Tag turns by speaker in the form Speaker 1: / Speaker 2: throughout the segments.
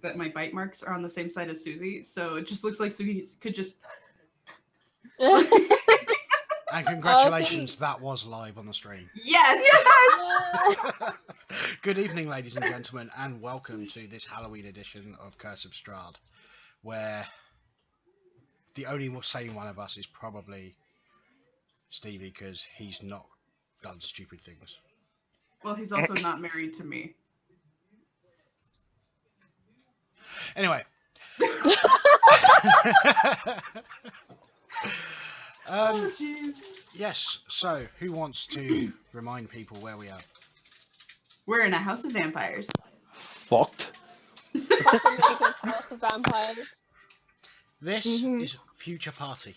Speaker 1: that my bite marks are on the same side as Susie, so it just looks like Susie could just.
Speaker 2: And congratulations, that was live on the stream.
Speaker 1: Yes!
Speaker 2: Good evening, ladies and gentlemen, and welcome to this Halloween edition of Curse of Strahd, where the only sane one of us is probably Stevie, because he's not done stupid things.
Speaker 1: Well, he's also not married to me.
Speaker 2: Anyway.
Speaker 1: Oh, jeez.
Speaker 2: Yes, so who wants to remind people where we are?
Speaker 1: We're in a house of vampires.
Speaker 3: Fucked.
Speaker 4: Fascinating house of vampires.
Speaker 2: This is Future Party.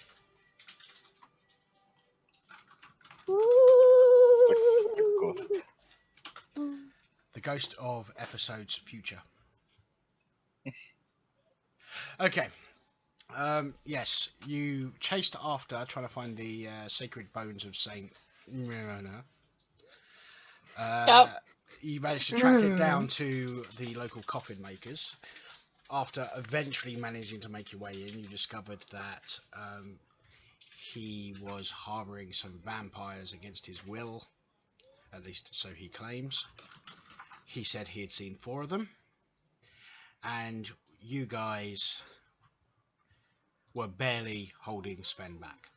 Speaker 2: The ghost of episodes future. Okay. Yes, you chased after trying to find the sacred bones of Saint Mirona. You managed to track it down to the local coffin makers. After eventually managing to make your way in, you discovered that he was harbouring some vampires against his will. At least so he claims. He said he had seen 4 of them. And you guys were barely holding Sven back.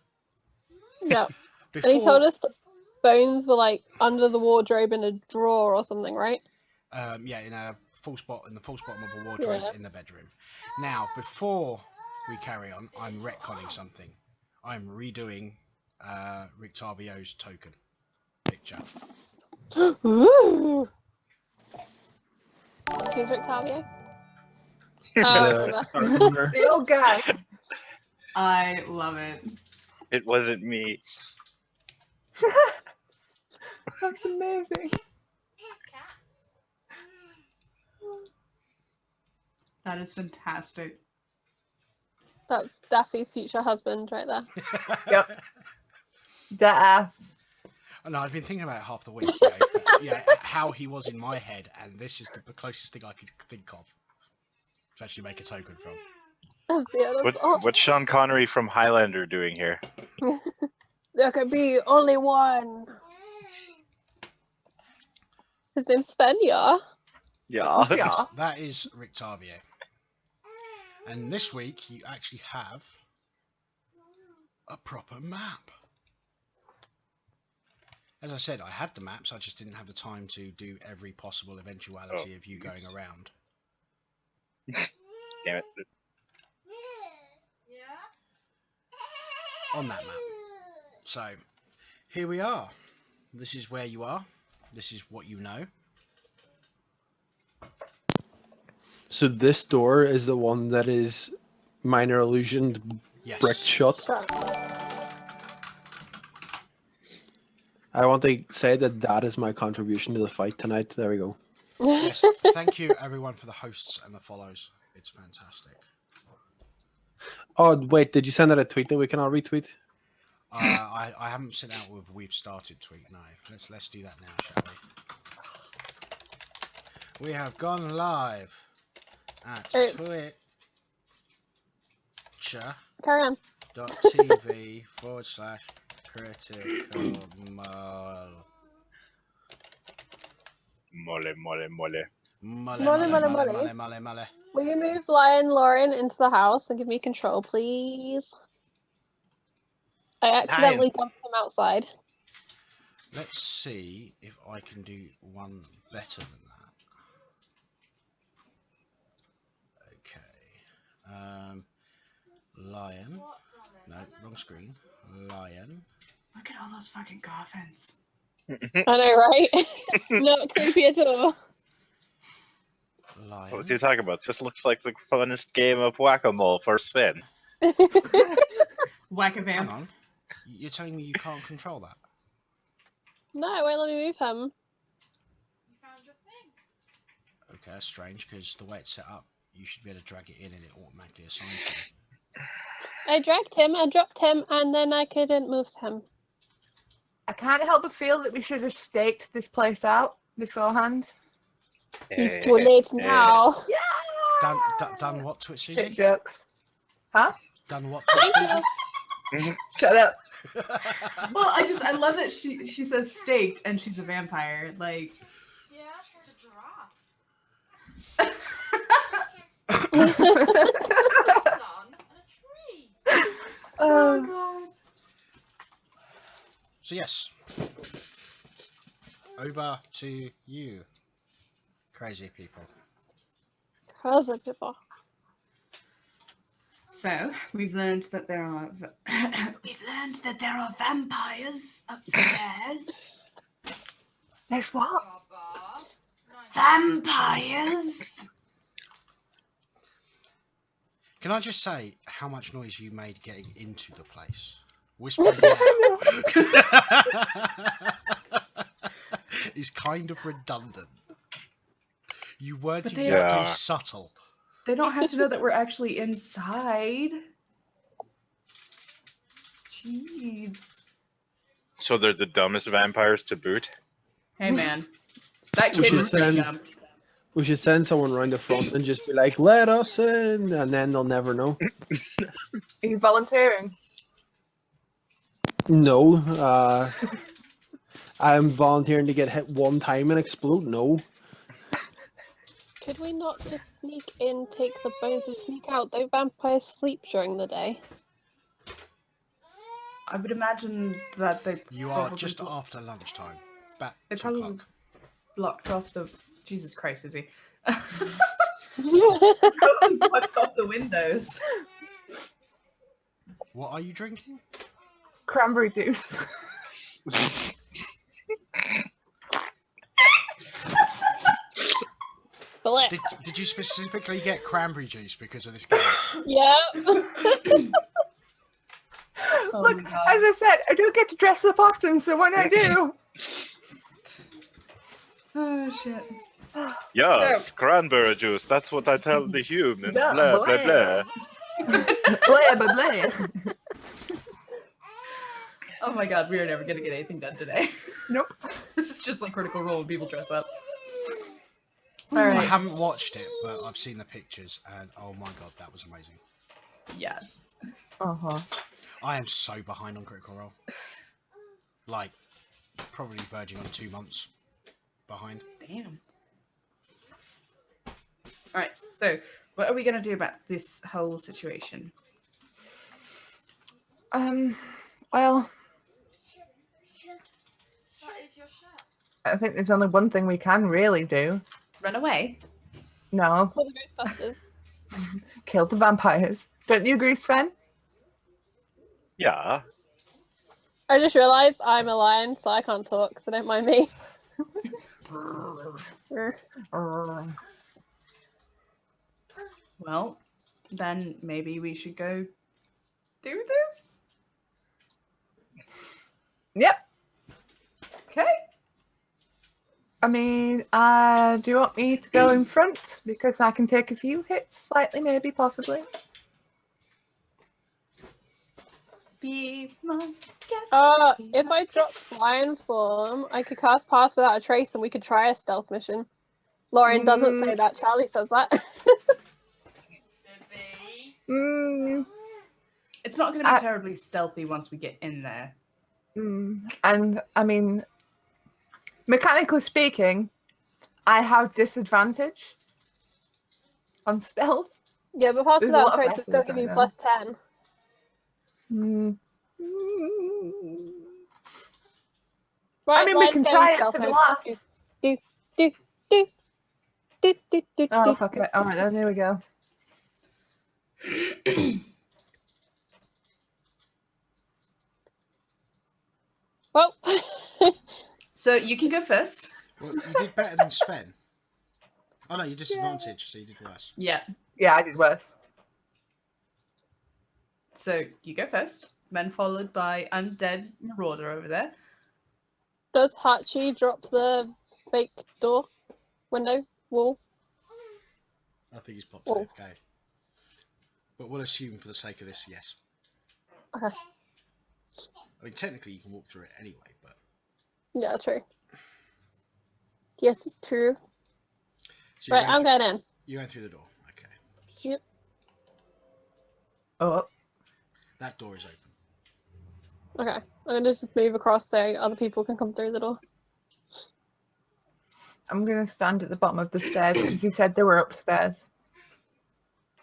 Speaker 4: Yep.
Speaker 2: Before,
Speaker 4: And he told us the bones were like under the wardrobe in a drawer or something, right?
Speaker 2: Yeah, in the full bottom of a wardrobe in the bedroom. Now, before we carry on, I'm retconning something. I'm redoing Rictavio's token picture.
Speaker 4: Ooh. Who's Rictavio?
Speaker 5: The old guy.
Speaker 1: I love it.
Speaker 6: It wasn't me.
Speaker 5: That's amazing.
Speaker 1: That is fantastic.
Speaker 4: That's Daffy's future husband right there.
Speaker 5: Yep. That ass.
Speaker 2: Oh, no, I've been thinking about it half the week. How he was in my head, and this is the closest thing I could think of to actually make a token from.
Speaker 6: What's Sean Connery from Highlander doing here?
Speaker 4: There could be only one. His name's Sven, yeah?
Speaker 6: Yeah.
Speaker 2: Yes, that is Rictavio. And this week, you actually have a proper map. As I said, I had the maps, I just didn't have the time to do every possible eventuality of you going around.
Speaker 6: Damn it.
Speaker 2: On that map. So, here we are. This is where you are. This is what you know.
Speaker 3: So this door is the one that is minor illusion bricked shut. I want to say that is my contribution to the fight tonight. There we go.
Speaker 2: Yes, thank you everyone for the hosts and the follows. It's fantastic.
Speaker 3: Oh wait, did you send out a tweet that we can all retweet?
Speaker 2: I haven't sent out with we've started tweet. No, let's do that now, shall we? We have gone live at Twitch.
Speaker 4: Carry on.
Speaker 2: .tv/critical mole.
Speaker 6: Mole.
Speaker 4: Will you move Lion Lauren into the house and give me control, please? I accidentally dumped him outside.
Speaker 2: Let's see if I can do one better than that. Okay. Lion. No, wrong screen. Lion.
Speaker 1: Look at all those fucking coffins.
Speaker 4: I know, right? Not creepy at all.
Speaker 2: Lion.
Speaker 6: What's he talking about? This looks like the funnest game of whack-a-mole for Sven.
Speaker 1: Whack-a-vamp.
Speaker 2: Hang on. You're telling me you can't control that?
Speaker 4: No, it won't let me move him.
Speaker 2: Okay, that's strange, because the way it's set up, you should be able to drag it in and it automatically assigns you.
Speaker 4: I dragged him, I dropped him, and then I couldn't move him.
Speaker 5: I can't help but feel that we should have staked this place out beforehand.
Speaker 4: It's too late now.
Speaker 5: Yeah!
Speaker 2: Done what to it,
Speaker 5: Shit
Speaker 2: Susie?
Speaker 5: jokes. Huh?
Speaker 2: Done what to it, Susie?
Speaker 5: Shut up.
Speaker 1: Well, I love that she says staked and she's a vampire. Like,
Speaker 7: Yeah, for the giraffe. Sun and a tree.
Speaker 1: oh god.
Speaker 2: So yes, over to you, crazy people.
Speaker 4: How's it, people?
Speaker 1: So we've learned that there are vampires upstairs.
Speaker 5: There's what?
Speaker 7: Baba.
Speaker 1: Vampires.
Speaker 2: Can I just say how much noise you made getting into the place? Whispering now is kind of redundant. You weren't
Speaker 1: But they
Speaker 2: exactly
Speaker 6: are-
Speaker 2: subtle.
Speaker 1: They don't have to know that we're actually inside. Jeez.
Speaker 6: So they're the dumbest vampires to boot.
Speaker 1: Hey man, that
Speaker 3: We
Speaker 1: kid
Speaker 3: should
Speaker 1: was pretty
Speaker 3: send-
Speaker 1: dumb.
Speaker 3: We should send someone around the front and just be like, "Let us in," and then they'll never know.
Speaker 5: Are you volunteering?
Speaker 3: No, I'm volunteering to get hit one time and explode. No,
Speaker 4: Could we not just sneak in, take the bones, and sneak out? Don't vampires sleep during the day?
Speaker 1: I would imagine that they
Speaker 2: You are
Speaker 1: probably
Speaker 2: just
Speaker 1: blo-
Speaker 2: after lunchtime. Back
Speaker 1: They
Speaker 2: 2
Speaker 1: probably-
Speaker 2: o'clock.
Speaker 1: blocked off the. Jesus Christ, Susie. Blocked off the windows.
Speaker 2: What are you drinking?
Speaker 5: Cranberry juice.
Speaker 4: Blech.
Speaker 2: Did you specifically get cranberry juice because of this game?
Speaker 4: Yeah.
Speaker 1: Oh
Speaker 5: Look,
Speaker 1: my
Speaker 5: as
Speaker 1: God.
Speaker 5: I said, I don't get to dress up often, so when I do,
Speaker 1: Oh shit.
Speaker 6: Yes, cranberry juice. That's what I tell the humans.
Speaker 5: Yeah,
Speaker 6: Blah blah blah.
Speaker 5: blah blah blah.
Speaker 1: Oh my god, we are never gonna get anything done today.
Speaker 5: Nope.
Speaker 1: This is just like Critical Role when people dress up.
Speaker 2: I
Speaker 1: Alright.
Speaker 2: haven't watched it, but I've seen the pictures, and oh my god, that was amazing.
Speaker 1: Yes.
Speaker 5: Uh-huh.
Speaker 2: I am so behind on Critical Role. Like, probably verging on 2 months behind.
Speaker 1: Damn. Alright, so what are we gonna do about this whole situation?
Speaker 5: Well,
Speaker 7: That is your shirt.
Speaker 5: I think there's only one thing we can really do.
Speaker 1: Run away?
Speaker 5: No,
Speaker 4: Call the Ghostbusters.
Speaker 5: kill the vampires. Don't you agree, Sven?
Speaker 6: Yeah.
Speaker 4: I just realised I'm a lion, so I can't talk, so don't mind me.
Speaker 1: Well, then maybe we should go do this?
Speaker 5: Yep.
Speaker 1: Okay.
Speaker 5: I mean, do you want me to go in front? Because I can take a few hits, slightly, maybe, possibly.
Speaker 1: Be my guest. be
Speaker 4: If
Speaker 1: my
Speaker 4: I drop
Speaker 1: guest.
Speaker 4: flying form, I could cast Pass Without a Trace and we could try a stealth mission. Lauren doesn't say that, Charlie says that.
Speaker 7: Baby.
Speaker 1: It's not going to be terribly stealthy once we get in there.
Speaker 5: And, I mean, mechanically speaking, I have disadvantage on stealth.
Speaker 4: Yeah, but Pass
Speaker 5: There's a
Speaker 4: Without
Speaker 5: lot
Speaker 4: a
Speaker 5: of
Speaker 4: Trace would still
Speaker 5: actions
Speaker 4: give you
Speaker 5: going on.
Speaker 4: +10. Right,
Speaker 5: I mean, we
Speaker 4: Lion's
Speaker 5: can
Speaker 4: getting
Speaker 5: try it
Speaker 4: stealth
Speaker 5: for the
Speaker 4: mode.
Speaker 5: laugh.
Speaker 4: Do.
Speaker 5: Oh, fuck it. Alright, then here we go.
Speaker 4: Well,
Speaker 1: So you can go first.
Speaker 2: Well, you did better than Sven. Oh no, you disadvantaged, so you did worse.
Speaker 1: Yeah.
Speaker 5: Yeah, I did worse.
Speaker 1: So you go first. Then followed by Undead Marauder over there.
Speaker 4: does Hachi drop the fake door, window, wall?
Speaker 2: I think he's popped
Speaker 4: Oh.
Speaker 2: AFK. But we'll assume for the sake of this, yes.
Speaker 4: Okay.
Speaker 2: I mean, technically you can walk through it anyway, but...
Speaker 4: Yeah, true. Yes, it's true.
Speaker 2: So you're
Speaker 4: Right, I'm going in.
Speaker 2: You went through the door, okay.
Speaker 4: Yep.
Speaker 5: Oh,
Speaker 2: That door is open.
Speaker 4: Okay. I'm gonna just move across so other people can come through the door.
Speaker 5: I'm going to stand at the bottom of the stairs because he said they were upstairs.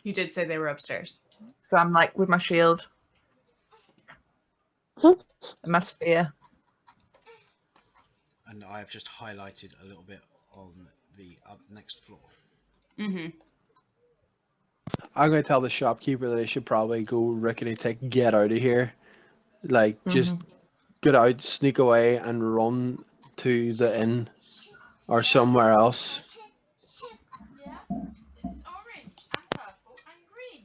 Speaker 1: You did say they were upstairs.
Speaker 5: So I'm like with my shield
Speaker 4: Hmm.
Speaker 5: and my spear.
Speaker 2: And I have just highlighted a little bit on the next floor.
Speaker 1: Mm-hmm.
Speaker 3: I'm going to tell the shopkeeper that I should probably go rickety tick, get out of here. Like, just get out, sneak away, and run to the inn or somewhere else.
Speaker 7: Yeah. It's orange and purple and green.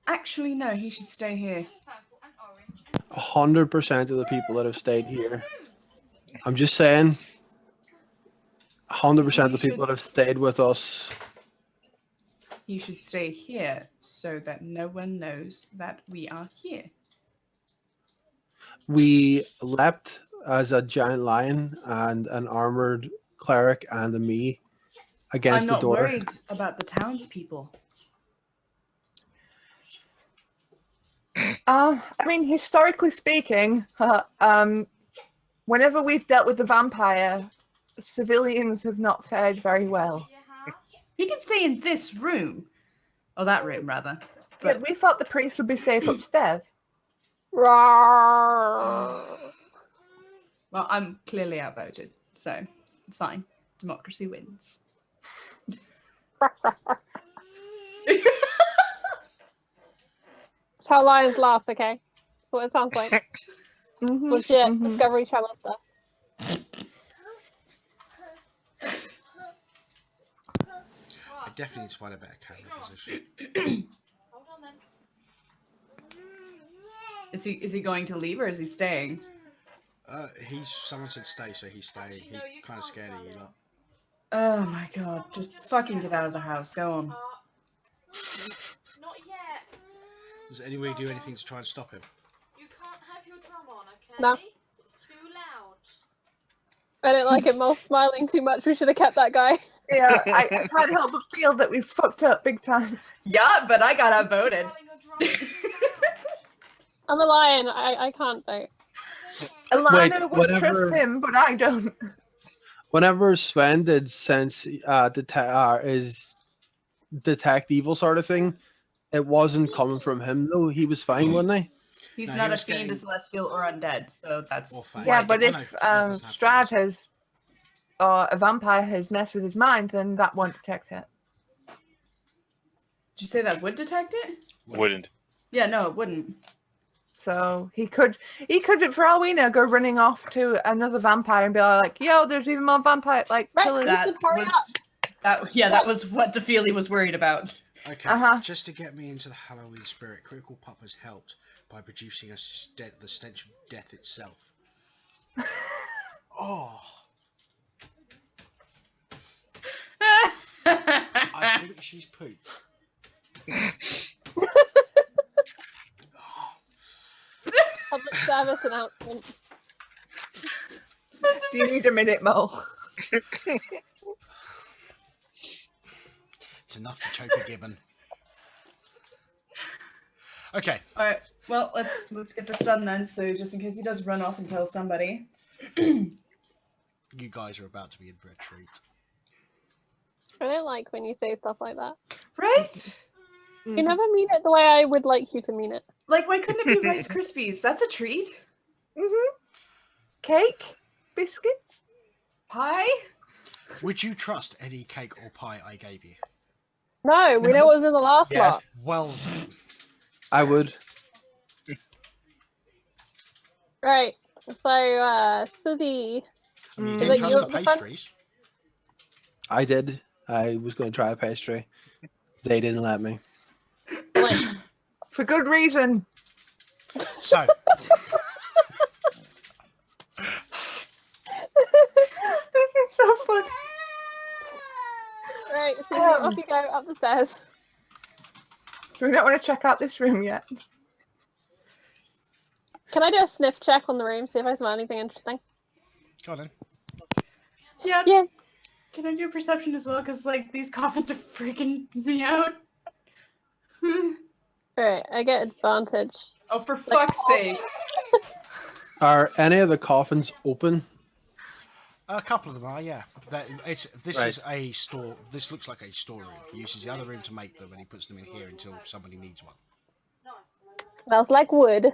Speaker 1: Actually, no, he should stay here.
Speaker 7: Purple and orange and
Speaker 3: 100% of the people that have stayed here. I'm just saying, 100% of the people that have stayed with us.
Speaker 1: You should stay here so that no one knows that we are here.
Speaker 3: We leapt as a giant lion and an armored cleric and a me against
Speaker 1: I'm
Speaker 3: the
Speaker 1: not
Speaker 3: door.
Speaker 1: worried about the townspeople.
Speaker 5: I mean, historically speaking, whenever we've dealt with the vampire, civilians have not fared very well.
Speaker 7: yeah.
Speaker 1: He can stay in this room. Oh, that room, rather.
Speaker 5: Yeah,
Speaker 1: But
Speaker 5: we thought the priest would be safe upstairs.
Speaker 4: Rawr.
Speaker 1: well, I'm clearly outvoted, so it's fine. Democracy wins.
Speaker 4: That's how lions laugh, okay? That's what it sounds like.
Speaker 5: Mhm,
Speaker 4: Legit
Speaker 5: mhm.
Speaker 4: Discovery Channel stuff.
Speaker 2: I definitely need to find a better camera position.
Speaker 7: Hold on then.
Speaker 1: Is he going to leave or is he staying?
Speaker 2: Someone said stay, so he's staying.
Speaker 7: Actually,
Speaker 2: He's
Speaker 7: no, you
Speaker 2: kind of
Speaker 7: can't,
Speaker 2: scared of you
Speaker 7: Sally.
Speaker 2: lot.
Speaker 1: Oh my god, just fucking get out of the house. Go on.
Speaker 7: Not yet.
Speaker 2: Does anybody do anything to try and stop him?
Speaker 7: You can't have your drum on, okay?
Speaker 4: No.
Speaker 7: It's too loud.
Speaker 4: I don't like it. Mo's smiling too much. We should have kept that guy.
Speaker 5: Yeah, I can't help but feel that we've fucked up big time.
Speaker 1: Yeah, but I got outvoted.
Speaker 7: Darling, your drum is too loud.
Speaker 4: I'm a lion. I can't vote.
Speaker 5: Alana would
Speaker 3: whatever-
Speaker 5: trust him, but I don't.
Speaker 3: Whenever Sven did sense detect evil sort of thing, it wasn't coming from him though. He was fine, wasn't he?
Speaker 1: He's
Speaker 2: No, he
Speaker 1: not a
Speaker 2: was
Speaker 1: fiend, a
Speaker 2: getting-
Speaker 1: celestial, or undead, so that's
Speaker 2: Or fine.
Speaker 5: Yeah,
Speaker 1: why
Speaker 5: but
Speaker 2: I
Speaker 5: if
Speaker 2: know, that does happen.
Speaker 5: Strahd has, or a vampire has messed with his mind, then that won't detect it.
Speaker 1: Did you say that would detect it?
Speaker 6: Wouldn't.
Speaker 1: Yeah, no, it wouldn't.
Speaker 5: So he could, for all we know, go running off to another vampire and be like, "Yo, there's even more vampire like
Speaker 4: Right,
Speaker 5: killers."
Speaker 1: That
Speaker 4: hurry
Speaker 1: was that was what DeFeely was worried about.
Speaker 2: Okay, just to get me into the Halloween spirit, Critical Pup has helped by producing the stench of death itself. Oh, I think she's pooped.
Speaker 4: Public service announcement.
Speaker 5: Do you need a minute, Mo?
Speaker 2: It's enough to choke a gibbon. Okay.
Speaker 1: All right. Well, let's get this done then. So just in case he does run off and tell somebody.
Speaker 2: You guys are about to be in for a treat.
Speaker 4: I don't like when you say stuff like that.
Speaker 1: Right?
Speaker 4: You never mean it the way I would like you to mean it.
Speaker 1: Like, why couldn't it be Rice Krispies? That's a treat.
Speaker 5: Cake, biscuits.
Speaker 1: Pie?
Speaker 2: Would you trust any cake or pie I gave you?
Speaker 4: No, we know what was in the last
Speaker 3: Yes.
Speaker 4: lot.
Speaker 2: Well then.
Speaker 3: I would.
Speaker 4: Right. So, Suzy.
Speaker 2: I mean,
Speaker 5: Mm.
Speaker 2: you
Speaker 4: Is
Speaker 2: didn't
Speaker 4: it
Speaker 2: trust
Speaker 4: you
Speaker 2: the
Speaker 4: at the front?
Speaker 2: pastries.
Speaker 3: I did. I was going to try a pastry. They didn't let me.
Speaker 4: Blank.
Speaker 5: For good reason.
Speaker 2: So,
Speaker 5: This is so fun.
Speaker 4: Right, Suzy, off you go up the stairs.
Speaker 5: Do we not want to check out this room yet?
Speaker 4: Can I do a sniff check on the room, see if I smell anything interesting?
Speaker 2: go on then.
Speaker 1: Yeah.
Speaker 4: Yeah.
Speaker 1: Can I do a perception as well? Because like these coffins are freaking me out.
Speaker 4: Alright, I get advantage.
Speaker 1: Oh, for fuck's sake!
Speaker 3: Are any of the coffins open?
Speaker 2: A couple of them are, yeah. This
Speaker 3: Right.
Speaker 2: is a store. This looks like a storeroom. He uses the other room to make them, and he puts them in here until somebody needs one.
Speaker 4: Smells like wood.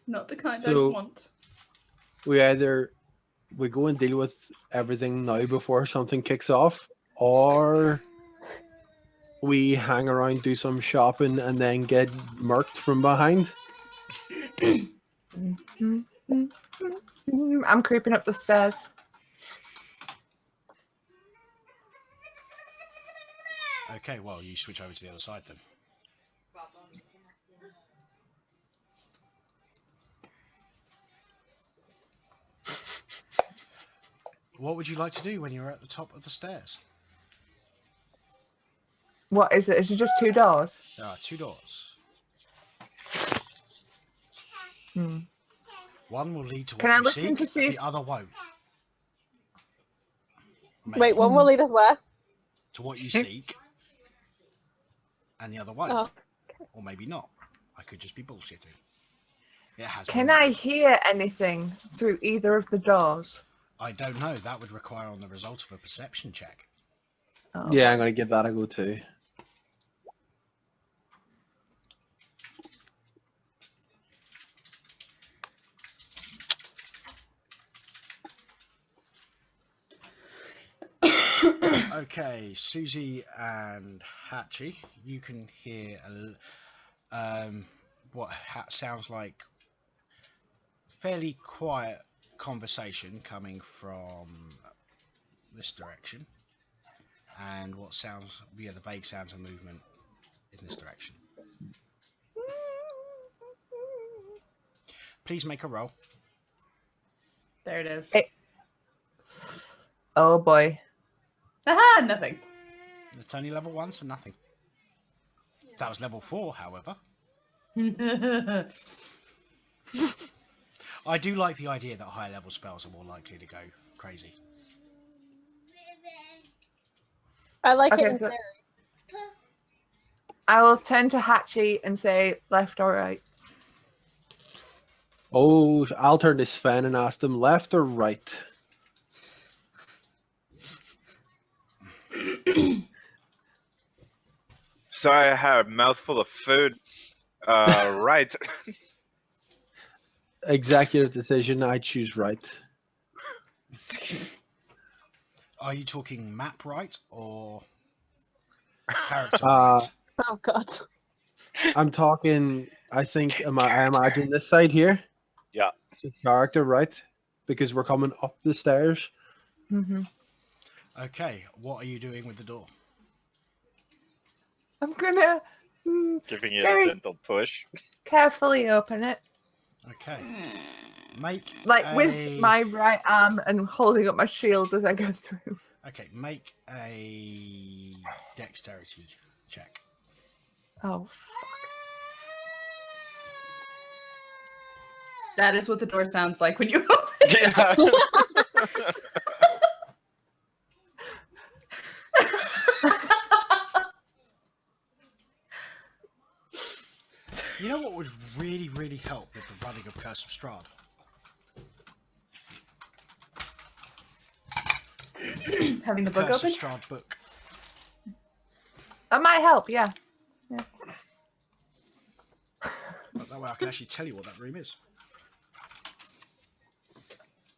Speaker 1: Not the kind
Speaker 3: So-
Speaker 1: I want.
Speaker 3: We go and deal with everything now before something kicks off, or we hang around, do some shopping, and then get murked from behind.
Speaker 5: I'm creeping up the stairs.
Speaker 2: Okay, well, you switch over to the other side then. What would you like to do when you're at the top of the stairs?
Speaker 5: What is it? Is it just 2 doors?
Speaker 2: There are 2 doors.
Speaker 5: Hmm.
Speaker 2: One will lead to what
Speaker 5: Can I
Speaker 2: you
Speaker 5: listen
Speaker 2: seek,
Speaker 5: to see
Speaker 2: the
Speaker 5: if-
Speaker 2: other won't.
Speaker 4: Wait,
Speaker 2: Maybe.
Speaker 4: one will lead us where?
Speaker 2: To what you seek, and the other won't.
Speaker 4: Oh.
Speaker 2: Or maybe not. I could just be bullshitting. It has
Speaker 5: Can
Speaker 2: been-
Speaker 5: I hear anything through either of the doors?
Speaker 2: I don't know. That would require on the result of a perception check.
Speaker 5: Oh.
Speaker 3: Yeah, I'm gonna give that a go too.
Speaker 2: Okay, Susie and Hatchie, you can hear what sounds like fairly quiet conversation coming from this direction, and what sounds, the vague sounds of movement in this direction. Please make a roll.
Speaker 1: There it is.
Speaker 5: Hey. Oh boy.
Speaker 1: Aha! Nothing.
Speaker 2: It's only level 1, so nothing. That was level 4, however. I do like the idea that higher level spells are more likely to go crazy.
Speaker 4: I like
Speaker 5: Okay,
Speaker 4: it in
Speaker 5: so-
Speaker 4: theory.
Speaker 5: I will turn to Hatchie and say left or right.
Speaker 3: Oh, I'll turn to Sven and ask them left or right.
Speaker 6: Sorry, I had a mouthful of food. Right.
Speaker 3: Executive decision, I choose right.
Speaker 2: Are you talking map right or character
Speaker 3: Uh,
Speaker 2: right?
Speaker 4: Oh god.
Speaker 3: I'm talking, I think, I imagine this side here.
Speaker 6: Yeah.
Speaker 3: So character right, because we're coming up the stairs.
Speaker 5: Mm-hmm.
Speaker 2: Okay, what are you doing with the door?
Speaker 5: I'm gonna
Speaker 6: Giving it
Speaker 5: Very-
Speaker 6: a gentle push.
Speaker 5: carefully open it,
Speaker 2: Okay. Make
Speaker 5: like
Speaker 2: a...
Speaker 5: with my right arm and holding up my shield as I go through.
Speaker 2: Okay, make a dexterity check.
Speaker 5: Oh fuck!
Speaker 1: That is what the door sounds like when you open it.
Speaker 6: Yeah.
Speaker 2: You know what would really, really help with the running of Curse of Strahd?
Speaker 1: Having the book
Speaker 2: Curse
Speaker 1: open?
Speaker 2: of Strahd book.
Speaker 5: That might help. Yeah.
Speaker 2: But that way I can actually tell you what that room is.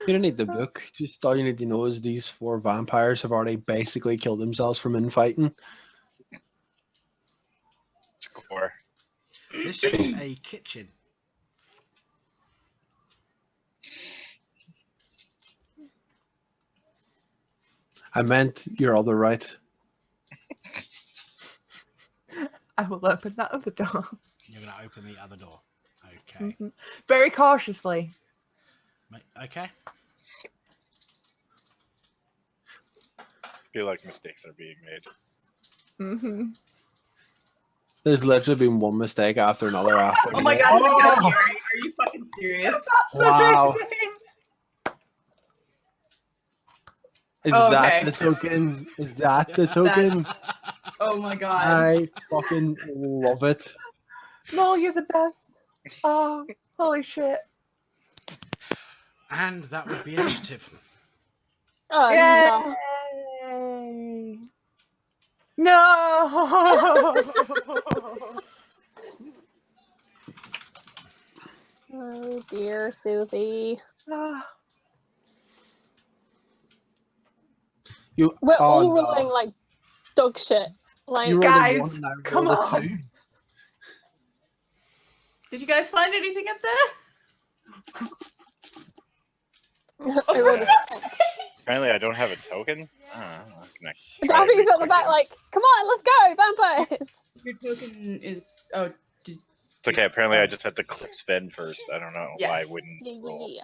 Speaker 3: You don't need the book. Just all you need to know is these 4 vampires have already basically killed themselves from infighting.
Speaker 6: Score.
Speaker 2: This is a kitchen.
Speaker 3: I meant your other right.
Speaker 5: I will open that other door.
Speaker 2: You're going to open the other door. Okay.
Speaker 5: Mhm. Very cautiously.
Speaker 2: Okay.
Speaker 6: I feel like mistakes are being made.
Speaker 5: Mm-hmm.
Speaker 3: There's literally been one mistake after another after.
Speaker 1: Oh my god, so good. Are you fucking serious?
Speaker 3: Wow. Is
Speaker 1: Okay.
Speaker 3: that the token? Is that the token?
Speaker 1: That's Oh my god.
Speaker 3: I fucking love it.
Speaker 5: Mole, you're the best. Oh, holy shit.
Speaker 2: And that would be initiative.
Speaker 4: Oh no.
Speaker 5: Yay! No!
Speaker 4: Oh dear, Susie.
Speaker 5: Ah,
Speaker 3: You,
Speaker 4: We're
Speaker 3: oh
Speaker 4: all
Speaker 3: no.
Speaker 4: rolling like dog shit. Like
Speaker 3: You rolled
Speaker 5: Guys,
Speaker 3: a 1 and I
Speaker 5: come
Speaker 3: rolled a
Speaker 5: on.
Speaker 3: 2.
Speaker 1: Did you guys find anything up there?
Speaker 4: I
Speaker 1: Oh,
Speaker 4: rolled
Speaker 1: for
Speaker 4: a
Speaker 1: God's sake!
Speaker 6: Apparently, I don't have a token. Can I try
Speaker 4: Daffy's
Speaker 6: really
Speaker 4: at the back
Speaker 6: quickly?
Speaker 4: like, come on, let's go, vampires!
Speaker 1: Your token is. Oh,
Speaker 6: It's okay. Apparently,
Speaker 1: Oh.
Speaker 6: I just had to click spin first. I don't know why I
Speaker 1: Yes.
Speaker 6: wouldn't
Speaker 4: Yeah,
Speaker 6: roll.
Speaker 4: yeah.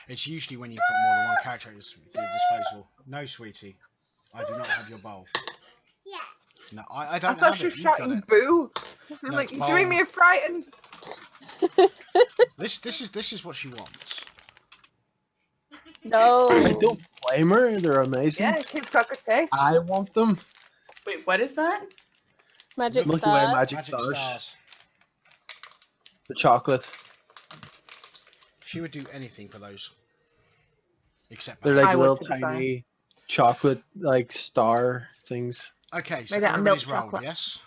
Speaker 2: It's usually when you've got more than one character at your disposal. No, sweetie. I do not have your bowl. No, I
Speaker 5: I
Speaker 2: don't
Speaker 5: thought
Speaker 2: have
Speaker 5: she
Speaker 2: it.
Speaker 5: was
Speaker 2: You've got
Speaker 5: shouting
Speaker 2: it.
Speaker 5: boo. I'm
Speaker 2: No,
Speaker 5: like,
Speaker 2: it's
Speaker 5: you're doing
Speaker 2: bowl.
Speaker 5: me a frighten.
Speaker 2: This is what she wants.
Speaker 4: No.
Speaker 3: I don't blame her. They're amazing.
Speaker 5: Yeah, kids got good taste.
Speaker 3: I want them.
Speaker 1: Wait, what is that?
Speaker 4: Magic
Speaker 3: Milky Way
Speaker 4: stars.
Speaker 3: magic stars. The chocolate.
Speaker 2: She would do anything for those. Except
Speaker 3: They're
Speaker 2: that.
Speaker 3: like
Speaker 5: I would,
Speaker 3: little
Speaker 5: to be fair.
Speaker 3: tiny chocolate like star things.
Speaker 2: Okay, so
Speaker 5: Made out of milk
Speaker 2: everybody's rolled,
Speaker 5: chocolate.
Speaker 2: yes?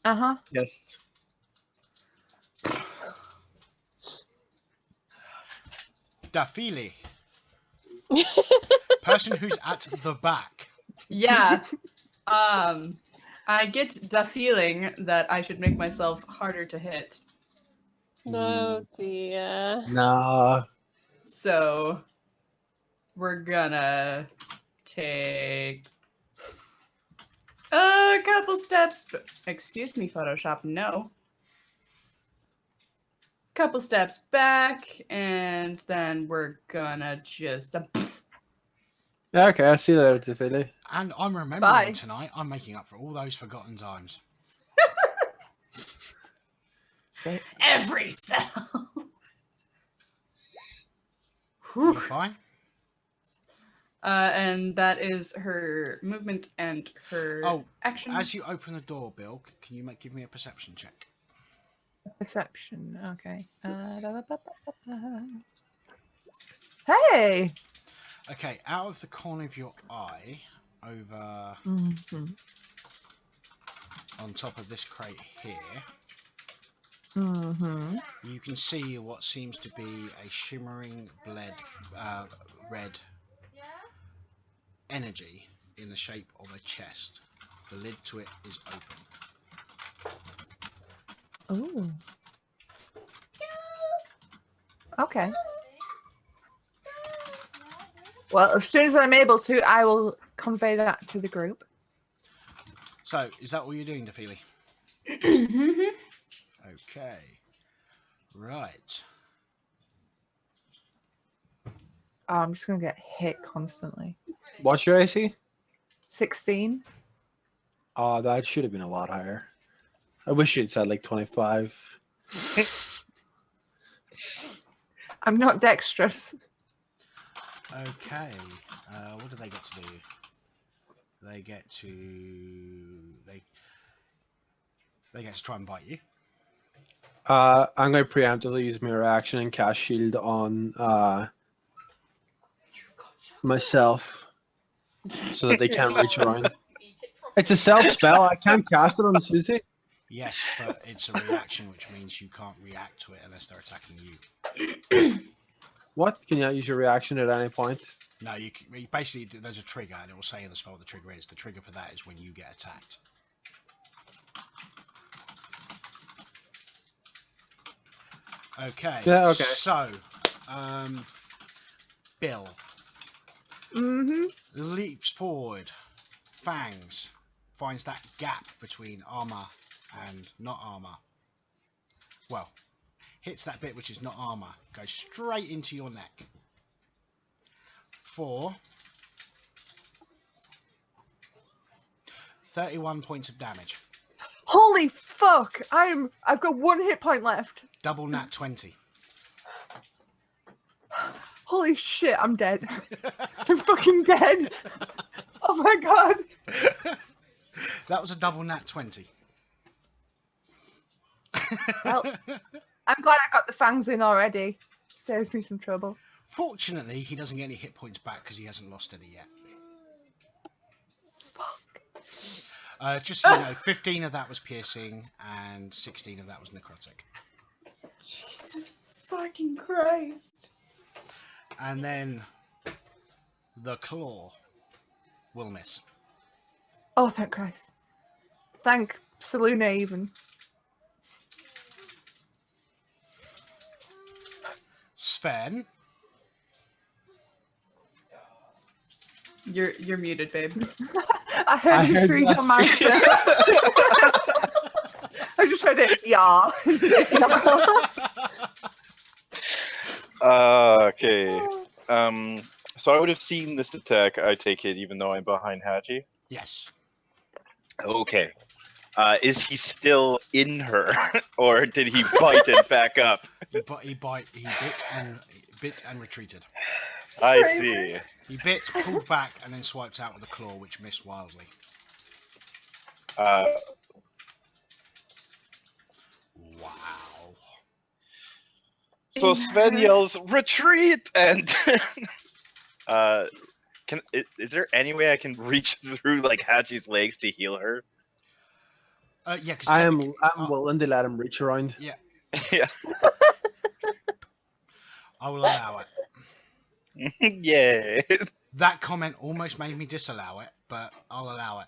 Speaker 5: Uh-huh.
Speaker 3: Yes.
Speaker 2: Dafili. Person who's at the back.
Speaker 1: Yeah. I get the feeling that I should make myself harder to hit.
Speaker 4: No dear.
Speaker 3: Nah.
Speaker 1: So we're gonna take a couple steps. Excuse me, Photoshop. No. Couple steps back, and then we're gonna just.
Speaker 3: Yeah, okay, I see that, Philly.
Speaker 2: And I'm remembering
Speaker 5: Bye.
Speaker 2: tonight, I'm making up for all those forgotten times.
Speaker 1: Every spell.
Speaker 2: You're
Speaker 1: Whew.
Speaker 2: fine?
Speaker 1: And that is her movement and her
Speaker 2: Oh,
Speaker 1: action.
Speaker 2: as you open the door, Bill, can you give me a perception check?
Speaker 5: Perception. Okay. Hey.
Speaker 2: Okay, out of the corner of your eye, over
Speaker 5: Mm-hmm.
Speaker 2: on top of this crate here,
Speaker 5: Mm-hmm.
Speaker 2: you can see what seems to be a shimmering red energy in the shape of a chest. The lid to it is open.
Speaker 5: Ooh. Okay. Well, as soon as I'm able to, I will convey that to the group.
Speaker 2: So, is that all you're doing, Dafili?
Speaker 1: Mhm.
Speaker 2: Okay. Right.
Speaker 5: Oh, I'm just going to get hit constantly.
Speaker 3: What's your AC?
Speaker 5: 16.
Speaker 3: Oh, that should have been a lot higher. I wish you'd said like 25.
Speaker 5: I'm not dexterous.
Speaker 2: Okay. What do they get to do? They get to they get to try and bite you.
Speaker 3: I'm going to preemptively use my reaction and cast shield on myself so that they can't reach around. It's a self spell. I can't cast it on Susie.
Speaker 2: Yes, but it's a reaction, which means you can't react to it unless they're attacking you.
Speaker 3: What? Can you use your reaction at any point?
Speaker 2: No, basically there's a trigger, and it will say in the spell what the trigger is. The trigger for that is when you get attacked. Okay.
Speaker 3: Yeah, okay.
Speaker 2: So, Bill
Speaker 5: Mm-hmm.
Speaker 2: leaps forward, fangs, finds that gap between armor and not armor. Well, hits that bit which is not armor, goes straight into your neck. For 31 points of damage.
Speaker 5: Holy fuck! I've got 1 hit point left.
Speaker 2: Double nat 20.
Speaker 5: Holy shit, I'm dead. I'm fucking dead. Oh my god.
Speaker 2: That was a double nat 20.
Speaker 5: Well. I'm glad I got the fangs in already. Saves me some trouble.
Speaker 2: Fortunately, he doesn't get any hit points back because he hasn't lost any yet.
Speaker 5: Fuck.
Speaker 2: Just so you know, 15 of that was piercing and 16 of that was necrotic.
Speaker 1: Jesus fucking Christ.
Speaker 2: And then the claw will miss.
Speaker 5: Oh, thank Christ. Thank Seluna even.
Speaker 2: Sven.
Speaker 1: You're muted, babe.
Speaker 5: I heard you through your mouth. I just heard it, yeah.
Speaker 6: Okay. So I would have seen this attack, I take it, even though I'm behind Haji.
Speaker 2: Yes.
Speaker 6: Okay. Is he still in her, or did he bite it back up?
Speaker 2: He bit and retreated.
Speaker 6: I see.
Speaker 2: He bit, pulled back, and then swiped out with a claw, which missed wildly.
Speaker 6: Wow. So Sven yells, "Retreat!" and is there any way I can reach through like Hachi's legs to heal her?
Speaker 2: Yeah, because
Speaker 3: I'm willing to let him reach around.
Speaker 2: Yeah,
Speaker 6: Yeah.
Speaker 2: I will allow it.
Speaker 6: Yeah.
Speaker 2: That comment almost made me disallow it, but I'll allow it.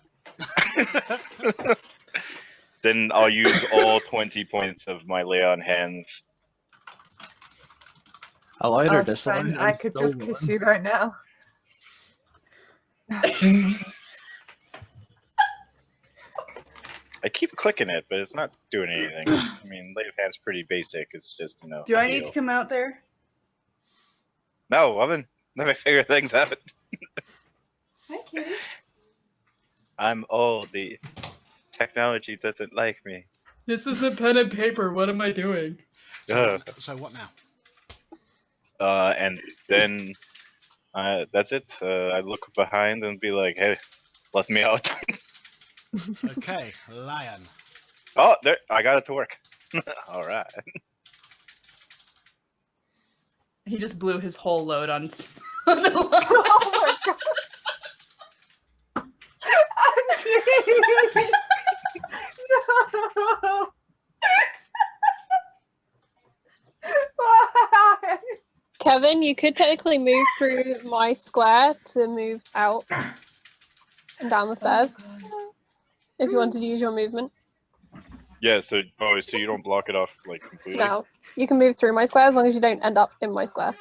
Speaker 6: Then I'll use all 20 points of my lay on hands.
Speaker 3: Allow her
Speaker 5: Oh,
Speaker 3: disallow.
Speaker 5: Sven, I could just kiss you right now.
Speaker 6: I keep clicking it, but it's not doing anything. I mean, lay of hands pretty basic. It's just, you know.
Speaker 1: Do I need
Speaker 6: heal.
Speaker 1: to come out there?
Speaker 6: No, woman. Let me figure things out.
Speaker 1: Hi, kitty.
Speaker 6: I'm old. The technology doesn't like me.
Speaker 1: This isn't pen and paper. What am I doing?
Speaker 2: So what now?
Speaker 6: And then that's it. I look behind and be like, "Hey, let me out."
Speaker 2: Okay, lion.
Speaker 6: Oh, there! I got it to work. All right.
Speaker 1: He just blew his whole load on.
Speaker 5: Oh my god. No. Why?
Speaker 4: Kevin, you could technically move through my square to move out and down the stairs if you wanted to use your movement.
Speaker 6: Yeah. So you don't block it off like completely.
Speaker 4: No, you can move through my square as long as you don't end up in my square.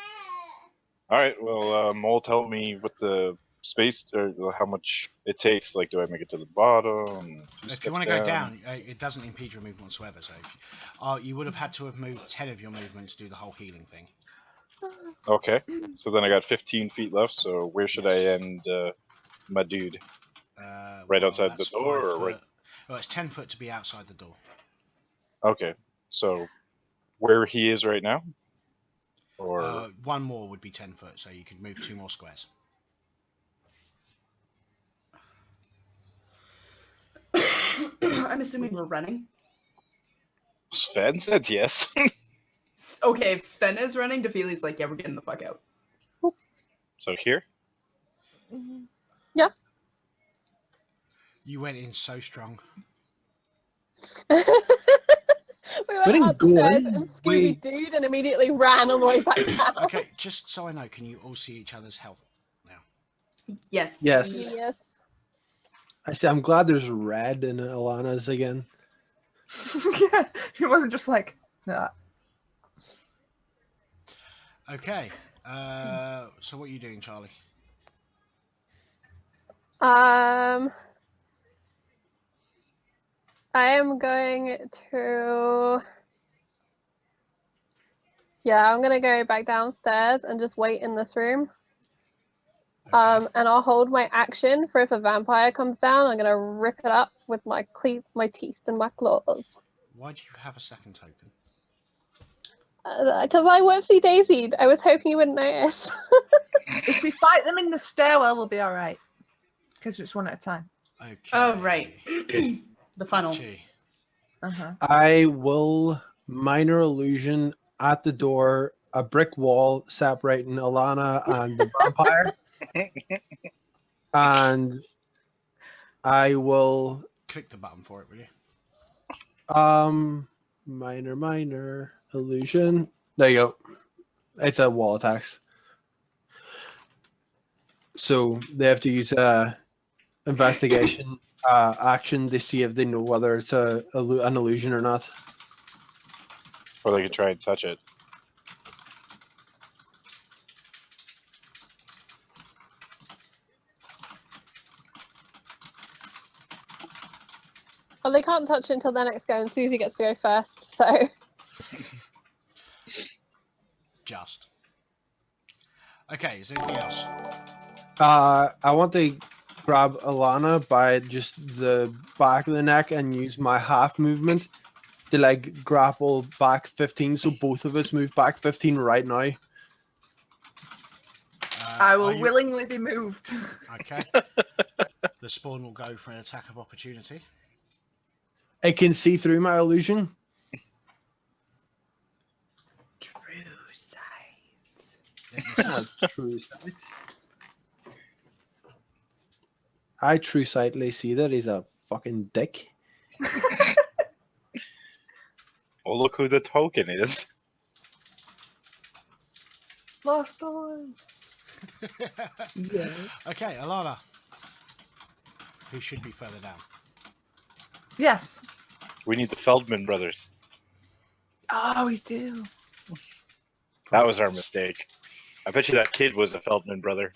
Speaker 6: All right. Well, Mole, tell me what the space or how much it takes. Like, do I make it to the bottom?
Speaker 2: If you want to go down, it doesn't impede your movement whatsoever. So, you would have had to have moved 10 of your movement to do the whole healing thing.
Speaker 6: Okay. So then I got 15 feet left. So where should I end, my dude? Right outside the
Speaker 2: that's
Speaker 6: door,
Speaker 2: 5
Speaker 6: or
Speaker 2: foot.
Speaker 6: right?
Speaker 2: Well, it's 10 foot to be outside the door.
Speaker 6: Okay. So where he is right now, or
Speaker 2: one more would be 10 foot, so you could move 2 more squares.
Speaker 1: I'm assuming we're running.
Speaker 6: Sven said yes.
Speaker 1: Okay, if Sven is running, Defili's like, yeah, we're getting the fuck out.
Speaker 6: So here.
Speaker 4: Yeah.
Speaker 2: You went in so strong.
Speaker 4: We went
Speaker 3: didn't
Speaker 4: up the
Speaker 3: go
Speaker 4: stairs
Speaker 3: in,
Speaker 4: and
Speaker 3: we-
Speaker 4: Scooby-Dooed and immediately ran all the way back down.
Speaker 2: Okay, just so I know, can you all see each other's health now?
Speaker 1: Yes.
Speaker 3: Yes.
Speaker 4: Yes.
Speaker 3: I say I'm glad there's red in Alana's again.
Speaker 5: Yeah, he wasn't just like that.
Speaker 2: Okay. So what are you doing, Charlie?
Speaker 4: I am going to. Yeah, I'm gonna go back downstairs and just wait in this room.
Speaker 2: Okay.
Speaker 4: And I'll hold my action for if a vampire comes down. I'm gonna rip it up with my teeth and my claws.
Speaker 2: Why do you have a second token?
Speaker 4: Because I whoopsie daisied. I was hoping you wouldn't notice.
Speaker 5: If we fight them in the stairwell, we'll be all right. Because it's one at a time.
Speaker 2: Okay.
Speaker 1: Oh, right. The funnel.
Speaker 2: Archie.
Speaker 3: I will minor illusion at the door, a brick wall separating Alana and the vampire, and I will
Speaker 2: Click the button for it, will you?
Speaker 3: minor illusion. There you go. It's a wall attacks. So they have to use a investigation action to see if they know whether it's an illusion or not.
Speaker 6: Or they could try and touch it.
Speaker 4: Well, they can't touch it until their next go, and Susie gets to go first, so.
Speaker 2: Just. Okay, is there anything else?
Speaker 3: I want to grab Alana by just the back of the neck and use my half movement to like grapple back 15, so both of us move back 15 right now.
Speaker 5: I
Speaker 2: Are
Speaker 5: will
Speaker 2: you-
Speaker 5: willingly be moved.
Speaker 2: Okay. The spawn will go for an attack of opportunity.
Speaker 3: It can see through my illusion.
Speaker 1: True sight.
Speaker 2: Let me see.
Speaker 3: True sight. I true sightly see that he's a fucking dick.
Speaker 6: Oh, look who the token is.
Speaker 5: Lost boys.
Speaker 1: Yeah.
Speaker 2: Okay, Alana. Who should be further down?
Speaker 5: Yes.
Speaker 6: We need the Feldman brothers.
Speaker 5: Oh, we do.
Speaker 6: That was our mistake. I bet you that kid was a Feldman brother.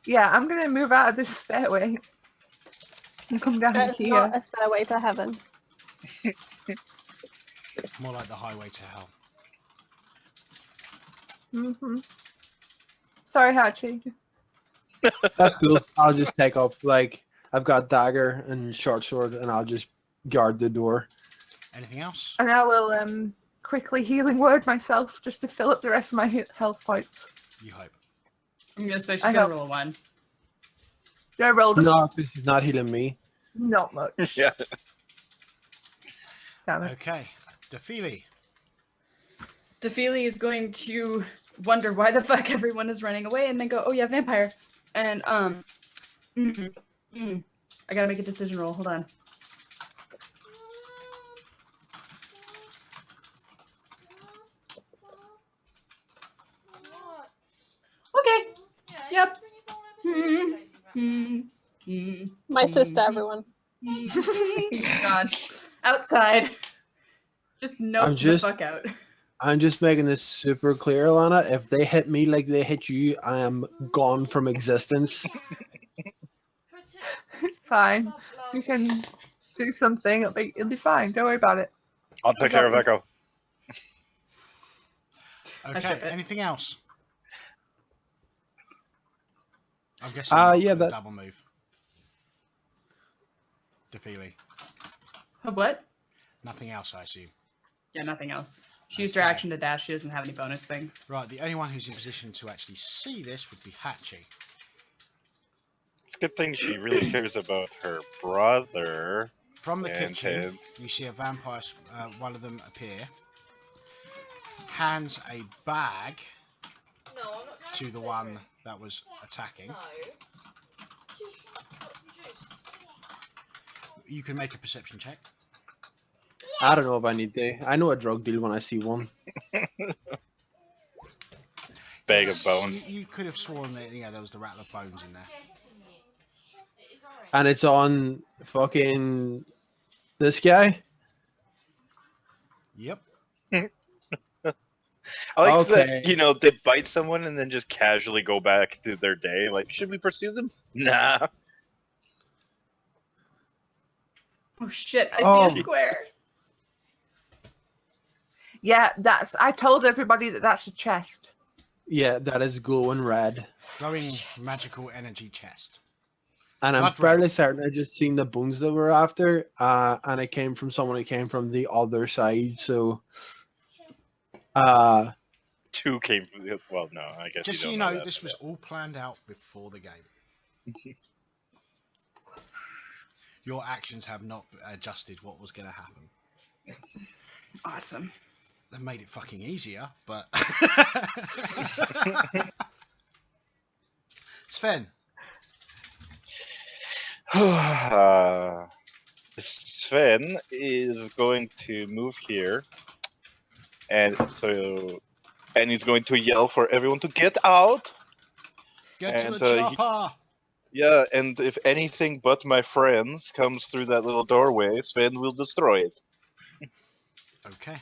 Speaker 5: Yeah, I'm gonna move out of this stairway and come down
Speaker 4: It's
Speaker 5: here.
Speaker 4: not a stairway to heaven.
Speaker 2: More like the highway to hell.
Speaker 5: Sorry, Hachi.
Speaker 3: That's cool. I'll just take up, like, I've got dagger and short sword, and I'll just guard the door.
Speaker 2: Anything else?
Speaker 5: And I will quickly healing word myself just to fill up the rest of my health points.
Speaker 2: You hope.
Speaker 1: I'm gonna say she's
Speaker 5: I
Speaker 1: gonna
Speaker 5: hope.
Speaker 1: roll a 1.
Speaker 5: I rolled
Speaker 3: No, because he's not healing me.
Speaker 5: not much.
Speaker 6: Yeah.
Speaker 5: Damn it.
Speaker 2: Okay. Defili.
Speaker 1: Defili is going to wonder why the fuck everyone is running away, and then go, "Oh yeah, vampire." And I gotta make a decision roll. Hold on.
Speaker 7: What?
Speaker 1: Okay.
Speaker 7: Yeah,
Speaker 1: Yep.
Speaker 7: you bring your ball over here,
Speaker 4: My sister, everyone.
Speaker 1: God. Outside. Just note the fuck out.
Speaker 3: I'm just making this super clear, Alana. If they hit me like they hit you, I am gone from existence.
Speaker 7: Put it
Speaker 5: It's fine.
Speaker 7: above,
Speaker 5: You
Speaker 7: like-
Speaker 5: can do something. It'll be fine. Don't worry about it.
Speaker 6: I'll take care of Echo.
Speaker 2: Okay.
Speaker 1: ship it.
Speaker 2: Anything else? I'm guessing you're not
Speaker 3: yeah,
Speaker 2: gonna
Speaker 3: that-
Speaker 2: double move. Defili.
Speaker 1: What?
Speaker 2: Nothing else, I assume.
Speaker 1: Yeah, nothing else. She used her
Speaker 2: Okay.
Speaker 1: action to dash. She doesn't have any bonus things.
Speaker 2: Right, the only one who's in position to actually see this would be Hatchie.
Speaker 6: It's a good thing she really cares about her brother.
Speaker 2: From the
Speaker 6: And
Speaker 2: kitchen,
Speaker 6: Ted.
Speaker 2: you see a vampire, one of them appear, hands a bag
Speaker 7: No, I'm not going
Speaker 2: to the
Speaker 7: the
Speaker 2: one
Speaker 7: bedroom.
Speaker 2: that was attacking.
Speaker 7: No. Got some juice.
Speaker 2: You can make a perception check.
Speaker 3: I don't know if I need to. I know a drug deal when I see one.
Speaker 6: Bag of bones.
Speaker 2: You could have sworn that there was the rattle of bones in there.
Speaker 7: Getting it. It is orange.
Speaker 3: And it's on fucking this guy?
Speaker 2: Yep.
Speaker 6: I like
Speaker 3: Okay.
Speaker 6: that, they bite someone and then just casually go back to their day. Like, should we pursue them? Nah.
Speaker 1: Oh shit! I
Speaker 3: Oh.
Speaker 1: see a square.
Speaker 5: Yeah, I told everybody that's a chest.
Speaker 3: Yeah, that is glowing red.
Speaker 2: Glowing
Speaker 1: Shit.
Speaker 2: magical energy chest.
Speaker 3: And I'm
Speaker 2: Blood red.
Speaker 3: fairly certain I just seen the bones that we're after, and it came from someone who came from the other side, so
Speaker 6: 2 came from the. Well, no, I guess
Speaker 2: Just so
Speaker 6: you
Speaker 2: you
Speaker 6: don't
Speaker 2: know,
Speaker 6: that,
Speaker 2: this
Speaker 6: but
Speaker 2: was all planned out before the game. Your actions have not adjusted what was going to happen.
Speaker 1: Awesome.
Speaker 2: They made it fucking easier, but Sven.
Speaker 6: Sven is going to move here, and he's going to yell for everyone to get out.
Speaker 2: Get to
Speaker 6: And,
Speaker 2: the chopper!
Speaker 6: Yeah, and if anything but my friends comes through that little doorway, Sven will destroy it.
Speaker 2: Okay.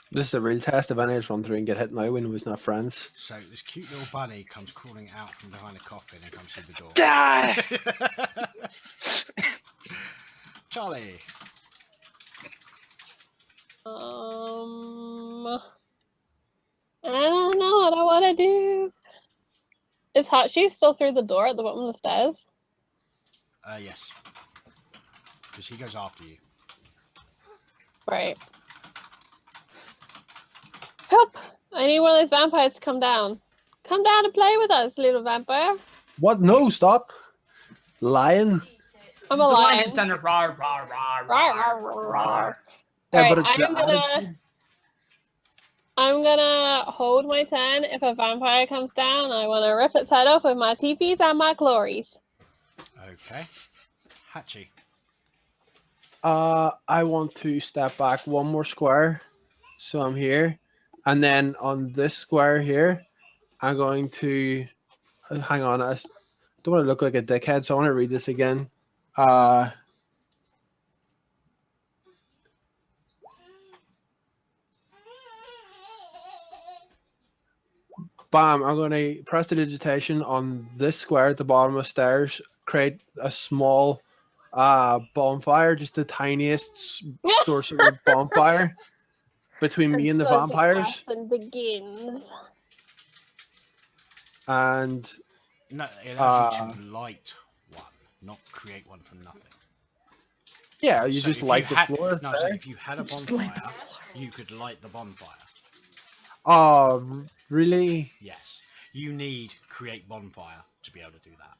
Speaker 3: This is a real test. If any of us run through and get hit now when we're not friends.
Speaker 2: So this cute little bunny comes crawling out from behind a coffin and comes through the door.
Speaker 6: Die!
Speaker 2: Charlie.
Speaker 4: I don't know what I want to do. Is Hot Shoe still through the door at the bottom of the stairs?
Speaker 2: Yes. Because he goes after you.
Speaker 4: Right. Help! I need one of those vampires to come down. Come down and play with us, little vampire.
Speaker 3: What? No, stop. Lion.
Speaker 4: I'm
Speaker 1: The
Speaker 4: a
Speaker 1: lion's
Speaker 4: lion.
Speaker 1: just under rawr, rawr, rawr,
Speaker 4: Rawr,
Speaker 1: rawr,
Speaker 4: rawr, rawr.
Speaker 1: rawr.
Speaker 3: Yeah,
Speaker 4: Alright,
Speaker 3: but it's the attitude.
Speaker 4: I'm gonna hold my turn. If a vampire comes down, I want to rip its head off with my TPs and my glories.
Speaker 2: Okay. Hatchie.
Speaker 3: I want to step back one more square, so I'm here, and then on this square here, I'm going to hang on. I don't want to look like a dickhead, so I want to read this again. Bam! I'm going to press the digitation on this square at the bottom of the stairs, create a small bonfire, just the tiniest source of a bonfire between me and the vampires.
Speaker 4: And begins.
Speaker 3: And
Speaker 2: No, it allows you to light one, not create one from nothing.
Speaker 3: yeah, you
Speaker 2: So
Speaker 3: just
Speaker 2: if you
Speaker 3: light the
Speaker 2: had-
Speaker 3: floor.
Speaker 2: No, so if you had a
Speaker 1: Just light
Speaker 2: bonfire,
Speaker 1: the floor.
Speaker 2: you could light the bonfire.
Speaker 3: Oh, really?
Speaker 2: Yes. You need create bonfire to be able to do that.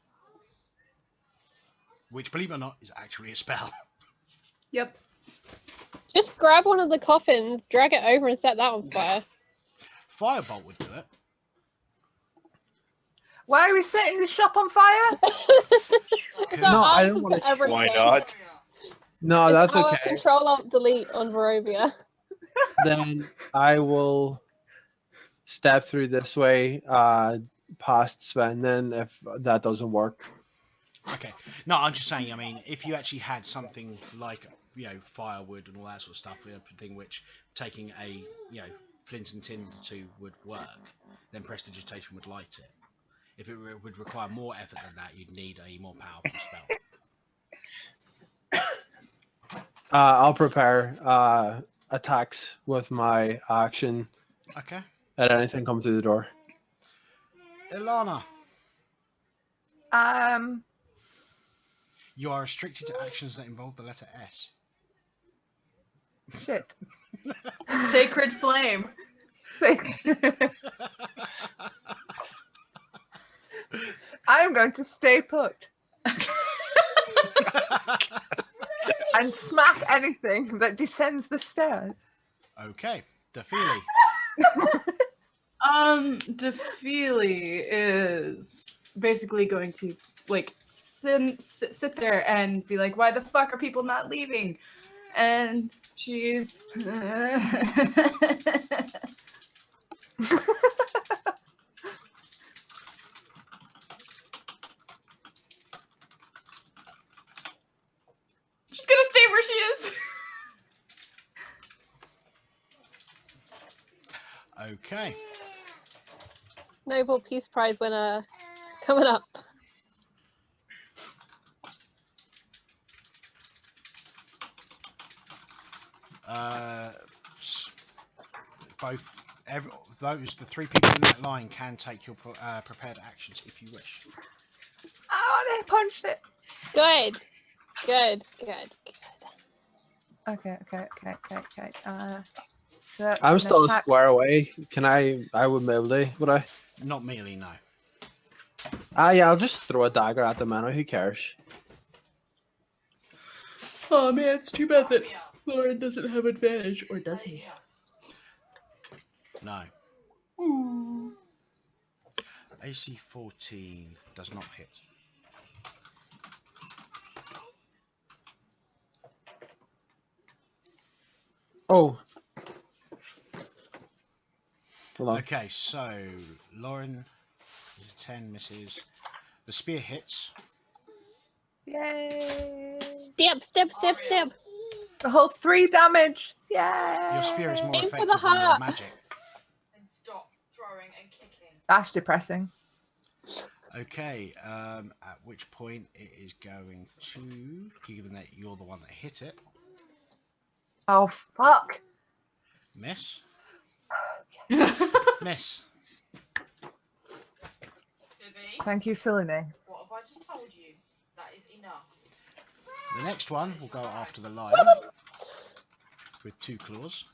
Speaker 2: Which, believe it or not, is actually a spell.
Speaker 1: Yep.
Speaker 4: Just grab one of the coffins, drag it over, and set that on fire.
Speaker 2: Firebolt would do it.
Speaker 5: Why are we setting the shop on fire?
Speaker 4: It's
Speaker 3: No,
Speaker 4: our
Speaker 3: I
Speaker 4: answer
Speaker 3: don't
Speaker 4: to
Speaker 3: wanna-
Speaker 4: everything.
Speaker 6: Why not?
Speaker 3: No,
Speaker 4: It's
Speaker 3: that's
Speaker 4: our
Speaker 3: okay.
Speaker 4: Control-Alt-Delete on Barovia.
Speaker 3: Then I will step through this way, past Sven. Then if that doesn't work,
Speaker 2: Okay. No, I'm just saying, I mean, if you actually had something like, firewood and all that sort of stuff, thing which taking a, flint and tin to would work, then prestidigitation would light it. If it would require more effort than that, you'd need a more powerful spell.
Speaker 3: I'll prepare attacks with my action
Speaker 2: Okay.
Speaker 3: at anything come through the door.
Speaker 2: Ilana, you are restricted to actions that involve the letter S.
Speaker 5: Shit.
Speaker 1: Sacred flame.
Speaker 5: I am going to stay put and smack anything that descends the stairs.
Speaker 2: Okay. Defeely.
Speaker 1: Defeely is basically going to sit there and be like, why the fuck are people not leaving? And she's she's gonna stay where she is.
Speaker 2: Okay.
Speaker 4: Nobel Peace Prize winner coming up.
Speaker 2: The 3 people in that line can take your prepared actions if you wish.
Speaker 5: Oh, they punched it.
Speaker 4: Good.
Speaker 5: Okay.
Speaker 3: I'm
Speaker 5: an
Speaker 3: still a
Speaker 5: attack.
Speaker 3: square away. Can I would melee, would I?
Speaker 2: Not melee, no.
Speaker 3: Ah, yeah, I'll just throw a dagger at the man. Who cares?
Speaker 1: Oh man, it's too bad that Lauren doesn't have advantage, or does he?
Speaker 2: No. AC 14 does not hit.
Speaker 3: Oh. Hold on.
Speaker 2: Okay, so Lauren is a 10, misses. The spear hits.
Speaker 5: Yay!
Speaker 4: Step.
Speaker 5: The whole 3 damage. Yay!
Speaker 2: Your spear is more
Speaker 4: Aim for the
Speaker 2: effective than your
Speaker 4: heart.
Speaker 2: magic.
Speaker 7: And stop throwing and kicking.
Speaker 5: That's depressing.
Speaker 2: Okay, at which point it is going to, given that you're the one that hit it,
Speaker 5: Oh fuck!
Speaker 2: miss. Miss.
Speaker 7: Bibby,
Speaker 5: Thank you, Selene.
Speaker 7: what have I just told you? That is enough.
Speaker 2: The next one will go after the lion with 2 claws.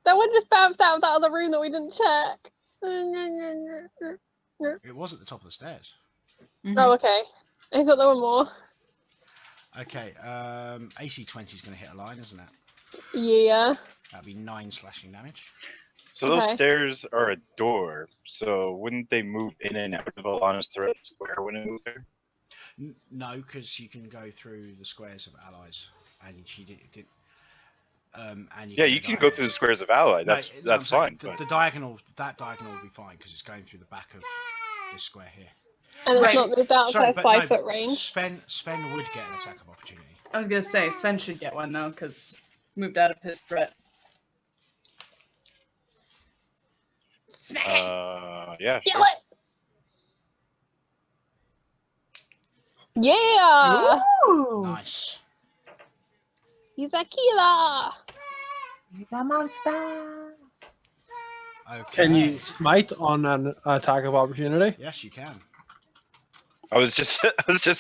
Speaker 4: That one just bounced out of that other room that we didn't check.
Speaker 2: It was at the top of the stairs.
Speaker 4: Oh, okay. I thought there were more.
Speaker 2: Okay, AC 20 is going to hit a lion, isn't it?
Speaker 4: Yeah.
Speaker 2: That'd be 9 slashing damage.
Speaker 6: So those
Speaker 4: Okay.
Speaker 6: stairs are a door. So wouldn't they move in and out of Alana's threat square when it moves there?
Speaker 2: No, because you can go through the squares of allies, and she did. And
Speaker 6: Yeah, you can go through the squares of ally.
Speaker 2: No,
Speaker 6: That's
Speaker 2: no, I'm saying
Speaker 6: fine. But
Speaker 2: the diagonal, that diagonal will be fine because it's going through the back of this square here.
Speaker 4: And it's
Speaker 1: Right.
Speaker 4: not moved out of
Speaker 2: Sorry,
Speaker 4: her
Speaker 2: but
Speaker 4: 5
Speaker 2: no,
Speaker 4: foot range.
Speaker 2: Sven would get an attack of opportunity.
Speaker 1: I was gonna say Sven should get one though, because moved out of his threat. Smack it!
Speaker 6: yeah,
Speaker 4: Kill
Speaker 6: sure.
Speaker 4: it! Yeah!
Speaker 5: Ooh!
Speaker 2: Nice.
Speaker 4: He's a killer!
Speaker 5: He's a monster.
Speaker 2: Okay.
Speaker 3: Can you smite on an attack of opportunity?
Speaker 2: Yes, you can.
Speaker 6: I was just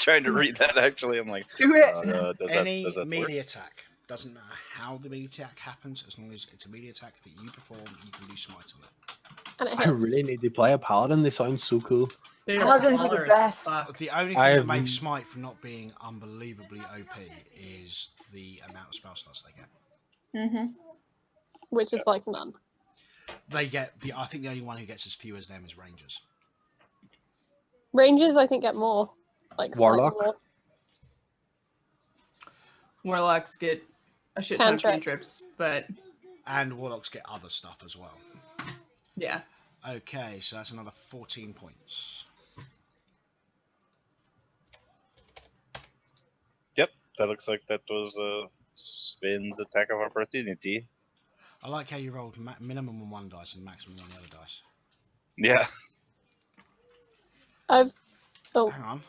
Speaker 6: trying to read that actually. I'm like,
Speaker 5: Do it.
Speaker 2: Any
Speaker 6: does that work?
Speaker 2: melee attack, doesn't matter how the melee attack happens, as long as it's a melee attack that you perform, you can do smite on it.
Speaker 4: And it
Speaker 3: I
Speaker 4: hits.
Speaker 3: really need to play a paladin. They sound so cool.
Speaker 1: They
Speaker 5: Paladins are the
Speaker 1: baller as
Speaker 5: best.
Speaker 1: fuck.
Speaker 2: The only
Speaker 3: I
Speaker 2: thing that
Speaker 3: have-
Speaker 2: makes smite from not being unbelievably OP is the amount of spell slots they get.
Speaker 1: Mm-hmm.
Speaker 4: Which is like none.
Speaker 2: They get I think the only one who gets as few as them is rangers.
Speaker 4: Rangers, I think, get more. Like, slightly
Speaker 3: Warlock?
Speaker 4: more.
Speaker 1: Warlocks get a shit ton of
Speaker 4: Cantrips.
Speaker 1: cantrips, but
Speaker 2: And warlocks get other stuff as well.
Speaker 1: yeah.
Speaker 2: Okay, so that's another 14 points.
Speaker 6: Yep, that looks like that was Sven's attack of opportunity.
Speaker 2: I like how you rolled minimum on one dice and maximum on the other dice.
Speaker 6: Yeah.
Speaker 4: Oh,
Speaker 2: Hang on.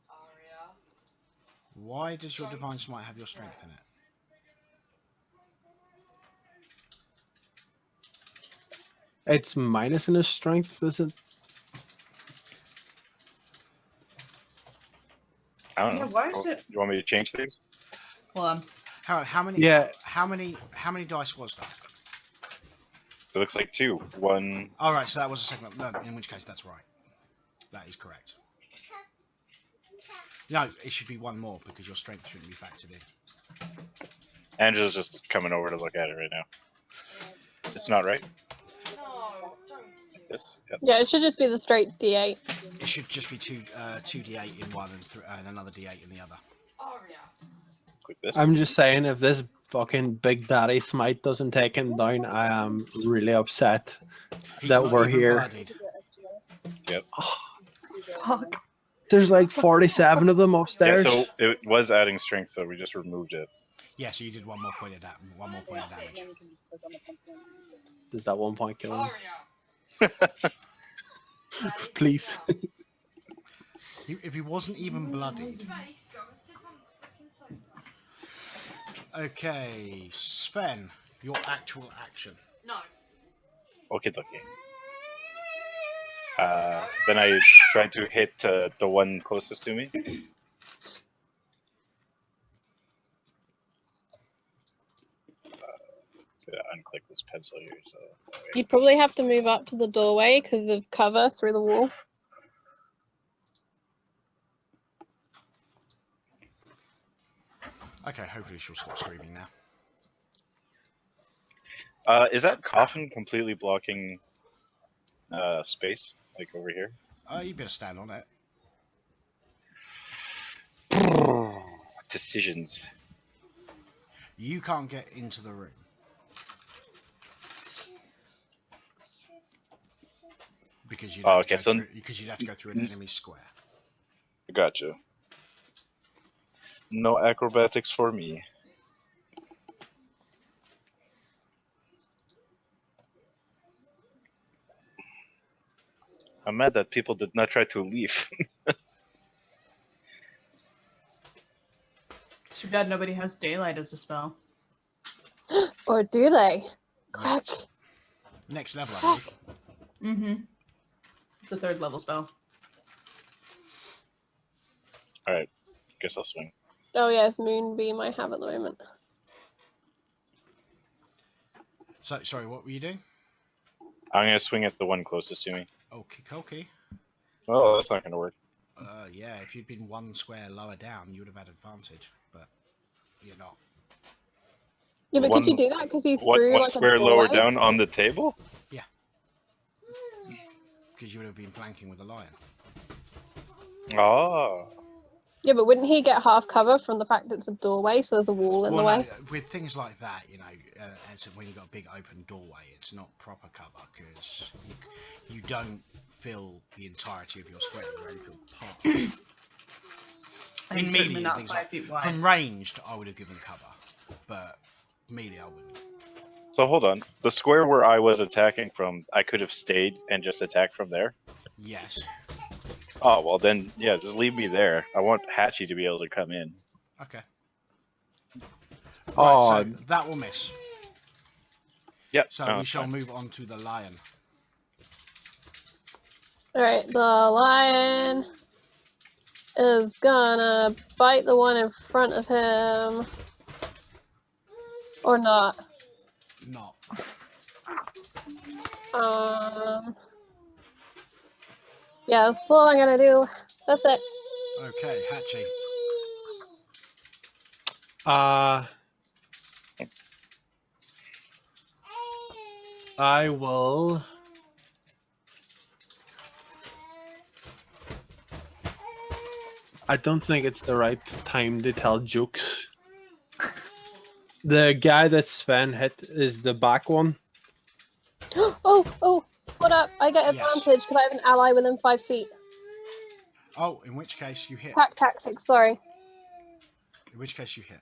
Speaker 7: Aria.
Speaker 2: Why does your divine smite have your strength in it?
Speaker 3: It's minus in his strength, is it?
Speaker 6: I don't
Speaker 1: Yeah,
Speaker 6: know.
Speaker 1: why is it-
Speaker 6: You want me to change things?
Speaker 1: Well,
Speaker 2: How many?
Speaker 3: Yeah.
Speaker 2: How many dice was that?
Speaker 6: It looks like 2. 1.
Speaker 2: All right, so that was a second. No, in which case that's right. That is correct. No, it should be one more because your strength shouldn't be factored in.
Speaker 6: Angela's just coming over to look at it right now. It's not right.
Speaker 7: No, don't do
Speaker 6: Yes. Yep.
Speaker 4: yeah, it should just be the straight D8.
Speaker 2: It should just be two d8 in one and another d8 in the other.
Speaker 7: Aria.
Speaker 6: Like this.
Speaker 3: I'm just saying, if this fucking Big Daddy smite doesn't take him down, I am really upset
Speaker 2: He's
Speaker 3: that
Speaker 2: not
Speaker 3: we're
Speaker 2: even
Speaker 3: here.
Speaker 2: bloodied.
Speaker 5: Fuck.
Speaker 3: There's like 47 of them
Speaker 6: Yeah,
Speaker 3: upstairs.
Speaker 6: so it was adding strength, so we just removed it.
Speaker 2: Yeah, so you did one more point of damage.
Speaker 3: Does that 1 point kill him?
Speaker 7: Aria. That is
Speaker 3: Please.
Speaker 7: enough.
Speaker 2: If he wasn't even bloodied.
Speaker 7: Face, go and sit on the fucking sofa.
Speaker 2: Okay, Sven, your actual action.
Speaker 7: No.
Speaker 6: Okay, okay. Then I tried to hit the one closest to me. click this pencil here. So that way.
Speaker 4: You'd probably have to move up to the doorway because of cover through the wall.
Speaker 2: Okay, hopefully she'll stop screaming now.
Speaker 6: Is that coffin completely blocking space, like over here?
Speaker 2: You better stand on it.
Speaker 6: Decisions.
Speaker 2: You can't get into the room. Because you'd have to go through, because you'd have to go through an enemy square.
Speaker 6: Gotcha. No acrobatics for me. I'm mad that people did not try to leave.
Speaker 1: It's too bad nobody has daylight as a spell.
Speaker 4: Or do they? Quick.
Speaker 2: Next level, I think.
Speaker 1: Mm-hmm. It's a 3rd level spell.
Speaker 6: Alright, guess I'll swing.
Speaker 4: Oh yes, Moonbeam I have at the moment.
Speaker 2: So, sorry, what were you doing?
Speaker 6: I'm gonna swing at the one closest to me.
Speaker 2: Okay.
Speaker 6: Oh, that's not gonna work.
Speaker 2: Yeah, if you'd been 1 square lower down, you would have had advantage, but you're not.
Speaker 4: Yeah, but could you do that because he's through
Speaker 6: one
Speaker 4: like
Speaker 6: square
Speaker 4: a
Speaker 6: lower
Speaker 4: doorway?
Speaker 6: down on the table?
Speaker 2: Yeah. Because you would have been flanking with the lion.
Speaker 6: Oh.
Speaker 4: Yeah, but wouldn't he get half cover from the fact it's a doorway, so there's a wall in the way?
Speaker 2: No, with things like that, you know, when you've got a big open doorway, it's not proper cover because you don't fill the entirety of your square. You only fill part. In melee,
Speaker 1: not
Speaker 2: things
Speaker 1: 5
Speaker 2: like
Speaker 1: feet wide.
Speaker 2: from ranged, I would have given cover, but melee, I wouldn't.
Speaker 6: So hold on. The square where I was attacking from, I could have stayed and just attacked from there?
Speaker 2: Yes.
Speaker 6: Oh, well then, yeah, just leave me there. I want Hatchie to be able to come in.
Speaker 2: Okay.
Speaker 3: Oh,
Speaker 2: Right, so that will miss.
Speaker 6: Yep.
Speaker 2: So
Speaker 6: no,
Speaker 2: we
Speaker 6: it's
Speaker 2: shall
Speaker 6: fine.
Speaker 2: move on to the lion.
Speaker 4: Alright, the lion is gonna bite the one in front of him. Or not.
Speaker 2: Not.
Speaker 4: Yeah, that's all I'm gonna do. That's it.
Speaker 2: Okay, Hatchie.
Speaker 3: I will. I don't think it's the right time to tell jokes. The guy that Sven hit is the back one.
Speaker 4: Oh, hold up. I get
Speaker 2: Yes.
Speaker 4: advantage because I have an ally within 5 feet.
Speaker 2: Oh, in which case you hit.
Speaker 4: Pack tactics, sorry.
Speaker 2: In which case you hit.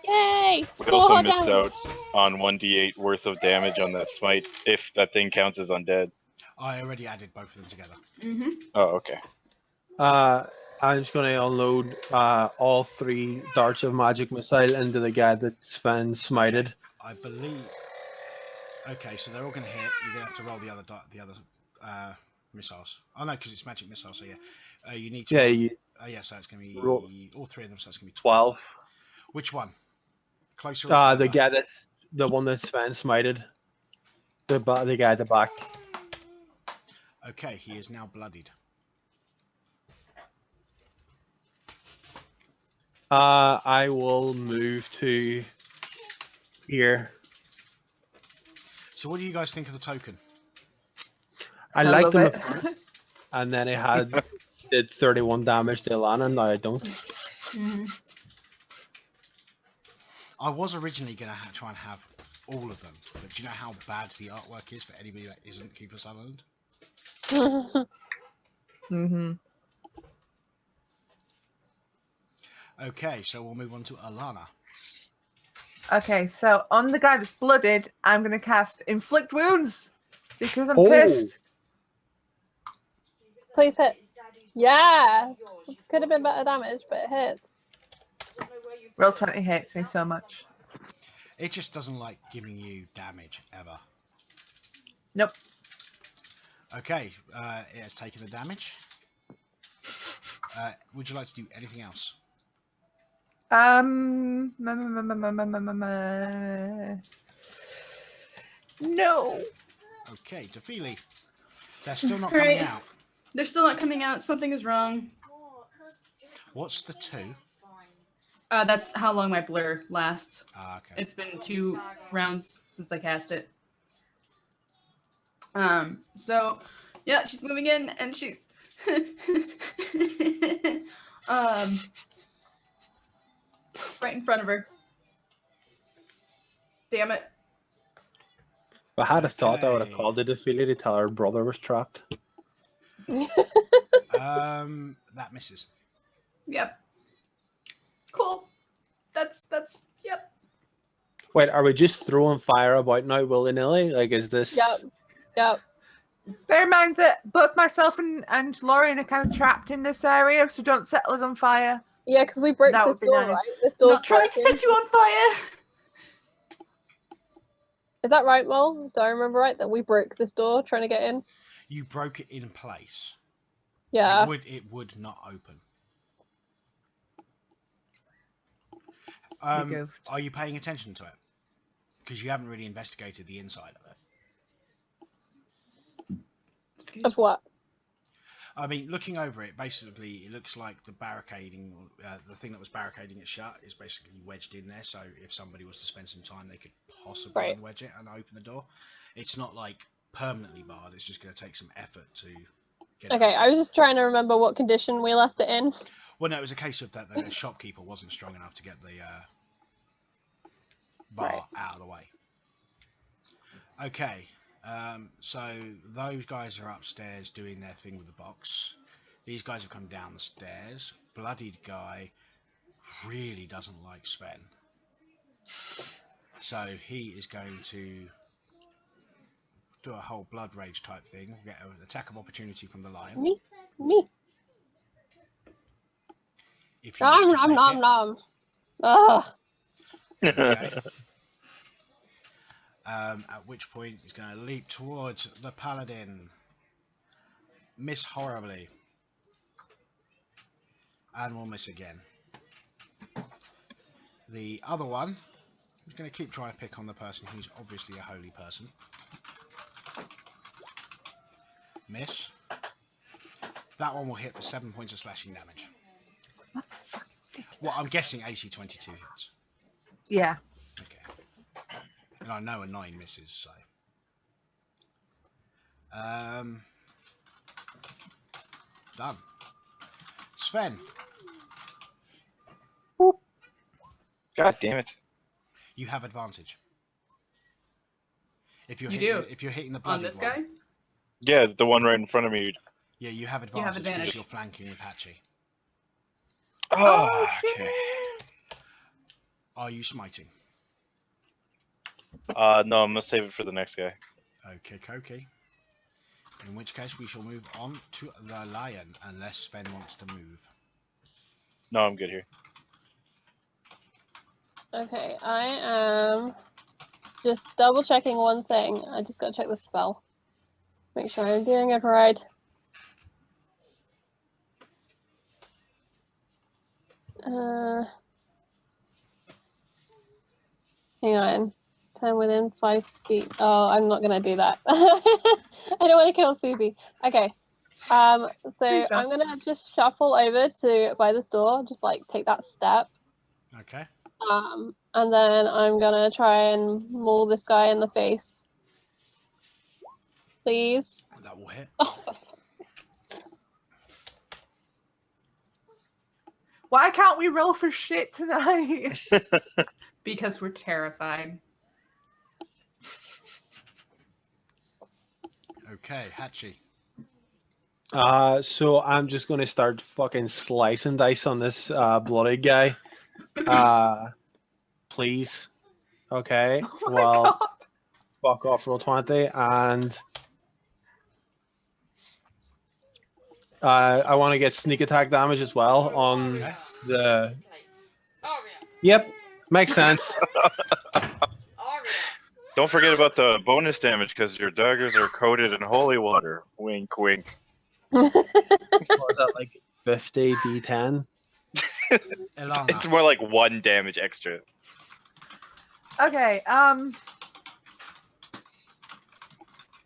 Speaker 4: Yay!
Speaker 6: We also
Speaker 4: 4
Speaker 6: missed
Speaker 4: damage.
Speaker 6: out on 1d8 worth of damage on that smite, if that thing counts as undead.
Speaker 2: I already added both of them together.
Speaker 1: Mm-hmm.
Speaker 6: Oh, okay.
Speaker 3: I'm just going to unload all 3 darts of magic missile into the guy that Sven smited.
Speaker 2: Okay, I believe. Okay, so they're all going to hit. You're going to have to roll the other missiles. Oh no, because it's magic missiles. So yeah, you need to.
Speaker 3: Yeah,
Speaker 2: yeah, so it's going to be
Speaker 3: roll
Speaker 2: all 3 of them. So it's going to be
Speaker 3: 12.
Speaker 2: Which one? Closer or further?
Speaker 3: The guy that's the one that Sven smited. The guy at the back.
Speaker 2: Okay, he is now bloodied.
Speaker 3: I will move to here.
Speaker 2: So what do you guys think of the token?
Speaker 3: I
Speaker 5: love
Speaker 3: liked him
Speaker 5: it.
Speaker 3: at first, and then it did 31 damage to Alana. Now I don't.
Speaker 1: Mm-hmm.
Speaker 2: I was originally going to try and have all of them, but do you know how bad the artwork is for anybody that isn't Keeper Sutherland?
Speaker 5: Mm-hmm.
Speaker 2: Okay, so we'll move on to Alana.
Speaker 5: Okay, so on the guy that's blooded, I'm gonna cast Inflict Wounds because I'm
Speaker 3: Oh.
Speaker 5: pissed.
Speaker 4: Please hit. Yeah! Could have been better damage, but it hits.
Speaker 5: Roll 20 hates me so much.
Speaker 2: It just doesn't like giving you damage ever.
Speaker 5: Nope.
Speaker 2: Okay, it has taken the damage. Would you like to do anything else?
Speaker 5: No.
Speaker 2: Okay, Defeely. They're still not
Speaker 1: Alright.
Speaker 2: coming out.
Speaker 1: They're still not coming out. Something is wrong.
Speaker 2: What's the 2?
Speaker 1: That's how long my blur lasts.
Speaker 2: Ah, okay.
Speaker 1: It's been 2 rounds since I cast it. So yeah, she's moving in and she's right in front of her. Damn it.
Speaker 3: If I had a thought, I would have
Speaker 2: Okay.
Speaker 3: called the Defeated to tell her brother was trapped.
Speaker 2: That misses.
Speaker 1: Yep. Cool. That's yep.
Speaker 3: Wait, are we just throwing fire about now willy-nilly? Like, is this...
Speaker 4: Yep.
Speaker 5: Bear in mind that both myself and Lauren are kind of trapped in this area, so don't set us on fire.
Speaker 4: Yeah, because we broke
Speaker 5: That
Speaker 4: this
Speaker 5: would be
Speaker 4: door,
Speaker 5: nice.
Speaker 4: right? This door's
Speaker 1: Not trying to
Speaker 4: broken.
Speaker 1: set you on fire.
Speaker 4: Is that right, Mol? Do I remember right that we broke this door trying to get in?
Speaker 2: You broke it in place.
Speaker 4: Yeah.
Speaker 2: It would not open.
Speaker 5: goofed.
Speaker 2: Are you paying attention to it? Because you haven't really investigated the inside of it.
Speaker 1: Excuse
Speaker 4: Of what?
Speaker 2: I mean, looking over it, basically, it looks like the barricading, the thing that was barricading it shut, is basically wedged in there. So if somebody was to spend some time, they could possibly
Speaker 4: Right.
Speaker 2: wedge it and open the door. It's not like permanently barred. It's just going to take some effort to get it
Speaker 4: Okay,
Speaker 2: open.
Speaker 4: I was just trying to remember what condition we left it in.
Speaker 2: Well, no, it was a case of that the shopkeeper wasn't strong enough to get the bar out of the way. Okay, so those guys are upstairs doing their thing with the box. These guys have come down the stairs. Bloodied guy really doesn't like Sven. So he is going to do a whole blood rage type thing, get an attack of opportunity from the lion.
Speaker 4: Me.
Speaker 2: If you wish to take it.
Speaker 4: Nom. Ugh.
Speaker 2: Okay. At which point he's going to leap towards the paladin. Miss horribly. And will miss again. The other one is going to keep trying to pick on the person who's obviously a holy person. Miss. That one will hit for 7 points of slashing damage. Well, I'm guessing AC 22 hits.
Speaker 5: Yeah.
Speaker 2: Okay. And I know a 9 misses, so. Done. Sven,
Speaker 6: God damn it.
Speaker 2: you have advantage. If you're
Speaker 1: You
Speaker 2: hitting,
Speaker 1: do?
Speaker 2: if you're hitting the
Speaker 1: On
Speaker 2: bloody
Speaker 1: this
Speaker 2: one,
Speaker 1: guy?
Speaker 6: Yeah, the one right in front of me.
Speaker 2: yeah, you have
Speaker 1: You have
Speaker 2: advantage because
Speaker 1: advantage.
Speaker 2: you're flanking with Hatchie.
Speaker 6: Oh,
Speaker 5: shit.
Speaker 6: okay.
Speaker 2: Are you smiting?
Speaker 6: No, I'm gonna save it for the next guy.
Speaker 2: Okay. In which case we shall move on to the lion, unless Sven wants to move.
Speaker 6: No, I'm good here.
Speaker 4: Okay, I am just double checking one thing. I just gotta check the spell. Make sure I'm doing it right. Hang on. 10 within 5 feet. Oh, I'm not gonna do that. I don't want to kill Susie. Okay. So
Speaker 5: Please don't.
Speaker 4: I'm gonna just shuffle over to by this door, just like take that step.
Speaker 2: Okay.
Speaker 4: And then I'm gonna try and maul this guy in the face. Please.
Speaker 2: That will hit.
Speaker 4: Oh,
Speaker 5: Why can't we roll for shit tonight?
Speaker 1: Because we're terrified.
Speaker 2: Okay, Hatchie.
Speaker 3: So I'm just gonna start fucking slicing dice on this bloody guy. Please. Okay.
Speaker 5: Oh my
Speaker 3: Well,
Speaker 5: God.
Speaker 3: fuck off, roll 20, and I want to get sneak attack damage as well on
Speaker 2: Okay.
Speaker 3: the.
Speaker 7: Aria.
Speaker 3: Yep, makes sense.
Speaker 7: Aria.
Speaker 6: Don't forget about the bonus damage because your daggers are coated in holy water. Wink, wink.
Speaker 3: What is that, like 50 d10?
Speaker 2: Ilana.
Speaker 6: It's more like 1 damage extra.
Speaker 5: Okay,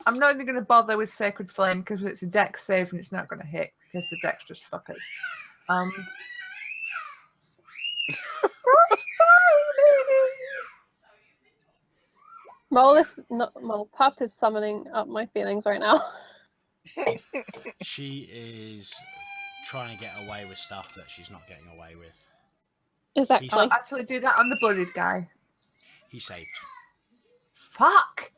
Speaker 5: I'm not even going to bother with Sacred Flame because it's a dex save and it's not going to hit because the dex just fuckers.
Speaker 4: Pup is summoning up my feelings right now.
Speaker 2: She is trying to get away with stuff that she's not getting away with.
Speaker 4: Exactly.
Speaker 5: I'll actually do that on the blooded guy.
Speaker 2: He saved.
Speaker 5: Fuck!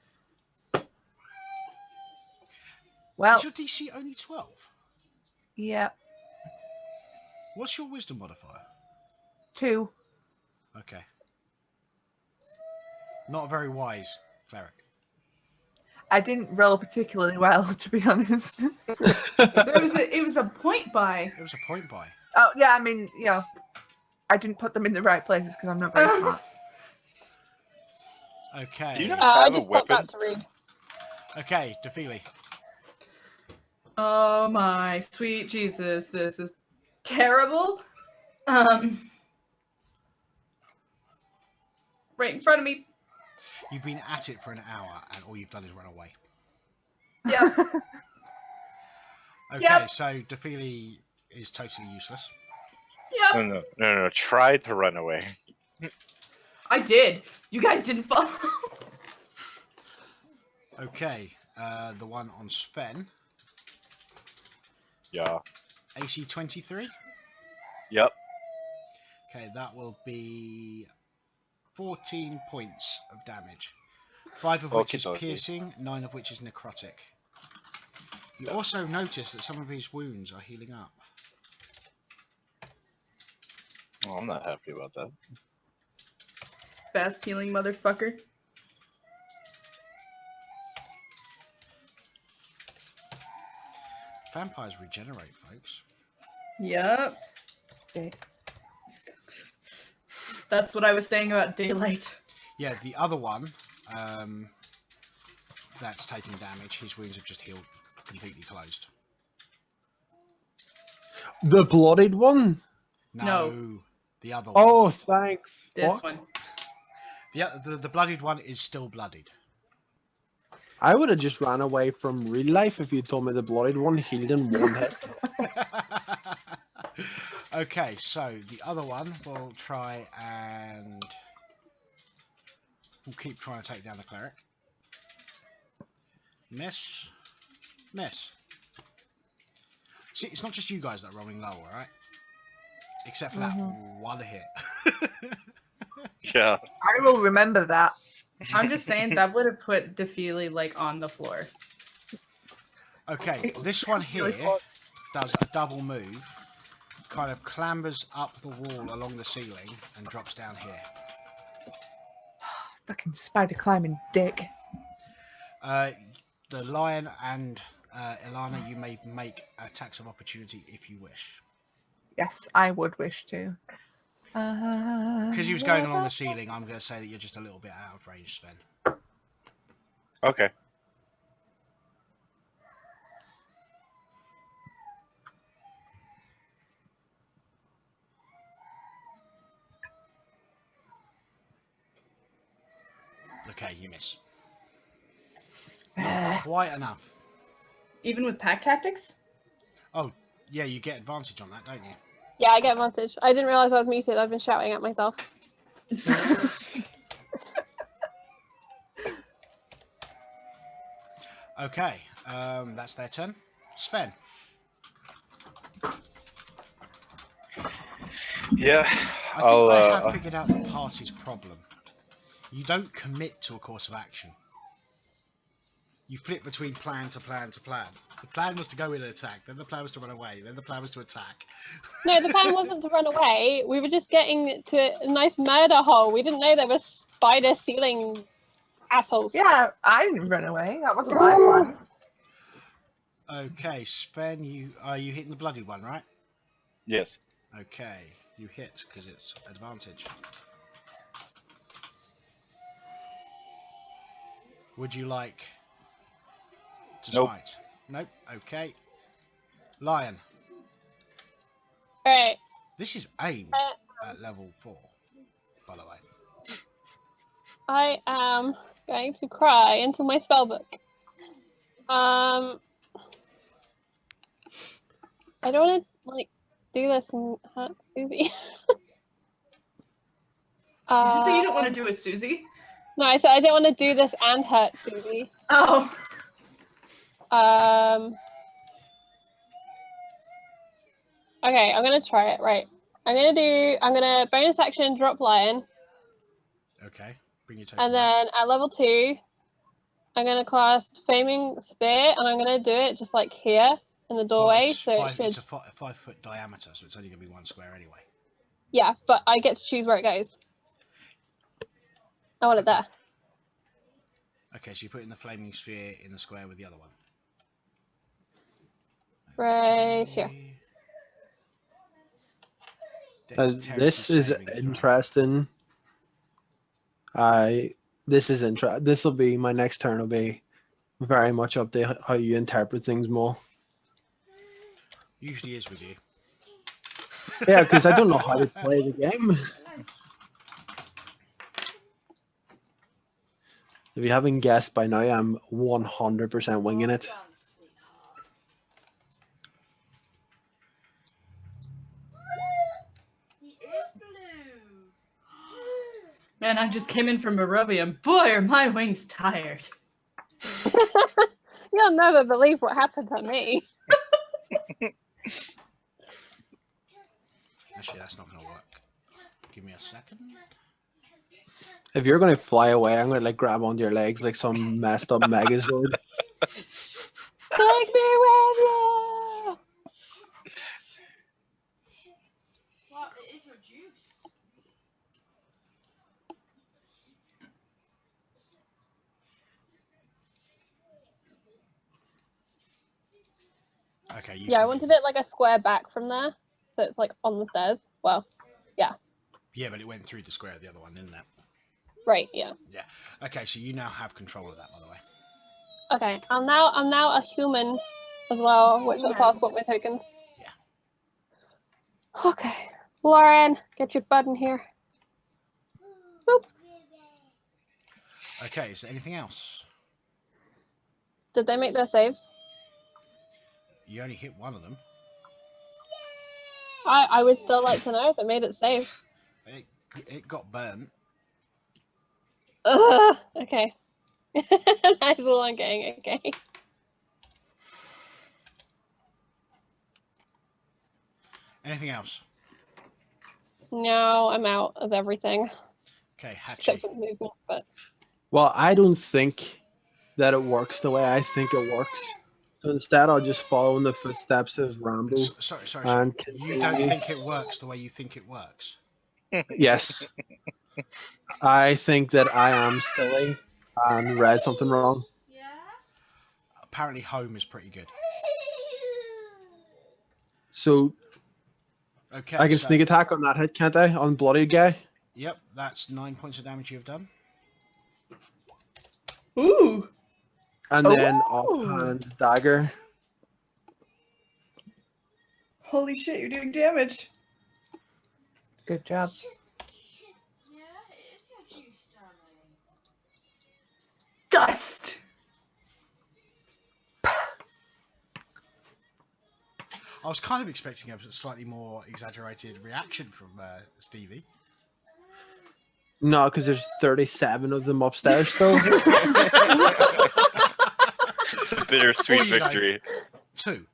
Speaker 5: Well,
Speaker 2: Is your DC only 12?
Speaker 5: yeah,
Speaker 2: What's your wisdom modifier?
Speaker 5: 2.
Speaker 2: Okay. Not a very wise cleric.
Speaker 5: I didn't roll particularly well, to be honest.
Speaker 1: It was a point buy.
Speaker 2: It was a point buy.
Speaker 5: Oh, yeah, I mean, I didn't put them in the right places because I'm not very smart.
Speaker 2: Okay.
Speaker 6: Do you not
Speaker 4: I
Speaker 6: have a
Speaker 4: just popped
Speaker 6: weapon?
Speaker 4: out to read.
Speaker 2: Okay, Defili.
Speaker 1: Oh my sweet Jesus, this is terrible. Right in front of me.
Speaker 2: You've been at it for an hour and all you've done is run away.
Speaker 1: Yep.
Speaker 2: Okay,
Speaker 1: Yep.
Speaker 2: so Defili is totally useless.
Speaker 1: Yep.
Speaker 6: No. Try to run away.
Speaker 1: I did. You guys didn't follow.
Speaker 2: Okay, the one on Sven.
Speaker 6: Yeah.
Speaker 2: AC 23.
Speaker 6: Yep.
Speaker 2: Okay, that will be 14 points of damage. 5 of which is
Speaker 6: Okey-dokey.
Speaker 2: piercing, 9 of which is necrotic. You also notice that some of his wounds are healing up.
Speaker 6: Oh, I'm not happy about that.
Speaker 1: Fast healing motherfucker.
Speaker 2: Vampires regenerate, folks.
Speaker 1: Yep.
Speaker 5: Dicks.
Speaker 1: That's what I was saying about daylight.
Speaker 2: Yeah, the other one that's taking damage, his wounds have just healed, completely closed.
Speaker 3: The bloodied one?
Speaker 2: No. The other one.
Speaker 3: Oh, thanks.
Speaker 1: This
Speaker 3: Fuck.
Speaker 1: one.
Speaker 2: The bloodied one is still bloodied.
Speaker 3: I would have just ran away from real life if you told me the bloodied one healed in one hit.
Speaker 2: Okay, so the other one will try and we'll keep trying to take down the cleric. Miss. Miss. See, it's not just you guys that are rolling low, alright? Except for that one hit.
Speaker 6: Yeah.
Speaker 5: I will remember that.
Speaker 1: I'm just saying that would have put Defili like on the floor.
Speaker 2: Okay, this one here
Speaker 5: Really smart.
Speaker 2: does a double move, kind of clambers up the wall along the ceiling and drops down here.
Speaker 5: Fucking spider climbing dick.
Speaker 2: The lion and Ilana, you may make attacks of opportunity if you wish.
Speaker 5: Yes, I would wish to.
Speaker 2: Because he was going along the ceiling, I'm going to say that you're just a little bit out of range, Sven.
Speaker 6: Okay.
Speaker 2: Okay, you miss. Not quite enough.
Speaker 1: Even with pack tactics?
Speaker 2: Oh, yeah, you get advantage on that, don't you?
Speaker 4: Yeah, I get advantage. I didn't realize I was muted. I've been shouting at myself.
Speaker 2: Okay, that's their turn. Sven.
Speaker 6: Yeah.
Speaker 2: I think I have figured out the party's problem. You don't commit to a course of action. You flip between plan to plan to plan. The plan was to go in and attack, then the plan was to run away, then the plan was to attack.
Speaker 4: No, the plan wasn't to run away. We were just getting to a nice murder hole. We didn't know there were spider stealing assholes.
Speaker 5: Yeah, I didn't run away. That wasn't my plan.
Speaker 2: Okay, Sven, you hitting the bloody one, right?
Speaker 6: Yes.
Speaker 2: Okay, you hit because it's advantage. Would you like to
Speaker 6: Nope.
Speaker 2: smite? Nope. Okay. Lion.
Speaker 4: Alright.
Speaker 2: This is aim at level 4, by the way.
Speaker 4: I am going to cry into my spellbook. I don't want to like do this and hurt Susie.
Speaker 1: Did you say you don't want to do a Susie?
Speaker 4: No, I said I don't want to do this and hurt Susie.
Speaker 1: Oh.
Speaker 4: Okay, I'm gonna try it. Right. I'm gonna bonus action drop lion,
Speaker 2: Okay. Bring your token
Speaker 4: and
Speaker 2: back.
Speaker 4: then at level 2, I'm gonna cast Flaming Spear, and I'm gonna do it just like here in the
Speaker 2: Well,
Speaker 4: doorway.
Speaker 2: it's
Speaker 4: So it should.
Speaker 2: it's a 5-foot diameter, so it's only going to be 1 square anyway.
Speaker 4: Yeah, but I get to choose where it goes. I want it there.
Speaker 2: Okay, so you put in the flaming sphere in the square with the other one.
Speaker 4: Right here.
Speaker 2: Dexterity
Speaker 3: This is
Speaker 2: saving throw.
Speaker 3: interesting. This will be my next turn. Will be very much up to how you interpret things more.
Speaker 2: Usually is with you.
Speaker 3: Yeah, because I don't know how to play the game. If you haven't guessed by now, I'm 100% winging it.
Speaker 7: He is blue.
Speaker 1: Man, I just came in from Barovia, and boy, are my wings tired.
Speaker 4: You'll never believe what happened to me.
Speaker 2: Actually, that's not going to work. Give me a second.
Speaker 3: If you're going to fly away, I'm going to like grab onto your legs like some messed up Megazord.
Speaker 4: Take me with you.
Speaker 7: What? It is your juice.
Speaker 2: Okay.
Speaker 4: Yeah, I wanted it like a square back from there, so it's like on the stairs. Well,
Speaker 2: Yeah, but it went through the square of the other one, didn't it?
Speaker 4: right, yeah.
Speaker 2: Yeah. Okay, so you now have control of that, by the way.
Speaker 4: Okay, I'm now a human as well, which lets us swap my tokens.
Speaker 2: Yeah.
Speaker 4: Okay, Lauren, get your butt in here. Boop.
Speaker 2: Okay, is there anything else?
Speaker 4: Did they make their saves?
Speaker 2: You only hit one of them.
Speaker 4: I would still like to know if it made it save.
Speaker 2: It got burnt.
Speaker 4: Ugh, okay. That's all I'm getting, okay.
Speaker 2: Anything else?
Speaker 4: No, I'm out of everything.
Speaker 2: Okay,
Speaker 4: Except
Speaker 2: Hatchie.
Speaker 4: for the movement, but
Speaker 3: Well, I don't think that it works the way I think it works. So instead, I'll just follow in the footsteps of Rambo.
Speaker 2: Sorry.
Speaker 3: And
Speaker 2: You don't think it works the way you think it works?
Speaker 3: yes, I think that I am silly and read something wrong.
Speaker 7: Yeah?
Speaker 2: Apparently, home is pretty good.
Speaker 3: So
Speaker 2: Okay.
Speaker 3: I can sneak attack on that hit, can't I? On bloody guy.
Speaker 2: Yep, that's 9 points of damage you've done.
Speaker 1: Ooh.
Speaker 3: And then offhand dagger.
Speaker 1: Holy shit, you're doing damage.
Speaker 5: Good job.
Speaker 7: Yeah, it is your juice, darling.
Speaker 1: Dust.
Speaker 2: I was kind of expecting a slightly more exaggerated reaction from Stevie.
Speaker 3: No, because there's 37 of them upstairs still.
Speaker 6: It's a bittersweet
Speaker 2: Or, you know,
Speaker 6: victory.
Speaker 2: 2.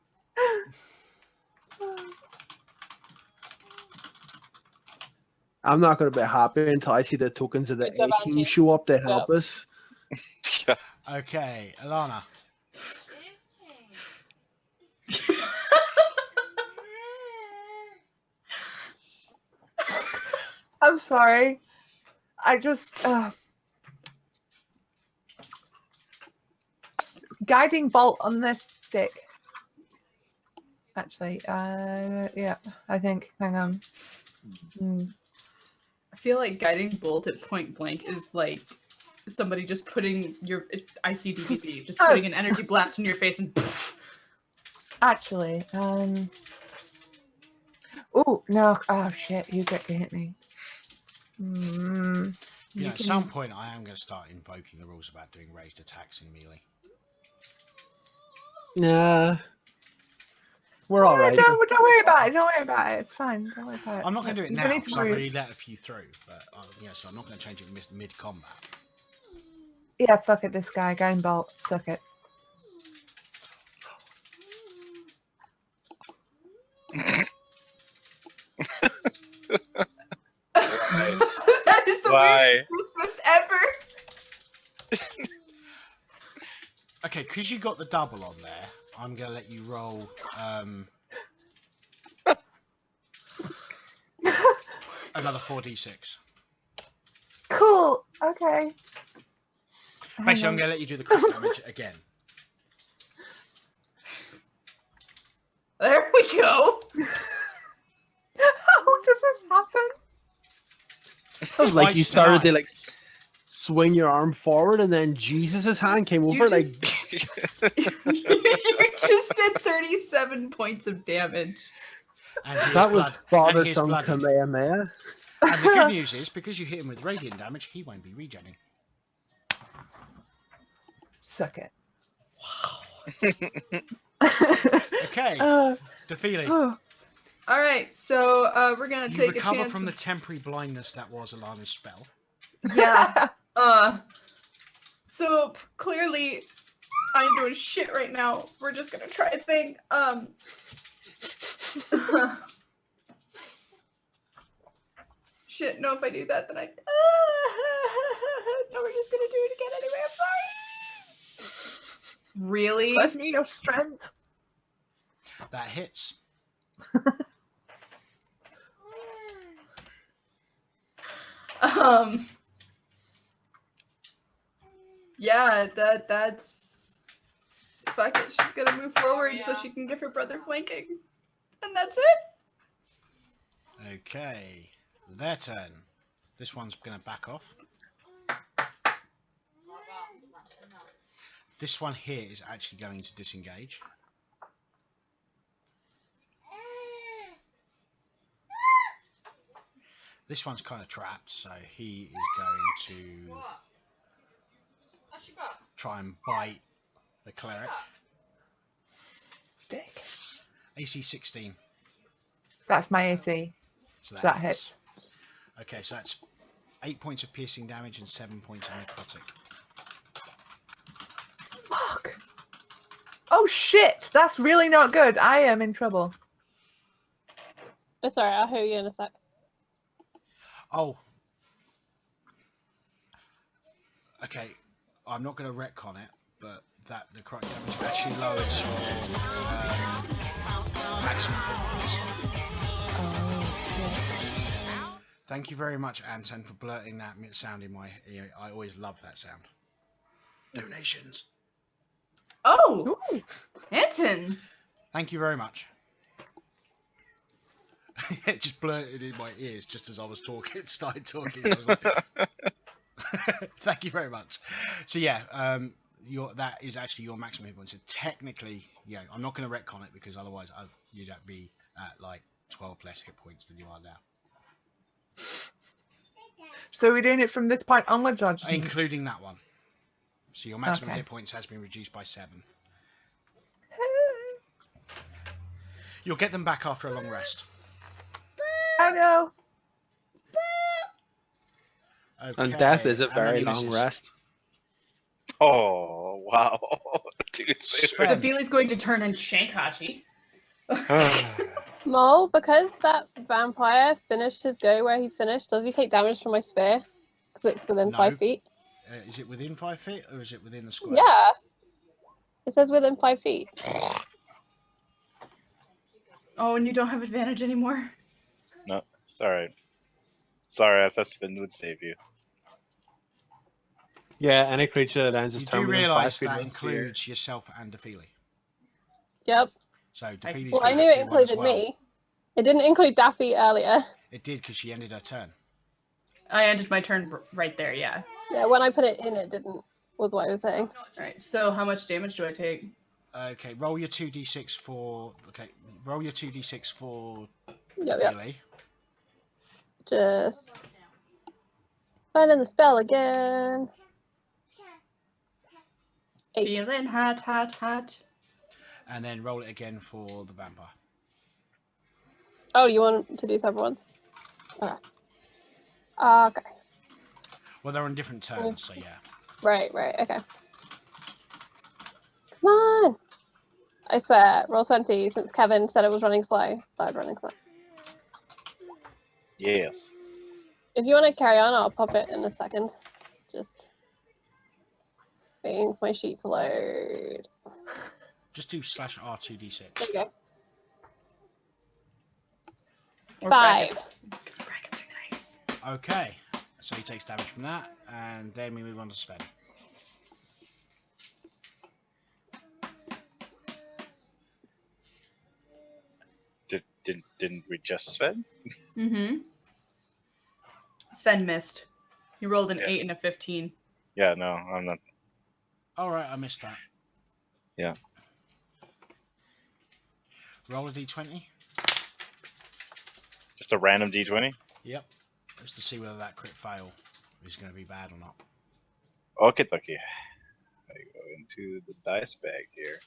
Speaker 3: I'm not going to be happy until I see the tokens of the
Speaker 4: Good job,
Speaker 3: A team
Speaker 4: Angie.
Speaker 3: show up to help us.
Speaker 6: Yeah.
Speaker 2: Okay, Alana.
Speaker 7: It is pink.
Speaker 5: I'm sorry. I just guiding bolt on this stick. Actually, yeah, I think. Hang on.
Speaker 1: I feel like guiding bolt at point blank is like somebody just putting your ICDBC, just putting an energy blast in your face and poof.
Speaker 5: Actually, oh no! Oh shit! You get to hit me.
Speaker 2: At some point, I am going to start invoking the rules about doing ranged attacks in melee.
Speaker 3: Nah. We're all right.
Speaker 5: Don't worry about it. Don't worry about it. It's fine. Don't worry about it.
Speaker 2: I'm not going to do it
Speaker 5: You
Speaker 2: now
Speaker 5: don't need to
Speaker 2: because I've
Speaker 5: worry.
Speaker 2: already let a few through. But yeah, so I'm not going to change it mid combat.
Speaker 5: Yeah, fuck it. This guy, Game Bolt. Suck it.
Speaker 1: That is the
Speaker 6: Why?
Speaker 1: weirdest Christmas ever.
Speaker 2: Okay, because you got the double on there, I'm going to let you roll. Another 4d6.
Speaker 5: Cool. Okay.
Speaker 2: Basically, I'm going to let you do the crit damage again.
Speaker 1: There we go.
Speaker 5: How does this happen?
Speaker 3: Like you
Speaker 2: Twice
Speaker 3: started to
Speaker 2: tonight.
Speaker 3: like swing your arm forward, and then Jesus' hand came over. Like
Speaker 1: You just did 37 points of damage.
Speaker 2: And he is
Speaker 3: that was
Speaker 2: blood- and
Speaker 3: Father
Speaker 2: he is
Speaker 3: Son
Speaker 2: bloodied.
Speaker 3: Kamehameha.
Speaker 2: And the good news is, because you hit him with radiant damage, he won't be regenning.
Speaker 5: Suck it.
Speaker 2: Okay,
Speaker 5: Uh,
Speaker 2: Defeely,
Speaker 5: oh,
Speaker 1: All right, so we're gonna
Speaker 2: you
Speaker 1: take a
Speaker 2: recover
Speaker 1: chance.
Speaker 2: from the temporary blindness that was Alana's spell.
Speaker 1: Yeah. So clearly, I ain't doing shit right now. We're just gonna try a thing. Shit. No, if I do that, then I. No, we're just gonna do it again anyway. I'm sorry. Really?
Speaker 5: Bless me your strength.
Speaker 2: That hits.
Speaker 1: Yeah, that's fuck it. She's gonna move forward so she can give her brother flanking. And that's it.
Speaker 2: Okay, their turn. This one's going to back off. This one here is actually going to disengage. This one's kind of trapped, so he is going to try and bite the cleric.
Speaker 5: Dick.
Speaker 2: AC 16.
Speaker 5: That's my AC.
Speaker 2: So
Speaker 5: So that hits.
Speaker 2: Okay, so that's 8 points of piercing damage and 7 points of necrotic.
Speaker 5: Fuck. Oh shit! That's really not good. I am in trouble.
Speaker 4: Oh, sorry, I'll hear you in a sec.
Speaker 2: Oh. Okay, I'm not going to retcon it, but that the correct damage actually lowers your maximum hit points.
Speaker 5: Oh
Speaker 2: Thank you very much, Anton, for blurting that sound in my ear. I always love that sound. Donations.
Speaker 1: Oh,
Speaker 5: shit. Ooh.
Speaker 1: Anton.
Speaker 2: Thank you very much. It just blurted in my ears just as I was talking. Started talking. I was like, thank you very much. So yeah, that is actually your maximum hit points. So technically, yeah, I'm not going to retcon it because otherwise you'd be at like 12 less hit points than you are now,
Speaker 5: So we're doing it from this point onwards, or just
Speaker 2: including that one. So your maximum
Speaker 5: Okay.
Speaker 2: hit points has been reduced by 7. You'll get them back after a long rest.
Speaker 5: Oh no.
Speaker 2: Okay.
Speaker 3: And death is a
Speaker 2: how many
Speaker 3: very long
Speaker 2: misses?
Speaker 3: rest.
Speaker 6: Oh, wow. Dude,
Speaker 2: Sven.
Speaker 1: Defeely's going to turn and shank Hachi.
Speaker 4: Mole, because that vampire finished his go where he finished, does he take damage from my spear? Because it's within
Speaker 2: No.
Speaker 4: 5 feet.
Speaker 2: Is it within 5 feet or is it within the square?
Speaker 4: Yeah. It says within 5 feet.
Speaker 1: Oh, and you don't have advantage anymore.
Speaker 6: No, sorry. Sorry, I thought Sven would save you.
Speaker 3: Yeah, any creature that ends its
Speaker 2: You
Speaker 3: turn
Speaker 2: do
Speaker 3: within 5
Speaker 2: realise
Speaker 3: feet
Speaker 2: that
Speaker 3: of the sphere.
Speaker 2: includes yourself and Defeely.
Speaker 4: Yep.
Speaker 2: So Defeely's
Speaker 4: Well, I
Speaker 2: the
Speaker 4: knew it
Speaker 2: active one as
Speaker 4: included
Speaker 2: well.
Speaker 4: me. It didn't include Daffy earlier.
Speaker 2: It did because she ended her turn.
Speaker 1: I ended my turn right there, yeah.
Speaker 4: Yeah, when I put it in, it didn't, was what I was saying.
Speaker 1: Alright, so how much damage do I take?
Speaker 2: Okay, roll your 2d6 for. Okay, roll your 2d6 for
Speaker 4: Yep.
Speaker 2: Defeely.
Speaker 4: Just finding the spell again. 8.
Speaker 1: Feeling hot, hot, hot.
Speaker 2: and then roll it again for the vampire.
Speaker 4: Oh, you want to do several ones? Okay. Okay.
Speaker 2: Well, they're on different turns, so yeah.
Speaker 4: Right, okay. Come on! I swear, roll 20 since Kevin said it was running slow. Started running slow.
Speaker 6: Yes.
Speaker 4: If you want to carry on, I'll pop it in a second. Just waiting for my sheet to load.
Speaker 2: Just do /R2d6.
Speaker 4: There you go.
Speaker 1: Or
Speaker 4: 5.
Speaker 1: brackets, because brackets are nice.
Speaker 2: Okay, so he takes damage from that, and then we move on to Sven.
Speaker 6: Didn't we just Sven?
Speaker 1: Mm-hmm. Sven missed. He rolled an
Speaker 6: Yeah.
Speaker 1: 8 and a 15.
Speaker 6: Yeah, no, I'm not.
Speaker 2: Alright, I missed that.
Speaker 6: Yeah.
Speaker 2: Roll a d20.
Speaker 6: Just a random d20?
Speaker 2: Yep. Just to see whether that crit fail is going to be bad or not.
Speaker 6: Okay. I go into the dice bag here.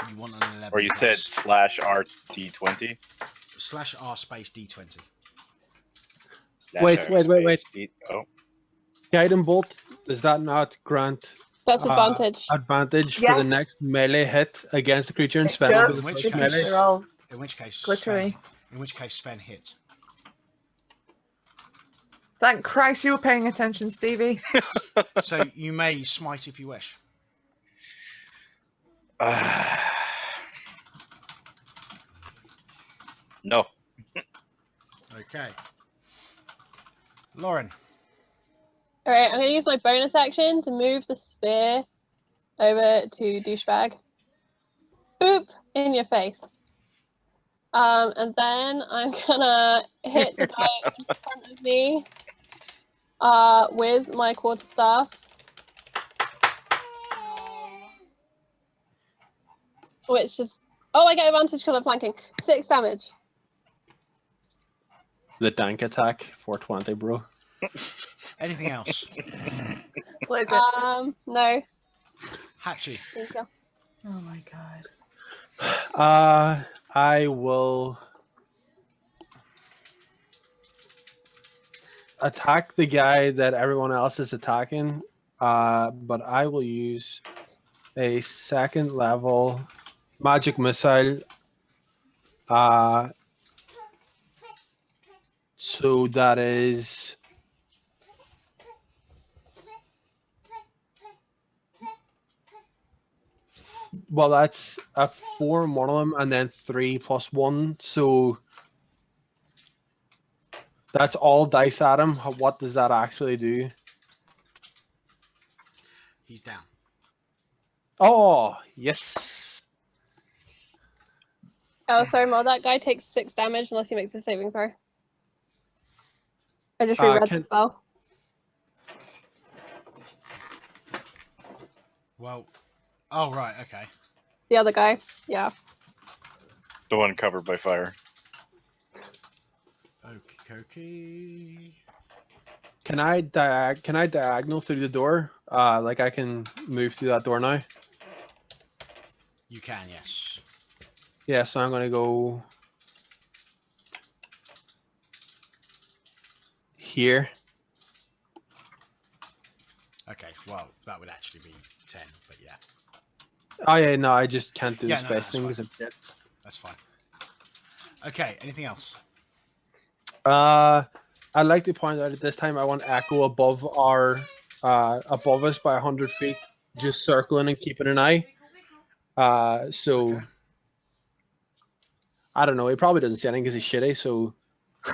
Speaker 2: You want an 11
Speaker 6: Or you said
Speaker 2: plus.
Speaker 6: /R d20?
Speaker 2: /R space d20.
Speaker 3: Wait.
Speaker 6: Oh,
Speaker 3: Guiding bolt, does that not grant
Speaker 4: That's advantage.
Speaker 3: advantage for
Speaker 5: Yes.
Speaker 3: the next melee hit against the creature and
Speaker 5: It
Speaker 3: Sven will be
Speaker 5: does,
Speaker 3: the
Speaker 2: In which
Speaker 3: first
Speaker 2: case-
Speaker 3: melee?
Speaker 5: they're all
Speaker 2: In which case,
Speaker 5: glittery.
Speaker 2: Sven hits.
Speaker 5: Thank Christ you were paying attention, Stevie.
Speaker 2: So you may smite if you wish.
Speaker 6: no.
Speaker 2: Okay. Lauren.
Speaker 4: Alright, I'm going to use my bonus action to move the spear over to douchebag. Boop! In your face. And then I'm gonna hit the guy in front of me with my quarterstaff. Which is... Oh, I get advantage because I'm flanking. 6 damage.
Speaker 3: The dank attack, 420, bro.
Speaker 2: Anything else?
Speaker 5: What is it?
Speaker 4: No.
Speaker 2: Hatchie.
Speaker 4: Thank you.
Speaker 1: Oh my god.
Speaker 3: I will attack the guy that everyone else is attacking, but I will use a second level magic missile. So that is that's a 4 on one of them and then 3 plus 1. So that's all dice at him. What does that actually do?
Speaker 2: He's down.
Speaker 3: Oh, yes.
Speaker 4: Oh, sorry, Mo. That guy takes 6 damage unless he makes a saving throw. I just
Speaker 3: Uh,
Speaker 4: reread
Speaker 3: can-
Speaker 4: the spell.
Speaker 2: Well, oh right, okay.
Speaker 4: The other guy. Yeah.
Speaker 6: The one covered by fire.
Speaker 2: Okay.
Speaker 3: Can I diagonal through the door? Like I can move through that door now?
Speaker 2: You can, yes.
Speaker 3: Yeah, so I'm gonna go here.
Speaker 2: Okay, well, that would actually be 10, but yeah.
Speaker 3: Oh yeah, no, I just can't do
Speaker 2: Yeah,
Speaker 3: the
Speaker 2: no,
Speaker 3: space
Speaker 2: that's
Speaker 3: thing
Speaker 2: fine.
Speaker 3: because I'm dead.
Speaker 2: That's fine. Okay, anything else?
Speaker 3: I'd like to point out at this time I want Echo above above us by 100 feet, just circling and keeping an eye. So
Speaker 2: Okay.
Speaker 3: I don't know. He probably doesn't see anything because he's shitty. So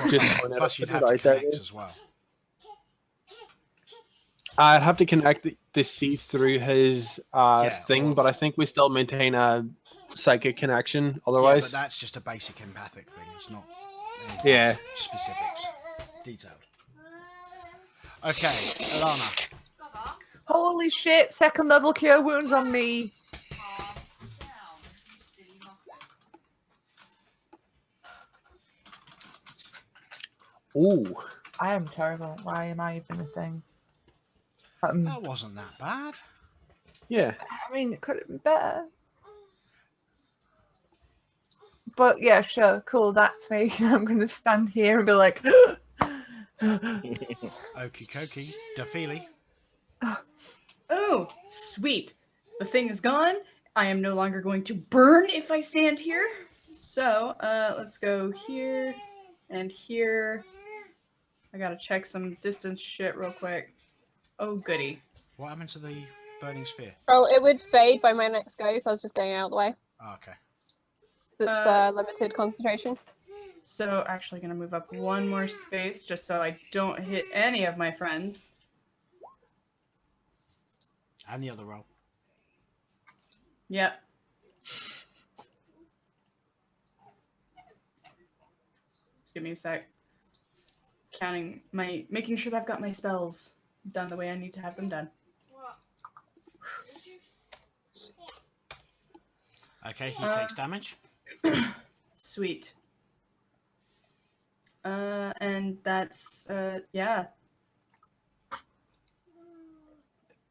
Speaker 3: just
Speaker 2: Plus you'd
Speaker 3: put
Speaker 2: have
Speaker 3: it
Speaker 2: to
Speaker 3: out there.
Speaker 2: connect as well.
Speaker 3: I'd have to connect to see through his
Speaker 2: Yeah,
Speaker 3: thing,
Speaker 2: or-
Speaker 3: but I think we still maintain a psychic connection.
Speaker 2: Yeah,
Speaker 3: Otherwise,
Speaker 2: but that's just a basic empathic thing. It's not
Speaker 3: Yeah.
Speaker 2: specifics. Detailed. Okay, Alana.
Speaker 5: Holy shit, second level cure wounds on me.
Speaker 7: Calm down, you silly monkey.
Speaker 3: ooh,
Speaker 5: I am terrible. Why am I even a thing?
Speaker 2: That wasn't that bad.
Speaker 3: yeah.
Speaker 5: I mean, it could have been better. but yeah, sure, cool. That's me. I'm gonna stand here and be like,
Speaker 2: Okie dokie. Dafili.
Speaker 1: Oh, sweet. The thing is gone. I am no longer going to burn if I stand here. So, let's go here and here. I gotta check some distance shit real quick. Oh, goody.
Speaker 2: What happened to the burning spear?
Speaker 4: Oh, it would fade by my next go, so I was just going out of the way.
Speaker 2: Oh, okay.
Speaker 4: It's limited concentration.
Speaker 1: So, actually gonna move up one more space just so I don't hit any of my friends.
Speaker 2: And the other roll.
Speaker 1: Yep. Just give me a sec. Making sure that I've got my spells done the way I need to have them done.
Speaker 2: Okay, he takes damage.
Speaker 1: Sweet. And that's, yeah.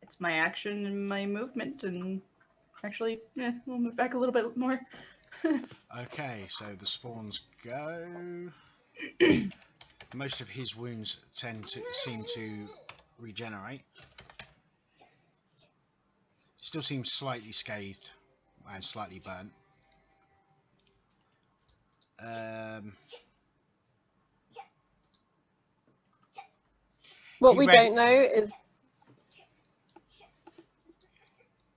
Speaker 1: It's my action and my movement, and actually, we'll move back a little bit more.
Speaker 2: Okay, so the spawns go. Most of his wounds seem to regenerate. Still seems slightly scathed and slightly burnt.
Speaker 4: What
Speaker 2: He
Speaker 4: we
Speaker 2: read-
Speaker 4: don't know is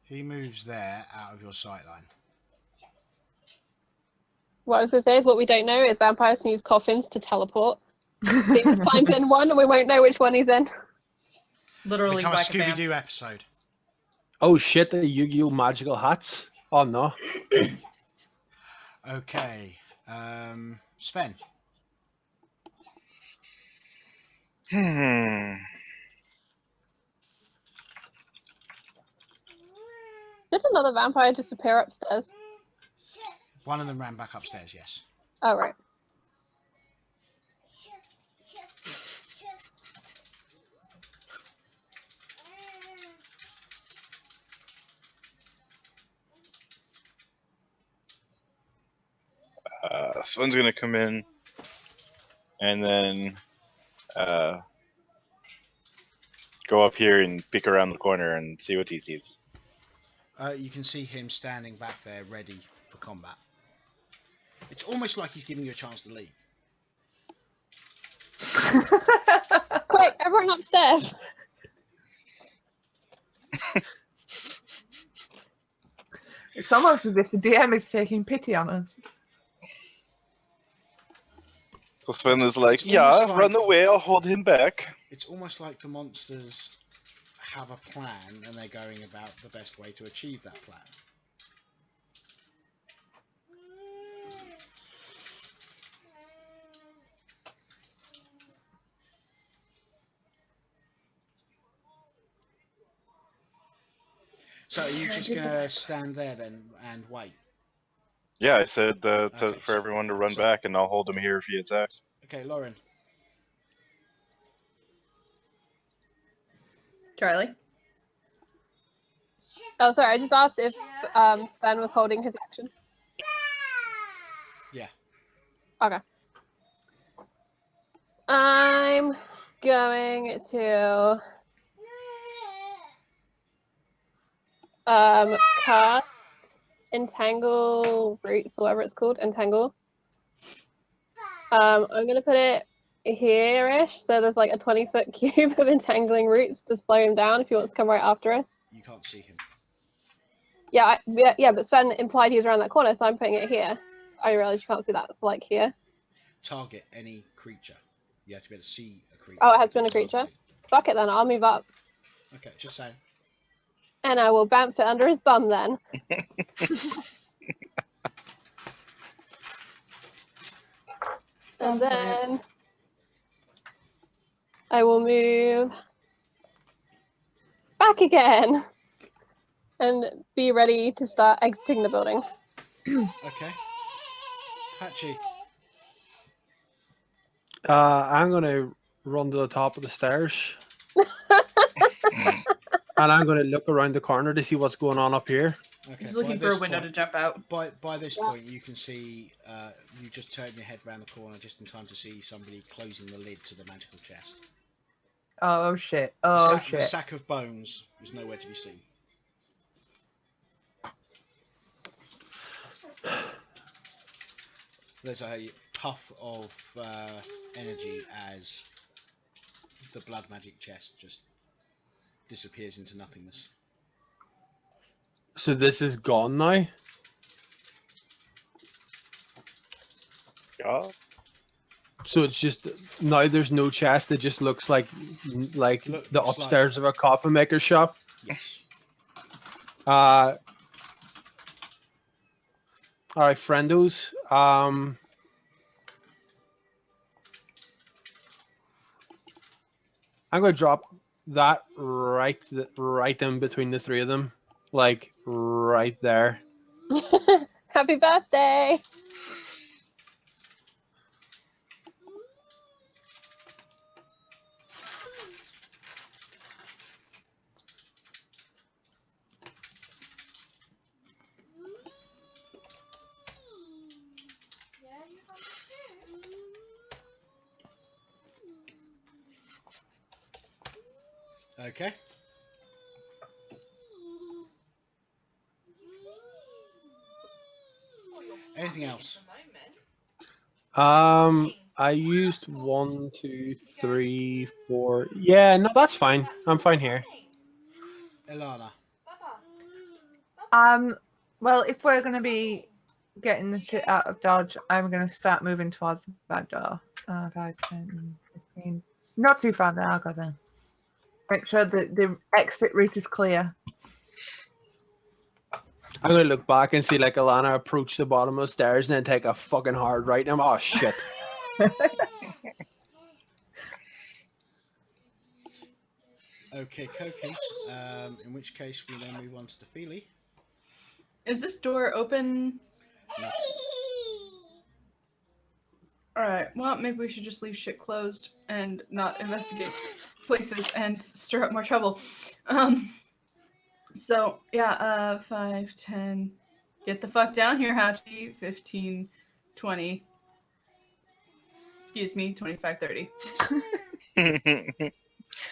Speaker 2: He moves there out of your sight line.
Speaker 4: what I was going to say is what we don't know is vampires can use coffins to teleport. He just climbs in one, and we won't know which one he's in.
Speaker 1: Literally
Speaker 2: Become a
Speaker 1: whack a vamp.
Speaker 2: Scooby-Doo episode.
Speaker 3: Oh shit, the Yu-Gi-Oh! Magical hats. Oh no.
Speaker 2: Okay, Sven.
Speaker 4: Did another vampire just appear upstairs?
Speaker 2: One of them ran back upstairs, yes.
Speaker 4: Oh, right.
Speaker 6: Sven's gonna come in, and then go up here and peek around the corner and see what he sees.
Speaker 2: You can see him standing back there, ready for combat. It's almost like he's giving you a chance to leave.
Speaker 4: Quick, everyone upstairs!
Speaker 5: It's almost as if the DM is taking pity on us.
Speaker 6: So Sven is like,
Speaker 2: It's
Speaker 6: yeah,
Speaker 2: almost like-
Speaker 6: run away, I'll hold him back.
Speaker 2: It's almost like the monsters have a plan and they're going about the best way to achieve that plan. So are you just gonna stand there then and wait?
Speaker 6: Yeah, I said
Speaker 2: Okay,
Speaker 6: for everyone to run back, and I'll hold him here if he attacks.
Speaker 2: Okay, Lauren.
Speaker 1: Charlie?
Speaker 4: Oh, sorry, I just asked if Sven was holding his action.
Speaker 2: Yeah.
Speaker 4: Okay. I'm going to cast Entangle Roots, or whatever it's called, Entangle. I'm gonna put it here-ish, so there's like a 20-foot cube of Entangling Roots to slow him down if he wants to come right after us.
Speaker 2: You can't see him.
Speaker 4: Yeah, but Sven implied he was around that corner, so I'm putting it here. I realize you can't see that, so like here.
Speaker 2: Target any creature. You have to be able to see a creature.
Speaker 4: Oh, it has to be a creature? Fuck it then, I'll move up.
Speaker 2: Okay, just saying.
Speaker 4: And I will bamf it under his bum then. And then I will move back again and be ready to start exiting the building.
Speaker 2: Okay. Patchy.
Speaker 3: I'm gonna run to the top of the stairs. And I'm gonna look around the corner to see what's going on up here.
Speaker 2: Okay.
Speaker 1: He's looking
Speaker 2: by
Speaker 1: for a
Speaker 2: this
Speaker 1: window
Speaker 2: point,
Speaker 1: to jump out.
Speaker 2: By this point, you can see you just turn your head around the corner just in time to see somebody closing the lid to the magical chest.
Speaker 5: Oh shit.
Speaker 2: The,
Speaker 5: Oh
Speaker 2: the
Speaker 5: shit.
Speaker 2: sack of bones is nowhere to be seen. There's a puff of energy as the blood magic chest just disappears into nothingness.
Speaker 3: So this is gone now.
Speaker 6: Yeah.
Speaker 3: So it's just now there's no chest. It just looks like the
Speaker 2: Looks like-
Speaker 3: upstairs of a coffin maker shop.
Speaker 2: Yes.
Speaker 3: All right, friendos. I'm gonna drop that right in between the three of them, like right there.
Speaker 4: Happy birthday!
Speaker 7: Yeah, you come upstairs.
Speaker 2: Okay. Anything else?
Speaker 3: I used 1, 2, 3, 4. Yeah, no, that's fine. I'm fine here.
Speaker 2: Ilana.
Speaker 5: Well, if we're gonna be getting the shit out of Dodge, I'm gonna start moving towards the back door. 5, 10, 15. Not too far there, I'll go there. Make sure that the exit route is clear.
Speaker 3: I'm gonna look back and see like Alana approach the bottom of the stairs and then take a fucking hard right. And I'm oh shit.
Speaker 2: Okay, Koki. In which case we then move on to the Feely.
Speaker 1: Is this door open?
Speaker 2: No.
Speaker 1: Alright, well, maybe we should just leave shit closed and not investigate places and stir up more trouble. So, yeah, 5, 10. Get the fuck down here, Hachi. 15, 20. Excuse me, 25, 30.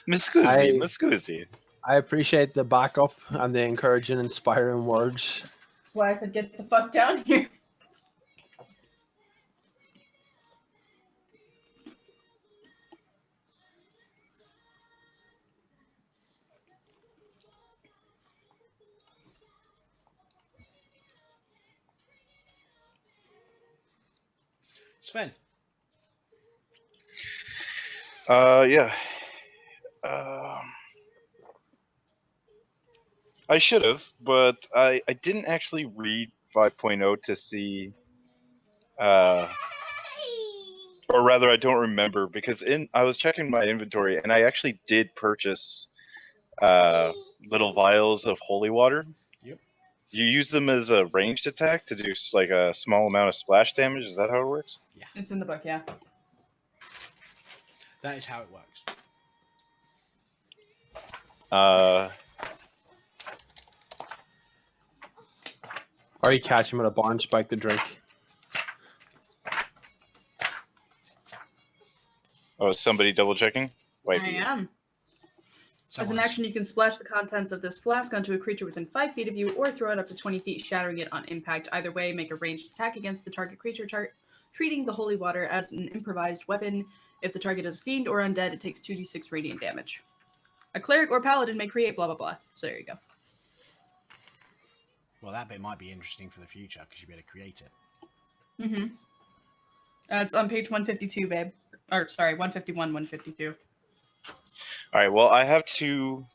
Speaker 6: Miss Scusi.
Speaker 3: I appreciate the backup and the encouraging, inspiring words.
Speaker 1: That's why I said get the fuck down here.
Speaker 2: Sven.
Speaker 6: Yeah. I should have, but I didn't actually read 5.0 to see, or rather, I don't remember because I was checking my inventory and I actually did purchase little vials of holy water.
Speaker 2: Yep.
Speaker 6: You use them as a ranged attack to do like a small amount of splash damage. Is that how it works?
Speaker 2: Yeah.
Speaker 1: It's in the book, yeah.
Speaker 2: That is how it works.
Speaker 3: Or you catch him at a barn spike to drink.
Speaker 6: Oh, is somebody double checking? Wait,
Speaker 1: I am. As an
Speaker 2: Someone's-
Speaker 1: action, you can splash the contents of this flask onto a creature within 5 feet of you, or throw it up to 20 feet, shattering it on impact. Either way, make a ranged attack against the target creature, treating the holy water as an improvised weapon. If the target is a fiend or undead, it takes 2d6 radiant damage. A cleric or paladin may create blah blah blah. So there you go.
Speaker 2: Well, that bit might be interesting for the future because you'll be able to create it.
Speaker 1: Mm-hmm. It's on page 152, babe. Or, sorry, 151, 152.
Speaker 6: Alright, well, I have two...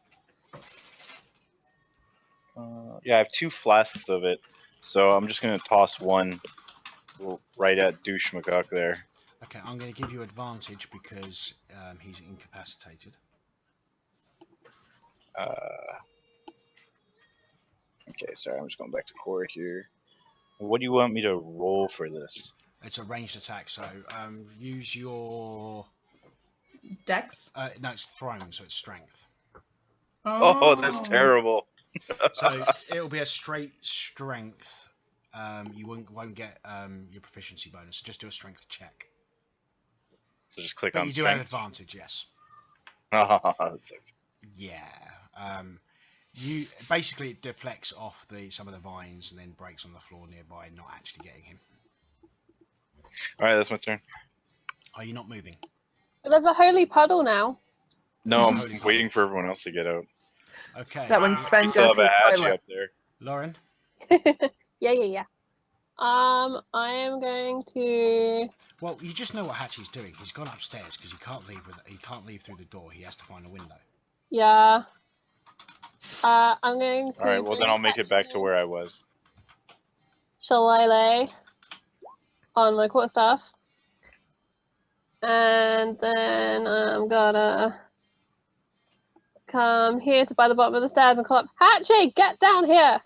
Speaker 6: yeah, I have 2 flasks of it, so I'm just going to toss one right at Douche McGuck there.
Speaker 2: Okay, I'm going to give you advantage because he's incapacitated.
Speaker 6: Okay, sorry, I'm just going back to core here. What do you want me to roll for this?
Speaker 2: It's a ranged attack, so use your...
Speaker 1: Dex?
Speaker 2: no, it's thrown, so it's strength.
Speaker 6: Oh, that's terrible.
Speaker 2: So it'll be a straight strength. You won't get your proficiency bonus. Just do a strength check.
Speaker 6: So just click
Speaker 2: But
Speaker 6: on
Speaker 2: you do have
Speaker 6: strength.
Speaker 2: advantage, yes.
Speaker 6: That sucks.
Speaker 2: Yeah. You basically it deflects off some of the vines and then breaks on the floor nearby, not actually getting him.
Speaker 6: All right, that's my turn.
Speaker 2: Are you not moving?
Speaker 4: But there's a holy puddle now.
Speaker 6: No, I'm
Speaker 2: Holy
Speaker 6: waiting for everyone else to get out.
Speaker 2: Okay.
Speaker 5: Is that when
Speaker 6: We
Speaker 5: Sven
Speaker 6: still
Speaker 5: goes
Speaker 6: have
Speaker 5: to
Speaker 6: a
Speaker 5: the
Speaker 6: hatchet
Speaker 5: toilet?
Speaker 6: up there.
Speaker 2: Lauren?
Speaker 4: Yeah. I am going to.
Speaker 2: Well, you just know what Hatchie's doing. He's gone upstairs because he can't leave through the door. He has to find a window.
Speaker 4: Yeah. I'm going to.
Speaker 6: All right, well then I'll make it back to
Speaker 4: action
Speaker 6: where I was.
Speaker 4: Shillelagh on my quarterstaff. And then I'm gonna come here to by the bottom of the stairs and call up, Hatchie, get down here!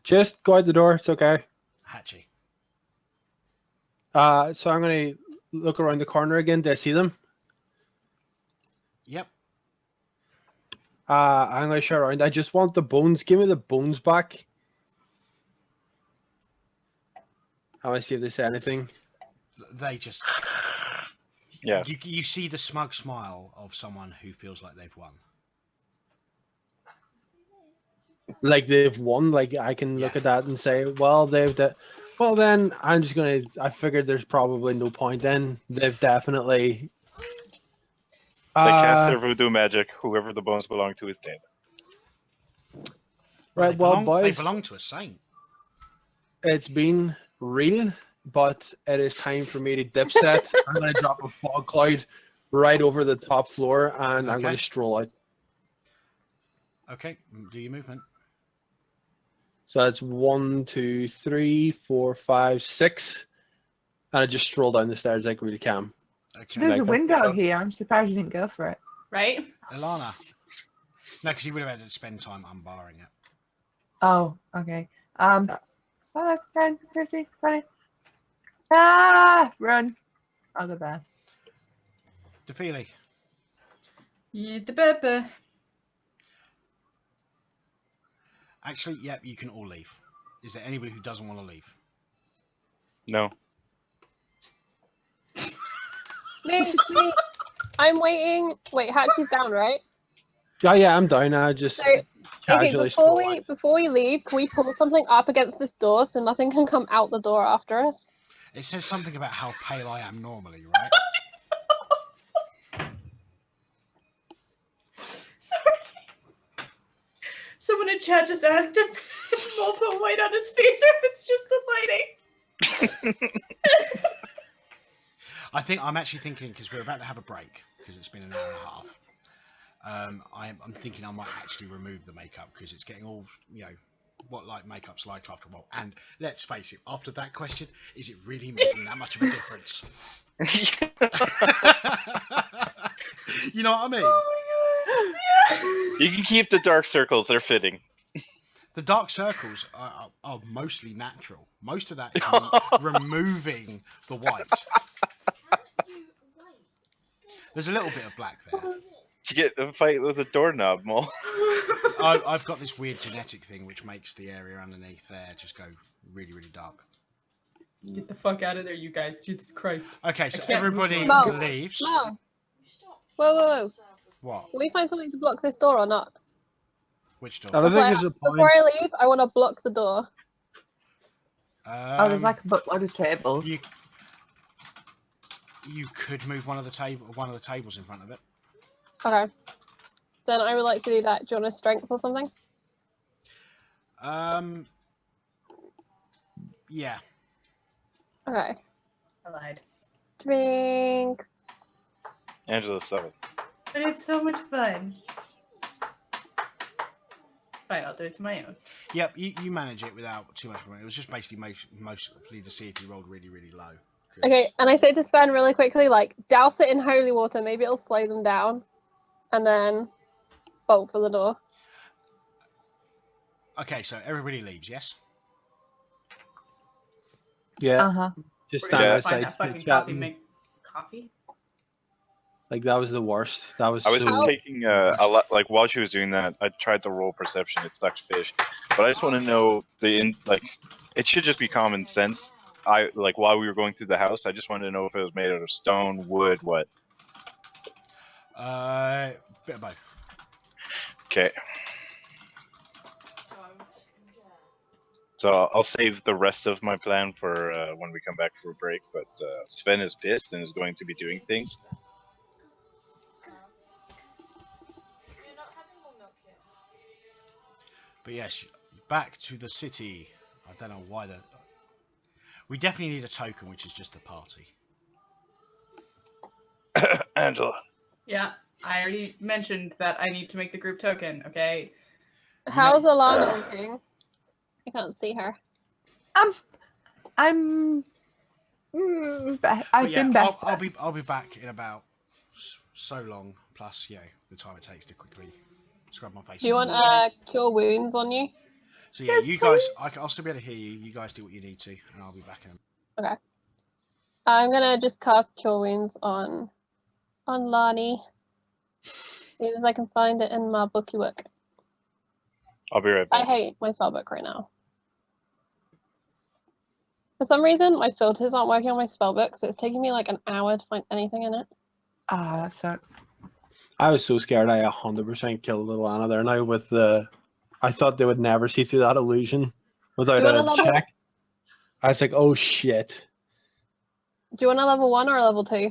Speaker 3: Just go out the door. It's okay.
Speaker 2: Hatchie.
Speaker 3: So I'm gonna look around the corner again. Do I see them?
Speaker 2: Yep.
Speaker 3: I'm gonna shout around. I just want the bones. Give me the bones back. I want to see if they say anything.
Speaker 2: They just.
Speaker 6: Yeah.
Speaker 2: You see the smug smile of someone who feels like they've won.
Speaker 3: Like they've won. Like I can look
Speaker 2: Yeah.
Speaker 3: at that and say, well, well, then I'm just gonna. I figured there's probably no point. Then they've definitely.
Speaker 6: They cast their voodoo magic. Whoever the bones belong to is dead.
Speaker 3: Right. Well,
Speaker 2: They
Speaker 3: boys,
Speaker 2: belong to a saint.
Speaker 3: it's been real, but it is time for me to dip set. I'm gonna drop a fog cloud right over the top floor, and I'm gonna
Speaker 2: Okay.
Speaker 3: stroll out.
Speaker 2: Okay. Do your movement.
Speaker 3: So that's 1, 2, 3, 4, 5, 6. And I just stroll down the stairs like really calm.
Speaker 2: Okay.
Speaker 5: There's a
Speaker 3: Like that.
Speaker 5: window here. I'm surprised you didn't go for it.
Speaker 1: Right?
Speaker 2: Ilana. No, because you would have had to spend time unbarring it.
Speaker 5: Oh, okay. 5, 10, 15, 20. Ah! Run. I'll go there.
Speaker 2: Defeely.
Speaker 1: Yeah, the pepper.
Speaker 2: Actually, yep, you can all leave. Is there anybody who doesn't want to leave?
Speaker 6: No.
Speaker 4: Me. I'm waiting. Wait, Hatchie's down, right?
Speaker 3: Yeah, I'm down now. Just
Speaker 4: So, okay,
Speaker 3: casually stroll out.
Speaker 4: before we leave, can we pull something up against this door so nothing can come out the door after us?
Speaker 2: It says something about how pale I am normally, right?
Speaker 1: Sorry. Someone in chat just asked if Mo put white on his face or if it's just the lighting.
Speaker 2: I think I'm actually thinking because we're about to have a break because it's been an hour and a half. I'm thinking I might actually remove the makeup because it's getting all what like makeup's like after a while. And let's face it, after that question, is it really making that much of a difference? You know what I mean?
Speaker 1: Oh my god.
Speaker 6: You can keep the dark circles. They're fitting.
Speaker 2: The dark circles are mostly natural. Most of that is removing the white. There's a little bit of black there.
Speaker 6: You get a fight with a doorknob, Mo.
Speaker 2: I've got this weird genetic thing which makes the area underneath there just go really, really dark.
Speaker 1: Get the fuck out of there, you guys. Jesus Christ.
Speaker 2: Okay, so
Speaker 1: I can't move
Speaker 2: everybody
Speaker 1: forward.
Speaker 4: Mo.
Speaker 2: leaves.
Speaker 4: No. Whoa.
Speaker 2: What?
Speaker 4: Can we find something to block this door or not?
Speaker 2: Which door?
Speaker 3: I don't think
Speaker 4: Before,
Speaker 3: there's a point.
Speaker 4: before I leave, I want to block the door.
Speaker 5: Oh, there's like a buttload of tables.
Speaker 2: You could move one of the tables in front of it.
Speaker 4: Okay. Then I would like to do that. Do you want a strength or something?
Speaker 2: Yeah.
Speaker 4: Okay.
Speaker 1: I lied.
Speaker 4: Strength.
Speaker 6: Angela 7.
Speaker 1: But it's so much fun. Fine, I'll do it to my own.
Speaker 2: Yep, you manage it without too much money. It was just basically mostly to see if you rolled really, really low.
Speaker 4: Okay, and I say to Sven really quickly, like, douse it in holy water. Maybe it'll slow them down. And then bolt for the door.
Speaker 2: Okay, so everybody leaves, yes?
Speaker 3: Yeah,
Speaker 5: Uh-huh.
Speaker 3: just
Speaker 1: We're
Speaker 3: stand
Speaker 1: gonna
Speaker 6: Yeah.
Speaker 1: find
Speaker 3: outside
Speaker 1: that fucking
Speaker 3: chit
Speaker 1: coffee
Speaker 3: chatting.
Speaker 1: make coffee?
Speaker 3: Like that was the worst. That was
Speaker 6: I was
Speaker 3: so.
Speaker 6: just taking a lot. Like while she was doing that, I tried to roll perception. It stuck fish, but I just want to know like. It should just be common sense. While we were going through the house, I just wanted to know if it was made out of stone, wood, what.
Speaker 2: Bit of both.
Speaker 6: Okay. So I'll save the rest of my plan for when we come back for a break. But Sven is pissed and is going to be doing things.
Speaker 7: You're not having more milk yet.
Speaker 2: But yes, back to the city. I don't know why that. We definitely need a token, which is just a party.
Speaker 6: Angela.
Speaker 1: Yeah, I already mentioned that I need to make the group token, okay?
Speaker 4: How's Alana looking? I can't see her.
Speaker 5: I'm. I've been better.
Speaker 2: I'll be back in about so long. Plus, the time it takes to quickly scrub my face.
Speaker 4: Do you want cure wounds on you?
Speaker 2: So yeah,
Speaker 5: Yes,
Speaker 2: you guys,
Speaker 5: please.
Speaker 2: I'll still be able to hear you. You guys do what you need to, and I'll be back in.
Speaker 4: Okay. I'm gonna just cast cure wounds on Lani. See if I can find it in my bookie book.
Speaker 6: I'll be right
Speaker 4: I
Speaker 6: back.
Speaker 4: hate my spellbook right now. For some reason, my filters aren't working on my spellbook, so it's taking me like an hour to find anything in it.
Speaker 5: Ah, that sucks.
Speaker 3: I was so scared. I 100% killed little Anna there now with the. I thought they would never see through that illusion without
Speaker 4: Do you
Speaker 3: a
Speaker 4: want a level?
Speaker 3: check. I was like, oh shit.
Speaker 4: Do you want a level 1 or a level 2?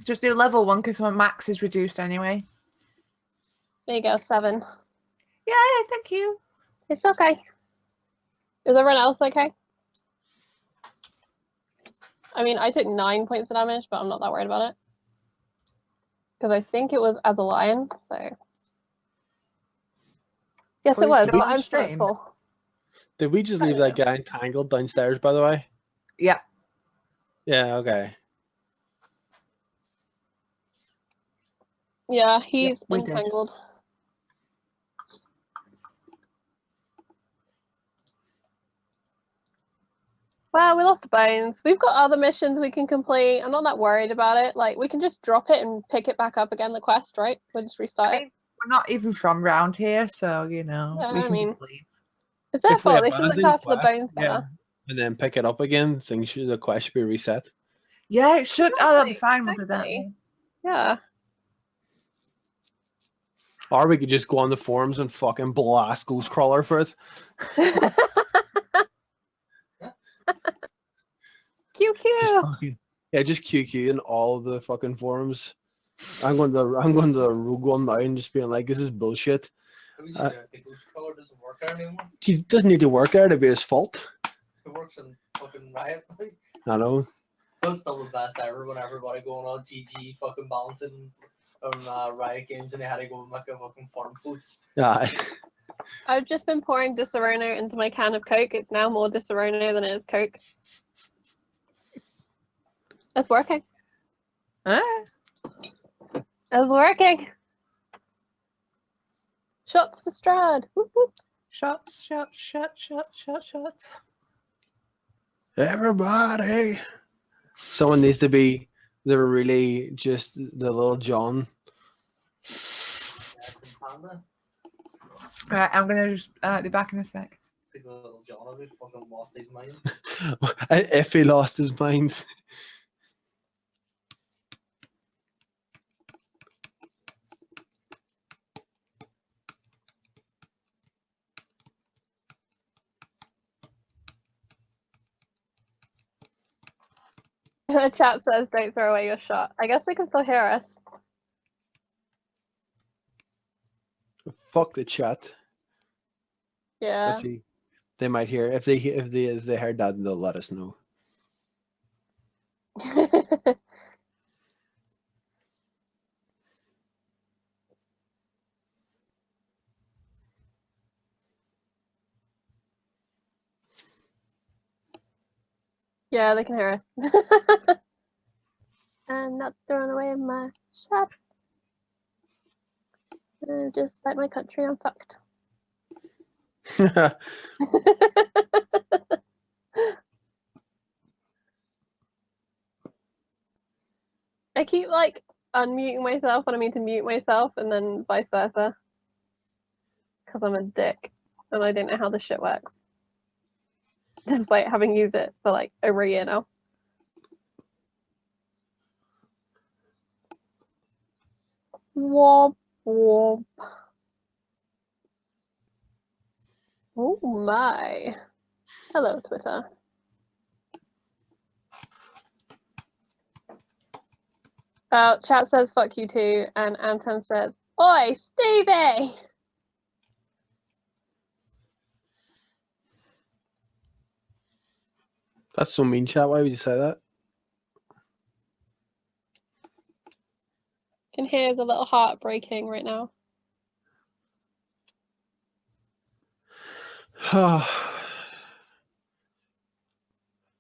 Speaker 5: Just do level 1 because my max is reduced anyway.
Speaker 4: There you go, 7.
Speaker 5: Yeah, thank you.
Speaker 4: It's okay. Is everyone else okay? I mean, I took 9 points of damage, but I'm not that worried about it. Because I think it was as a lion, so. Yes,
Speaker 5: Are
Speaker 4: it
Speaker 5: you
Speaker 4: was.
Speaker 5: still
Speaker 4: So
Speaker 5: on
Speaker 4: I'm
Speaker 5: stream?
Speaker 4: thankful.
Speaker 3: Did we just
Speaker 4: I
Speaker 3: leave
Speaker 4: don't
Speaker 3: that guy entangled downstairs, by the way?
Speaker 5: Yeah.
Speaker 3: Yeah, okay.
Speaker 4: Yeah, he's
Speaker 5: we did.
Speaker 4: entangled. Well, we lost bones. We've got other missions we can complete. I'm not that worried about it. Like, we can just drop it and pick it back up again, the quest, right? We'll just restart it.
Speaker 5: We're not even from round here, so you know.
Speaker 4: Yeah,
Speaker 5: we
Speaker 4: I
Speaker 5: can
Speaker 4: mean,
Speaker 5: just leave.
Speaker 4: it's their
Speaker 3: If we
Speaker 4: fault. They should look
Speaker 3: abandon
Speaker 4: after the
Speaker 3: quest,
Speaker 4: bones better.
Speaker 3: and then pick it up again, the quest should be reset.
Speaker 5: Yeah, it should. Oh, that'll be
Speaker 4: Exactly,
Speaker 5: fine. We'll do that.
Speaker 4: exactly. Yeah.
Speaker 3: Or we could just go on the forums and fucking blast Ghostcrawler for it.
Speaker 4: QQ.
Speaker 3: Just QQ in all of the fucking forums. I'm going to the Rogue One now and just being like, this is bullshit.
Speaker 8: The Ghostcrawler doesn't work there anymore.
Speaker 3: He doesn't need to work there to be his fault.
Speaker 8: It works in fucking Riot.
Speaker 3: I know.
Speaker 8: That's still the best ever when everybody going on GG fucking balancing on Riot games and they had to go make a fucking farm post.
Speaker 3: Yeah.
Speaker 4: I've just been pouring Disaronno into my can of Coke. It's now more Disaronno than it is Coke. It's working. It's working. Shots to Strahd. Whoop, whoop.
Speaker 5: Shots.
Speaker 3: Everybody. Someone needs to be the really just the little John.
Speaker 5: Right, I'm gonna just be back in a sec.
Speaker 8: The little John of it fucking lost his mind.
Speaker 3: If he lost his mind.
Speaker 4: The chat says don't throw away your shot. I guess they can still hear us.
Speaker 3: Fuck the chat.
Speaker 4: Yeah.
Speaker 3: Let's see. They might hear. If they heard that, they'll let us know.
Speaker 4: Yeah, they can hear us. I'm not throwing away my shot. Just like my country, I'm fucked. I keep like unmuting myself when I mean to mute myself, and then vice versa. Because I'm a dick, and I don't know how this shit works. Despite having used it for like over a year now. Womp womp. Oh my. Hello, Twitter. Chat says fuck you too, and Anton says, oi, Stevie!
Speaker 3: That's so mean, chat. Why would you say that?
Speaker 4: Can hear the little heart breaking right now.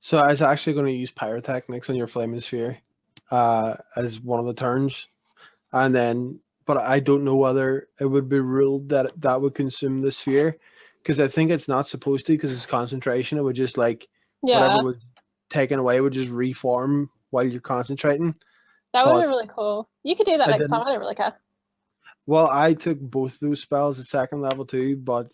Speaker 3: So I was actually going to use pyrotechnics on your flaming sphere as one of the turns, and then, but I don't know whether it would be ruled that that would consume the sphere, because I think it's not supposed to, because it's concentration. It would just like
Speaker 4: Yeah,
Speaker 3: whatever was taken away would just reform while you're concentrating.
Speaker 4: that would be
Speaker 3: But
Speaker 4: really cool. You could do that
Speaker 3: I
Speaker 4: next time,
Speaker 3: didn't.
Speaker 4: I don't really care.
Speaker 3: Well, I took both those spells at second level too, but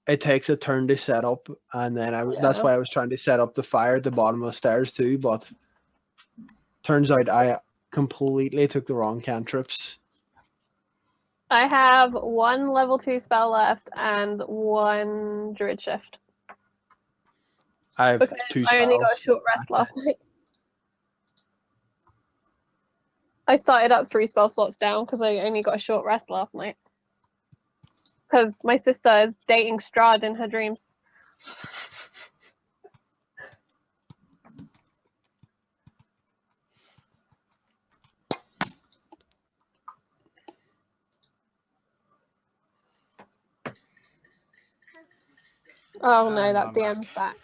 Speaker 3: it takes a turn to set up, and then that's
Speaker 4: Yeah.
Speaker 3: why I was trying to set up the fire at the bottom of the stairs too, but turns out I completely took the wrong cantrips.
Speaker 4: I have 1 level 2 spell left and 1 druid shift.
Speaker 3: I have
Speaker 4: Because
Speaker 3: 2
Speaker 4: I only got a
Speaker 3: spells.
Speaker 4: short rest last night. I started up 3 spell slots down because I only got a short rest last night. Because my sister is dating Strahd in her dreams. Oh no, that
Speaker 2: I'm
Speaker 4: DM's back.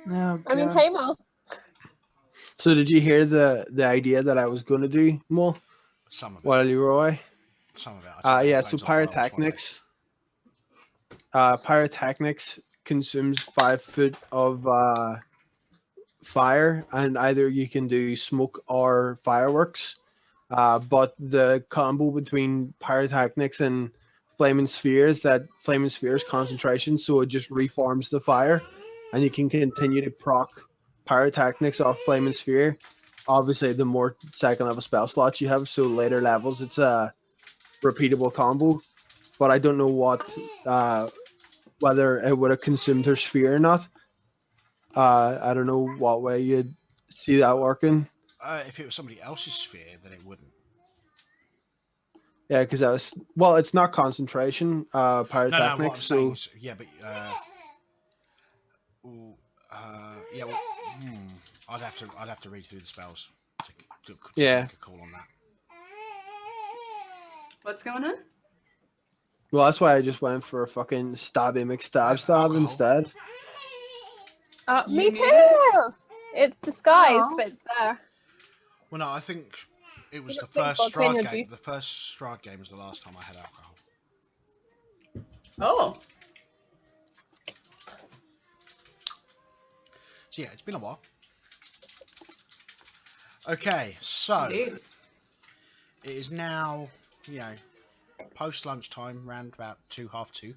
Speaker 5: Oh,
Speaker 4: I mean,
Speaker 5: God.
Speaker 4: hey Mo.
Speaker 3: So did you hear the idea that I was going to do, Mo?
Speaker 2: Some of it.
Speaker 3: While you were away?
Speaker 2: Some of it. I
Speaker 3: Yeah,
Speaker 2: took
Speaker 3: so
Speaker 2: loads off while I was away.
Speaker 3: pyrotechnics consumes 5 foot of fire, and either you can do smoke or fireworks. But the combo between pyrotechnics and flaming spheres, that flaming spheres concentration, so it just reforms the fire, and you can continue to proc pyrotechnics off flaming sphere. Obviously, the more second level spell slots you have, so later levels, it's a repeatable combo. But I don't know whether it would have consumed her sphere or not. I don't know what way you'd see that working.
Speaker 2: If it was somebody else's sphere, then it wouldn't.
Speaker 3: Yeah, because it's not concentration,
Speaker 2: No, what I'm
Speaker 3: pyrotechnics.
Speaker 2: saying
Speaker 3: So
Speaker 2: is, yeah, but yeah, well, I'd have to read through the spells to
Speaker 3: yeah,
Speaker 2: make a call on that.
Speaker 1: What's going on?
Speaker 3: well, that's why I just went for a fucking stabby McStab stab
Speaker 2: Alcohol.
Speaker 3: instead.
Speaker 4: Me
Speaker 1: You
Speaker 4: too!
Speaker 1: muted?
Speaker 4: It's disguised,
Speaker 5: Aw.
Speaker 4: but it's there.
Speaker 2: Well, no, I think it was
Speaker 4: You
Speaker 2: the
Speaker 4: got pink
Speaker 2: first
Speaker 4: vodka in
Speaker 2: Strahd
Speaker 4: your
Speaker 2: game.
Speaker 4: juice.
Speaker 2: The first Strahd game was the last time I had alcohol.
Speaker 1: Oh,
Speaker 2: So yeah, it's been a while. Okay, so
Speaker 1: indeed.
Speaker 2: it is now, post lunchtime, round about 2:30.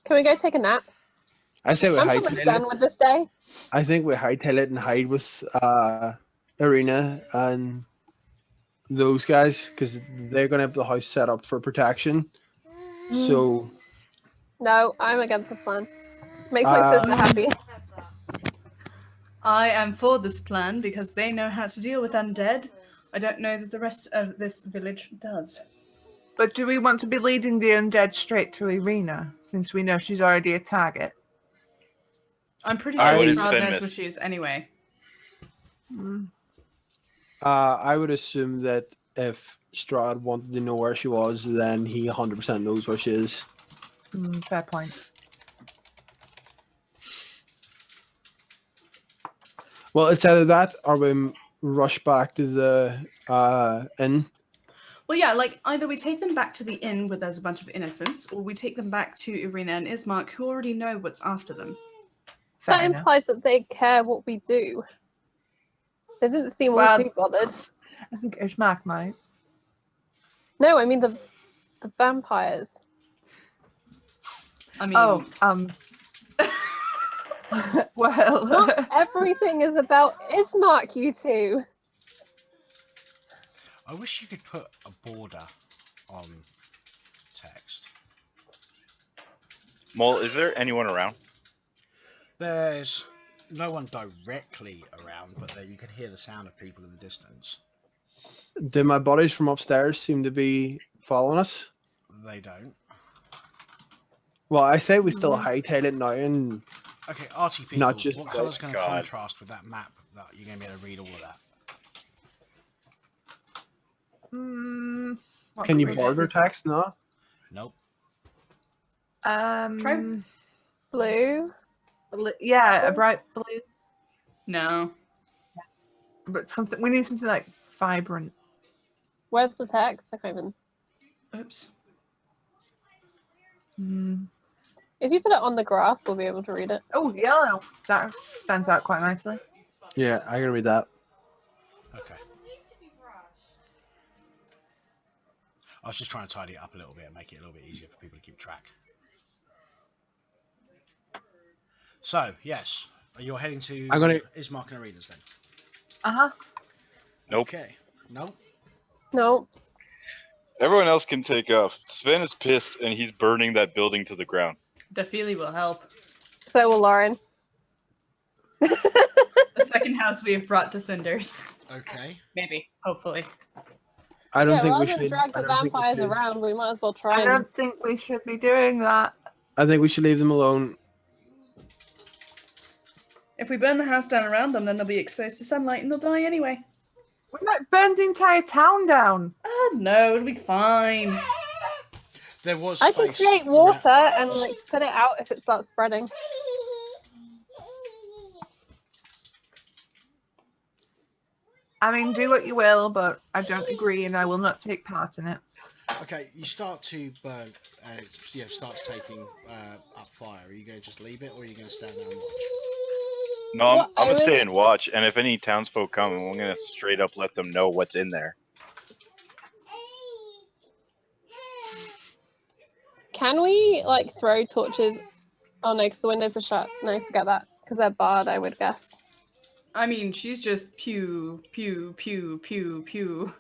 Speaker 4: Can we go take a nap?
Speaker 3: I say we
Speaker 4: I'm probably
Speaker 3: hightail
Speaker 4: done
Speaker 3: it.
Speaker 4: with this day.
Speaker 3: I think we hightail it and hide with Arena and those guys, because they're gonna have the house set up for protection. So
Speaker 4: No, I'm against this plan. Makes my sister happy.
Speaker 1: I am for this plan because they know how to deal with undead. I don't know that the rest of this village does.
Speaker 5: But do we want to be leading the undead straight to Irina, since we know she's already a target?
Speaker 1: I'm pretty
Speaker 3: I
Speaker 1: sure
Speaker 3: wouldn't
Speaker 1: Strahd
Speaker 6: spend
Speaker 1: knows
Speaker 6: miss.
Speaker 1: where she is anyway.
Speaker 3: I would assume that if Strahd wanted to know where she was, then he 100% knows where she is.
Speaker 5: Fair point.
Speaker 3: Well, it's either that or we rush back to the inn.
Speaker 1: Well, yeah, like either we take them back to the inn where there's a bunch of innocents, or we take them back to Irina and Ismark, who already know what's after them.
Speaker 5: Fair
Speaker 4: That
Speaker 5: enough.
Speaker 4: implies that they care what we do. They didn't seem all
Speaker 5: Well-
Speaker 4: too bothered.
Speaker 5: I think Ishmak might.
Speaker 4: No, I mean the vampires.
Speaker 1: I mean,
Speaker 5: Oh, well,
Speaker 4: Not everything is about Ismark, you two.
Speaker 2: I wish you could put a border on text.
Speaker 6: Mole, is there anyone around?
Speaker 2: There's no one directly around, but there you can hear the sound of people in the distance.
Speaker 3: Do my buddies from upstairs seem to be following us?
Speaker 2: They don't.
Speaker 3: Well, I say we still hightail it now and
Speaker 2: Okay, Artie people,
Speaker 3: Not just
Speaker 2: what
Speaker 3: the-
Speaker 2: colour's going to
Speaker 6: God.
Speaker 2: contrast with that map that you're going to be able to read all of that?
Speaker 5: what
Speaker 3: can you
Speaker 5: colours
Speaker 3: border
Speaker 5: is it?
Speaker 3: text now?
Speaker 2: Nope.
Speaker 5: Um,
Speaker 4: Blue.
Speaker 5: yeah, a bright blue,
Speaker 1: no.
Speaker 5: but something. We need something like vibrant.
Speaker 4: Where's the text? I can't even.
Speaker 1: Oops.
Speaker 4: If you put it on the grass, we'll be able to read it.
Speaker 5: Oh, yellow. That stands out quite nicely.
Speaker 3: Yeah, I can read that.
Speaker 2: Okay. I was just trying to tidy it up a little bit and make it a little bit easier for people to keep track. So, yes, you're heading to
Speaker 3: I'm gonna-
Speaker 2: Ismark and Arenas then?
Speaker 5: Uh-huh.
Speaker 6: Nope.
Speaker 2: Okay. No?
Speaker 4: No.
Speaker 6: Everyone else can take off. Sven is pissed and he's burning that building to the ground.
Speaker 1: Defili will help.
Speaker 4: So will Lauren.
Speaker 1: The second house we have brought to cinders.
Speaker 2: Okay.
Speaker 1: Maybe. Hopefully.
Speaker 3: I don't
Speaker 4: Yeah,
Speaker 3: think we
Speaker 4: rather than
Speaker 3: should.
Speaker 4: drag
Speaker 3: I
Speaker 4: the
Speaker 3: don't think we
Speaker 4: vampires
Speaker 3: should.
Speaker 4: around, we might as well try
Speaker 5: I
Speaker 4: and.
Speaker 5: don't think we should be doing that.
Speaker 3: I think we should leave them alone.
Speaker 1: If we burn the house down around them, then they'll be exposed to sunlight and they'll die anyway.
Speaker 5: We might burn the entire town down.
Speaker 1: No, it'll be fine.
Speaker 2: There was
Speaker 4: I can
Speaker 2: space
Speaker 4: create
Speaker 2: around-
Speaker 4: water and like put it out if it starts spreading.
Speaker 5: I mean, do what you will, but I don't agree, and I will not take part in it.
Speaker 2: Okay, you start to burn, and it starts taking up fire. Are you going to just leave it, or are you going to stand there and watch?
Speaker 6: No,
Speaker 4: Well,
Speaker 6: I'm
Speaker 4: I
Speaker 6: gonna stay
Speaker 4: would-
Speaker 6: and watch, and if any townsfolk come, I'm gonna straight up let them know what's in there.
Speaker 4: Can we like throw torches? Oh no, because the windows are shut. No, forget that. Because they're barred, I would guess.
Speaker 1: I mean, she's just pew, pew, pew, pew, pew.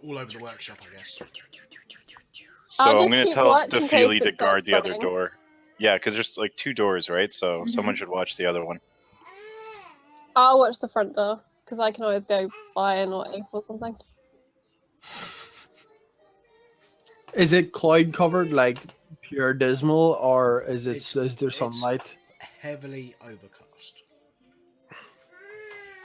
Speaker 2: All over the workshop, I guess.
Speaker 6: So
Speaker 4: I'll
Speaker 6: I'm
Speaker 4: just
Speaker 6: gonna
Speaker 4: keep
Speaker 6: tell
Speaker 4: watch in case
Speaker 6: Defili
Speaker 4: it
Speaker 6: to
Speaker 4: starts
Speaker 6: guard the other
Speaker 4: spreading.
Speaker 6: door. Yeah, because there's like 2 doors, right? So someone should watch the other one.
Speaker 4: I'll watch the front door because I can always go buy an or Ape or something.
Speaker 3: Is it cloud covered, like pure dismal, or is it?
Speaker 2: It's-
Speaker 3: Is there
Speaker 2: it's-
Speaker 3: sunlight?
Speaker 2: Heavily overcast.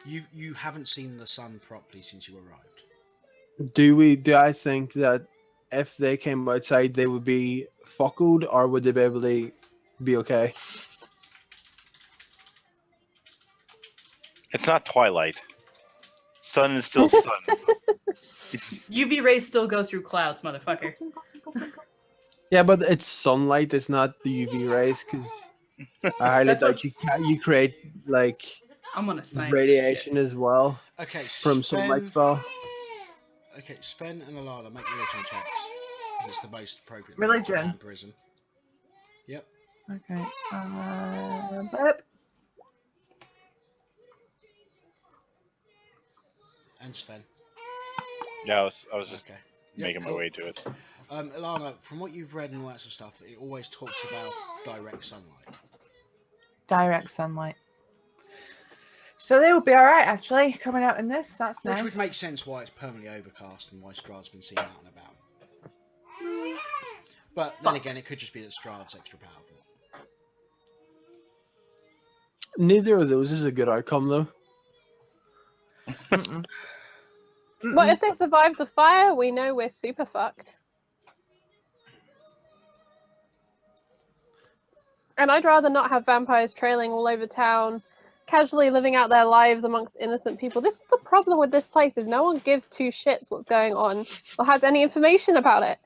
Speaker 2: You haven't seen the sun properly since you arrived.
Speaker 3: Do I think that if they came outside, they would be fuckled, or would they be able to be okay?
Speaker 6: It's not twilight. Sun is still sun.
Speaker 1: UV rays still go through clouds, motherfucker.
Speaker 3: Yeah, but it's sunlight. It's not the UV rays, because I highly
Speaker 1: That's what-
Speaker 3: doubt you create like
Speaker 1: I'm on a science.
Speaker 3: radiation as well
Speaker 2: Okay,
Speaker 3: from sunlight
Speaker 2: Sven.
Speaker 3: spell.
Speaker 2: Okay, Sven and Alana, make religion checks. It's the most appropriate.
Speaker 5: Religion?
Speaker 2: Vampirism. Yep.
Speaker 5: Okay. But
Speaker 2: And Sven.
Speaker 6: Yeah, I was just
Speaker 2: Okay.
Speaker 6: making my
Speaker 2: cool.
Speaker 6: way to it.
Speaker 2: Alana, from what you've read and all that sort of stuff, it always talks about direct sunlight.
Speaker 5: direct sunlight. So they will be alright, actually, coming out in this. That's
Speaker 2: Which
Speaker 5: nice.
Speaker 2: would make sense why it's permanently overcast and why Strahd's been seen out and about. But then again, it could just be that Strahd's extra powerful.
Speaker 3: Neither of those is a good outcome, though.
Speaker 5: Mm-mm.
Speaker 4: Well, if they survive the fire, we know we're super fucked. And I'd rather not have vampires trailing all over town, casually living out their lives amongst innocent people. This is the problem with this place: is no one gives 2 shits what's going on or has any information about it.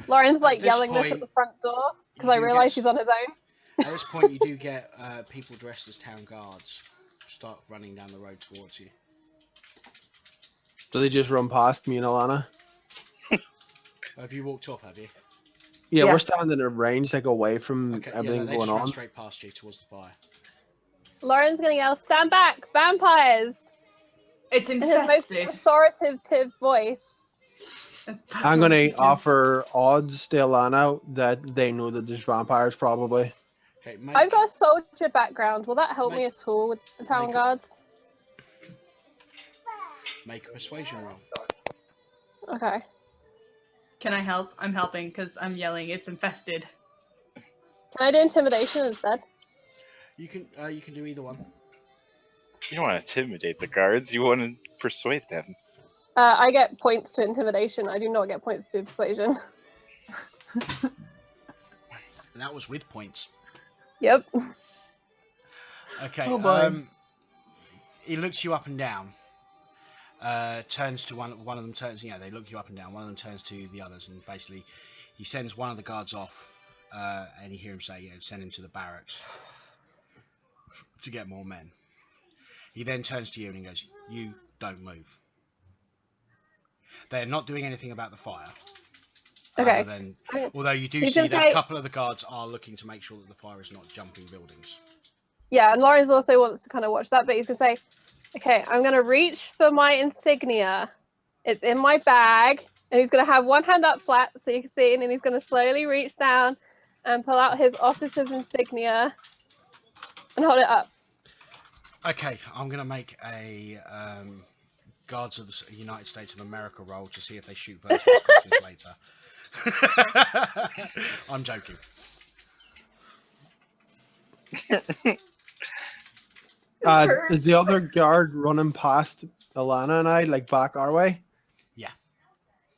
Speaker 4: Lauren's like
Speaker 2: this
Speaker 4: yelling this at
Speaker 2: point,
Speaker 4: the front door because
Speaker 2: you
Speaker 4: I
Speaker 2: can
Speaker 4: realise
Speaker 2: get-
Speaker 4: he's on his own.
Speaker 2: At this point, you do get people dressed as town guards start running down the road towards you.
Speaker 3: Do they just run past me and Alana?
Speaker 2: Have you walked up? Have you?
Speaker 3: Yeah,
Speaker 5: Yeah.
Speaker 3: we're standing in a range, like away from
Speaker 2: Okay. Yeah.
Speaker 3: everything
Speaker 2: No, they
Speaker 3: going
Speaker 2: just run
Speaker 3: on.
Speaker 2: straight past you towards the fire.
Speaker 4: Lauren's gonna yell, "Stand back, vampires!"
Speaker 1: It's
Speaker 4: in his most
Speaker 1: infested.
Speaker 4: authoritative voice.
Speaker 3: I'm gonna offer odds to Alana that they know that there's vampires, probably.
Speaker 2: Okay. Make,
Speaker 4: I've got a soldier background. Will that help me
Speaker 2: Make-
Speaker 4: at all with the town
Speaker 2: make-
Speaker 4: guards?
Speaker 2: make a persuasion roll.
Speaker 4: Okay.
Speaker 1: Can I help? I'm helping because I'm yelling. It's infested.
Speaker 4: Can I do intimidation instead?
Speaker 2: You can do either one.
Speaker 6: You don't want to intimidate the guards. You want to persuade them.
Speaker 4: I get points to intimidation. I do not get points to persuasion.
Speaker 2: And that was with points.
Speaker 4: Yep.
Speaker 2: Okay.
Speaker 5: Oh, boy.
Speaker 2: He looks you up and down. Turns to one of them. Turns. Yeah, they look you up and down. One of them turns to the others, and basically, he sends one of the guards off. And you hear him say, send him to the barracks to get more men. He then turns to you and he goes, "You don't move." They're not doing anything about the fire.
Speaker 4: Okay.
Speaker 2: Other than, although you do
Speaker 4: He's
Speaker 2: see
Speaker 4: gonna
Speaker 2: that
Speaker 4: say-
Speaker 2: a couple of the guards are looking to make sure that the fire is not jumping buildings.
Speaker 4: Yeah, and Lawrence also wants to kind of watch that, but he's gonna say, "Okay, I'm gonna reach for my insignia. It's in my bag." And he's gonna have one hand up flat so you can see, and then he's gonna slowly reach down and pull out his officer's insignia and hold it up.
Speaker 2: Okay, I'm gonna make a Guards of the United States of America roll to see if they shoot vertical specialists later. I'm joking.
Speaker 3: Is the other guard running past Alana and I, like back our way?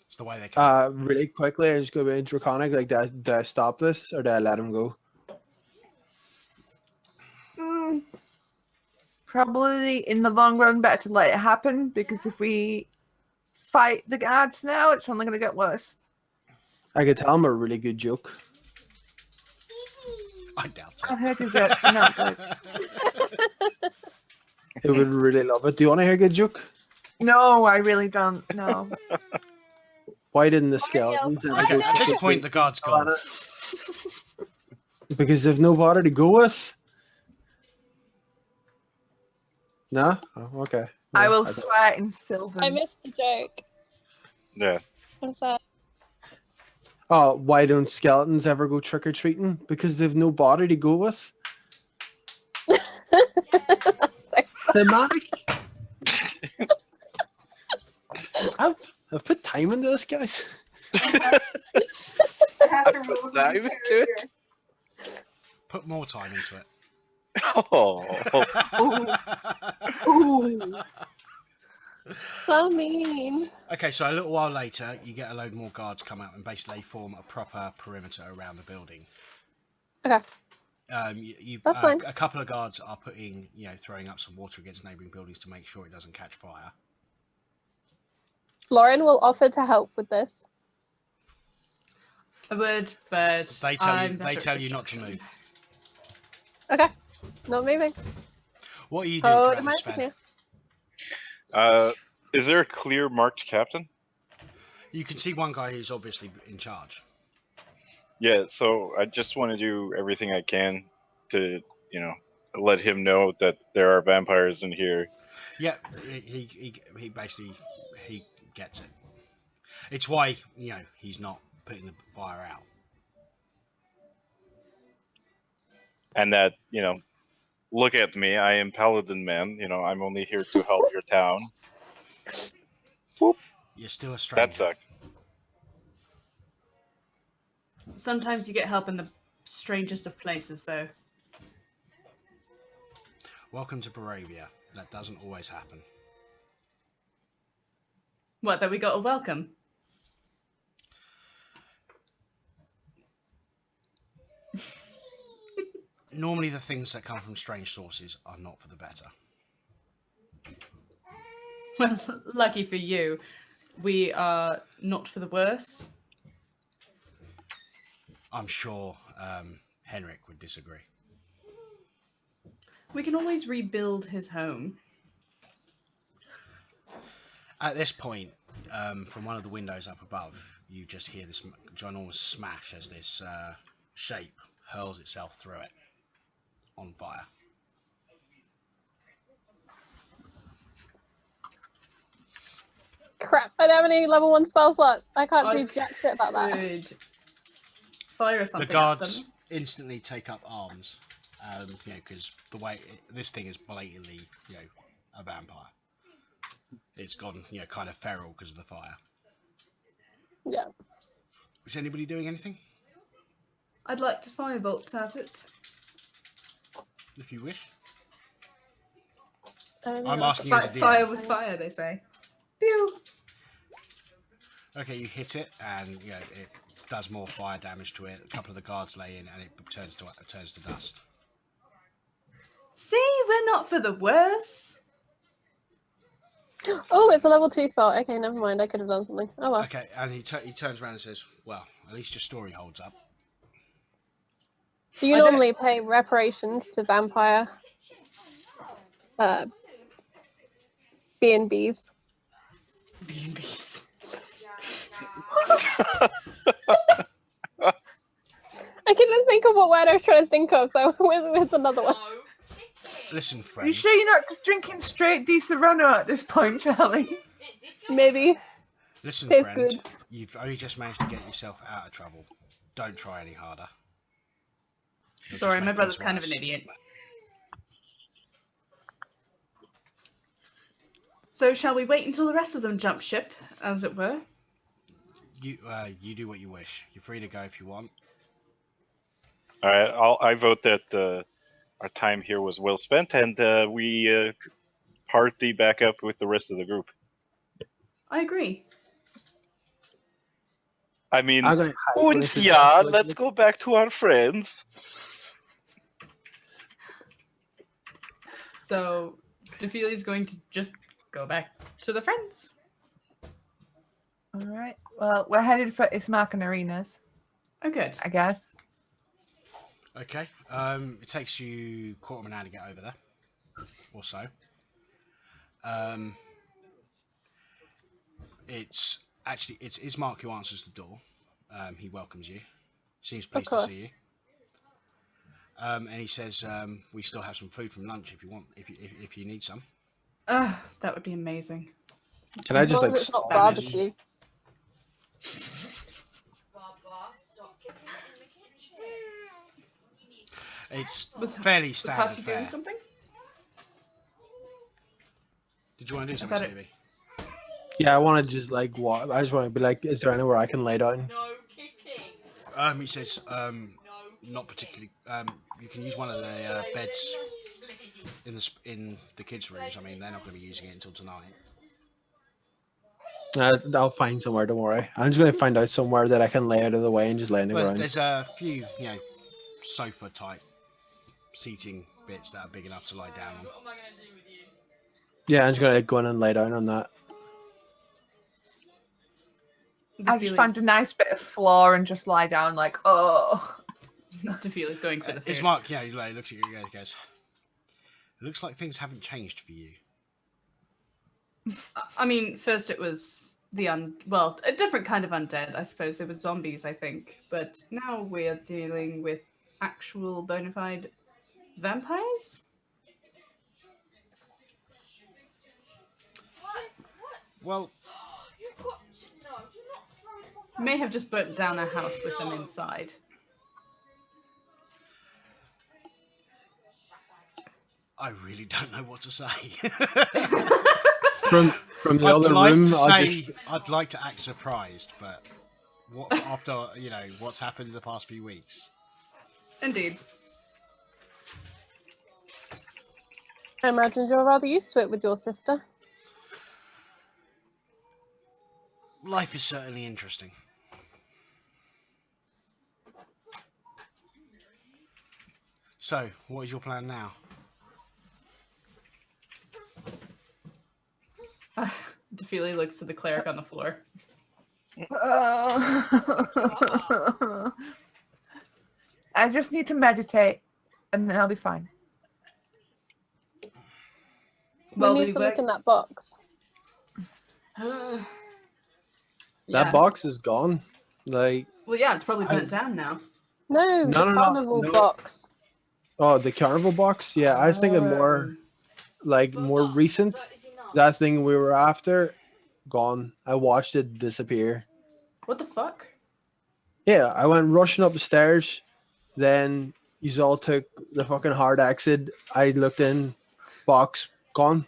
Speaker 2: It's the way they come.
Speaker 3: Really quickly, I just go into draconic. Like, do I stop this or do I let him go?
Speaker 5: Probably in the long run, better to let it happen, because if we fight the guards now, it's only going to get worse.
Speaker 3: I could tell him a really good joke.
Speaker 2: I doubt it.
Speaker 5: I've heard your jokes, they're not good.
Speaker 3: He would really love it. Do you want to hear a good joke?
Speaker 5: No, I really don't. No.
Speaker 3: Why didn't the skeletons ever
Speaker 2: Okay,
Speaker 3: go
Speaker 2: at this
Speaker 3: trick or
Speaker 2: point, the
Speaker 3: treating,
Speaker 2: guard's gone.
Speaker 3: Alana? Because they've nobody to go with. No? Oh, okay.
Speaker 5: I
Speaker 3: Well,
Speaker 5: will
Speaker 3: don't-
Speaker 5: swear in silver.
Speaker 4: I missed the joke.
Speaker 6: Yeah.
Speaker 4: What's that?
Speaker 3: Oh, why don't skeletons ever go trick or treating? Because they've no body to go with. Thematic. I've put time into this, guys.
Speaker 1: I have to
Speaker 6: I put
Speaker 1: roll
Speaker 6: time
Speaker 1: my
Speaker 6: into
Speaker 1: character.
Speaker 2: Put more time into it.
Speaker 6: Oh.
Speaker 5: Ooh.
Speaker 4: So mean.
Speaker 2: Okay, so a little while later, you get a load more guards come out and basically they form a proper perimeter around the building.
Speaker 4: Okay.
Speaker 2: That's
Speaker 4: fine.
Speaker 2: A couple of guards are putting, throwing up some water against neighbouring buildings to make sure it doesn't catch fire.
Speaker 4: Lauren will offer to help with this.
Speaker 1: I would, but
Speaker 2: They tell
Speaker 1: I'm
Speaker 2: you.
Speaker 1: better
Speaker 2: They
Speaker 1: at
Speaker 2: tell you not to
Speaker 1: destruction.
Speaker 2: move.
Speaker 4: Okay. Not moving.
Speaker 2: What are you doing
Speaker 4: Hold
Speaker 2: throughout
Speaker 4: my
Speaker 2: this, Sven?
Speaker 4: insignia.
Speaker 6: Is there a clear marked captain?
Speaker 2: You can see one guy who's obviously in charge.
Speaker 6: Yeah, so I just want to do everything I can to, let him know that there are vampires in here.
Speaker 2: Yeah, he basically he gets it. It's why he's not putting the fire out.
Speaker 6: And that, look at me, I am Paladin Man, I'm only here to help your town.
Speaker 2: You're still a stranger.
Speaker 6: That sucked.
Speaker 1: Sometimes you get help in the strangest of places, though.
Speaker 2: Welcome to Barovia. That doesn't always happen.
Speaker 1: What, that we got a welcome?
Speaker 2: Normally the things that come from strange sources are not for the better.
Speaker 1: Well, lucky for you, we are not for the worse.
Speaker 2: I'm sure Henrik would disagree.
Speaker 1: We can always rebuild his home.
Speaker 2: At this point, from one of the windows up above, you just hear this ginormous smash as this shape hurls itself through it on fire.
Speaker 4: Crap, I don't have any level 1 spell slots. I can't
Speaker 1: I
Speaker 4: do jack shit about that.
Speaker 1: could fire something.
Speaker 2: The guards
Speaker 1: at them.
Speaker 2: instantly take up arms, because the way this thing is blatantly, a vampire. It's gone, kind of feral because of the fire.
Speaker 4: Yeah.
Speaker 2: Is anybody doing anything?
Speaker 1: I'd like to firebolt at it.
Speaker 2: If you wish.
Speaker 4: I'm
Speaker 2: asking you as a DM.
Speaker 1: Fire with fire, they say. Pew!
Speaker 2: Okay, you hit it, and it does more fire damage to it. A couple of the guards lay in, and it turns to dust.
Speaker 1: See, we're not for the worse.
Speaker 4: Oh, it's a level 2 spell. Okay, never mind. I could have done something. Oh well.
Speaker 2: Okay, and he turns around and says, "Well, at least your story holds up."
Speaker 4: Do you
Speaker 1: I don't-
Speaker 4: normally pay reparations to vampire B&Bs?
Speaker 1: B&Bs.
Speaker 4: I couldn't think of what word I was trying to think of, so I went with another one.
Speaker 2: Listen,
Speaker 5: Are you
Speaker 2: friend.
Speaker 5: sure you're not just drinking straight Di Serrano at this point, Charlie?
Speaker 4: Maybe.
Speaker 2: Listen,
Speaker 4: Tastes
Speaker 2: friend.
Speaker 4: good.
Speaker 2: You've only just managed to get yourself out of trouble. Don't try any harder. You'll
Speaker 1: Sorry,
Speaker 2: just
Speaker 1: my
Speaker 2: make
Speaker 1: brother's
Speaker 2: things
Speaker 1: kind of
Speaker 2: worse.
Speaker 1: an idiot. So shall we wait until the rest of them jump ship, as it were?
Speaker 2: You do what you wish. You're free to go if you want.
Speaker 6: All right, I vote that our time here was well spent, and we party back up with the rest of the group.
Speaker 1: I agree.
Speaker 6: I mean,
Speaker 3: I'm gonna hide when
Speaker 6: und
Speaker 3: I sit
Speaker 6: ja,
Speaker 3: down.
Speaker 6: let's go back to our friends.
Speaker 1: So, Defili's going to just go back to the friends.
Speaker 5: Alright. Well, we're headed for Ismark and Arenas,
Speaker 1: Oh, good.
Speaker 5: I guess.
Speaker 2: Okay. It takes you a quarter of an hour to get over there, or so. It's Ismark who answers the door. He welcomes you. Seems pleased to see you. And he says, "We still have some food from lunch if you want. If you need some."
Speaker 1: That would be amazing.
Speaker 3: Can I
Speaker 4: As
Speaker 3: just
Speaker 4: long
Speaker 3: like
Speaker 4: as it's not
Speaker 3: stop
Speaker 4: barbecue.
Speaker 7: Baba, stop getting in the kitchen. You need
Speaker 2: It's
Speaker 1: Was-
Speaker 2: fairly
Speaker 1: Was
Speaker 2: standard
Speaker 1: Hachi doing
Speaker 2: fare.
Speaker 1: something?
Speaker 2: Did you want to do
Speaker 1: I
Speaker 2: something,
Speaker 1: thought
Speaker 2: Stevie?
Speaker 3: Yeah, I want to just like walk. I just want to be like, is there anywhere I can lay down?
Speaker 7: no kicking.
Speaker 2: He says,
Speaker 7: No.
Speaker 2: not particularly. You can use one of the beds in the kids' rooms. I mean, they're not going to be using it until tonight.
Speaker 3: I'll find somewhere. Don't worry. I'm just gonna find out somewhere that I can lay out of the way and just lay on the
Speaker 2: But
Speaker 3: ground.
Speaker 2: there's a few, sofa type seating bits that are big enough to lie down on.
Speaker 7: What am I going to do with you?
Speaker 3: Yeah, I'm just gonna go in and lay down on that.
Speaker 5: I just found a nice bit of floor and just lie down like, oh.
Speaker 1: Defili's going for the food.
Speaker 2: Ismark, he looks at you and goes, "It looks like things haven't changed for you."
Speaker 1: I mean, first it was a different kind of undead, I suppose. There were zombies, I think. But now we're dealing with actual bona fide vampires?
Speaker 7: What?
Speaker 2: Well,
Speaker 7: You've got... No, do not throw the
Speaker 1: May have just burnt down a house with them inside.
Speaker 2: I really don't know what to say.
Speaker 3: From the
Speaker 2: I'd
Speaker 3: other
Speaker 2: like
Speaker 3: room,
Speaker 2: to
Speaker 3: I'll
Speaker 2: say
Speaker 3: just
Speaker 2: I'd like to act surprised, but after what's happened in the past few weeks.
Speaker 1: Indeed.
Speaker 4: I imagine you're rather used to it with your sister.
Speaker 2: Life is certainly interesting. So, what is your plan now?
Speaker 1: Defili looks to the cleric on the floor.
Speaker 5: I just need to meditate, and then I'll be fine.
Speaker 1: Well,
Speaker 4: we need to look in that box.
Speaker 3: That
Speaker 1: Yeah.
Speaker 3: box is gone. Like,
Speaker 1: Well, yeah, it's probably burnt down now.
Speaker 4: No,
Speaker 3: No,
Speaker 4: the
Speaker 3: no,
Speaker 4: carnival
Speaker 3: no.
Speaker 4: box.
Speaker 3: oh, the carnival box. Yeah, I was thinking more like more recent. That thing we were after, gone. I watched it disappear.
Speaker 1: What the fuck?
Speaker 3: Yeah, I went rushing up the stairs. Then you all took the fucking hard exit. I looked in, box gone.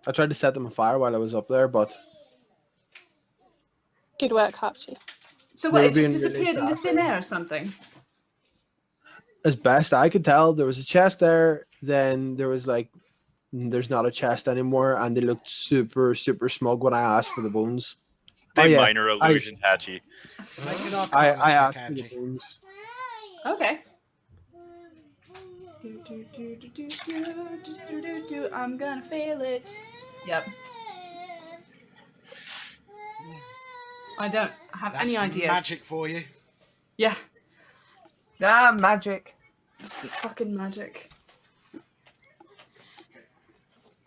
Speaker 3: I tried to set them on fire while I was up there, but
Speaker 4: Good work, Hachi.
Speaker 1: So
Speaker 3: They
Speaker 1: what?
Speaker 3: were
Speaker 1: It just
Speaker 3: being really
Speaker 1: disappeared into thin
Speaker 3: sassy.
Speaker 1: air or something?
Speaker 3: as best I could tell, there was a chest there. Then there was like, there's not a chest anymore, and they looked super, super smug when I asked for the bones.
Speaker 6: The
Speaker 3: Oh, yeah.
Speaker 6: minor illusion, Hachi.
Speaker 2: Make an
Speaker 3: I
Speaker 2: arcana check,
Speaker 3: asked for the
Speaker 2: Angie.
Speaker 3: bones.
Speaker 1: Okay. I'm gonna fail it. Yep. I don't have
Speaker 2: That's
Speaker 1: any idea.
Speaker 2: magic for you.
Speaker 1: Yeah.
Speaker 5: Ah, magic.
Speaker 1: Fucking magic.
Speaker 2: I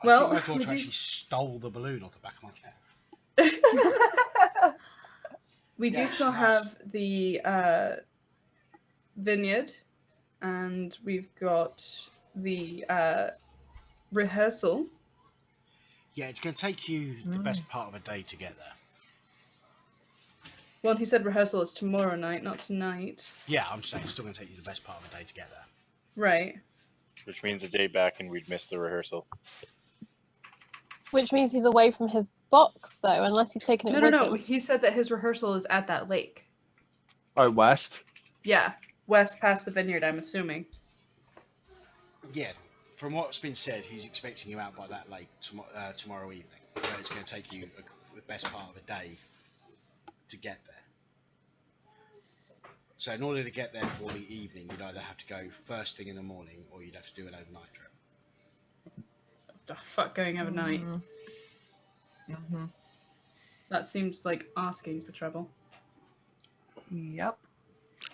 Speaker 1: Well,
Speaker 2: think my
Speaker 1: we
Speaker 2: daughter
Speaker 1: do
Speaker 2: actually stole the balloon off the back of my chair.
Speaker 1: We do
Speaker 2: Yeah,
Speaker 1: still
Speaker 2: nice.
Speaker 1: have the vineyard, and we've got the rehearsal.
Speaker 2: Yeah, it's going to take you the best part of a day to get there.
Speaker 1: Well, he said rehearsal is tomorrow night, not tonight.
Speaker 2: Yeah, I'm saying it's still going to take you the best part of a day to get there.
Speaker 1: Right.
Speaker 6: Which means a day back and we'd miss the rehearsal.
Speaker 4: Which means he's away from his box, though, unless he's taken it
Speaker 1: No,
Speaker 4: with
Speaker 1: no.
Speaker 4: him.
Speaker 1: He said that his rehearsal is at that lake.
Speaker 3: Out west.
Speaker 1: Yeah, west past the vineyard, I'm assuming.
Speaker 2: Yeah, from what's been said, he's expecting you out by that lake tomorrow evening. But it's going to take you the best part of a day to get there. So in order to get there for the evening, you'd either have to go first thing in the morning, or you'd have to do an overnight trip.
Speaker 1: Oh, fuck, going overnight.
Speaker 5: Mm-hmm.
Speaker 1: That seems like asking for trouble.
Speaker 5: Yep.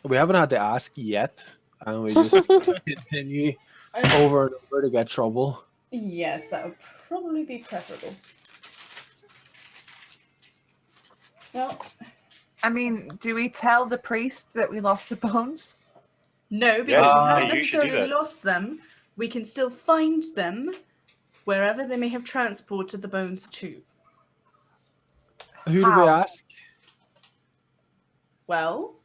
Speaker 3: We haven't had to ask yet, and we just continue over and over to get trouble.
Speaker 1: Yes, that would probably be preferable. Well,
Speaker 5: I mean, do we tell the priest that we lost the bones?
Speaker 1: no, because we
Speaker 6: Yeah,
Speaker 1: haven't
Speaker 6: you should do
Speaker 1: necessarily
Speaker 6: that.
Speaker 1: lost them. We can still find them wherever they may have transported the bones to.
Speaker 3: Who do we
Speaker 5: How?
Speaker 3: ask?
Speaker 1: Well,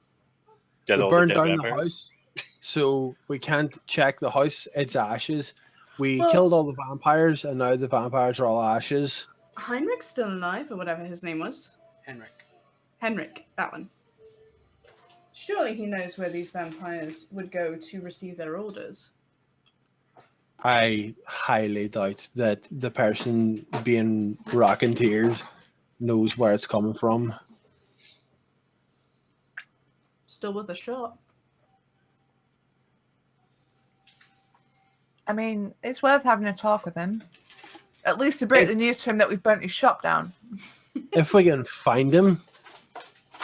Speaker 6: Get
Speaker 3: We
Speaker 6: all the
Speaker 3: burned
Speaker 6: dead
Speaker 3: down the
Speaker 6: vampires.
Speaker 3: house, so we can't check the house. It's ashes. We
Speaker 1: Well-
Speaker 3: killed all the vampires, and now the vampires are all ashes.
Speaker 1: Heinrich's still alive, or whatever his name was. Henrik, that one. Surely he knows where these vampires would go to receive their orders.
Speaker 3: I highly doubt that the person being rocking tears knows where it's coming from.
Speaker 1: Still with a shot.
Speaker 5: I mean, it's worth having a talk with him. At least to break the news to him that we've burnt his shop down.
Speaker 3: If we can find him,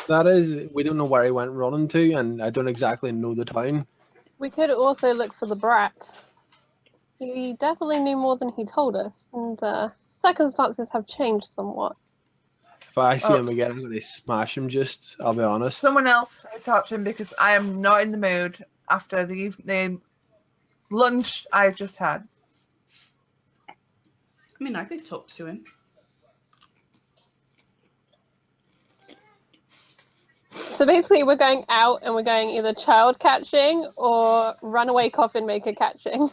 Speaker 3: that is, we don't know where he went running to, and I don't exactly know the town.
Speaker 4: We could also look for the brat. He definitely knew more than he told us, and circumstances have changed somewhat.
Speaker 3: If I see him again, I'm going to smash him just, I'll be honest.
Speaker 5: Someone else talk to him because I am not in the mood after the lunch I've just had.
Speaker 1: I mean, I could talk to him.
Speaker 4: So basically, we're going out and we're going either child catching or runaway coffin maker catching.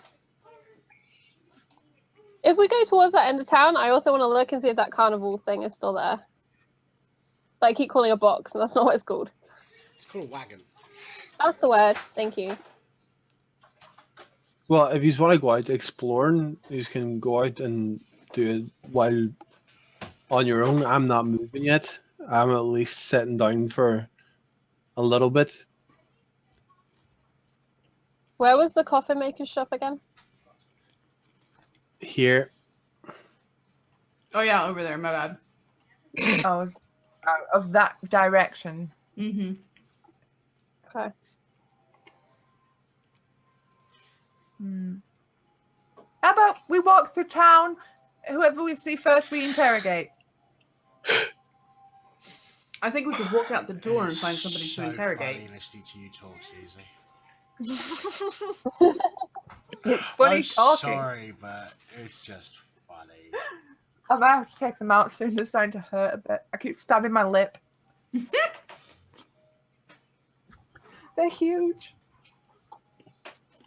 Speaker 4: If we go towards that end of town, I also want to look and see if that carnival thing is still there. But I keep calling it a box, and that's not what it's called.
Speaker 2: It's called a wagon.
Speaker 4: That's the word. Thank you.
Speaker 3: Well, if you want to go out exploring, you can go out and do it while on your own. I'm not moving yet. I'm at least sitting down for a little bit.
Speaker 4: Where was the coffin maker's shop again?
Speaker 3: Here.
Speaker 1: Oh yeah, over there, my bad.
Speaker 5: I was out of that direction.
Speaker 1: Mm-hmm.
Speaker 4: Okay.
Speaker 5: How about we walk through town? Whoever we see first, we interrogate.
Speaker 1: I think we could walk out the door and
Speaker 2: It's
Speaker 1: find somebody
Speaker 2: so
Speaker 1: to interrogate.
Speaker 2: funny listening to you talk, Susie.
Speaker 5: It's funny
Speaker 2: I'm
Speaker 5: talking.
Speaker 2: sorry, but it's just funny.
Speaker 5: I might have to take them out soon. They're starting to hurt a bit. I keep stabbing my lip. They're huge.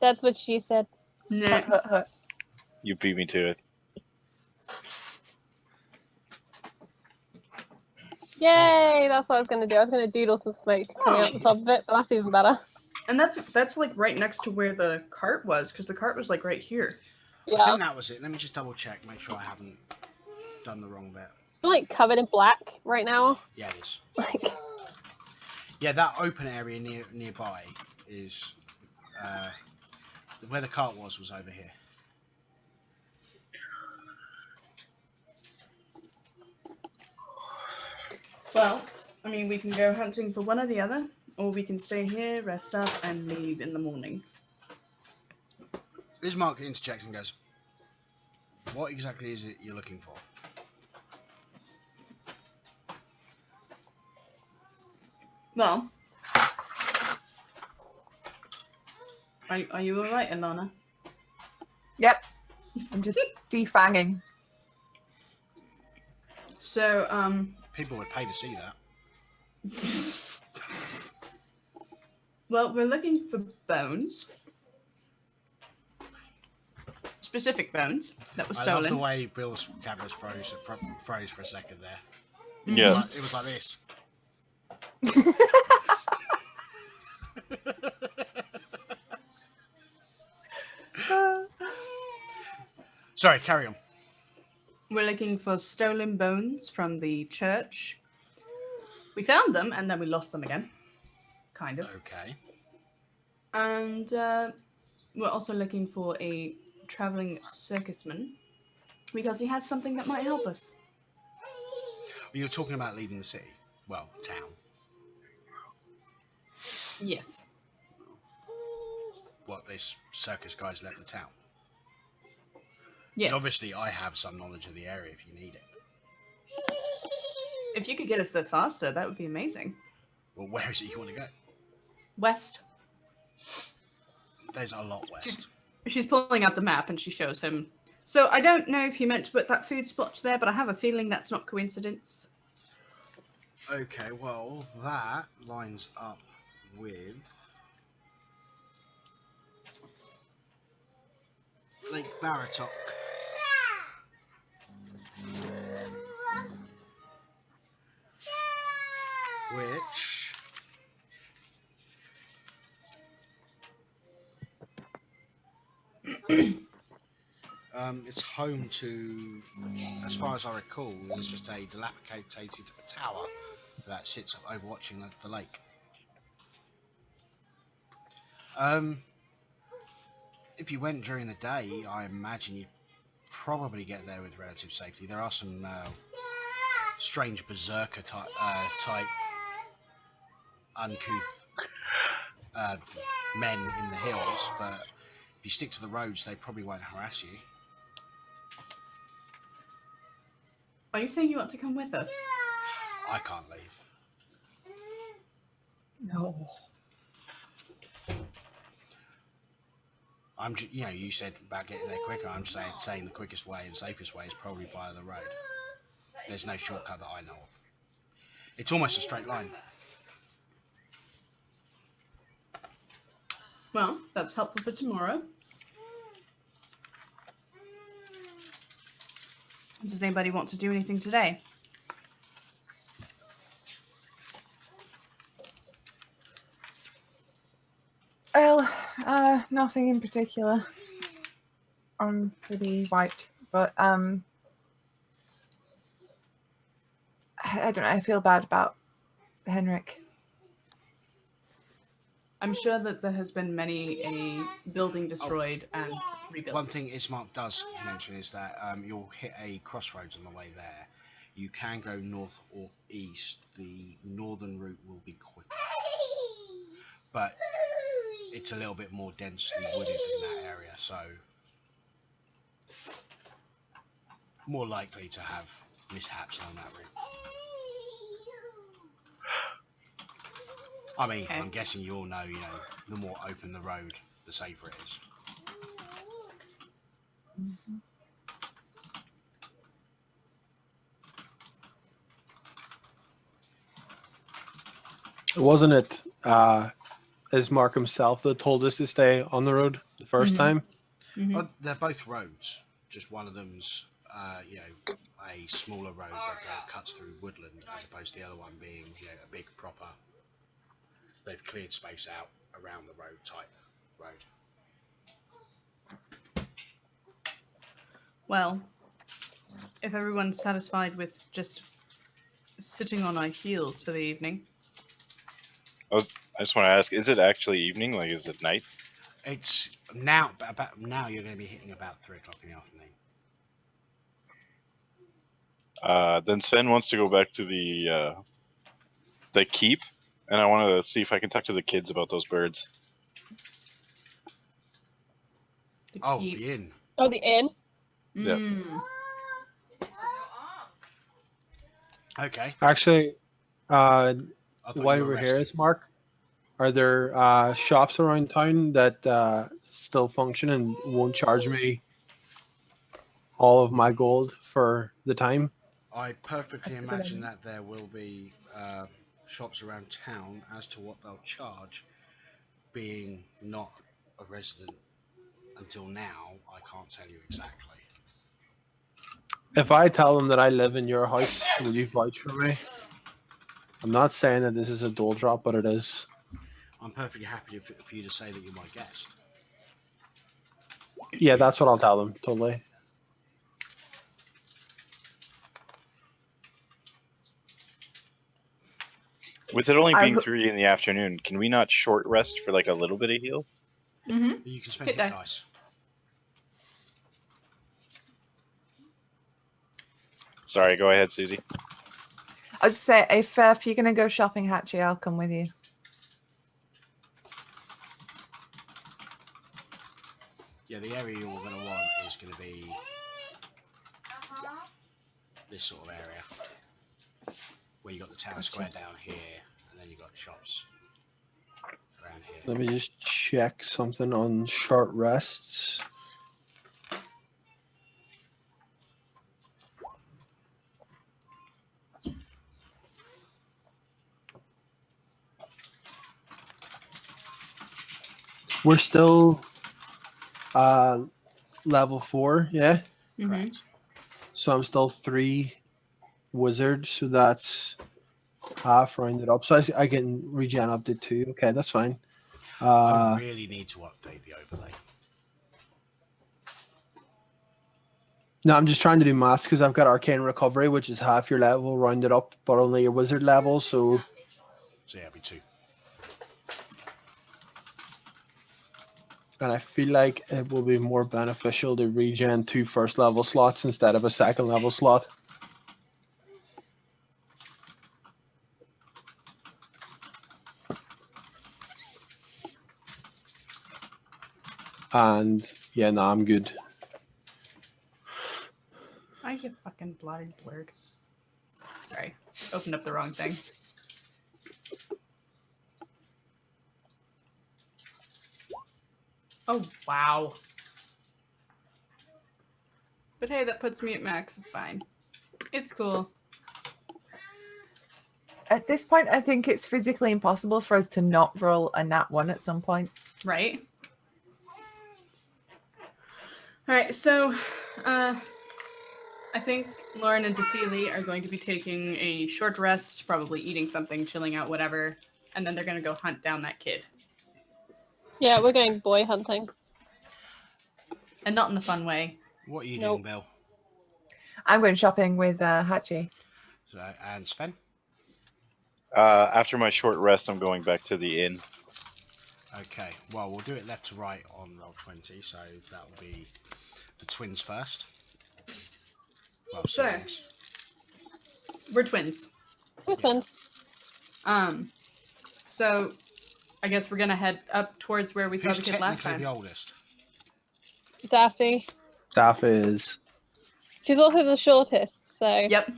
Speaker 4: That's what she said.
Speaker 1: Nah.
Speaker 5: Hurt.
Speaker 6: You beat me to it.
Speaker 4: Yay! That's what I was gonna do. I was gonna doodle some smoke coming out the top of it, but that's even better.
Speaker 1: And that's like right next to where the cart was, because the cart was like right here.
Speaker 2: I
Speaker 4: Yeah.
Speaker 2: think that was it. Let me just double check, make sure I haven't done the wrong bit.
Speaker 4: I'm like covered in black right now.
Speaker 2: Yeah, it is.
Speaker 4: Like,
Speaker 2: Yeah, that open area nearby is where the cart was over here.
Speaker 1: Well, I mean, we can go hunting for one or the other, or we can stay here, rest up, and leave in the morning.
Speaker 2: Ismark interjects and goes, "What exactly is it you're looking for?"
Speaker 1: Well, are you all right, Alana?
Speaker 5: Yep. I'm just defanging.
Speaker 1: So,
Speaker 2: People would pay to see that.
Speaker 1: well, we're looking for bones. Specific bones that were
Speaker 2: I
Speaker 1: stolen.
Speaker 2: love the way Bill's cameras froze for a second there.
Speaker 6: Yeah.
Speaker 2: It was like this. Sorry, carry on.
Speaker 1: We're looking for stolen bones from the church. We found them, and then we lost them again. Kind of.
Speaker 2: Okay.
Speaker 1: And we're also looking for a traveling circusman, because he has something that might help us.
Speaker 2: You're talking about leaving the city. Well, town.
Speaker 1: Yes.
Speaker 2: What, this circus guy's left the town? 'Cause
Speaker 1: Yes.
Speaker 2: obviously I have some knowledge of the area if you need it.
Speaker 1: If you could get us there faster, that would be amazing.
Speaker 2: Well, where is it you want to go?
Speaker 1: West.
Speaker 2: There's a lot west.
Speaker 1: She's pulling out the map and she shows him. So I don't know if you meant to put that food spot there, but I have a feeling that's not coincidence.
Speaker 2: Okay, well, that lines up with Lake Baratok. Which it's home to, as far as I recall, there's just a dilapidated tower that sits overwatching the lake. If you went during the day, I imagine you'd probably get there with relative safety. There are some strange berserker type uncouth men in the hills, but if you stick to the roads, they probably won't harass you.
Speaker 1: Are you saying you want to come with us?
Speaker 2: I can't leave.
Speaker 5: No.
Speaker 2: You said about getting there quicker. I'm saying the quickest way and safest way is probably via the road. There's no shortcut that I know of. It's almost a straight line.
Speaker 1: Well, that's helpful for tomorrow. Does anybody want to do anything today?
Speaker 5: Well, nothing in particular. I'm pretty wiped, but I don't know. I feel bad about Henrik.
Speaker 1: I'm sure that there has been many a building destroyed and rebuilt.
Speaker 2: One thing Ismark does mention is that you'll hit a crossroads on the way there. You can go north or east. The northern route will be quicker, but it's a little bit more densely wooded in that area, so more likely to have mishaps on that route. I mean,
Speaker 1: Okay.
Speaker 2: I'm guessing you all know, the more open the road, the safer it is.
Speaker 3: Wasn't it as Mark himself that told us to stay on the road the first
Speaker 1: Mhm.
Speaker 3: time?
Speaker 1: Mhm.
Speaker 2: Oh, they're both roads. Just one of them's, a smaller road that cuts through woodland, as opposed to the other one being, a big proper. They've cleared space out around the road type road.
Speaker 1: Well, if everyone's satisfied with just sitting on our heels for the evening.
Speaker 6: I just want to ask: is it actually evening? Like, is it night?
Speaker 2: It's now about now. You're going to be hitting about 3 o'clock in the afternoon.
Speaker 6: Then Sven wants to go back to the keep, and I want to see if I can talk to the kids about those birds.
Speaker 1: The
Speaker 2: Oh,
Speaker 1: keep.
Speaker 2: the inn.
Speaker 4: Oh, the inn.
Speaker 6: Yep.
Speaker 1: Mm.
Speaker 2: Okay.
Speaker 3: Actually,
Speaker 2: I thought
Speaker 3: while
Speaker 2: you were
Speaker 3: we're here,
Speaker 2: resting.
Speaker 3: Mark, are there shops around town that still function and won't charge me all of my gold for the time?
Speaker 2: I perfectly
Speaker 5: That's a good
Speaker 2: imagine
Speaker 5: idea.
Speaker 2: that there will be shops around town. As to what they'll charge, being not a resident until now, I can't tell you exactly.
Speaker 3: If I tell them that I live in your house, will you vouch for me? I'm not saying that this is a dole drop, but it is.
Speaker 2: I'm perfectly happy for you to say that you're my guest.
Speaker 3: Yeah, that's what I'll tell them. Totally.
Speaker 6: With it only
Speaker 5: I
Speaker 6: being
Speaker 5: w-
Speaker 6: 3 in the afternoon, can we not short rest for like a little bit of heal?
Speaker 1: Mm-hmm.
Speaker 2: You can spend
Speaker 1: Hit
Speaker 2: hit
Speaker 1: die.
Speaker 2: dice.
Speaker 6: Sorry, go ahead, Susie.
Speaker 5: I was just say if you're gonna go shopping, Hatchie, I'll come with you.
Speaker 2: Yeah, the area you're going to want is going to be this sort of area, where you got the town
Speaker 5: Gotcha.
Speaker 2: square down here, and then you got shops around here.
Speaker 3: Let me just check something on short rests. We're still level 4, yeah?
Speaker 1: Mm-hmm.
Speaker 2: Correct.
Speaker 3: So I'm still 3 wizard, so that's half rounded up. So I can regen up to 2. Okay, that's fine.
Speaker 2: I really need to update the overlay.
Speaker 3: No, I'm just trying to do maths because I've got arcane recovery, which is half your level rounded up, but only your wizard level. So
Speaker 2: So yeah, it'll be 2.
Speaker 3: and I feel like it will be more beneficial to regen 2 first level slots instead of a second level slot. And yeah, no, I'm good.
Speaker 1: Oh, you fucking bloody blurg. Sorry. Opened up the wrong thing. Oh, wow. But hey, that puts me at max. It's fine. It's cool.
Speaker 5: At this point, I think it's physically impossible for us to not roll a nat 1 at some point.
Speaker 1: Right? Alright, so I think Lauren and DeFeely are going to be taking a short rest, probably eating something, chilling out, whatever, and then they're going to go hunt down that kid.
Speaker 4: Yeah, we're going boy hunting.
Speaker 1: And not in the fun way.
Speaker 2: What are you
Speaker 4: Nope.
Speaker 2: doing, Bill?
Speaker 5: I'm going shopping with Hatchie.
Speaker 2: So, and Sven?
Speaker 6: After my short rest, I'm going back to the inn.
Speaker 2: Okay, well, we'll do it left to right on roll 20, so that will be the twins first. Well,
Speaker 1: Sure.
Speaker 2: siblings.
Speaker 1: We're twins.
Speaker 4: We're twins.
Speaker 1: So I guess we're gonna head up towards where we saw
Speaker 2: Who's
Speaker 1: the kid last
Speaker 2: technically
Speaker 1: time.
Speaker 2: the oldest?
Speaker 4: Daffy.
Speaker 3: Staff is.
Speaker 4: She's also the shortest, so.
Speaker 1: Yep.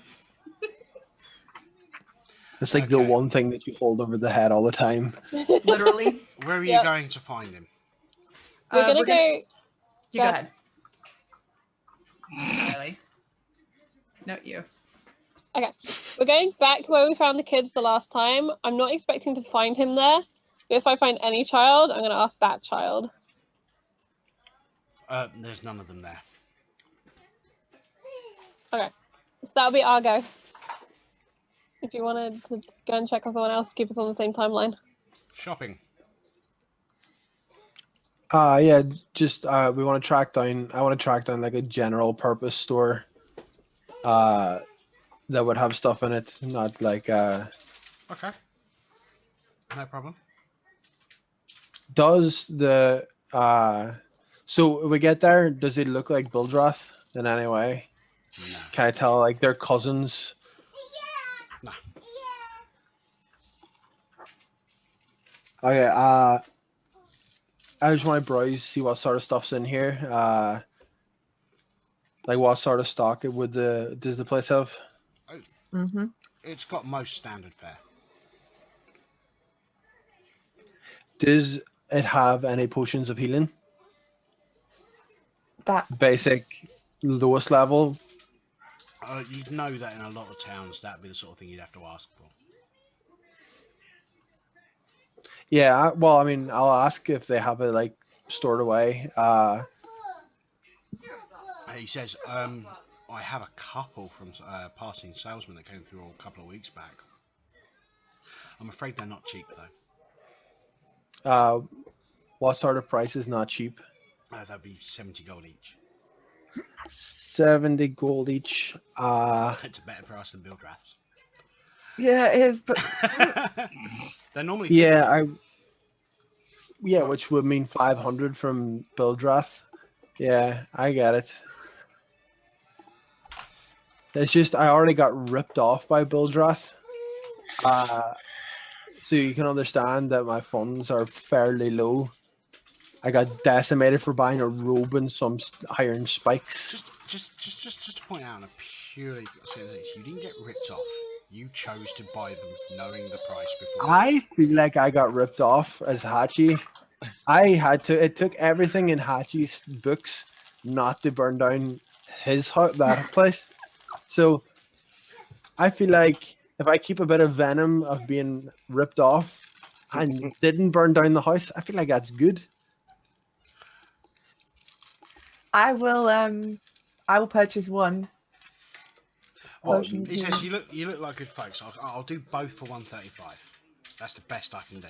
Speaker 3: It's like the
Speaker 2: Okay.
Speaker 3: one thing that you hold over the head all the time.
Speaker 1: Literally.
Speaker 2: Where are you
Speaker 4: Yep.
Speaker 2: going to find him?
Speaker 4: We're gonna go.
Speaker 1: You
Speaker 4: Go
Speaker 1: go
Speaker 4: ahead.
Speaker 1: ahead. Riley. No, you.
Speaker 4: We're going back to where we found the kids the last time. I'm not expecting to find him there, but if I find any child, I'm gonna ask that child.
Speaker 2: There's none of them there.
Speaker 4: So that'll be our go. If you wanted to go and check on someone else to keep us on the same timeline.
Speaker 2: Shopping.
Speaker 3: Yeah, just we want to track down. I want to track down like a general purpose store. That would have stuff in it, not like.
Speaker 2: Okay. No problem.
Speaker 3: Does the so when we get there? Does it look like Bildrath in any way?
Speaker 2: No.
Speaker 3: Can I tell like they're cousins?
Speaker 2: No.
Speaker 3: Okay. I just want to browse, see what sort of stuff's in here. Like what sort of stock does the place have?
Speaker 5: Mm-hmm.
Speaker 2: It's got most standard fare.
Speaker 3: Does it have any potions of healing?
Speaker 5: That
Speaker 3: Basic, lowest level.
Speaker 2: You'd know that in a lot of towns, that'd be the sort of thing you'd have to ask for.
Speaker 3: Yeah. Well, I mean, I'll ask if they have it like stored away.
Speaker 2: He says, I have a couple from passing salesmen that came through a couple of weeks back. I'm afraid they're not cheap though.
Speaker 3: What sort of price is not cheap?
Speaker 2: That'd be 70 gold each.
Speaker 3: 70 gold each.
Speaker 2: It's a better price than Bildrath's.
Speaker 5: yeah, it is, but
Speaker 2: They're normally
Speaker 3: Yeah, which would mean 500 from Bildrath. Yeah, I get it. It's just I already got ripped off by Bildrath. So you can understand that my funds are fairly low. I got decimated for buying a robe and some iron spikes.
Speaker 2: Just to point out, on a purely this, you didn't get ripped off. You chose to buy them knowing the price before.
Speaker 3: I feel like I got ripped off as Hachi. It took everything in Hachi's books not to burn down that place. So I feel like if I keep a bit of venom of being ripped off and didn't burn down the house, I feel like that's good.
Speaker 5: I will purchase one.
Speaker 2: Well,
Speaker 5: Potion
Speaker 2: he says
Speaker 5: healing.
Speaker 2: you look like good folks. I'll do both for 135. That's the best I can do.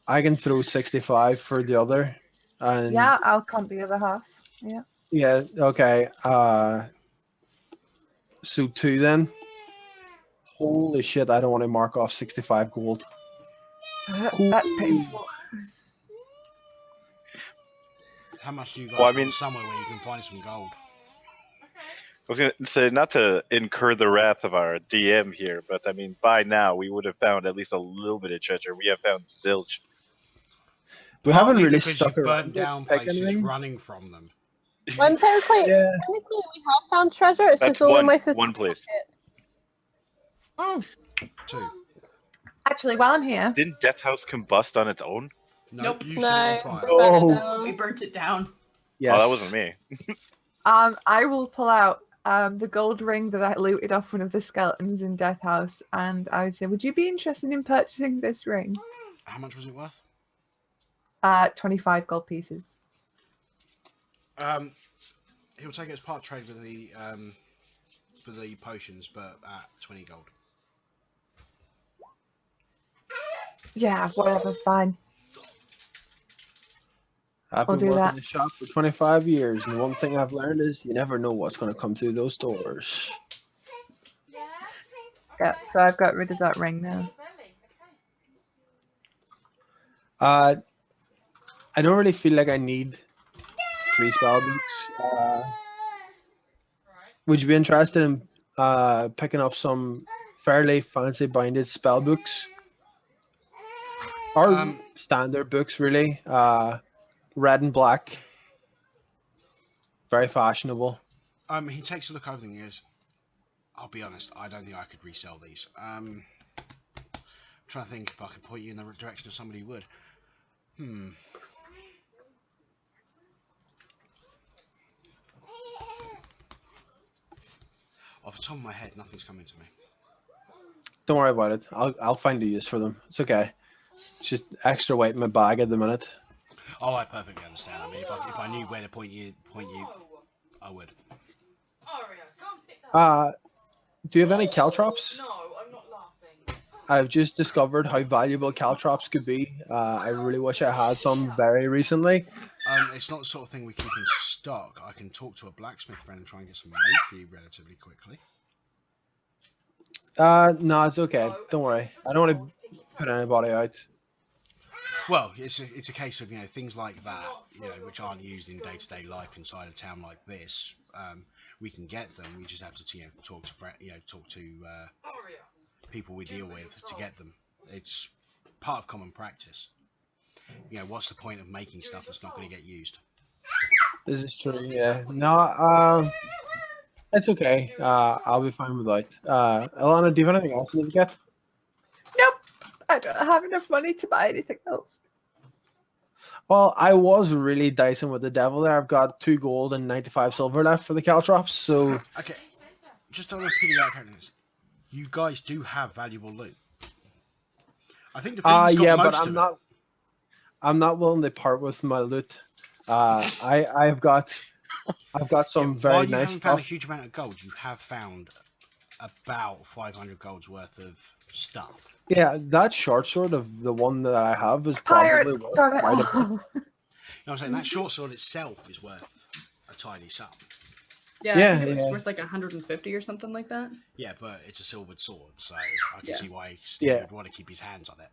Speaker 3: I can throw 65 for the other. And
Speaker 5: Yeah, I'll comp the other half. Yeah.
Speaker 3: yeah, okay. So 2 then. Holy shit, I don't want to mark off 65 gold.
Speaker 5: That's painful.
Speaker 2: How much do you guys
Speaker 6: Well, I
Speaker 2: want
Speaker 6: mean-
Speaker 2: somewhere where you can find some gold?
Speaker 6: I was gonna say not to incur the wrath of our DM here, but I mean by now we would have found at least a little bit of treasure. We have found zilch.
Speaker 3: We haven't
Speaker 2: Partly
Speaker 3: really
Speaker 2: because
Speaker 3: stuck
Speaker 2: you
Speaker 3: around
Speaker 2: burnt
Speaker 3: to
Speaker 2: down
Speaker 3: pick
Speaker 2: places
Speaker 3: anything.
Speaker 2: running from them.
Speaker 4: When technically,
Speaker 3: Yeah.
Speaker 4: technically we have found treasure. It's
Speaker 6: That's
Speaker 4: just all in my sister's
Speaker 6: one place.
Speaker 4: pocket.
Speaker 2: 2.
Speaker 5: Actually, while I'm here,
Speaker 6: Didn't Death House combust on its own?
Speaker 2: No,
Speaker 1: Nope.
Speaker 2: you set it
Speaker 4: No,
Speaker 2: on fire.
Speaker 4: we burnt it
Speaker 3: Oh.
Speaker 4: down.
Speaker 1: We burnt it down.
Speaker 3: Yes.
Speaker 6: Oh, that wasn't me.
Speaker 5: I will pull out the gold ring that I looted off one of the skeletons in Death House, and I would say, would you be interested in purchasing this ring?
Speaker 2: How much was it worth?
Speaker 5: 25 gold pieces.
Speaker 2: He'll take it as part trade with the for the potions, but at 20 gold.
Speaker 5: Yeah, whatever, fine.
Speaker 3: I've
Speaker 5: I'll
Speaker 3: been
Speaker 5: do
Speaker 3: working
Speaker 5: that.
Speaker 3: in the shop for 25 years, and one thing I've learned is you never know what's going to come through those doors.
Speaker 5: Yeah, so I've got rid of that ring now.
Speaker 3: I don't really feel like I need 3 spell books. Would you be interested in picking up some fairly fancy binded spell books, or
Speaker 2: Um,
Speaker 3: standard books, really. Red and black, very fashionable.
Speaker 2: he takes a look over them and goes, I'll be honest, I don't think I could resell these. I'm trying to think if I could point you in the direction of somebody who would. Off the top of my head, nothing's coming to me.
Speaker 3: Don't worry about it. I'll find a use for them. It's okay. It's just extra weight in my bag at the minute.
Speaker 2: Oh, I perfectly understand. I mean, if I knew where to point you, I would.
Speaker 7: Aria, go and pick that up.
Speaker 3: Do you have any caltrops?
Speaker 7: No, I'm not laughing.
Speaker 3: I've just discovered how valuable caltrops could be. I really wish I had some very recently.
Speaker 2: It's not the sort of thing we keep in stock. I can talk to a blacksmith friend and try and get some made for you relatively quickly.
Speaker 3: No, it's okay. Don't worry. I don't want to put anybody out.
Speaker 2: Well, it's a case of things like that, which aren't used in day-to-day life inside a town like this. We can get them. We just have to talk to people we deal with to get them. It's part of common practice. What's the point of making stuff that's not going to get used?
Speaker 3: This is true. Yeah. No. It's okay. I'll be fine without. Alana, do you have anything else you need to get?
Speaker 5: Nope. I don't have enough money to buy anything else.
Speaker 3: Well, I was really dicing with the devil there. I've got 2 gold and 95 silver left for the caltrops, so...
Speaker 2: Okay, just on a pediatric note, you guys do have valuable loot. I think the thing's got
Speaker 3: yeah,
Speaker 2: most
Speaker 3: but
Speaker 2: of it.
Speaker 3: I'm not willing to part with my loot. I've got some very
Speaker 2: While you
Speaker 3: nice
Speaker 2: haven't found a
Speaker 3: stuff.
Speaker 2: huge amount of gold, you have found about 500 gold's worth of stuff.
Speaker 3: Yeah, that short sword of the one that I have is
Speaker 5: Pirates
Speaker 3: probably worth
Speaker 5: got it
Speaker 3: quite a bit.
Speaker 5: all.
Speaker 2: You know what I'm saying? That short sword itself is worth a tiny sum.
Speaker 1: Yeah,
Speaker 3: Yeah,
Speaker 1: I think it was
Speaker 3: yeah.
Speaker 1: worth like 150 or something like that.
Speaker 2: Yeah, but it's a silvered sword, so I can
Speaker 1: Yeah.
Speaker 2: see why Steve
Speaker 3: Yeah.
Speaker 2: would want to keep his hands on it.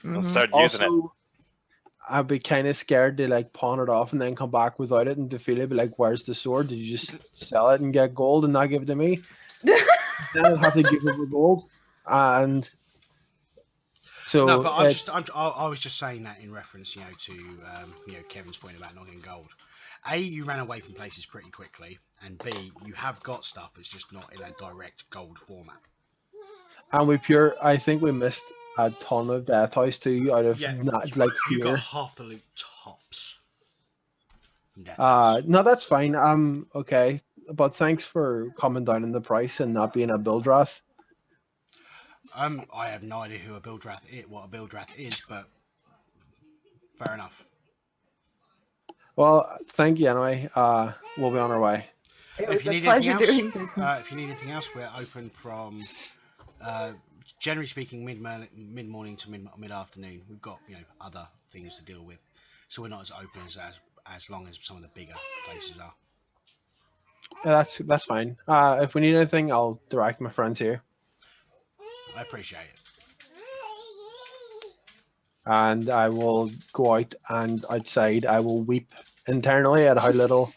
Speaker 6: I'll
Speaker 5: Mhm.
Speaker 6: start using it.
Speaker 3: Also, I'd be kind of scared to like pawn it off and then come back without it and defeat it. Be like, "Where's the sword? Did you just sell it and get gold and not give it to me?" Then I'd have to give it the gold, and so
Speaker 2: No, but
Speaker 3: it's
Speaker 2: I was just saying that in reference, to Kevin's point about not getting gold. A, you ran away from places pretty quickly, and B, you have got stuff that's just not in a direct gold format.
Speaker 3: and I think we missed a ton of Death House too out of not like
Speaker 2: You got
Speaker 3: fear.
Speaker 2: half the loot tops. From Death House.
Speaker 3: No, that's fine. Okay, but thanks for coming down in the price and not being a Bildrath.
Speaker 2: I have no idea what a Bildrath is, but fair enough.
Speaker 3: Well, thank you anyway. We'll be on our way.
Speaker 5: It
Speaker 2: If
Speaker 5: was
Speaker 2: you
Speaker 5: a
Speaker 2: need
Speaker 5: pleasure
Speaker 2: anything
Speaker 5: doing
Speaker 2: else,
Speaker 5: business.
Speaker 2: if you need anything else, we're open from, generally speaking, mid morning to mid afternoon. We've got other things to deal with, so we're not as open as long as some of the bigger places are.
Speaker 3: Yeah, that's fine. If we need anything, I'll direct my friends here,
Speaker 2: I appreciate it.
Speaker 3: and I will go out and outside. I will weep internally at how little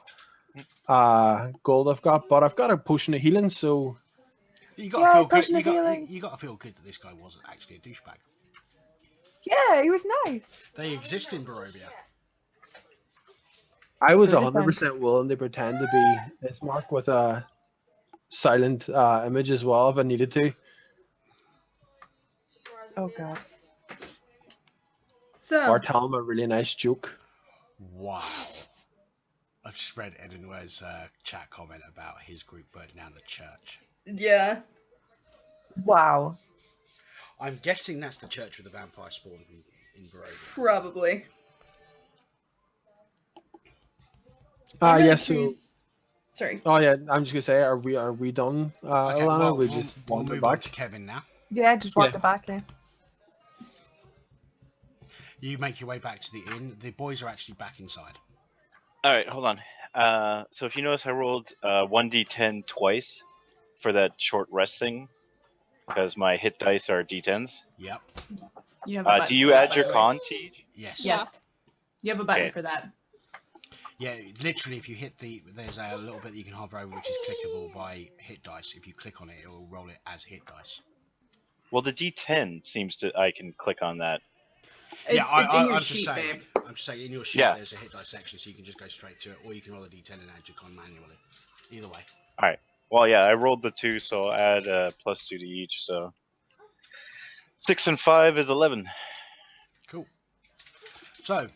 Speaker 3: gold I've got, but I've got a potion of healing, so
Speaker 2: You got
Speaker 5: Yeah,
Speaker 2: to feel good.
Speaker 5: potion of healing.
Speaker 2: You got to feel good that this guy wasn't actually a douchebag.
Speaker 5: Yeah, he was nice.
Speaker 2: They exist in Barovia.
Speaker 3: I was
Speaker 5: Who'd have
Speaker 3: 100% willing to pretend to be Ismark with a silent image as well if I needed to.
Speaker 5: Oh god.
Speaker 1: So,
Speaker 3: Or tell him a really nice joke.
Speaker 2: Wow. I've just read Edinware's chat comment about his group burning down the church.
Speaker 1: yeah.
Speaker 5: Wow.
Speaker 2: I'm guessing that's the church with the vampire spawn in Barovia.
Speaker 1: Probably.
Speaker 3: Yes. So,
Speaker 1: Sorry.
Speaker 3: oh yeah, I'm just gonna say, are we done,
Speaker 2: Okay,
Speaker 3: Alana?
Speaker 2: well,
Speaker 3: we
Speaker 2: we'll
Speaker 3: just
Speaker 2: we'll
Speaker 3: wander
Speaker 2: move on
Speaker 3: back.
Speaker 2: to Kevin now.
Speaker 5: Yeah, just wander back in.
Speaker 2: You make your way back to the inn. The boys are actually back inside.
Speaker 6: All right, hold on. So if you notice, I rolled 1d10 twice for that short rest thing because my hit dice are d10s.
Speaker 2: Yep.
Speaker 1: You have a button
Speaker 6: Do
Speaker 1: for
Speaker 6: you
Speaker 1: that,
Speaker 6: add
Speaker 1: by
Speaker 6: your
Speaker 1: the way.
Speaker 6: con, Tej?
Speaker 2: Yes.
Speaker 1: Yes. You have a button
Speaker 6: Okay.
Speaker 1: for that.
Speaker 2: Yeah, literally, if you hit there's a little bit that you can hover over, which is clickable by hit dice. If you click on it, it will roll it as hit dice.
Speaker 6: Well, the D10 seems to. I can click on that.
Speaker 1: It's in your
Speaker 2: I'm
Speaker 1: sheet,
Speaker 2: just saying.
Speaker 1: babe.
Speaker 2: I'm just saying, in your sheet,
Speaker 6: Yeah.
Speaker 2: there's a hit dice section, so you can just go straight to it, or you can roll a D10 and add your con manually. Either way.
Speaker 6: All right. Well, yeah, I rolled the 2, so I'll add +2 to each. So 6 and 5 is 11.
Speaker 2: Cool. So,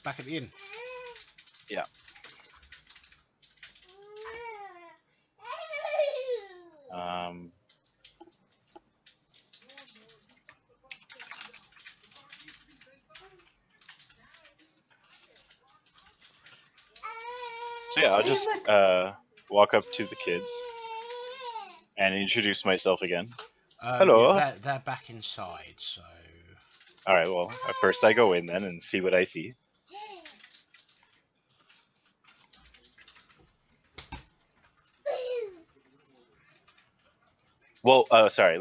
Speaker 2: back at the inn.
Speaker 6: Yeah. So yeah, I'll just walk up to the kids and introduce myself again. Hello.
Speaker 2: Yeah, they're back inside, so.
Speaker 6: All right. Well, at first I go in then and see what I see. Well, sorry.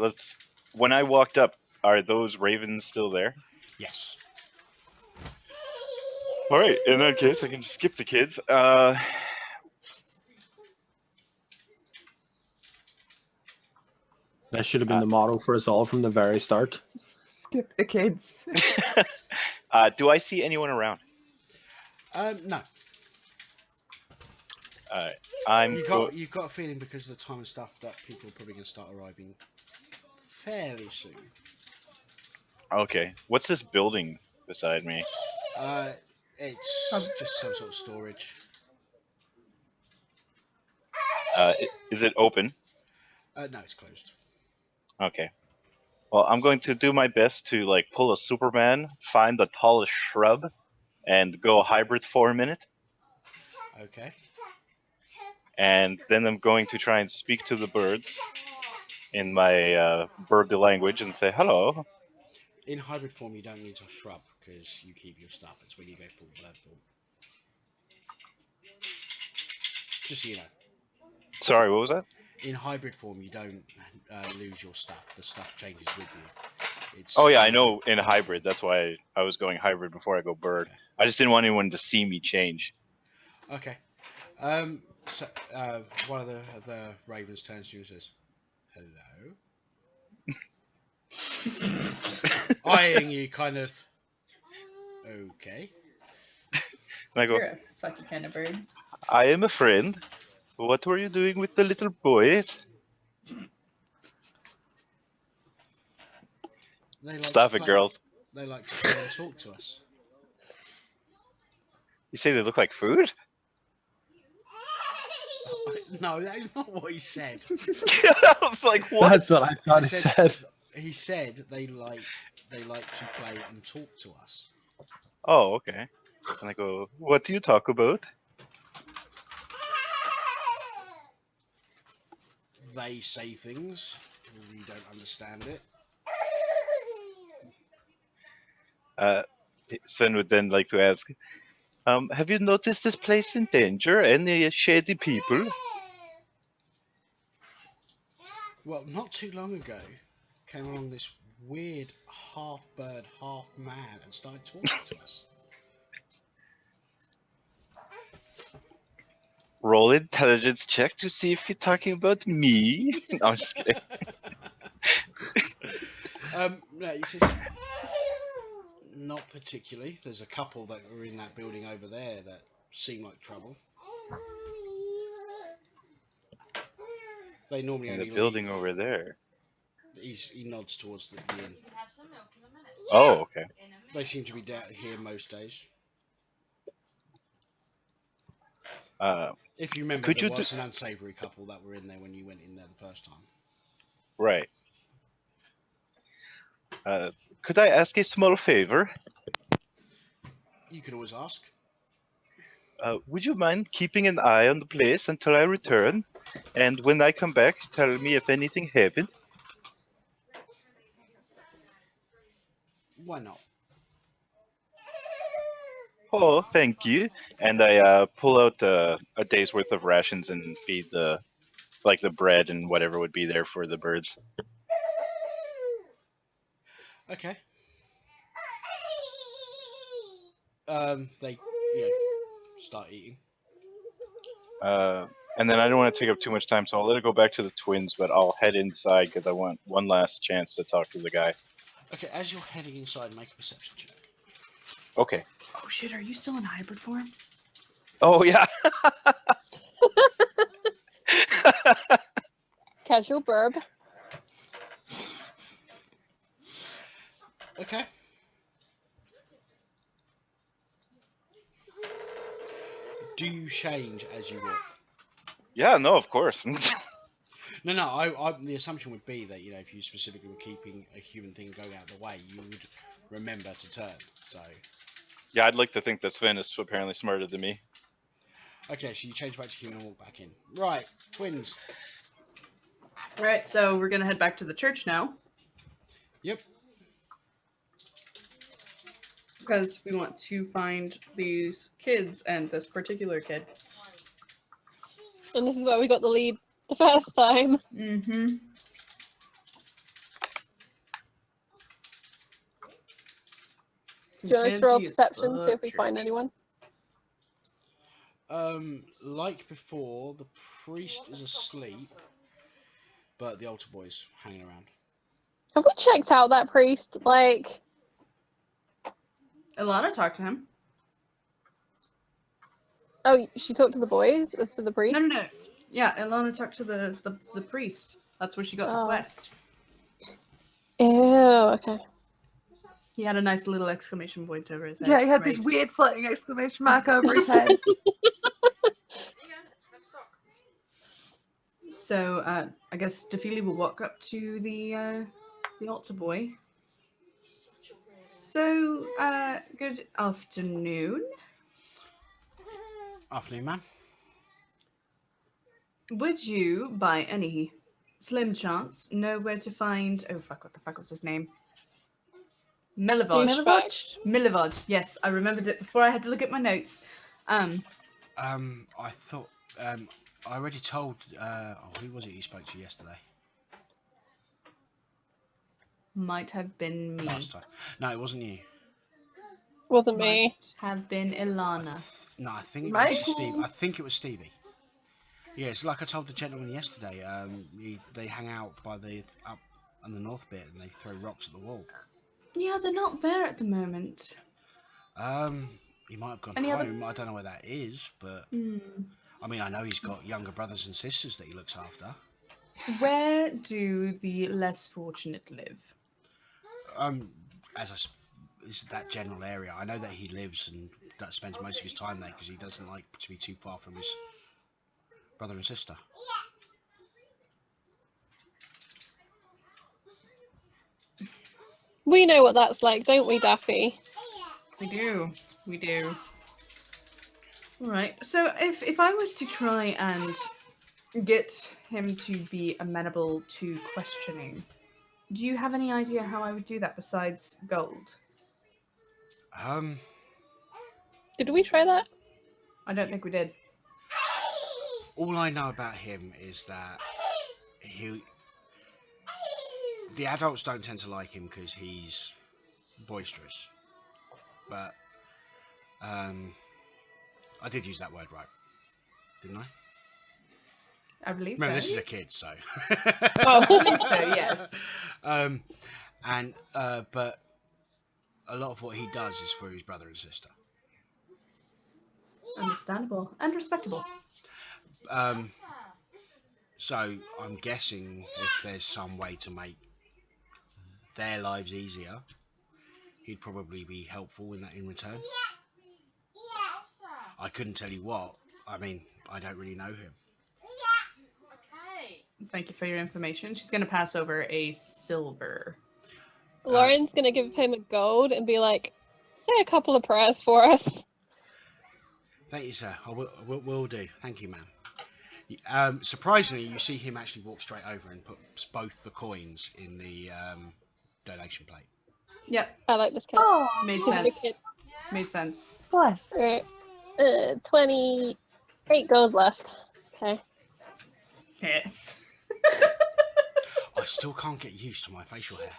Speaker 6: When I walked up, are those ravens still there?
Speaker 2: Yes.
Speaker 6: All right. In that case, I can just skip the kids.
Speaker 3: That should have been the motto for us all from the very start.
Speaker 5: Skip the kids.
Speaker 6: Do I see anyone around?
Speaker 2: No. You've got a feeling because of the time and stuff that people are probably going to start arriving fairly soon.
Speaker 6: Okay. What's this building beside me?
Speaker 2: It's just some sort of storage.
Speaker 6: Is it open?
Speaker 2: No, it's closed.
Speaker 6: Okay. Well, I'm going to do my best to like pull a Superman, find the tallest shrub, and go hybrid for a minute.
Speaker 2: Okay.
Speaker 6: And then I'm going to try and speak to the birds in my bird language and say hello.
Speaker 2: In hybrid form, you don't need to shrub because you keep your stuff. It's when you go full bird form. Just so you know.
Speaker 6: Sorry, what was that?
Speaker 2: In hybrid form, you don't lose your stuff. The stuff changes with you.
Speaker 6: Oh yeah, I know in hybrid. That's why I was going hybrid before I go bird.
Speaker 2: Okay.
Speaker 6: I just didn't want anyone to see me change.
Speaker 2: Okay. So one of the ravens turns to you and says, "Hello." Eyeing you, kind of. Okay.
Speaker 6: And I go,
Speaker 1: You're a fucking kind of bird.
Speaker 6: I am a friend. What were you doing with the little boys? Stop it, girls.
Speaker 2: They like to play and talk to us.
Speaker 6: You say they look like food?
Speaker 2: No, that is not what he said.
Speaker 6: I was like, what?
Speaker 3: That's what I thought he said.
Speaker 2: He said they like to play and talk to us.
Speaker 6: Oh, okay. And I go, what do you talk about?
Speaker 2: They say things. We don't understand it.
Speaker 6: Sen would then like to ask, have you noticed this place in danger? Any shady people?
Speaker 2: Well, not too long ago, came along this weird half bird, half man, and started talking to us.
Speaker 6: Roll intelligence check to see if you're talking about me. No, I'm just kidding.
Speaker 2: No, he says, not particularly. There's a couple that were in that building over there that seem like trouble. They normally
Speaker 6: In
Speaker 2: only
Speaker 6: the building over there.
Speaker 2: He nods towards the inn.
Speaker 7: You can have some milk in a minute.
Speaker 6: Oh, okay.
Speaker 7: In a minute.
Speaker 2: They seem to be down here most days. If you remember,
Speaker 6: Could
Speaker 2: there
Speaker 6: you
Speaker 2: was an unsavoury couple that were in there when you went in there the first time.
Speaker 6: Right. Could I ask a small favor?
Speaker 2: You could always ask.
Speaker 6: Would you mind keeping an eye on the place until I return? And when I come back, tell me if anything happened?
Speaker 2: Why not?
Speaker 6: Oh, thank you. And I pull out a day's worth of rations and feed the bread and whatever would be there for the birds.
Speaker 2: Okay. They start eating.
Speaker 6: And then I don't want to take up too much time, so I'll let it go back to the twins, but I'll head inside because I want one last chance to talk to the guy.
Speaker 2: Okay, as you're heading inside, make a perception check.
Speaker 6: Okay.
Speaker 1: Oh shit, are you still in hybrid form?
Speaker 6: Oh, yeah.
Speaker 4: Casual burb.
Speaker 2: Okay. Do you change as you walk?
Speaker 6: Yeah, no, of course.
Speaker 2: No, no. The assumption would be that if you specifically were keeping a human thing going out of the way, you would remember to turn. So.
Speaker 6: Yeah, I'd like to think that Sven is apparently smarter than me.
Speaker 2: Okay, so you change back to human and walk back in. Right, twins.
Speaker 1: All right, so we're gonna head back to the church now.
Speaker 2: Yep.
Speaker 1: Because we want to find these kids and this particular kid.
Speaker 4: And this is where we got the lead the first time.
Speaker 1: Mm-hmm.
Speaker 4: Do you want us to roll perception, see if we find anyone?
Speaker 2: Like before, the priest is asleep, but the altar boy's hanging around.
Speaker 4: Have we checked out that priest? Like,
Speaker 1: Ilana talked to him.
Speaker 4: oh, she talked to the boys? As to the priest?
Speaker 1: No. Yeah, Ilana talked to the priest. That's where she got the quest.
Speaker 4: Ew, okay.
Speaker 1: He had a nice little exclamation point over his head.
Speaker 5: Yeah, he had this weird floating exclamation mark over his head.
Speaker 1: So, I guess Stefili will walk up to the altar boy. So, good afternoon.
Speaker 2: Afternoon, ma'am.
Speaker 1: Would you, by any slim chance, know where to find... Oh, fuck, what the fuck was his name?
Speaker 4: Douchebag.
Speaker 1: Milivoj. Yes, I remembered it before I had to look at my notes.
Speaker 2: I thought... I already told... who was it you spoke to yesterday?
Speaker 1: Might have been me.
Speaker 2: Last time. No, it wasn't you.
Speaker 4: Wasn't me.
Speaker 1: Might have been Ilana.
Speaker 2: No, I think it
Speaker 5: Right?
Speaker 2: was Steve. I think it was Stevie. Yeah, it's like I told the gentleman yesterday. They hang out by the up on the north bit and they throw rocks at the wall.
Speaker 1: Yeah, they're not there at the moment.
Speaker 2: He might have gone
Speaker 1: Any
Speaker 2: home. I don't know where that is, but
Speaker 1: Hmm.
Speaker 2: I mean, I know he's got younger brothers and sisters that he looks after.
Speaker 1: Where do the less fortunate live?
Speaker 2: Is that general area. I know that he lives and that spends most of his time there because he doesn't like to be too far from his brother and sister.
Speaker 4: We know what that's like, don't we, Daffy?
Speaker 1: We do. Alright, so if I was to try and get him to be amenable to questioning, do you have any idea how I would do that besides gold?
Speaker 4: Did we try that?
Speaker 1: I don't think we did.
Speaker 2: All I know about him is that the adults don't tend to like him because he's boisterous. But I did use that word right, didn't I?
Speaker 1: I believe
Speaker 2: Remember,
Speaker 1: so.
Speaker 2: this is a kid, so.
Speaker 1: Oh, I believe so, yes.
Speaker 2: But a lot of what he does is for his brother and sister.
Speaker 1: Understandable and respectable.
Speaker 2: So I'm guessing if there's some way to make their lives easier, he'd probably be helpful in return. I couldn't tell you what. I mean, I don't really know him.
Speaker 1: Thank you for your information. She's going to pass over a silver.
Speaker 4: Lauren's gonna give him a gold and be like, say a couple of prayers for us.
Speaker 2: Thank you, sir. I will do. Thank you, ma'am. Surprisingly, you see him actually walk straight over and put both the coins in the donation plate.
Speaker 1: Yep.
Speaker 4: I like this kid.
Speaker 5: Oh,
Speaker 1: Made
Speaker 4: He's a good
Speaker 1: sense.
Speaker 4: kid.
Speaker 1: Made sense.
Speaker 5: bless.
Speaker 4: Alright. 28 gold left. Okay.
Speaker 1: Yeah.
Speaker 2: I still can't get used to my facial hair.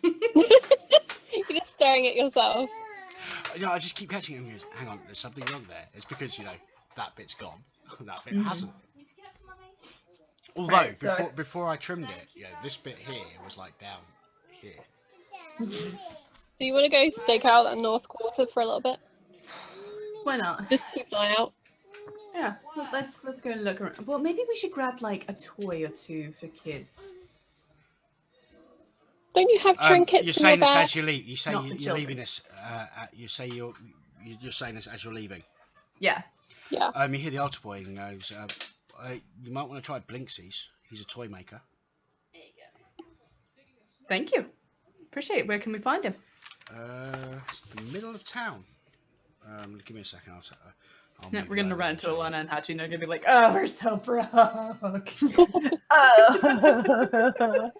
Speaker 4: You're just staring at yourself.
Speaker 2: I just keep catching him. Hang on, there's something wrong there. It's because that bit's gone. That bit
Speaker 1: Mhm.
Speaker 2: hasn't. Although
Speaker 1: Right, so-
Speaker 2: before I trimmed it, this bit here was like down here.
Speaker 4: Do you want to go stake out that north quarter for a little bit?
Speaker 1: Why not?
Speaker 4: Just keep an eye out.
Speaker 1: Yeah, let's go and look around. Well, maybe we should grab like a toy or two for kids.
Speaker 4: Don't you have
Speaker 2: You're
Speaker 4: trinkets in your
Speaker 2: saying this
Speaker 4: bag?
Speaker 2: as you leave. You say
Speaker 1: Not for
Speaker 2: you're leaving
Speaker 1: children.
Speaker 2: this. You say you're saying this as you're leaving.
Speaker 1: Yeah.
Speaker 4: Yeah.
Speaker 2: You hear the altar boy and goes, "You might want to try Blinksies. He's a toy maker."
Speaker 7: There you go.
Speaker 1: Thank you. Appreciate it. Where can we find him?
Speaker 2: The middle of town. Give me a second. I'll
Speaker 1: Yeah,
Speaker 2: move
Speaker 1: we're
Speaker 2: you
Speaker 1: gonna
Speaker 2: over
Speaker 1: run
Speaker 2: and
Speaker 1: into
Speaker 2: show you.
Speaker 1: Alana and Hachi, and they're gonna be like, "Oh, we're so broke."
Speaker 5: Oh.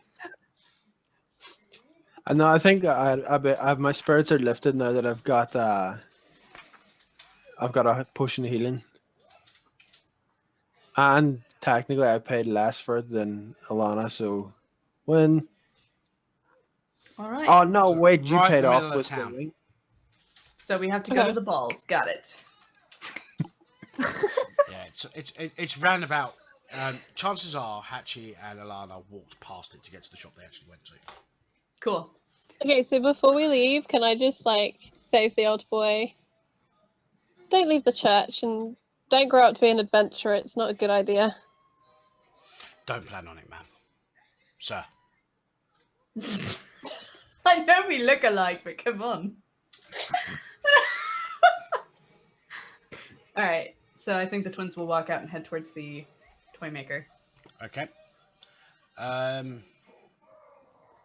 Speaker 3: And now I think my spirits are lifted now that I've got a potion of healing. And technically I paid less for it than Alana, so when
Speaker 1: All right.
Speaker 3: oh no, wait, you
Speaker 2: Right in
Speaker 3: paid
Speaker 2: the
Speaker 3: off
Speaker 2: middle of
Speaker 3: with the
Speaker 2: town.
Speaker 3: ring.
Speaker 1: So we have to go
Speaker 4: Okay.
Speaker 1: to the balls. Got it.
Speaker 2: Yeah, it's roundabout. Chances are Hachi and Alana walked past it to get to the shop they actually went to.
Speaker 1: Cool.
Speaker 4: Okay, so before we leave, can I just save the old boy? Don't leave the church and don't grow up to be an adventurer. It's not a good idea.
Speaker 2: Don't plan on it, ma'am. Sir.
Speaker 1: I know we look alike, but come on. All right. So I think the twins will walk out and head towards the toy maker.
Speaker 2: Okay.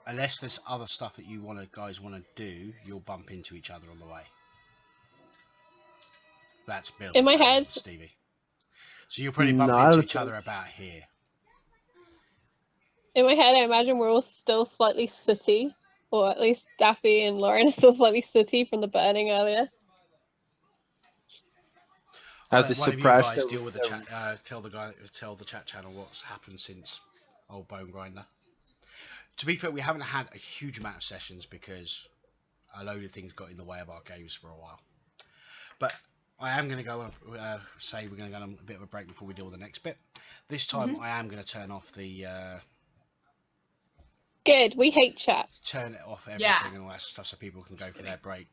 Speaker 2: Unless there's other stuff that you guys want to do, you'll bump into each other on the way. That's Bill.
Speaker 4: In my
Speaker 2: and
Speaker 4: head-
Speaker 2: Stevie. So you'll probably bump
Speaker 3: Not
Speaker 2: into
Speaker 3: a
Speaker 2: each
Speaker 3: thing.
Speaker 2: other about here.
Speaker 4: In my head, I imagine we're all still slightly sooty, or at least Daffy and Lauren are still slightly sooty from the burning earlier.
Speaker 3: I have
Speaker 2: One
Speaker 3: to
Speaker 2: of you
Speaker 3: suppress
Speaker 2: guys
Speaker 3: the
Speaker 2: deal with the chat. Tell the chat channel what's happened since old Bone Grinder. To be fair, we haven't had a huge amount of sessions because a load of things got in the way of our games for a while. But I am going to go say we're going to go on a bit of a break before we deal with the next bit. This time I am going to turn off the
Speaker 4: Good, we hate chat.
Speaker 2: turn it off everything
Speaker 1: Yeah.
Speaker 2: and all that sort of stuff so people can go
Speaker 1: Just
Speaker 2: for their break,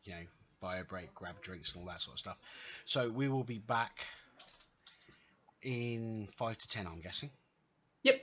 Speaker 2: buy a break, grab drinks and all that sort of stuff. So we will be back in 5 to 10, I'm guessing.
Speaker 1: Yep.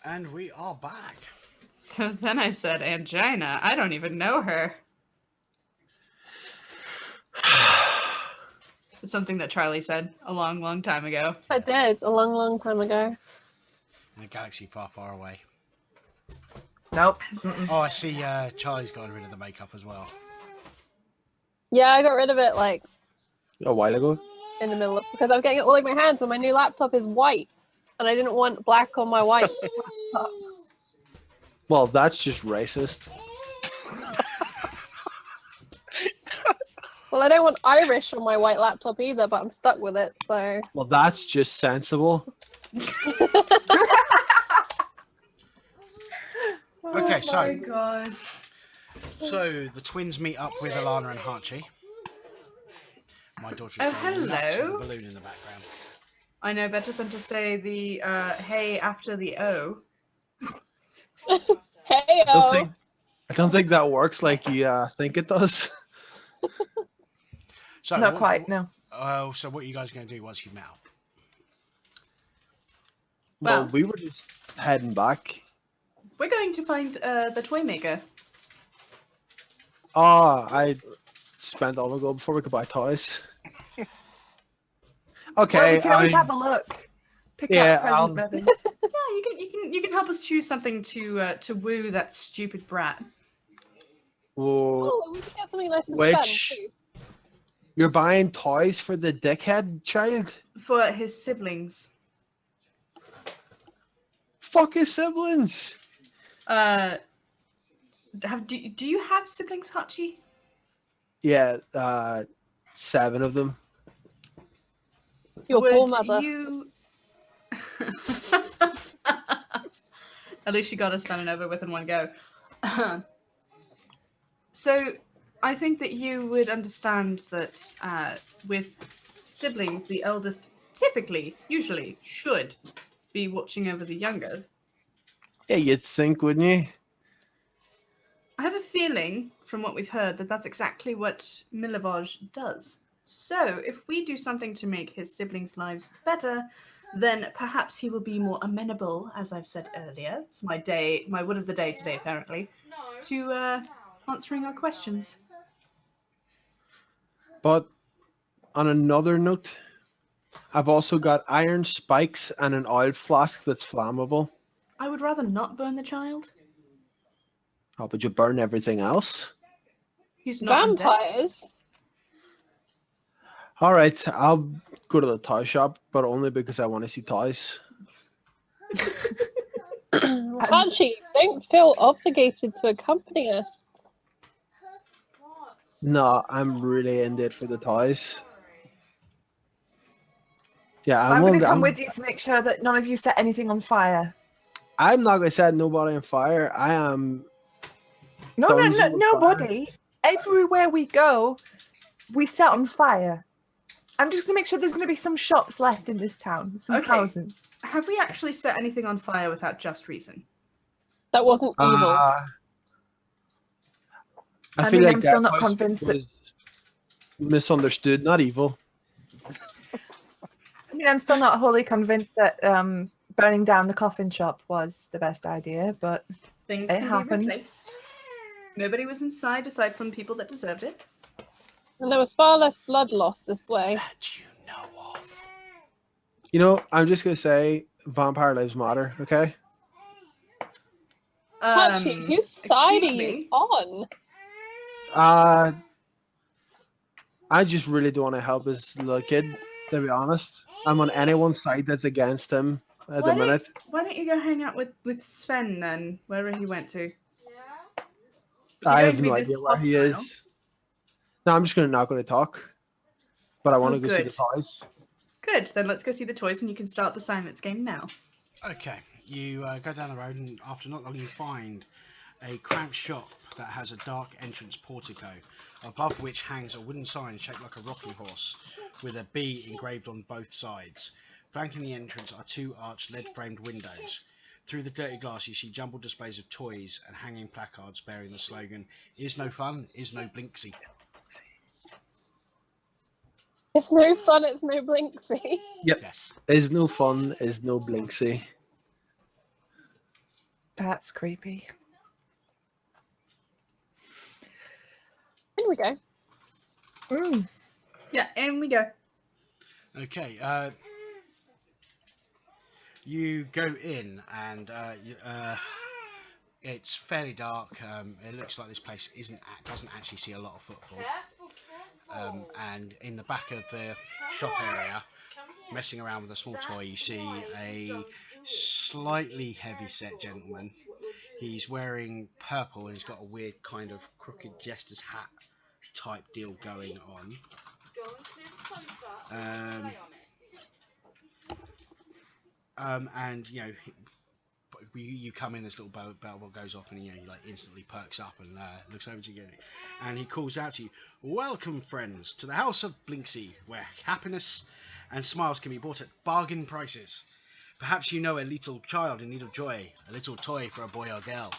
Speaker 2: And we are back.
Speaker 1: So then I said, Angina, I don't even know her. It's something that Charlie said a long, long time ago.
Speaker 4: I did a long, long time ago.
Speaker 2: In a galaxy far, far away.
Speaker 5: Nope. Mm-mm.
Speaker 2: Oh, I see. Charlie's gotten rid of the makeup as well.
Speaker 4: Yeah, I got rid of it like
Speaker 3: A while ago.
Speaker 4: in the middle of because I was getting it all over my hands, and my new laptop is white, and I didn't want black on my white laptop.
Speaker 3: Well, that's just racist.
Speaker 4: Well, I don't want Irish on my white laptop either, but I'm stuck with it. So
Speaker 3: Well, that's just sensible.
Speaker 2: Okay,
Speaker 1: Oh
Speaker 2: so-
Speaker 1: my god.
Speaker 2: So the twins meet up with Alana and Hachi. My daughter's
Speaker 1: Oh,
Speaker 2: going nuts with
Speaker 1: hello.
Speaker 2: the balloon in the background.
Speaker 1: I know better than to say the hey after the O.
Speaker 4: hey
Speaker 3: I don't think that works like you think it does.
Speaker 2: So
Speaker 5: Not quite, no.
Speaker 2: So what are you guys going to do once you've met up?
Speaker 3: Well,
Speaker 1: Well-
Speaker 3: we were just heading back.
Speaker 1: We're going to find the toy maker.
Speaker 3: Oh, I spent all my gold before we could buy toys. Okay,
Speaker 5: Well, we can always have a look. Pick out a
Speaker 3: I'll-
Speaker 5: present, maybe.
Speaker 1: Yeah, you can help us choose something to woo that stupid brat.
Speaker 3: well,
Speaker 4: Oh, we can get something nice and
Speaker 3: Which-
Speaker 4: fun too.
Speaker 3: you're buying toys for the dickhead child?
Speaker 1: For his siblings.
Speaker 3: Fuck his siblings!
Speaker 1: Do you have siblings, Hachi?
Speaker 3: Yeah, 7 of them.
Speaker 4: Your
Speaker 1: Would
Speaker 4: poor mother.
Speaker 1: you... At least she got us done and over with in one go. So, I think that you would understand that with siblings, the eldest typically, usually, should be watching over the younger.
Speaker 3: Yeah, you'd think, wouldn't you?
Speaker 1: I have a feeling, from what we've heard, that that's exactly what Milivaj does. So, if we do something to make his siblings' lives better, then perhaps he will be more amenable, as I've said earlier. It's my word of the day today, apparently, to answering our questions.
Speaker 3: But on another note, I've also got iron spikes and an oil flask that's flammable.
Speaker 1: I would rather not burn the child.
Speaker 3: Oh, but you burn everything else?
Speaker 1: He's not undead.
Speaker 4: Vampires.
Speaker 3: Alright, I'll go to the toy shop, but only because I want to see toys.
Speaker 4: Hachi, don't feel obligated to accompany us.
Speaker 3: No, I'm really in it for the toys. Yeah,
Speaker 5: I'm going to come
Speaker 3: I'm
Speaker 5: with you to make sure that none of you set anything on fire.
Speaker 3: not going to set nobody on fire. I am.
Speaker 5: No,
Speaker 3: Tons on fire.
Speaker 5: nobody. Everywhere we go, we set on fire. I'm just going to make sure there's going to be some shops left in this town, some
Speaker 1: Okay.
Speaker 5: houses.
Speaker 1: Have we actually set anything on fire without just reason?
Speaker 4: That wasn't evil.
Speaker 5: I
Speaker 3: feel
Speaker 5: mean,
Speaker 3: like
Speaker 5: I'm still
Speaker 3: that
Speaker 5: not
Speaker 3: house
Speaker 5: convinced that-
Speaker 3: was misunderstood, not evil.
Speaker 5: I mean, I'm still not wholly convinced that burning down the coffin shop was the best idea, but
Speaker 1: Things
Speaker 5: It
Speaker 1: can
Speaker 5: happened.
Speaker 1: be replaced. Nobody was inside aside from people that deserved it.
Speaker 4: And there was far less blood loss this way.
Speaker 2: That you know of.
Speaker 3: You know, I'm just going to say vampire lives matter, okay?
Speaker 4: Hachi, whose side are
Speaker 1: excuse
Speaker 4: you
Speaker 1: me?
Speaker 4: on?
Speaker 3: I just really don't want to help his little kid, to be honest. I'm on anyone's side that's against him at the minute.
Speaker 1: Why don't you go hang out with Sven then, wherever he went to?
Speaker 7: Yeah.
Speaker 1: If you're
Speaker 3: I
Speaker 1: going
Speaker 3: have
Speaker 1: to be
Speaker 3: no
Speaker 1: this
Speaker 3: idea where he is.
Speaker 1: hostile-
Speaker 3: No, I'm just not going to talk. But I want
Speaker 1: Oh,
Speaker 3: to go see the
Speaker 1: good.
Speaker 3: toys.
Speaker 1: Good, then let's go see the toys and you can start the silence game now.
Speaker 2: Okay, you go down the road, and after not long, you find a cramped shop that has a dark entrance portico, above which hangs a wooden sign shaped like a rocking horse, with a B engraved on both sides. Flanking the entrance are 2 arched lead-framed windows. Through the dirty glass, you see jumbled displays of toys and hanging placards bearing the slogan, "Is no fun, is no blinksy."
Speaker 4: It's no fun, it's no blinksy.
Speaker 3: Yep.
Speaker 2: Yes.
Speaker 3: Is no fun, is no blinksy.
Speaker 5: That's creepy.
Speaker 4: In we go.
Speaker 5: Mm.
Speaker 1: Yeah, and we go.
Speaker 2: Okay. You go in and it's fairly dark. It looks like this place doesn't actually see a lot of footfall. And in the back of the shop area, messing around with a small toy, you see a slightly heavy-set gentleman. He's wearing purple and he's got a weird kind of crooked jester's hat type deal going on. And you come in, this little bell goes off, and he like instantly perks up and looks over to you, and he calls out to you, "Welcome, friends, to the House of Blinksy, where happiness and smiles can be bought at bargain prices. Perhaps you know a little child in need of joy, a little toy for a boy or girl."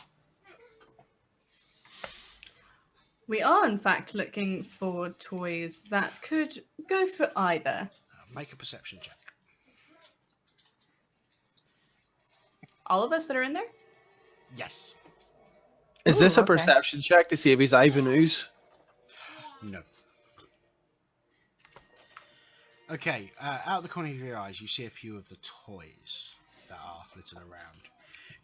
Speaker 1: We are, in fact, looking for toys that could go for either.
Speaker 2: Make a perception check.
Speaker 1: All of us that are in there?
Speaker 2: Yes.
Speaker 3: Is this a
Speaker 5: okay.
Speaker 3: perception check to see if he's Ivan Ooze?
Speaker 2: No. Okay, out of the corner of your eyes, you see a few of the toys that are littered around.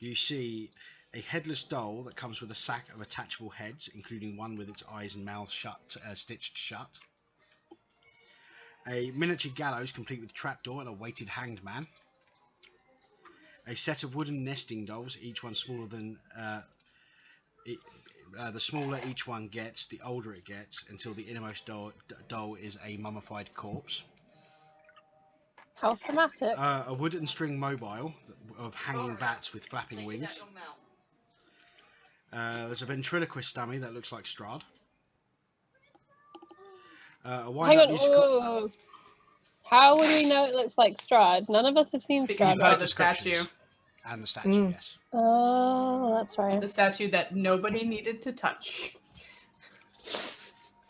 Speaker 2: You see a headless doll that comes with a sack of attachable heads, including one with its eyes and mouth stitched shut. A miniature gallows complete with trapdoor and a weighted hanged man. A set of wooden nesting dolls, each one smaller than... the smaller each one gets, the older it gets, until the innermost doll is a mummified corpse.
Speaker 4: How dramatic.
Speaker 2: A wooden string mobile of hanging bats with flapping wings. There's a ventriloquist dummy that looks like Strahd. A
Speaker 4: Hang on.
Speaker 2: wind-up musical...
Speaker 4: Whoa. How would we know it looks like Strahd? None of us have seen
Speaker 1: Because you
Speaker 4: Strahd.
Speaker 1: saw
Speaker 2: heard
Speaker 1: the statue.
Speaker 2: descriptions. And the statue,
Speaker 5: Mm.
Speaker 2: yes.
Speaker 4: Oh, that's right.
Speaker 1: The statue that nobody needed to touch.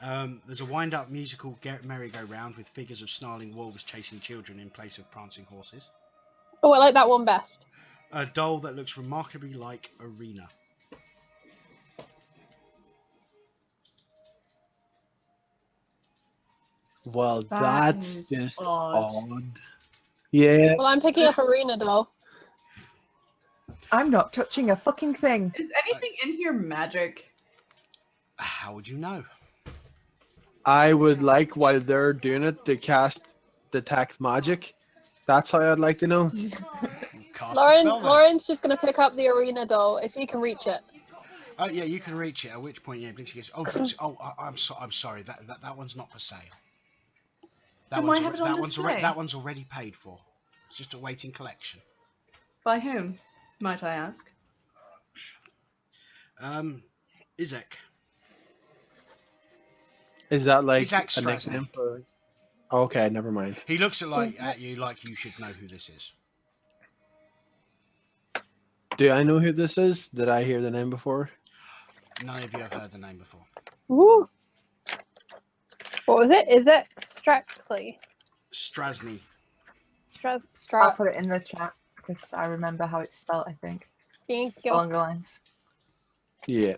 Speaker 2: There's a wind-up musical merry-go-round with figures of snarling wolves chasing children in place of prancing horses.
Speaker 4: Oh, I like that one best.
Speaker 2: A doll that looks remarkably like Arena.
Speaker 3: Well,
Speaker 1: That
Speaker 3: that's
Speaker 1: is
Speaker 3: just
Speaker 1: odd.
Speaker 3: odd. Yeah.
Speaker 4: Well, I'm picking up Arena doll.
Speaker 5: I'm not touching a fucking thing.
Speaker 1: Is anything in here magic?
Speaker 2: How would you know?
Speaker 3: I would like, while they're doing it, to cast Detect Magic. That's how I'd like to know.
Speaker 2: Cast a spell then.
Speaker 4: Lauren's just going to pick up the Arena doll if you can reach it.
Speaker 2: Oh yeah, you can reach it. At which point, yeah, Blinksy goes, I'm sorry. That one's not for sale.
Speaker 1: Then why have it on display?
Speaker 2: That one's already paid for. It's just a waiting collection.
Speaker 1: By whom, might I ask?
Speaker 2: Izek.
Speaker 3: Is that like
Speaker 2: Izek
Speaker 3: a
Speaker 2: Strahd.
Speaker 3: nickname for... Okay, never mind.
Speaker 2: He looks at you like you should know who this is.
Speaker 3: Do I know who this is? Did I hear the name before?
Speaker 2: None of you have heard the name before.
Speaker 4: Woo! What was it? Is it Stractly?
Speaker 2: Strasny.
Speaker 5: I'll put it in the chat because I remember how it's spelled, I think.
Speaker 4: Thank you.
Speaker 5: Along the lines.
Speaker 3: Yeah.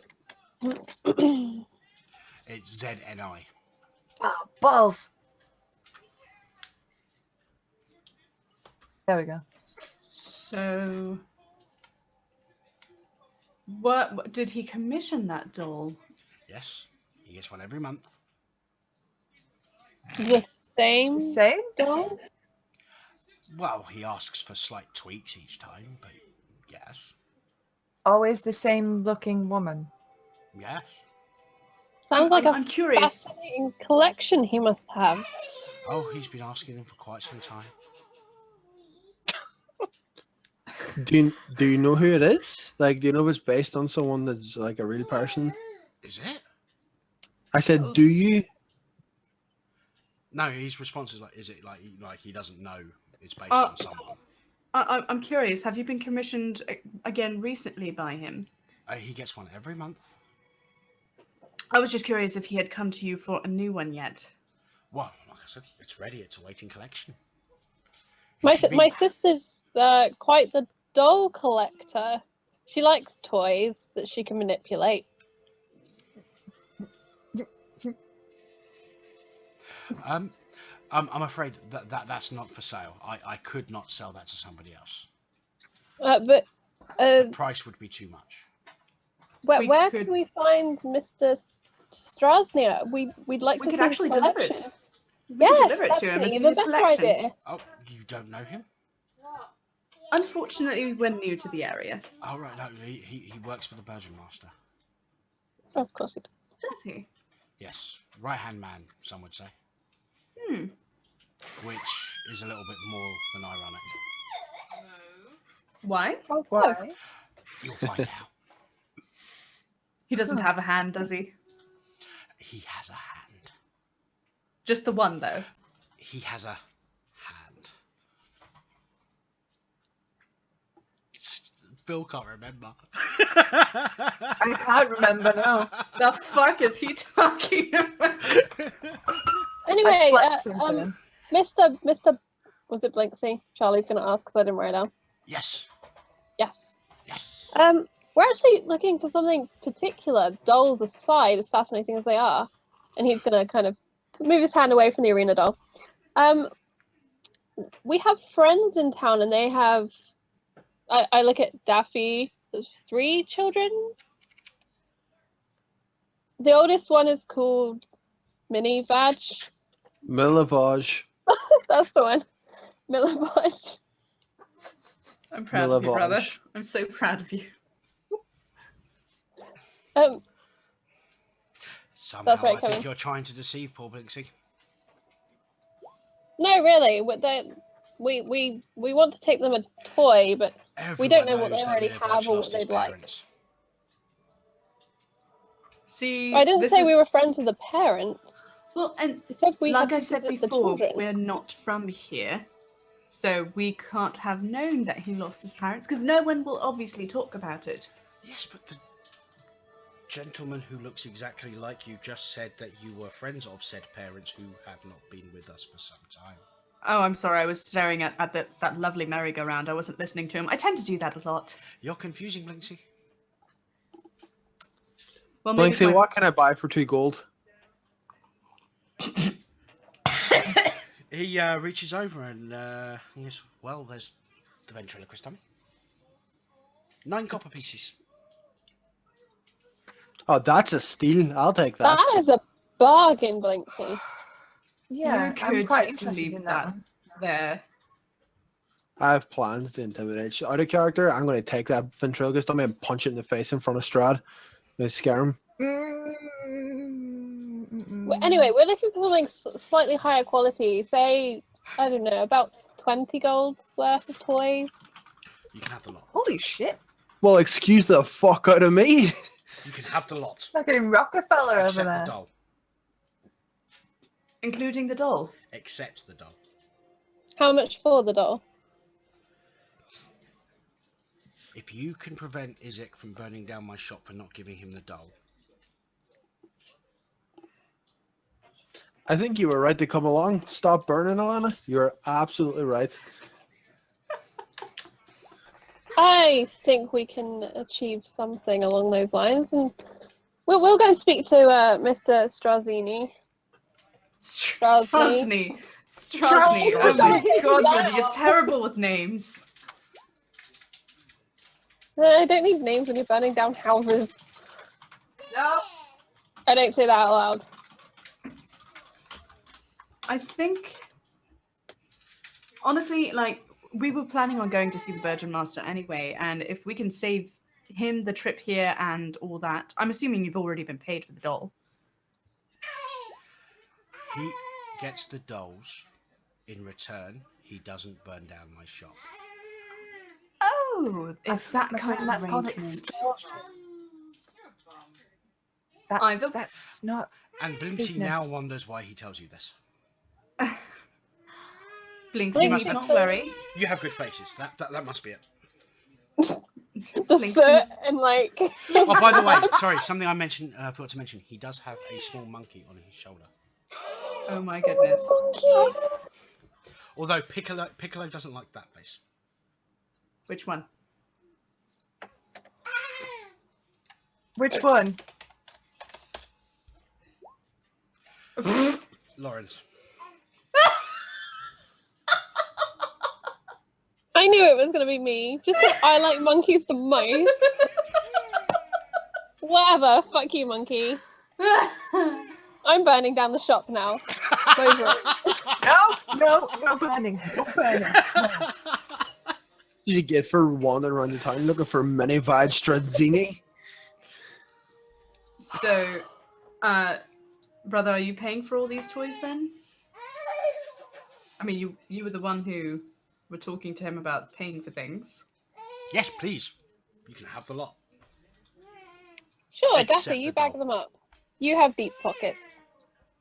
Speaker 2: It's ZNI.
Speaker 5: Oh, balls! There we go.
Speaker 1: So, what did he commission that doll?
Speaker 2: Yes, he gets one every month.
Speaker 4: The same
Speaker 5: Same?
Speaker 4: doll?
Speaker 2: Well, he asks for slight tweaks each time, but yes.
Speaker 5: Always the same looking woman.
Speaker 2: Yes.
Speaker 4: Sounds like
Speaker 1: I'm
Speaker 4: a
Speaker 1: curious.
Speaker 4: fascinating collection he must have.
Speaker 2: Oh, he's been asking him for quite some time.
Speaker 3: Do you know who it is? Like, do you know if it's based on someone that's like a real person?
Speaker 2: Is it?
Speaker 3: I said, do you?
Speaker 2: No, his response is like, is it like he doesn't know it's based on someone?
Speaker 1: I'm curious. Have you been commissioned again recently by him?
Speaker 2: He gets one every month.
Speaker 1: I was just curious if he had come to you for a new one yet.
Speaker 2: Well, like I said, it's ready. It's a waiting collection.
Speaker 4: My sister's quite the doll collector. She likes toys that she can manipulate.
Speaker 2: I'm afraid that's not for sale. I could not sell that to somebody else.
Speaker 4: But
Speaker 2: The price would be too much.
Speaker 4: where can we find Mr. Strasnia? We'd like
Speaker 1: We
Speaker 4: to
Speaker 1: could
Speaker 4: see
Speaker 1: actually
Speaker 4: his
Speaker 1: deliver
Speaker 4: collection.
Speaker 1: it. We could deliver it
Speaker 4: that's
Speaker 1: to him and see
Speaker 4: even
Speaker 1: his
Speaker 4: better
Speaker 1: collection.
Speaker 4: idea.
Speaker 2: Oh, you don't know him?
Speaker 1: Unfortunately, we're new to the area.
Speaker 2: Oh right, no, he works for the Burgeon Master.
Speaker 4: Of course he does.
Speaker 1: Does he?
Speaker 2: Yes, right-hand man, some would say.
Speaker 1: Hmm.
Speaker 2: Which is a little bit more than ironic.
Speaker 1: Why?
Speaker 4: How so?
Speaker 5: Why?
Speaker 2: You'll find out.
Speaker 1: He doesn't have a hand, does he?
Speaker 2: He has a hand.
Speaker 1: Just the one, though.
Speaker 2: He has a hand. Bill can't remember.
Speaker 5: I can't remember now.
Speaker 1: The fuck is he talking about?
Speaker 4: Anyway,
Speaker 5: I've slept since then.
Speaker 4: Mr. Was it Blinksy? Charlie's gonna ask because I didn't write it down.
Speaker 2: Yes.
Speaker 4: Yes.
Speaker 2: Yes.
Speaker 4: We're actually looking for something particular. Dolls aside, as fascinating as they are, and he's gonna kind of move his hand away from the arena doll. We have friends in town, and they have. I look at Daffy. There's 3 children. The oldest one is called Mini Vag.
Speaker 3: Milavage.
Speaker 4: That's the one. Millavage.
Speaker 1: I'm proud of you, brother.
Speaker 3: Milavage.
Speaker 1: I'm so proud of you.
Speaker 2: Somehow
Speaker 4: That's right,
Speaker 2: I think
Speaker 4: Kevin.
Speaker 2: you're trying to deceive poor Blinksy.
Speaker 4: No, really. We want to take them a toy, but we don't know what they already have or what they'd like.
Speaker 1: See,
Speaker 4: I didn't
Speaker 1: this
Speaker 4: say
Speaker 1: is...
Speaker 4: we were friends of the parents.
Speaker 1: Well, and
Speaker 4: I said we
Speaker 1: like
Speaker 4: had
Speaker 1: I said
Speaker 4: visited the
Speaker 1: before,
Speaker 4: children.
Speaker 1: we're not from here, so we can't have known that he lost his parents, because no one will obviously talk about it.
Speaker 2: Yes, but the gentleman who looks exactly like you just said that you were friends of said parents who have not been with us for some time.
Speaker 1: Oh, I'm sorry, I was staring at that lovely merry-go-round. I wasn't listening to him. I tend to do that a lot.
Speaker 2: You're confusing, Blinksy.
Speaker 1: Well, maybe
Speaker 3: Blinksy, what can I buy for 2 gold?
Speaker 2: He reaches over and he goes, well, there's the ventriloquist dummy. 9 copper pieces.
Speaker 3: Oh, that's a steal. I'll take that.
Speaker 4: That is a bargain, Blinksy.
Speaker 5: Yeah,
Speaker 1: You
Speaker 5: I'm
Speaker 1: could
Speaker 5: quite
Speaker 1: just
Speaker 5: interested
Speaker 1: leave
Speaker 5: in
Speaker 1: that
Speaker 5: that one.
Speaker 1: there.
Speaker 3: I have plans to intimidate you. Out of character, I'm going to take that ventriloquist dummy and punch it in the face in front of Strahd. And scare him.
Speaker 4: Anyway, we're looking for something slightly higher quality. Say, I don't know, about 20 gold's worth of toys.
Speaker 2: You can have the lot.
Speaker 5: Holy shit!
Speaker 3: Well, excuse the fuck out of me.
Speaker 2: You can have the lot.
Speaker 5: Like a Rockefeller over
Speaker 2: Except the
Speaker 5: there.
Speaker 2: doll.
Speaker 1: Including the doll.
Speaker 2: Except the doll.
Speaker 4: How much for the doll?
Speaker 2: If you can prevent Izek from burning down my shop for not giving him the doll.
Speaker 3: I think you were right to come along. Stop burning, Alana. You're absolutely right.
Speaker 4: I think we can achieve something along those lines, and we'll go and speak to Mr. Strazini.
Speaker 1: Strasny. Strasny. Oh my god, brother, you're terrible with names.
Speaker 4: I don't need names when you're burning down houses.
Speaker 5: No.
Speaker 4: I don't say that out loud.
Speaker 1: I think, honestly, like, we were planning on going to see the Burgeon Master anyway, and if we can save him the trip here and all that, I'm assuming you've already been paid for the doll.
Speaker 2: He gets the dolls. In return, he doesn't burn down my shop.
Speaker 1: Oh, it's that kind of
Speaker 5: That's called
Speaker 1: arrangement.
Speaker 5: extortion. That's not.
Speaker 2: And Blinksy
Speaker 5: Business.
Speaker 2: now wonders why he tells you this.
Speaker 1: Blinksy,
Speaker 4: Blinksy
Speaker 1: must not
Speaker 4: because-
Speaker 1: worry.
Speaker 2: You have good faces. That must be it.
Speaker 4: The
Speaker 1: Blinksy
Speaker 4: soot
Speaker 1: must-
Speaker 4: and like.
Speaker 2: Oh, by the way, sorry, something I forgot to mention. He does have a small monkey on his shoulder.
Speaker 1: Oh my goodness.
Speaker 2: Although Piccolo doesn't like that face.
Speaker 1: Which one?
Speaker 5: Which one?
Speaker 2: Lawrence.
Speaker 4: I knew it was gonna be me. Just 'cause I like monkeys the most. Whatever. Fuck you, monkey. I'm burning down the shop now. Over it.
Speaker 5: No burning. No burning. No.
Speaker 3: Did you get for wandering around the town looking for mini vag Stradzini?
Speaker 1: So, brother, are you paying for all these toys then? I mean, you were the one who were talking to him about paying for things.
Speaker 2: Yes, please. You can have the lot.
Speaker 4: Sure,
Speaker 2: Except
Speaker 4: Daffy, you
Speaker 2: the
Speaker 4: bag
Speaker 2: doll.
Speaker 4: them up. You have deep pockets.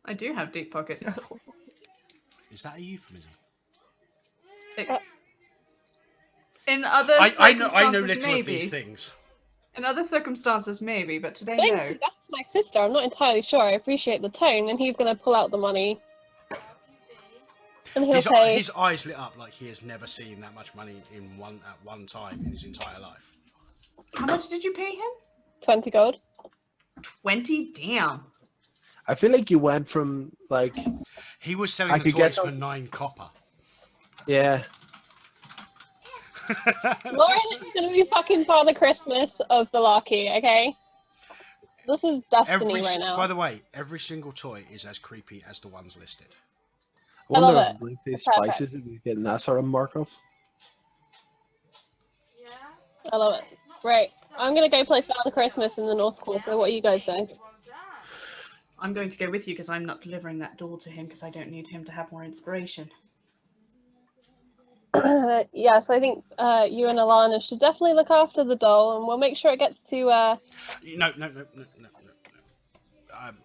Speaker 1: I do have deep pockets.
Speaker 2: Is that a euphemism?
Speaker 1: In other
Speaker 2: I know
Speaker 1: circumstances,
Speaker 2: little of these
Speaker 1: maybe.
Speaker 2: things.
Speaker 1: In other circumstances, maybe, but today,
Speaker 4: Thanks,
Speaker 1: no.
Speaker 4: that's my sister. I'm not entirely sure. I appreciate the tone, and he's gonna pull out the money. And he'll pay.
Speaker 2: His eyes lit up like he has never seen that much money at one time in his entire life.
Speaker 1: How much did you pay him?
Speaker 4: 20 gold.
Speaker 1: 20? Damn.
Speaker 3: I feel like you went from like,
Speaker 2: He was selling
Speaker 3: I
Speaker 2: the
Speaker 3: could get
Speaker 2: toys for
Speaker 3: some-
Speaker 2: 9 copper.
Speaker 3: yeah.
Speaker 4: Lauren is gonna be fucking Father Christmas of the Larky, okay? This is destiny right now.
Speaker 2: By the way, every single toy is as creepy as the ones listed.
Speaker 3: I
Speaker 4: I love
Speaker 3: wonder
Speaker 4: it.
Speaker 3: if Blink Taste
Speaker 4: Perfect.
Speaker 3: Spices is getting that sort of markup.
Speaker 4: I love it. Right, I'm gonna go play Father Christmas in the North Quarter. What are you guys doing?
Speaker 1: I'm going to go with you because I'm not delivering that doll to him because I don't need him to have more inspiration.
Speaker 4: Yes, I think you and Alana should definitely look after the doll, and we'll make sure it gets to.
Speaker 2: No.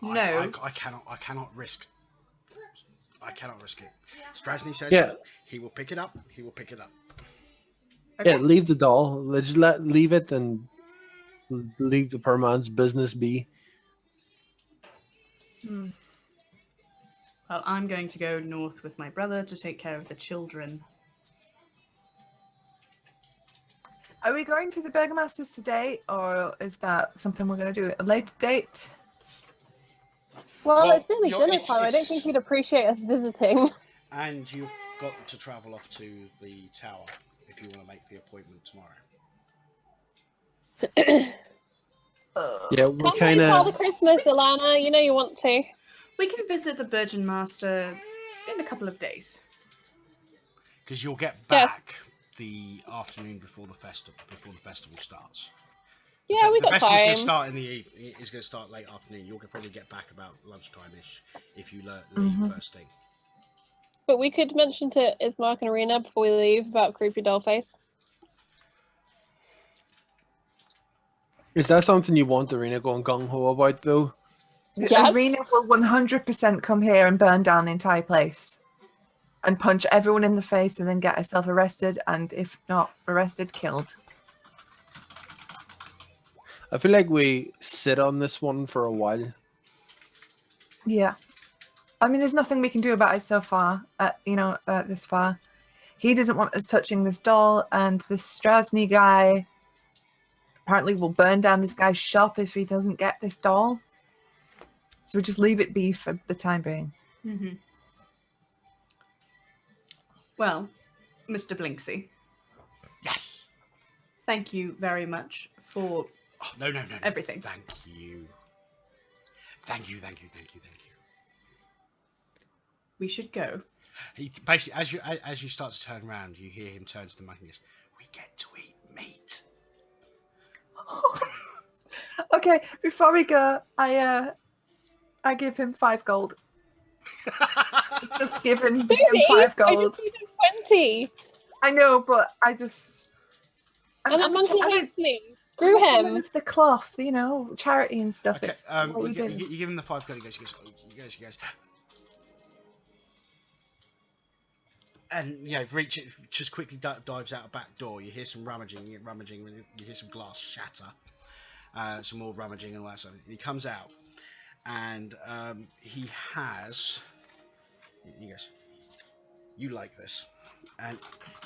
Speaker 1: No.
Speaker 2: I cannot risk. I cannot risk it. Strasny says
Speaker 3: Yeah.
Speaker 2: he will pick it up. He will pick it up.
Speaker 1: Okay.
Speaker 3: Yeah, leave the doll. Let's leave it and leave the poor man's business be.
Speaker 1: Well, I'm going to go north with my brother to take care of the children.
Speaker 5: Are we going to the Burgomaster's today, or is that something we're going to do at a later date?
Speaker 4: Well,
Speaker 2: Well,
Speaker 4: it's nearly
Speaker 2: you're-
Speaker 4: dinner time. I don't think he'd appreciate us visiting.
Speaker 2: And you've got to travel off to the tower if you want to make the appointment tomorrow.
Speaker 3: Yeah, we're
Speaker 4: Come
Speaker 3: kind
Speaker 4: play Father
Speaker 3: of.
Speaker 4: Christmas, Alana. You know you want to.
Speaker 1: We can visit the Burgeon Master in a couple of days.
Speaker 2: Because you'll get
Speaker 4: Yes.
Speaker 2: back the afternoon before the festival starts.
Speaker 4: Yeah, we
Speaker 2: the
Speaker 4: got
Speaker 2: festival's going to
Speaker 4: time.
Speaker 2: start it's going to start late afternoon. You'll probably get back about lunchtime-ish if you leave
Speaker 5: Mhm.
Speaker 2: first thing.
Speaker 4: But we could mention to Ismark and Arena before we leave about Creepy Dollface.
Speaker 3: Is that something you want Arena going gung ho about though?
Speaker 5: The
Speaker 4: Yes.
Speaker 5: Arena will 100% come here and burn down the entire place. And punch everyone in the face and then get herself arrested, and if not arrested, killed.
Speaker 3: I feel like we sit on this one for a while.
Speaker 5: Yeah. I mean, there's nothing we can do about it so far, this far. He doesn't want us touching this doll, and this Strasny guy apparently will burn down this guy's shop if he doesn't get this doll. So we just leave it be for the time being.
Speaker 1: Mm-hmm. Well, Mr. Blinksy,
Speaker 2: Yes.
Speaker 1: thank you very much for
Speaker 2: Oh, no.
Speaker 1: everything.
Speaker 2: Thank you. Thank you.
Speaker 1: We should go.
Speaker 2: He basically, as you start to turn around, you hear him turn to the monkey and goes, "We get to eat meat."
Speaker 5: Okay, before we go, I give him 5 gold. Just give him
Speaker 4: Susie,
Speaker 5: 5
Speaker 4: I
Speaker 5: gold.
Speaker 4: just needed 20.
Speaker 5: I know, but I just.
Speaker 4: And that monkey
Speaker 5: I'm
Speaker 4: hates me. Screw him.
Speaker 5: of the cloth, charity and stuff.
Speaker 2: Okay,
Speaker 5: It's what we do.
Speaker 2: you give him the 5 gold. He goes. And reach it, just quickly dives out a back door. You hear some rummaging. You hear some glass shatter. Some more rummaging and all that stuff. He comes out, and he has. He goes, "You like this?" And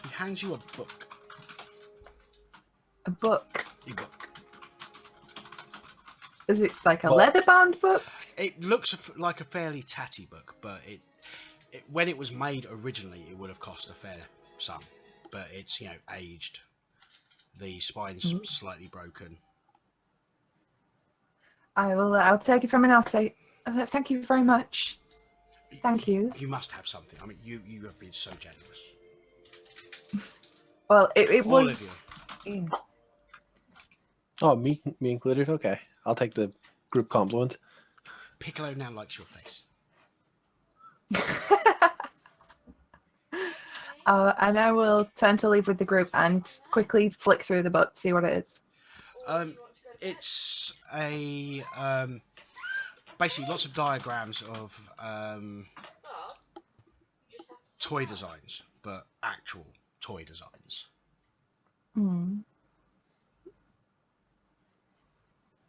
Speaker 2: he hands you a book.
Speaker 5: A book.
Speaker 2: A book.
Speaker 5: Is it like a
Speaker 3: Well-
Speaker 5: leather-bound book?
Speaker 2: It looks like a fairly tatty book, but when it was made originally, it would have cost a fair sum. But it's aged. The spine's slightly broken.
Speaker 5: I'll take it from and I'll say, thank you very much. Thank you.
Speaker 2: You must have something. I mean, you have been so generous.
Speaker 5: Well, it
Speaker 2: All of
Speaker 5: was. Yeah.
Speaker 3: Oh, me included. Okay, I'll take the group compliment.
Speaker 2: Piccolo now likes your face.
Speaker 5: And I will turn to leave with the group and quickly flick through the book, see what it is.
Speaker 2: It's a basically lots of diagrams of toy designs, but actual toy designs.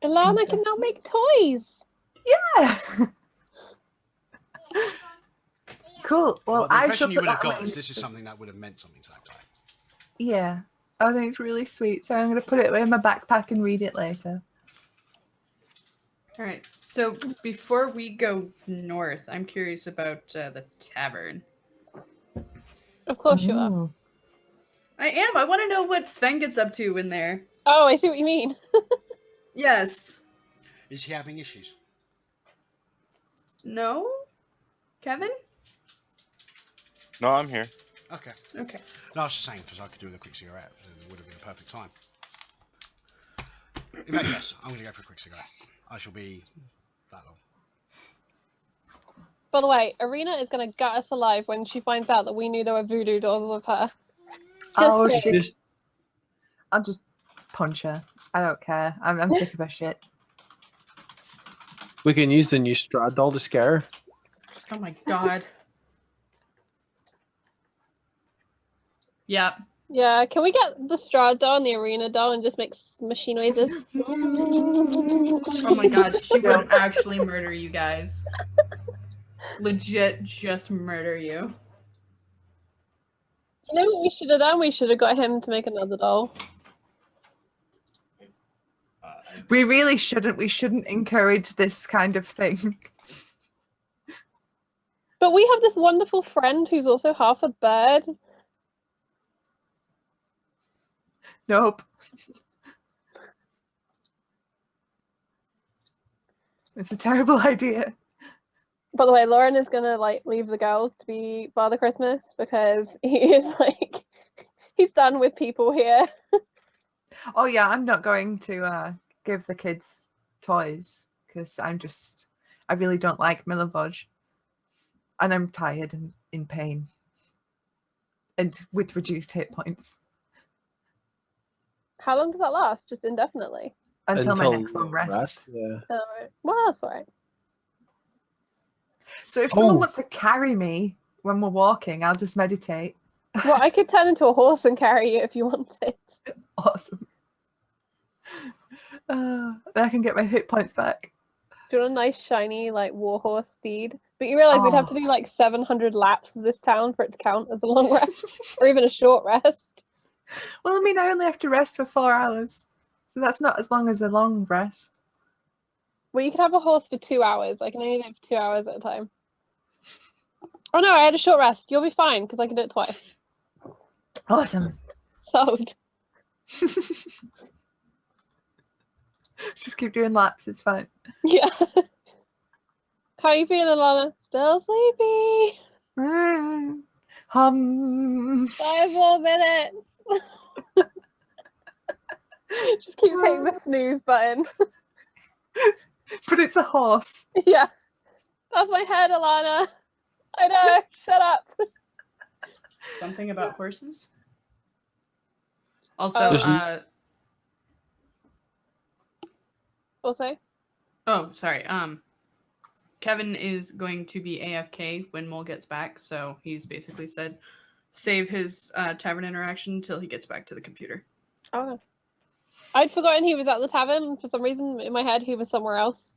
Speaker 4: Alana can now make toys.
Speaker 5: Yeah. Cool. Well,
Speaker 2: the
Speaker 5: I
Speaker 2: impression
Speaker 5: shall
Speaker 2: you
Speaker 5: put
Speaker 2: would have
Speaker 5: that
Speaker 2: got
Speaker 5: away.
Speaker 2: is this is something that would have meant something to that guy.
Speaker 5: Yeah. I think it's really sweet. So I'm going to put it in my backpack and read it later.
Speaker 1: All right. So before we go north, I'm curious about the tavern.
Speaker 4: Of course you are.
Speaker 1: I am. I want to know what Sven gets up to in there.
Speaker 4: Oh, I see what you mean.
Speaker 1: Yes.
Speaker 2: Is he having issues?
Speaker 1: No? Kevin?
Speaker 6: No, I'm here.
Speaker 2: Okay.
Speaker 1: Okay.
Speaker 2: No, I was just saying because I could do with a quick cigarette. It would have been a perfect time. In fact, yes, I'm going to go for a quick cigarette. I shall be that long.
Speaker 4: By the way, Arena is going to gut us alive when she finds out that we knew there were voodoo dolls with her.
Speaker 5: Oh,
Speaker 4: saying.
Speaker 5: shit. I'll just punch her. I don't care. I'm sick of her shit.
Speaker 3: We can use the new Strahd doll to scare her.
Speaker 1: Oh my god. Yeah.
Speaker 4: Yeah, can we get the Strahd doll and the Arena doll and just make smushy noises?
Speaker 1: Oh my god, she would actually murder you guys. Legit just murder you.
Speaker 4: You know what we should have done? We should have got him to make another doll.
Speaker 5: We really shouldn't. We shouldn't encourage this kind of thing.
Speaker 4: But we have this wonderful friend who's also half a bird.
Speaker 5: Nope. It's a terrible idea.
Speaker 4: By the way, Lauren is gonna leave the girls to be Father Christmas because he is he's done with people here.
Speaker 5: Oh yeah, I'm not going to give the kids toys because I really don't like Milovaj. And I'm tired and in pain. And with reduced hit points.
Speaker 4: How long does that last? Just indefinitely?
Speaker 5: Until my next long rest.
Speaker 3: Yeah.
Speaker 4: Oh, right. Well, that's alright.
Speaker 5: So if someone wants to carry me when we're walking, I'll just meditate.
Speaker 4: Well, I could turn into a horse and carry you if you wanted.
Speaker 5: Awesome. Then I can get my hit points back.
Speaker 4: Do you want a nice shiny warhorse steed? But you realise we'd have to do 700 laps of this town for it to count as a long rest, or even a short rest.
Speaker 5: Well, I mean, I only have to rest for 4 hours, so that's not as long as a long rest.
Speaker 4: Well, you could have a horse for 2 hours. I can only live 2 hours at a time. Oh no, I had a short rest. You'll be fine because I can do it twice.
Speaker 5: Awesome.
Speaker 4: Sold.
Speaker 5: Just keep doing laps. It's fine.
Speaker 4: Yeah. How are you feeling, Lana? Still sleepy.
Speaker 5: Hum.
Speaker 4: 5 more minutes. Just keep hitting the snooze button.
Speaker 5: But it's a horse.
Speaker 4: Yeah. That's my head, Alana. I know. Shut up.
Speaker 1: Something about horses? Also,
Speaker 4: Also?
Speaker 1: oh, sorry. Kevin is going to be AFK when Mole gets back, so he's basically said save his tavern interaction until he gets back to the computer.
Speaker 4: Oh. I'd forgotten he was at the tavern. For some reason, in my head, he was somewhere else.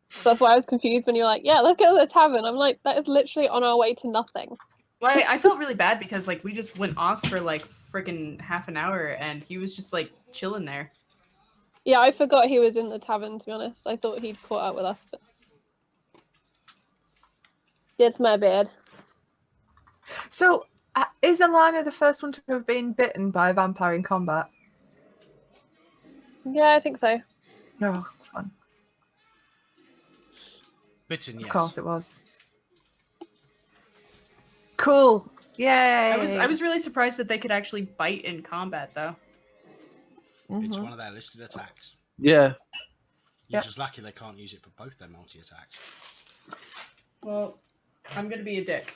Speaker 4: So that's why I was confused when you were like, yeah, let's go to the tavern. I'm like, that is literally on our way to nothing.
Speaker 1: Well, I felt really bad because we just went off for freaking half an hour and he was just chilling there.
Speaker 4: Yeah, I forgot he was in the tavern, to be honest. I thought he'd caught up with us, but... It's my bad.
Speaker 5: So, is Alana the first one to have been bitten by a vampire in combat?
Speaker 4: Yeah, I think so.
Speaker 5: Oh, fun.
Speaker 2: Bitten,
Speaker 5: Of
Speaker 2: yes.
Speaker 5: course it was. Cool. Yay!
Speaker 1: I was really surprised that they could actually bite in combat, though.
Speaker 2: It's
Speaker 5: Mhm.
Speaker 2: one of their listed attacks.
Speaker 3: Yeah.
Speaker 2: You're
Speaker 5: Yep.
Speaker 2: just lucky they can't use it for both their multi-attacks.
Speaker 1: Well, I'm gonna be a dick.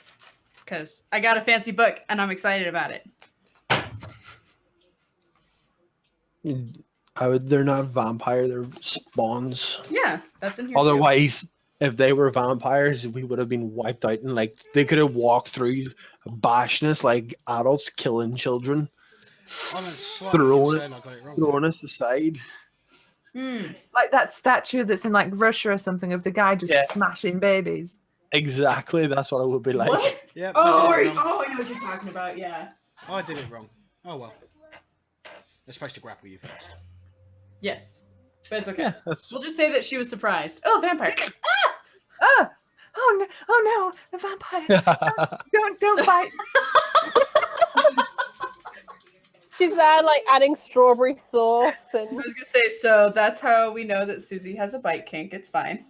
Speaker 1: Because I got a fancy book, and I'm excited about it.
Speaker 3: They're not vampire, they're spawns.
Speaker 1: Yeah, that's in here too.
Speaker 3: Otherwise, if they were vampires, we would have been wiped out, and like they could have walked through bashness like adults killing children,
Speaker 2: I'm slightly
Speaker 3: throwing
Speaker 2: concerned I got it wrong.
Speaker 3: throwing us aside.
Speaker 5: It's like that statue that's in like Russia or something of the guy just
Speaker 3: Yeah.
Speaker 5: smashing babies.
Speaker 3: Exactly, that's what it would be like.
Speaker 1: What?
Speaker 2: Yep,
Speaker 1: Oh,
Speaker 2: I did it wrong.
Speaker 1: I know what you're talking about, yeah.
Speaker 2: I did it wrong. Oh well. They're supposed to grapple you first.
Speaker 1: Yes. But it's okay.
Speaker 3: Yeah, that's
Speaker 1: We'll just say that she was surprised. Oh, vampire.
Speaker 5: Ah! Oh no! Oh no! The vampire! Don't bite!
Speaker 4: She's there, like, adding strawberry sauce
Speaker 1: I
Speaker 4: and...
Speaker 1: was gonna say, so that's how we know that Susie has a bite kink. It's fine.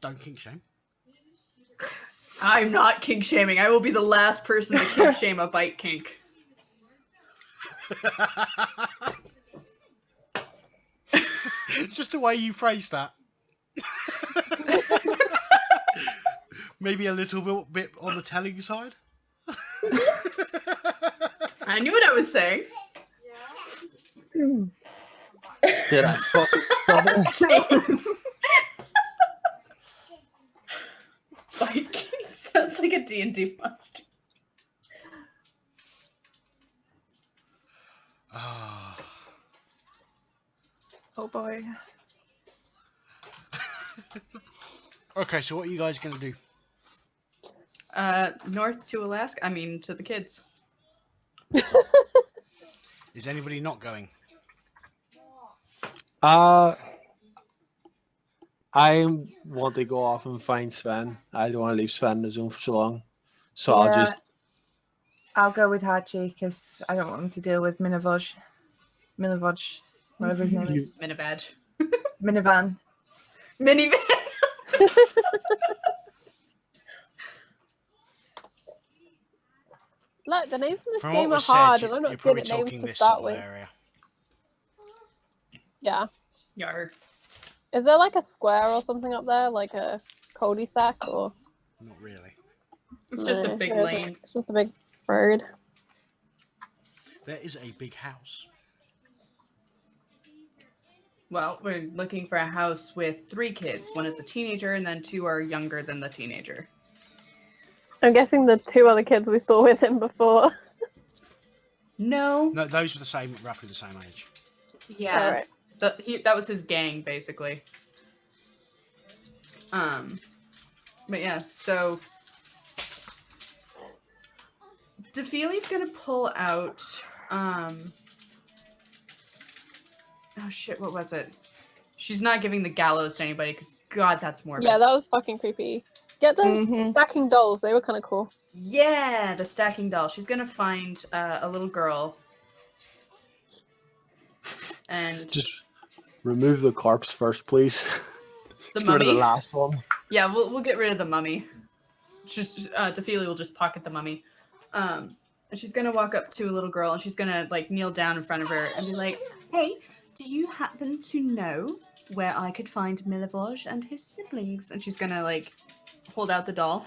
Speaker 2: Don't kink shame.
Speaker 1: I'm not kink shaming. I will be the last person to kink shame a bite kink.
Speaker 2: Just the way you phrased that. Maybe a little bit on the telling side.
Speaker 1: I knew what I was saying.
Speaker 3: did I fucking stop it?
Speaker 1: Bite kink sounds like a D&D monster.
Speaker 2: Ah.
Speaker 5: Oh boy.
Speaker 2: Okay, so what are you guys going to do?
Speaker 1: North to Alaska. I mean, to the kids.
Speaker 2: Is anybody not going?
Speaker 3: I want to go off and find Sven. I don't want to leave Sven in the zone for so long. So
Speaker 5: Yeah. I'll go with Hachi because I don't want him to deal with Minovoj, whatever his name is.
Speaker 1: Minibadge.
Speaker 5: Minivan.
Speaker 1: Minivan.
Speaker 4: Look, the names in this
Speaker 2: From
Speaker 4: game
Speaker 2: what
Speaker 4: are
Speaker 2: was
Speaker 4: hard,
Speaker 2: said,
Speaker 4: and I'm
Speaker 2: you're
Speaker 4: not good
Speaker 2: probably
Speaker 4: at names
Speaker 2: talking
Speaker 4: to
Speaker 2: this
Speaker 4: start
Speaker 2: sort of
Speaker 4: with.
Speaker 2: area.
Speaker 4: Yeah.
Speaker 1: Yar.
Speaker 4: Is there like a square or something up there? Like a cul-de-sac or...
Speaker 2: Not really.
Speaker 1: It's just a
Speaker 4: No,
Speaker 1: big
Speaker 4: it isn't.
Speaker 1: lane.
Speaker 4: It's just a big road.
Speaker 2: There is a big house.
Speaker 1: Well, we're looking for a house with 3 kids. One is a teenager, and then 2 are younger than the teenager.
Speaker 4: I'm guessing the 2 other kids we saw with him before.
Speaker 1: No.
Speaker 2: No, those were roughly the same age.
Speaker 1: Yeah.
Speaker 4: Alright.
Speaker 1: That was his gang, basically. But yeah, so DeFeely's gonna pull out oh shit, what was it? She's not giving the gallows to anybody because god, that's morbid.
Speaker 4: Yeah, that was fucking creepy. Get the
Speaker 5: Mhm.
Speaker 4: stacking dolls, they were kind of cool.
Speaker 1: Yeah, the stacking doll. She's gonna find a little girl and
Speaker 3: just remove the corpse first, please.
Speaker 1: the
Speaker 3: Let's go to the
Speaker 1: mummy.
Speaker 3: last one.
Speaker 1: Yeah, we'll get rid of the mummy. Just DeFeely will just pocket the mummy. And she's gonna walk up to a little girl and she's gonna like kneel down in front of her and be like, "Hey, do you happen to know where I could find Milivoj and his siblings?" And she's gonna like hold out the doll.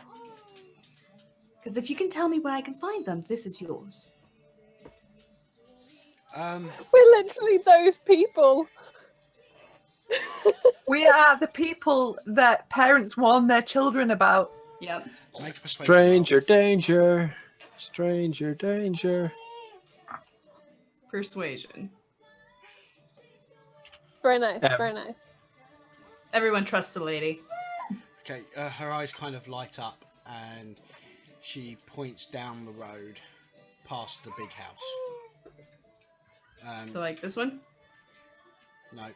Speaker 1: Because if you can tell me where I can find them, this is yours.
Speaker 4: We're literally those people.
Speaker 5: We are the people that parents warn their children about.
Speaker 1: Yep.
Speaker 2: Make a persuasion
Speaker 3: Stranger danger. Stranger danger.
Speaker 1: Persuasion.
Speaker 4: Very nice,
Speaker 3: Yeah.
Speaker 4: very nice.
Speaker 1: Everyone trusts the lady.
Speaker 2: roll. Okay, her eyes kind of light up and she points down the road past the big house.
Speaker 1: So like this one?
Speaker 2: No.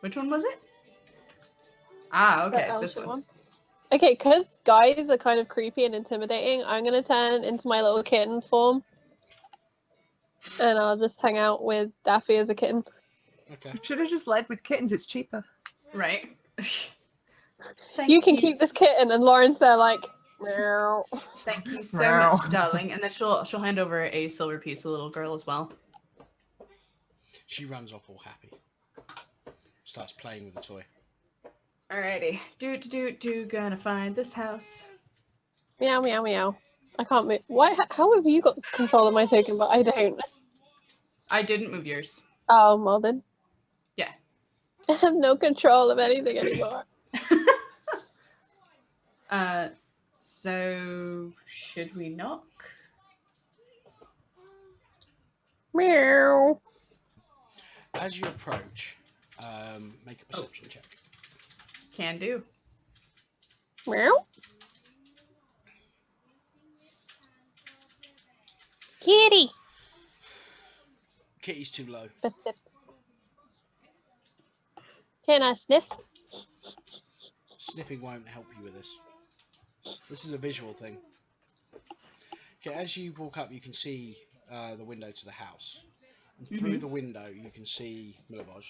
Speaker 1: Which one was it? Ah, okay,
Speaker 4: The
Speaker 1: this
Speaker 4: Elsa
Speaker 1: one.
Speaker 4: Okay, because guys are kind of creepy and intimidating, I'm gonna turn into my little kitten form. And I'll just hang out with Daffy as a kitten.
Speaker 2: Okay.
Speaker 5: You should have just led with kittens. It's cheaper.
Speaker 1: Right. Thank
Speaker 4: You can keep this kitten, and Lauren's there like, meow.
Speaker 1: Thank you so
Speaker 5: Meow.
Speaker 1: much, darling. And then she'll hand over a silver piece to the little girl as well.
Speaker 2: She runs off all happy. Starts playing with the toy.
Speaker 1: Alrighty. Do gonna find this house.
Speaker 4: Meow, meow, meow. I can't move. Why? How have you got control of my token, but I don't?
Speaker 1: I didn't move yours.
Speaker 4: Oh, well then.
Speaker 1: Yeah.
Speaker 4: I have no control of anything anymore.
Speaker 1: So should we knock?
Speaker 4: Meow.
Speaker 2: As you approach, make a perception check.
Speaker 1: Can do.
Speaker 4: Meow. Kitty.
Speaker 2: Kitty's too low.
Speaker 4: Sniff. Can I sniff?
Speaker 2: Sniffing won't help you with this. This is a visual thing. Okay, as you walk up, you can see the window to the house. And through the window, you can see Milivoj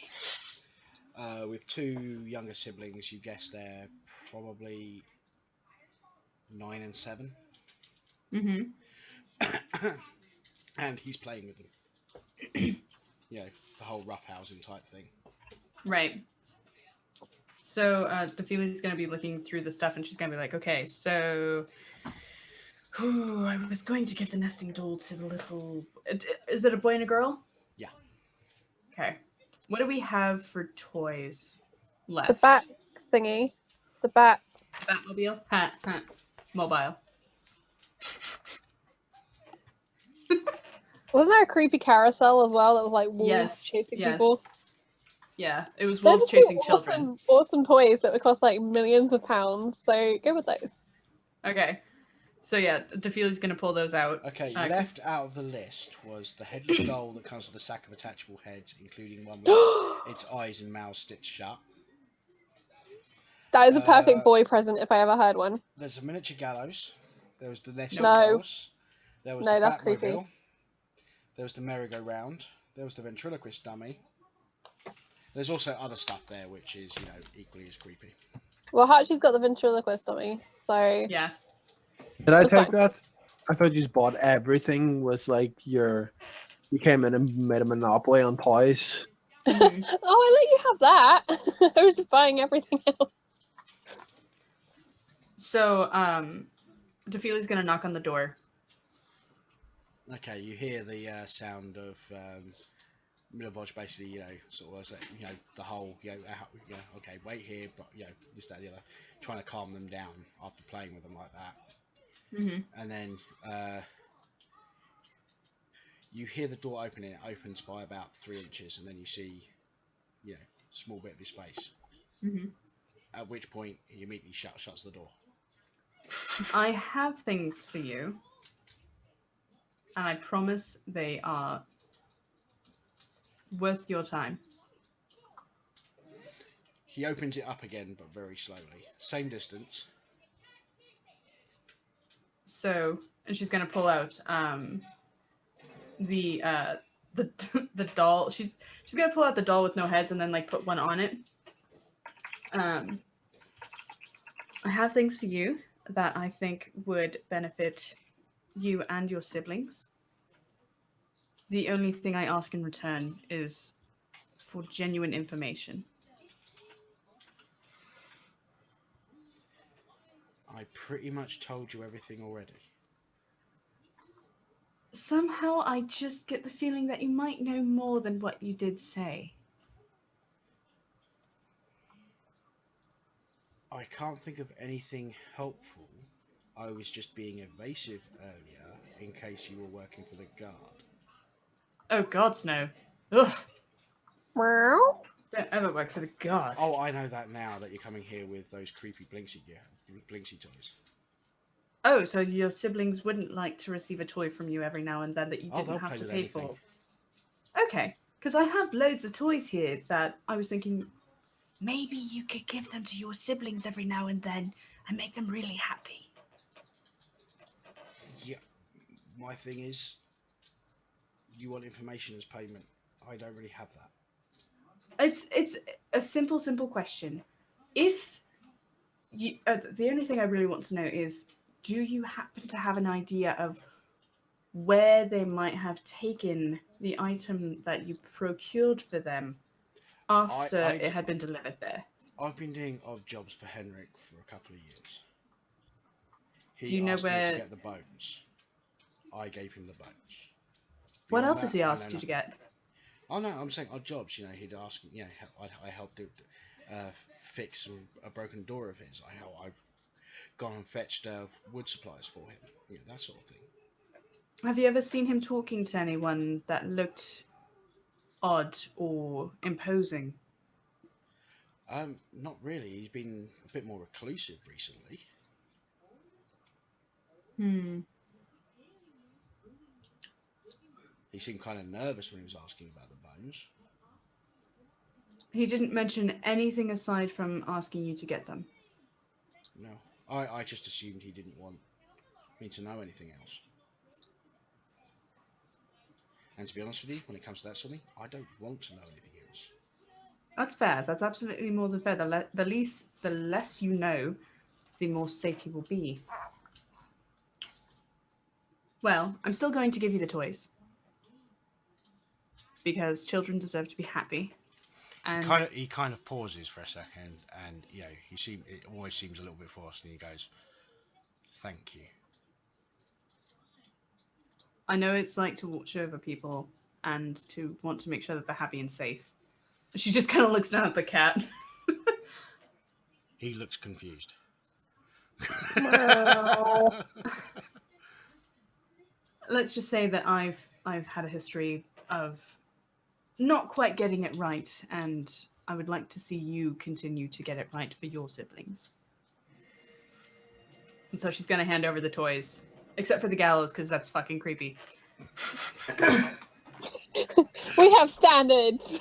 Speaker 2: with two younger siblings. You guess they're probably 9 and 7.
Speaker 1: Mm-hmm.
Speaker 2: And he's playing with them. You know, the whole roughhousing type thing.
Speaker 1: Right. So Defili's gonna be looking through the stuff, and she's gonna be like, "Okay, so I was going to give the nesting doll to the little. Is it a boy and a girl?
Speaker 2: Yeah.
Speaker 1: Okay. What do we have for toys left?
Speaker 4: The bat thingy. The bat.
Speaker 1: Batmobile. Mobile.
Speaker 4: Wasn't there a creepy carousel as well that was like wolves chasing people?
Speaker 1: Yeah, it was
Speaker 4: They're
Speaker 1: wolves
Speaker 4: the two
Speaker 1: chasing children.
Speaker 4: awesome toys that would cost like millions of pounds. So go with those.
Speaker 1: Okay. So yeah, Defili's gonna pull those out.
Speaker 2: Okay,
Speaker 1: 'Cause-
Speaker 2: left out of the list was the headless doll that comes with a sack of attachable heads, including one with its eyes and mouth stitched shut.
Speaker 4: That is a perfect boy present if I ever heard one.
Speaker 2: There's a miniature gallows. There was the nesting
Speaker 4: No.
Speaker 2: dolls. There was
Speaker 4: No,
Speaker 2: the
Speaker 4: that's
Speaker 2: Batmobile.
Speaker 4: creepy.
Speaker 2: There was the merry-go-round. There was the ventriloquist dummy. There's also other stuff there which is, you know, equally as creepy.
Speaker 4: Well, Hachi's got the ventriloquist dummy, so
Speaker 1: Yeah.
Speaker 3: Did I
Speaker 4: That's
Speaker 3: take
Speaker 4: fine.
Speaker 3: that? I thought you just bought everything with like you came in and made a monopoly on toys.
Speaker 1: Mhm.
Speaker 4: Oh, I let you have that. I was just buying everything else.
Speaker 1: So Defili's gonna knock on the door.
Speaker 2: Okay, you hear the sound of Milivoj basically, you know, sort of, you know, the whole, okay, wait here, but, you know, this, that, the other, trying to calm them down after playing with them like that.
Speaker 1: Mm-hmm.
Speaker 2: And then you hear the door opening. It opens by about 3 inches, and then you see, you know, a small bit of his face.
Speaker 1: Mm-hmm.
Speaker 2: At which point he immediately shuts the door.
Speaker 1: I have things for you, and I promise they are worth your time.
Speaker 2: He opens it up again, but very slowly. Same distance.
Speaker 1: So, and she's gonna pull out the the doll. She's gonna pull out the doll with no heads and then like put one on it. I have things for you that I think would benefit you and your siblings. The only thing I ask in return is for genuine information.
Speaker 2: I pretty much told you everything already.
Speaker 1: Somehow I just get the feeling that you might know more than what you did say.
Speaker 2: I can't think of anything helpful. I was just being evasive earlier in case you were working for the guard.
Speaker 1: Oh gods no. Ugh.
Speaker 4: Meow.
Speaker 1: Don't ever work for the guard.
Speaker 2: Oh, I know that now that you're coming here with those creepy Blinksy toys.
Speaker 1: Oh, so your siblings wouldn't like to receive a toy from you every now and then that you
Speaker 2: Oh,
Speaker 1: didn't
Speaker 2: they'll
Speaker 1: have
Speaker 2: play
Speaker 1: to
Speaker 2: with
Speaker 1: pay
Speaker 2: anything.
Speaker 1: for? Okay, because I have loads of toys here that I was thinking maybe you could give them to your siblings every now and then and make them really happy.
Speaker 2: Yeah. My thing is, you want information as payment. I don't really have that.
Speaker 1: It's a simple question. If you, the only thing I really want to know is, do you happen to have an idea of where they might have taken the item that you procured for them after it had been delivered there?
Speaker 2: I've been doing odd jobs for Henrik for a couple of years.
Speaker 1: Do
Speaker 2: He
Speaker 1: you know
Speaker 2: asked me to
Speaker 1: where?
Speaker 2: get the bones. I gave him the bones.
Speaker 1: What
Speaker 2: Beyond
Speaker 1: else has
Speaker 2: that,
Speaker 1: he
Speaker 2: I
Speaker 1: asked
Speaker 2: know
Speaker 1: you to
Speaker 2: nothing.
Speaker 1: get?
Speaker 2: Oh no, I'm saying odd jobs. He'd ask. I helped him fix a broken door of his. I've gone and fetched wood supplies for him. That sort of thing.
Speaker 1: Have you ever seen him talking to anyone that looked odd or imposing?
Speaker 2: Not really. He's been a bit more reclusive recently.
Speaker 1: Hmm.
Speaker 2: He seemed kind of nervous when he was asking about the bones.
Speaker 1: He didn't mention anything aside from asking you to get them.
Speaker 2: No, I just assumed he didn't want me to know anything else. And to be honest with you, when it comes to that sort of thing, I don't want to know anything else.
Speaker 1: That's fair. That's absolutely more than fair. The less you know, the more safe you will be. Well, I'm still going to give you the toys because children deserve to be happy. And
Speaker 2: He kind of pauses for a second, and it always seems a little bit forced, and he goes, "Thank you."
Speaker 1: I know it's like to watch over people and to want to make sure that they're happy and safe. She just kind of looks down at the cat.
Speaker 2: He looks confused.
Speaker 1: Let's just say that I've had a history of not quite getting it right, and I would like to see you continue to get it right for your siblings. And so she's going to hand over the toys, except for the gallows, because that's fucking creepy.
Speaker 4: We have standards.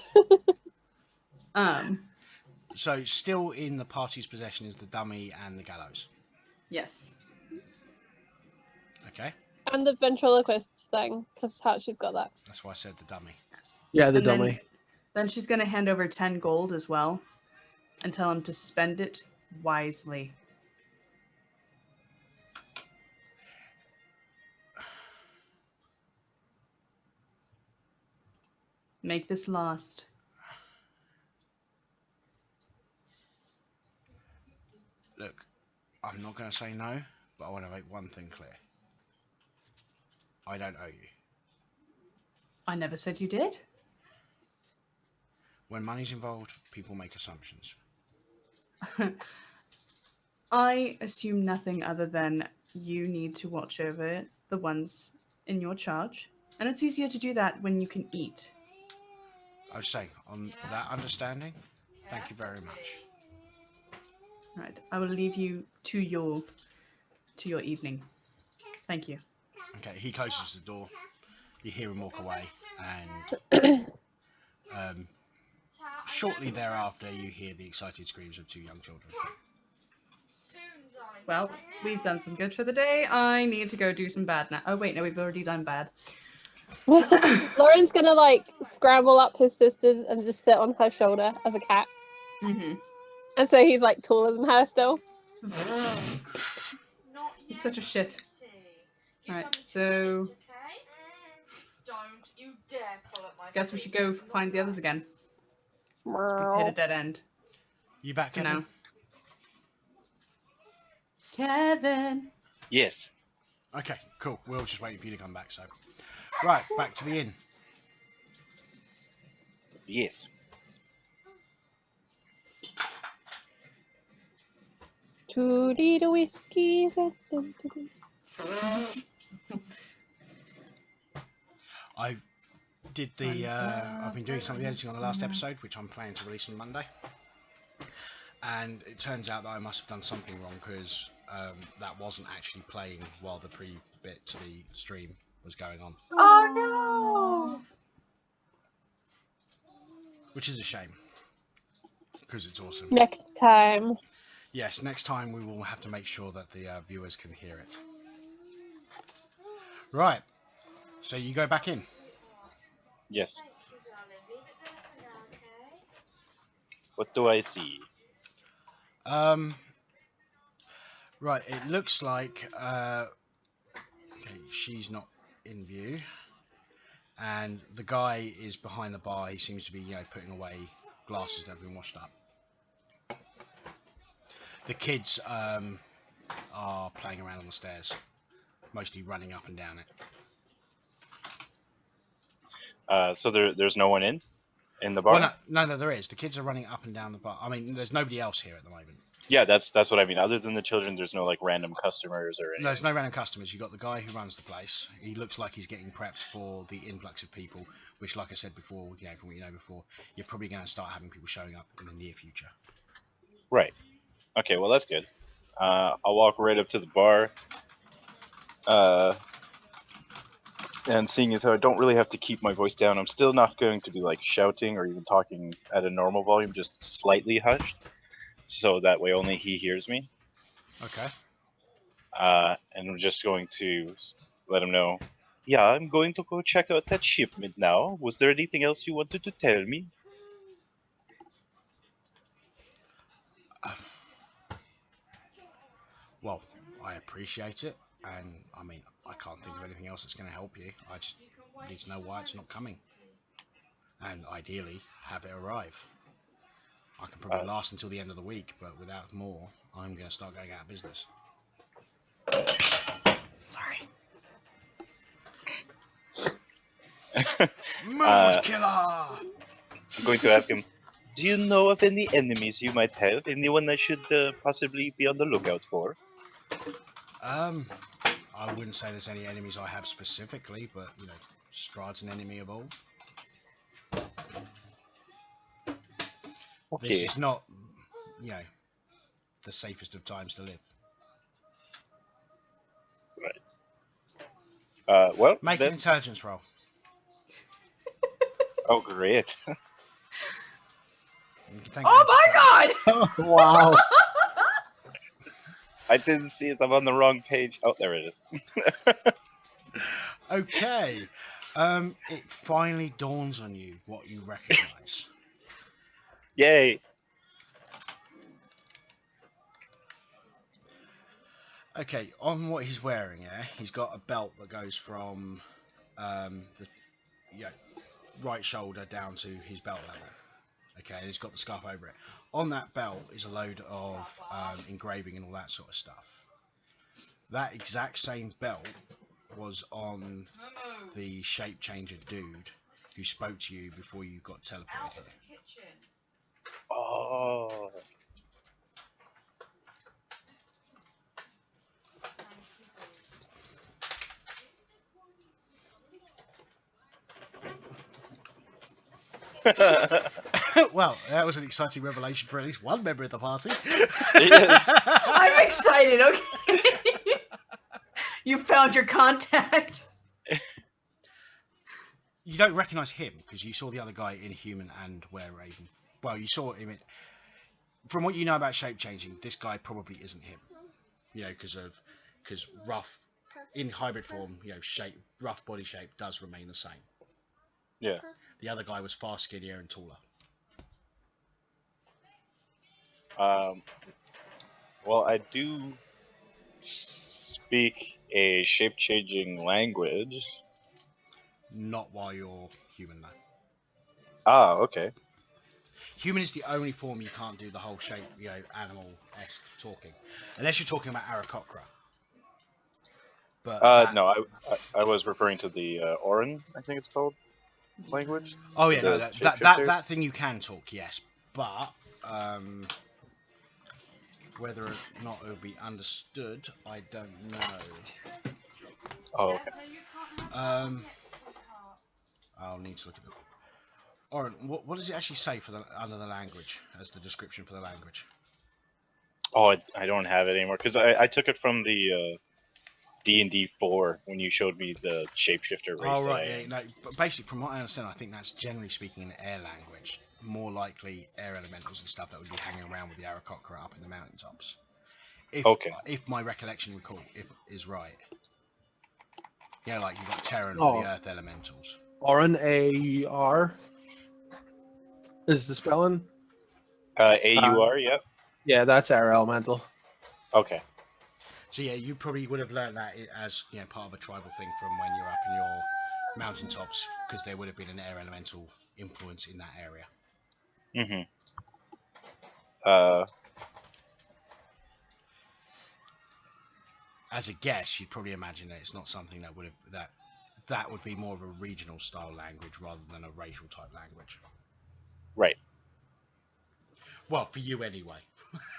Speaker 2: So, still in the party's possession is the dummy and the gallows.
Speaker 1: Yes.
Speaker 2: Okay.
Speaker 4: And the ventriloquist thing, because Hachi's got that.
Speaker 2: That's why I said the dummy.
Speaker 3: Yeah, the
Speaker 1: And
Speaker 3: dummy.
Speaker 1: Then she's going to hand over 10 gold as well and tell him to spend it wisely. Make this last.
Speaker 2: Look, I'm not going to say no, but I want to make one thing clear. I don't owe you.
Speaker 1: I never said you did.
Speaker 2: When money's involved, people make assumptions.
Speaker 1: I assume nothing other than you need to watch over the ones in your charge, and it's easier to do that when you can eat.
Speaker 2: I was saying, on that understanding, thank you very much.
Speaker 1: Right, I will leave you to your evening. Thank you.
Speaker 2: Okay, he closes the door. You hear him walk away, and shortly thereafter, you hear the excited screams of two young children.
Speaker 1: Well, we've done some good for the day. I need to go do some bad now. Oh wait, no, we've already done bad.
Speaker 4: Lauren's gonna scramble up his sisters and just sit on her shoulder as a cat.
Speaker 1: Mm-hmm.
Speaker 4: And so he's taller than her still.
Speaker 1: He's such a shit. Right, so
Speaker 7: Don't you dare pull at my
Speaker 1: guess we should go find the others again. We've hit a dead end.
Speaker 2: You back,
Speaker 1: for
Speaker 2: Kevin?
Speaker 1: now. Kevin.
Speaker 6: Yes.
Speaker 2: Okay, cool. We'll just wait for you to come back. So, right, back to the inn.
Speaker 6: Yes.
Speaker 4: Tootie the whiskey.
Speaker 2: I did the. I've been doing some of the editing on the last episode, which I'm planning to release on Monday. And it turns out that I must have done something wrong because that wasn't actually playing while the pre-bit to the stream was going on,
Speaker 5: Oh
Speaker 2: which is a shame because it's awesome.
Speaker 4: Next time.
Speaker 2: Yes, next time we will have to make sure that the viewers can hear it. Right, so you go back in.
Speaker 6: Yes. What do I see?
Speaker 2: Right, it looks like okay, she's not in view, and the guy is behind the bar. He seems to be, putting away glasses that have been washed up. The kids are playing around on the stairs, mostly running up and down it.
Speaker 6: So there's no one in the bar?
Speaker 2: Well, no, there is. The kids are running up and down the bar. I mean, there's nobody else here at the moment.
Speaker 6: Yeah, that's what I mean. Other than the children, there's no like random customers or anything.
Speaker 2: There's no random customers. You've got the guy who runs the place. He looks like he's getting prepped for the influx of people, which, like I said before, from what you know before, you're probably going to start having people showing up in the near future.
Speaker 6: Right. Okay, well, that's good. I'll walk right up to the bar. And seeing as how I don't really have to keep my voice down, I'm still not going to be like shouting or even talking at a normal volume, just slightly hushed. So that way only he hears me.
Speaker 2: Okay.
Speaker 6: And I'm just going to let him know, yeah, I'm going to go check out that shipment now. Was there anything else you wanted to tell me?
Speaker 2: Well, I appreciate it, and I mean, I can't think of anything else that's going to help you. I just need to know why it's not coming, and ideally have it arrive. I can probably last until the end of the week, but without more, I'm going to start going out of business. Sorry. Mood killer!
Speaker 6: I'm going to ask him, do you know of any enemies you might have? Anyone I should possibly be on the lookout for?
Speaker 2: I wouldn't say there's any enemies I have specifically, but, Strahd's an enemy of all.
Speaker 6: Okay.
Speaker 2: This is not, the safest of times to live.
Speaker 6: Right. Well,
Speaker 2: Make an intelligence roll.
Speaker 6: Oh, great.
Speaker 1: Oh my god!
Speaker 3: Wow.
Speaker 6: I didn't see it. I'm on the wrong page. Oh, there it is.
Speaker 2: Okay. It finally dawns on you what you recognize.
Speaker 6: Yay.
Speaker 2: Okay, on what he's wearing, he's got a belt that goes from the right shoulder down to his belt level. Okay, and he's got the scarf over it. On that belt is a load of engraving and all that sort of stuff. That exact same belt was on the shape changer dude who spoke to you before you got teleported here.
Speaker 6: Oh.
Speaker 2: Well, that was an exciting revelation for at least one member of the party.
Speaker 6: Yes.
Speaker 1: I'm excited, okay? You found your contact.
Speaker 2: You don't recognise him because you saw the other guy in human and were-raven. Well, you saw him from what you know about shape changing. This guy probably isn't him. Because rough in hybrid form, rough body shape does remain the same.
Speaker 6: Yeah.
Speaker 2: The other guy was far skinnier and taller.
Speaker 6: Well, I do speak a shape-changing language.
Speaker 2: Not while you're human, though.
Speaker 6: Ah, okay.
Speaker 2: Human is the only form you can't do the whole shape, animal-esque talking, unless you're talking about Aarakocra. But
Speaker 6: no, I was referring to the Orin, I think it's called, language.
Speaker 2: Oh yeah, no,
Speaker 6: The
Speaker 2: that thing you can talk, yes, but whether or not it will be understood, I don't know.
Speaker 6: Oh, okay.
Speaker 2: I'll need to look at the. Orin, what does it actually say for under the language as the description for the language?
Speaker 6: Oh, I don't have it anymore because I took it from the D&D 4 when you showed me the shapeshifter race.
Speaker 2: Oh
Speaker 6: that
Speaker 2: right,
Speaker 6: I
Speaker 2: yeah.
Speaker 6: am.
Speaker 2: No, but basically, from what I understand, I think that's generally speaking an air language. More likely, air elementals and stuff that would be hanging around with the Aarakocra up in the mountaintops.
Speaker 6: Okay.
Speaker 2: If my recollection is right. Yeah, like you got Terran for
Speaker 3: Oh.
Speaker 2: the Earth elementals.
Speaker 3: Orin, A-R is the spelling.
Speaker 6: AUR, yep.
Speaker 3: Yeah, that's air elemental.
Speaker 6: Okay.
Speaker 2: So yeah, you probably would have learned that as part of a tribal thing from when you're up in your mountaintops, because there would have been an air elemental influence in that area.
Speaker 6: Mm-hmm.
Speaker 2: As a guess, you'd probably imagine that it's not something that would have that would be more of a regional style language rather than a racial type language.
Speaker 6: Right.
Speaker 2: Well, for you anyway.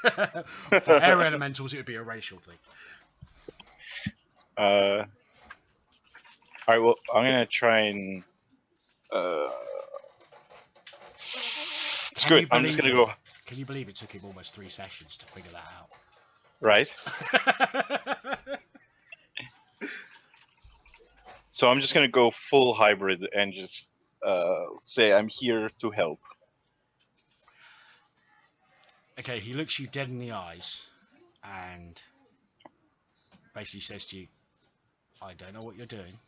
Speaker 2: For air elementals, it would be a racial thing.
Speaker 6: All right. Well, I'm gonna try and. Screw it. I'm just gonna go.
Speaker 2: Can you believe it took him almost 3 sessions to figure that out?
Speaker 6: Right. So I'm just gonna go full hybrid and just say I'm here to help.
Speaker 2: Okay, he looks you dead in the eyes and basically says to you, I don't know what you're doing,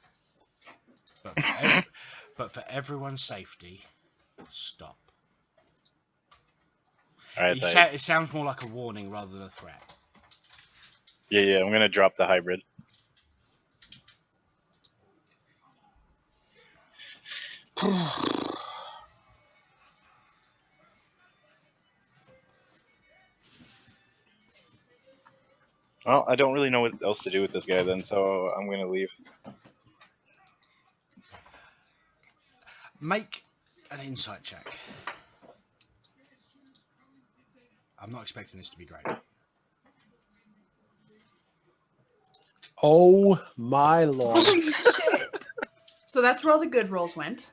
Speaker 2: but for everyone's safety, stop.
Speaker 6: All right.
Speaker 2: It sounds more like a warning rather than a threat.
Speaker 6: Yeah. I'm gonna drop the hybrid. Well, I don't really know what else to do with this guy then, so I'm gonna leave.
Speaker 2: Make an insight check. I'm not expecting this to be great.
Speaker 3: Oh my lord.
Speaker 1: Holy shit! So that's where all the good rolls went.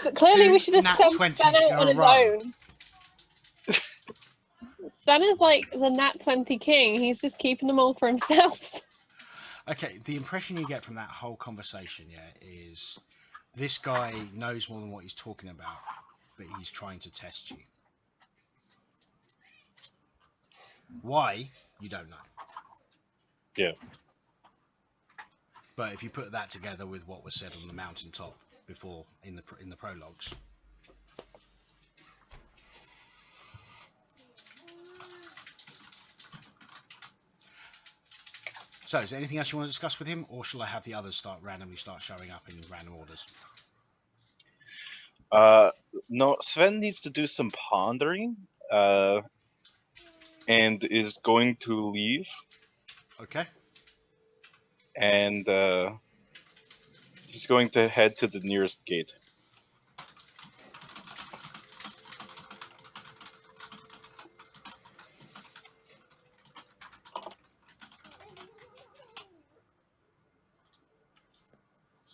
Speaker 4: So clearly, we should have
Speaker 2: nat
Speaker 4: sent
Speaker 2: 20s
Speaker 4: Stan out
Speaker 2: in
Speaker 4: on
Speaker 2: a
Speaker 4: his
Speaker 2: row.
Speaker 4: own. Stan is like the Nat 20 king. He's just keeping them all for himself.
Speaker 2: Okay, the impression you get from that whole conversation, is this guy knows more than what he's talking about, but he's trying to test you. Why? You don't know.
Speaker 6: Yeah.
Speaker 2: But if you put that together with what was said on the mountaintop before in the prologues. So, is there anything else you want to discuss with him, or shall I have the others randomly start showing up in random orders?
Speaker 6: No, Sven needs to do some pondering, and is going to leave,
Speaker 2: Okay.
Speaker 6: and he's going to head to the nearest gate.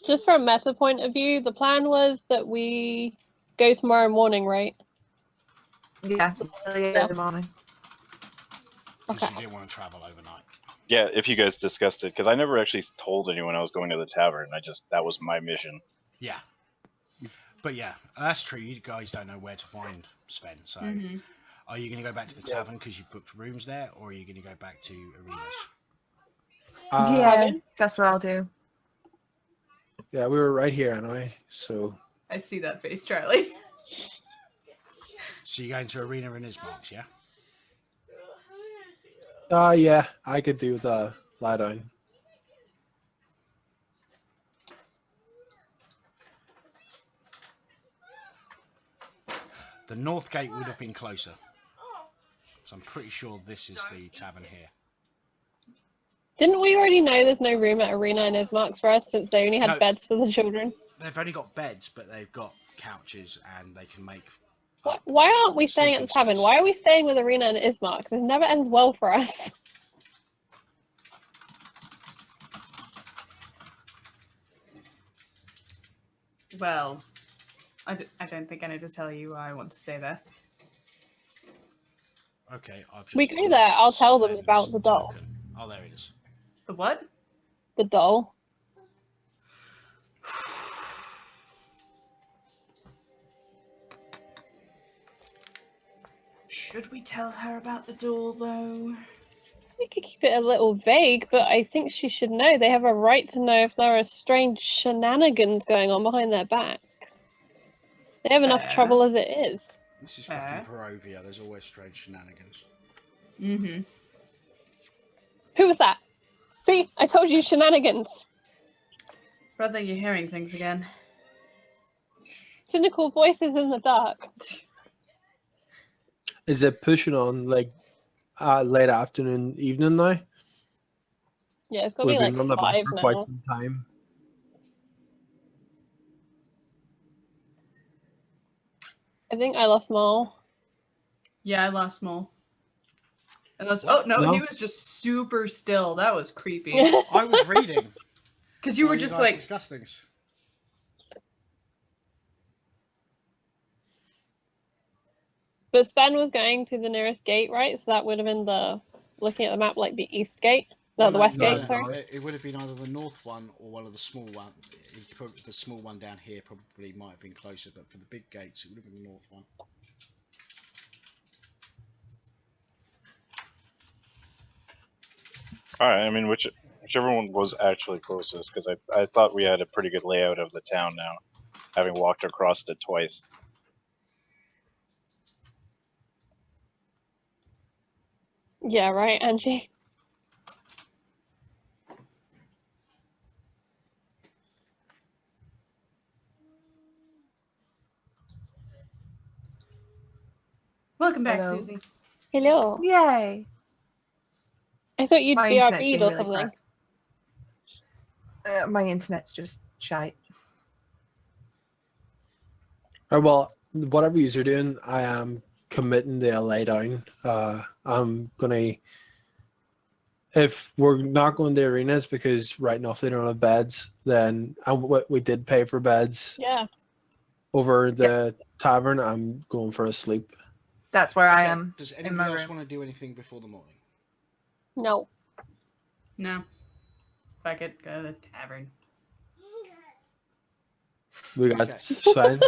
Speaker 4: Just from a meta point of view, the plan was that we go tomorrow morning, right?
Speaker 5: Yeah, early in the morning.
Speaker 2: Because
Speaker 4: Okay.
Speaker 2: you didn't want to travel overnight.
Speaker 6: Yeah, if you guys discussed it, because I never actually told anyone I was going to the tavern. That was my mission.
Speaker 2: Yeah. But yeah, that's true. You guys don't know where to find Sven. So, Are you going to go back to the tavern because you've booked rooms there, or are you going to go back to arenas?
Speaker 5: Yeah, that's what I'll do.
Speaker 3: Yeah, we were right here anyway, so.
Speaker 1: I see that face, Charlie.
Speaker 2: So you're going to arena and Ismarks, yeah?
Speaker 3: Yeah, I could do the lie down.
Speaker 2: The north gate would have been closer. So I'm pretty sure this is the tavern here.
Speaker 4: Didn't we already know there's no room at Arena and Ismarks for us since they only had
Speaker 2: No.
Speaker 4: beds for the children?
Speaker 2: They've only got beds, but they've got couches and they can make...
Speaker 4: Why aren't we staying at the tavern?
Speaker 2: space.
Speaker 4: Why are we staying with Arena and Ismark? This never ends well for us.
Speaker 1: Well, I don't think I need to tell you why I want to stay there.
Speaker 2: Okay, I've just
Speaker 4: We go
Speaker 2: lost
Speaker 4: there, I'll tell them
Speaker 2: Sven's
Speaker 4: about the doll.
Speaker 2: token. Oh, there it is.
Speaker 1: The what?
Speaker 4: The doll.
Speaker 1: Should we tell her about the duel, though?
Speaker 4: We could keep it a little vague, but I think she should know. They have a right to know if there are strange shenanigans going on behind their backs. They have enough
Speaker 1: Fair.
Speaker 4: trouble as it is.
Speaker 2: This is
Speaker 1: Fair.
Speaker 2: fucking Barovia. There's always strange shenanigans.
Speaker 1: Mm-hmm.
Speaker 4: Who was that? See, I told you shenanigans.
Speaker 1: Brother, you're hearing things again.
Speaker 4: Cynical voices in the dark.
Speaker 3: Is it pushing on like late afternoon, evening now?
Speaker 4: Yeah, it's got to
Speaker 3: We've
Speaker 4: be
Speaker 3: been
Speaker 4: like
Speaker 3: on the back
Speaker 4: 5
Speaker 3: for quite
Speaker 4: now.
Speaker 3: some time.
Speaker 4: I think I lost Maul.
Speaker 1: Yeah, I lost Mole. Unless,
Speaker 2: What?
Speaker 1: oh, no,
Speaker 3: No?
Speaker 1: he was just super still. That was creepy.
Speaker 2: I was reading.
Speaker 1: Because you
Speaker 2: while
Speaker 1: were just
Speaker 2: guys
Speaker 1: like,
Speaker 2: discuss things.
Speaker 4: But Sven was going to the nearest gate, right? So that would have been the, looking at the map, like the east gate. No, the west
Speaker 3: no,
Speaker 4: gate, sorry.
Speaker 2: It would have been either the north one or one of the small ones. The small one down here probably might have been closer, but for the big gates, it would have been the north one.
Speaker 6: Alright, I mean, whichever one was actually closest, because I thought we had a pretty good layout of the town now, having walked across it twice.
Speaker 4: Yeah, right, Angie.
Speaker 1: welcome back,
Speaker 5: Hello.
Speaker 1: Susie.
Speaker 4: Hello.
Speaker 5: Yay!
Speaker 4: I thought you'd
Speaker 5: My
Speaker 4: be
Speaker 5: internet's
Speaker 4: RB'd
Speaker 5: been
Speaker 4: or
Speaker 5: really
Speaker 4: something.
Speaker 5: crap. My internet's just shite.
Speaker 3: Well, whatever you're doing, I am committing to a lay down. I'm gonna. If we're not going to arenas because right now if they don't have beds, then we did pay for beds
Speaker 4: Yeah.
Speaker 3: over the tavern. I'm going for a sleep.
Speaker 5: That's where I
Speaker 2: Okay,
Speaker 5: am.
Speaker 2: Does
Speaker 5: in
Speaker 2: anybody
Speaker 5: my
Speaker 2: else
Speaker 5: room.
Speaker 2: want to do anything before the morning?
Speaker 4: No.
Speaker 1: No. Fuck it, go to the tavern.
Speaker 3: We got
Speaker 2: Okay.
Speaker 3: Sven.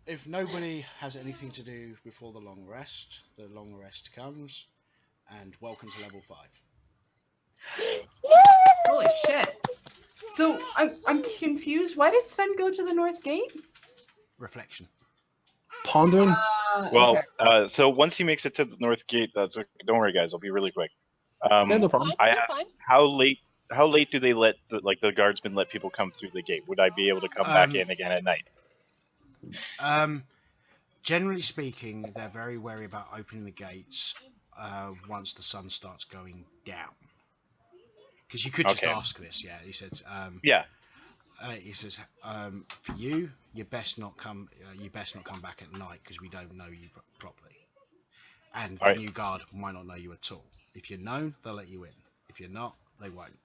Speaker 2: If nobody has anything to do before the long rest comes, and welcome to level 5.
Speaker 1: Holy shit. So, I'm confused. Why did Sven go to the north gate?
Speaker 2: Reflection.
Speaker 3: Pondering.
Speaker 6: Well,
Speaker 5: Okay.
Speaker 6: so once he makes it to the north gate, that's okay. Don't worry, guys. I'll be really quick.
Speaker 3: Yeah, no problem.
Speaker 6: I
Speaker 4: You're
Speaker 6: asked,
Speaker 4: fine.
Speaker 6: how late do they let the guardsmen let people come through the gate? Would I be able to come back in again at night?
Speaker 2: Generally speaking, they're very wary about opening the gates once the sun starts going down. Because you could just
Speaker 6: Okay.
Speaker 2: ask this, yeah. He said,
Speaker 6: Yeah.
Speaker 2: he says, for you, you best not come back at night because we don't know you properly, and the
Speaker 6: Alright.
Speaker 2: new guard might not know you at all. If you're known, they'll let you in. If you're not, they won't.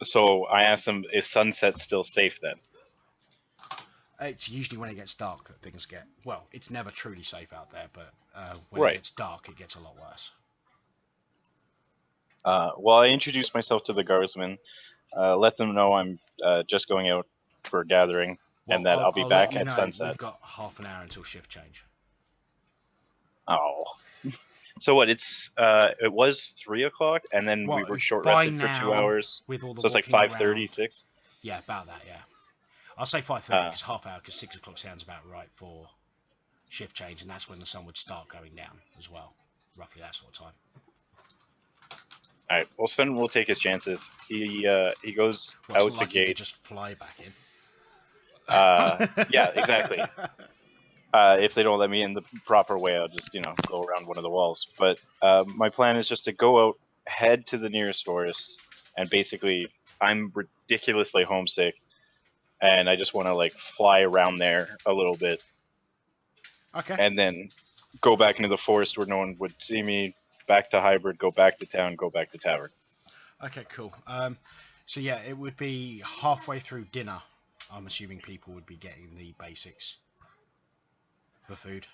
Speaker 6: So I asked them, is sunset still safe then?
Speaker 2: It's usually when it gets dark that things get. Well, it's never truly safe out there, but when
Speaker 6: Right.
Speaker 2: it gets dark, it gets a lot worse.
Speaker 6: Well, I introduced myself to the guardsmen, let them know I'm just going out for a gathering,
Speaker 2: Well,
Speaker 6: and that I'll be
Speaker 2: let
Speaker 6: back
Speaker 2: you
Speaker 6: at
Speaker 2: know
Speaker 6: sunset.
Speaker 2: we've got half an hour until shift change.
Speaker 6: Oh. So what? It was 3 o'clock, and then we were short
Speaker 2: by
Speaker 6: rested for 2
Speaker 2: now,
Speaker 6: hours.
Speaker 2: with all the
Speaker 6: So it's like
Speaker 2: walking
Speaker 6: 5:30,
Speaker 2: around,
Speaker 6: 6.
Speaker 2: Yeah, about that. Yeah, I'll say 5:30 because half hour, because 6 o'clock sounds about right for shift change, and that's when the sun would start going down as well. Roughly that sort of time.
Speaker 6: All right. Well, Sven will take his chances. He goes
Speaker 2: Well, it's
Speaker 6: out
Speaker 2: not
Speaker 6: the
Speaker 2: like you could
Speaker 6: gate.
Speaker 2: just fly back in.
Speaker 6: Yeah, exactly. If they don't let me in the proper way, I'll just go around one of the walls. But my plan is just to go out, head to the nearest forest, and basically I'm ridiculously homesick, and I just want to like fly around there a little bit,
Speaker 2: Okay.
Speaker 6: and then go back into the forest where no one would see me. Back to hybrid, go back to town, go back to tavern.
Speaker 2: Okay, cool. So yeah, it would be halfway through dinner. I'm assuming people would be getting the basics for food.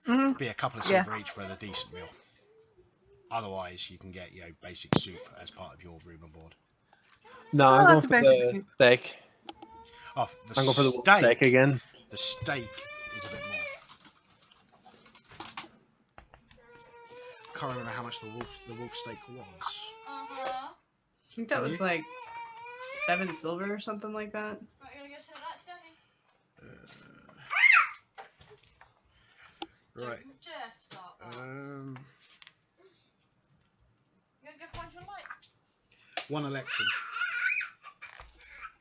Speaker 5: Mm,
Speaker 2: Be a couple of
Speaker 5: Yeah.
Speaker 2: silver each for the decent meal. Otherwise, you can get basic soup as part of your room and board.
Speaker 3: No,
Speaker 5: Oh,
Speaker 3: I'm going
Speaker 5: that's a
Speaker 3: for
Speaker 5: basic
Speaker 3: the
Speaker 5: soup.
Speaker 3: steak.
Speaker 2: Oh,
Speaker 3: I'm going for the
Speaker 2: steak.
Speaker 3: steak again.
Speaker 2: The steak is a bit more. Can't remember how much the wolf steak was.
Speaker 7: Uh-huh.
Speaker 1: I think that
Speaker 2: Can
Speaker 1: was
Speaker 2: you?
Speaker 1: like 7 silver or something like that.
Speaker 7: Right, you gonna get some of that, Daddy?
Speaker 2: Right.
Speaker 7: Don't just start that. You gonna go find your light?
Speaker 2: One election.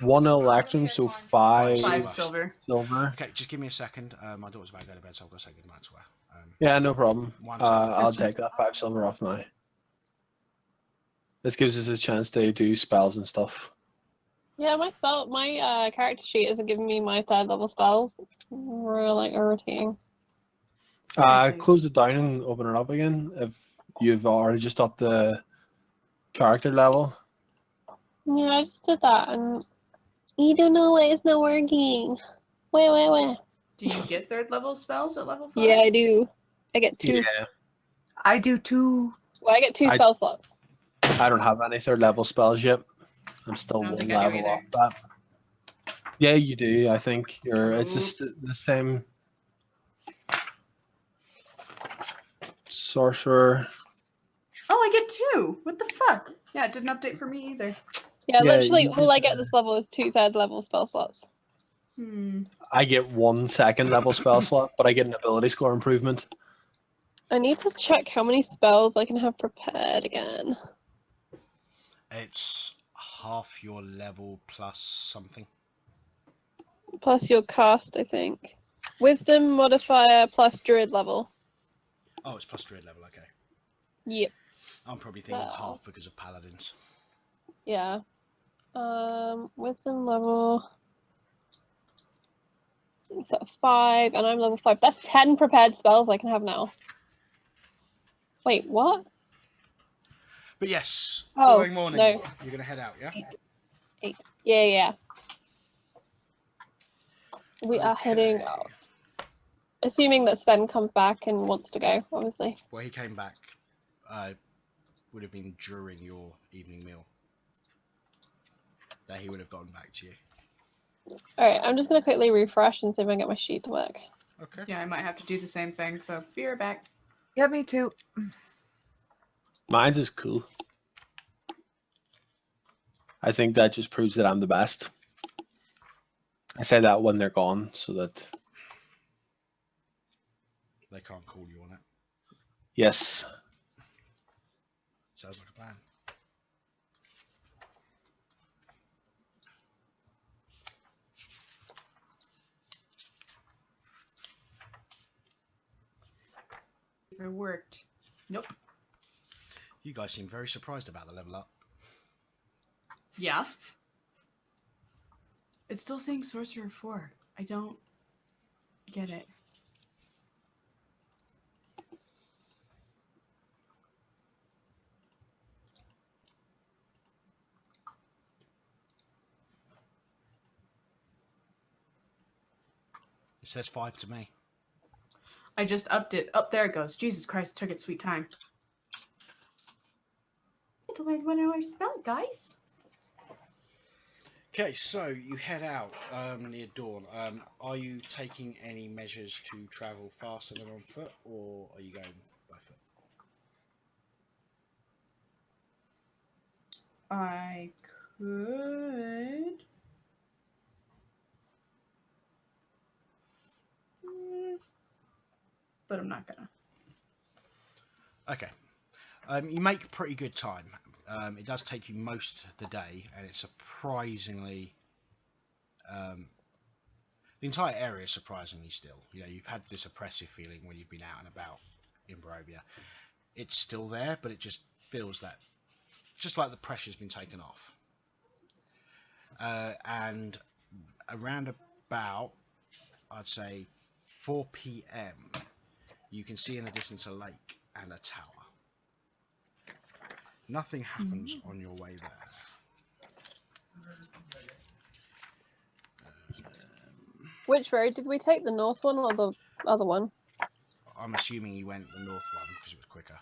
Speaker 3: One election, so five
Speaker 1: 5
Speaker 2: Silver.
Speaker 1: silver.
Speaker 3: silver.
Speaker 2: Okay, just give me a second. My daughter's about to go to bed, so I've got to say goodnight to her.
Speaker 3: Yeah, no problem.
Speaker 2: One silver.
Speaker 3: I'll take that 5 silver off now. This gives us a chance to do spells and stuff.
Speaker 4: Yeah, my character sheet isn't giving me my 3rd level spells. It's really irritating.
Speaker 1: Seriously.
Speaker 3: Close it down and open it up again if you've already just upped the character level.
Speaker 4: Yeah, I just did that and you don't know why it's not working. Wait.
Speaker 1: Do you get 3rd level spells at level 5?
Speaker 4: Yeah, I do. I get 2.
Speaker 3: Yeah.
Speaker 5: I do too.
Speaker 4: Well, I get 2
Speaker 3: I-
Speaker 4: spell slots.
Speaker 3: I don't have any 3rd level spells yet. I'm still
Speaker 1: I don't
Speaker 3: one
Speaker 1: think I do
Speaker 3: level
Speaker 1: either.
Speaker 3: off that. Yeah, you do. I think it's just the same. Sorcerer.
Speaker 1: Oh, I get 2. What the fuck? Yeah, it didn't update for me either.
Speaker 4: Yeah,
Speaker 3: Yeah,
Speaker 4: literally
Speaker 3: you
Speaker 4: all I
Speaker 3: get
Speaker 4: get this level is 2 3rd level spell slots.
Speaker 3: I get 1 2nd level spell slot, but I get an ability score improvement.
Speaker 4: I need to check how many spells I can have prepared again.
Speaker 2: It's half your level plus something.
Speaker 4: Plus your cast, I think. Wisdom modifier plus druid level.
Speaker 2: Oh, it's plus druid level. Okay.
Speaker 4: Yep.
Speaker 2: I'm probably thinking
Speaker 4: No.
Speaker 2: half because of paladins.
Speaker 4: Yeah. Wisdom level. It's at 5, and I'm level 5. That's 10 prepared spells I can have now. Wait, what?
Speaker 2: But yes,
Speaker 4: Oh,
Speaker 2: following morning,
Speaker 4: no.
Speaker 2: you're gonna head out, yeah?
Speaker 4: 8. Yeah. We are heading
Speaker 2: Okay.
Speaker 4: out. Assuming that Sven comes back and wants to go, obviously.
Speaker 2: Well, he came back. Would have been during your evening meal that he would have gotten back to you.
Speaker 4: Alright, I'm just going to quickly refresh and see if I can get my sheet to work.
Speaker 2: Okay.
Speaker 1: Yeah, I might have to do the same thing, so be right back.
Speaker 5: Yeah, me too.
Speaker 3: Mine's is cool. I think that just proves that I'm the best. I say that when they're gone, so that
Speaker 2: They can't call you on it.
Speaker 3: yes.
Speaker 2: Sounds like a plan.
Speaker 1: If it worked. Nope.
Speaker 2: You guys seem very surprised about the level up.
Speaker 1: Yeah. It's still saying Sorcerer 4. I don't get it.
Speaker 2: It says 5 to me.
Speaker 1: I just upped it. Oh, there it goes. Jesus Christ, it took its sweet time. I had to learn 1 hour spell, guys.
Speaker 2: Okay, so you head out near dawn. Are you taking any measures to travel faster than on foot, or are you going by foot?
Speaker 1: I could. But I'm not gonna.
Speaker 2: Okay. You make pretty good time. It does take you most of the day, and it's surprisingly... the entire area is surprisingly still. You know, you've had this oppressive feeling when you've been out and about in Barovia. It's still there, but it just feels that... just like the pressure's been taken off. And around about, I'd say, 4 p.m, you can see in the distance a lake and a tower. Nothing happens on your way there.
Speaker 4: Which road did we take? The north one or the other one.
Speaker 2: I'm assuming you went the north one because it was quicker.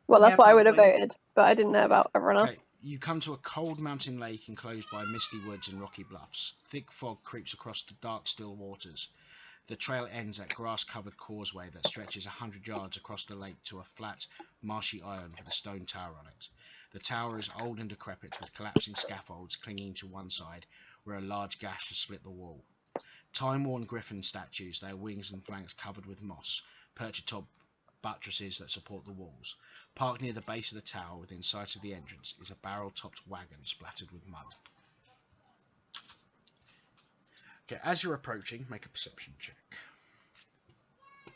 Speaker 4: Well, that's
Speaker 1: Yeah,
Speaker 4: what I would have
Speaker 1: probably.
Speaker 4: voted, but I didn't know about everyone
Speaker 2: Okay,
Speaker 4: else.
Speaker 2: you come to a cold mountain lake enclosed by misty woods and rocky bluffs. Thick fog creeps across the dark, still waters. The trail ends at grass-covered causeway that stretches 100 yards across the lake to a flat, marshy island with a stone tower on it. The tower is old and decrepit, with collapsing scaffolds clinging to one side, where a large gash has split the wall. Time-worn griffin statues, their wings and flanks covered with moss, perch atop buttresses that support the walls. Parked near the base of the tower, within sight of the entrance, is a barrel-topped wagon splattered with mud. Okay, as you're approaching, make a perception check.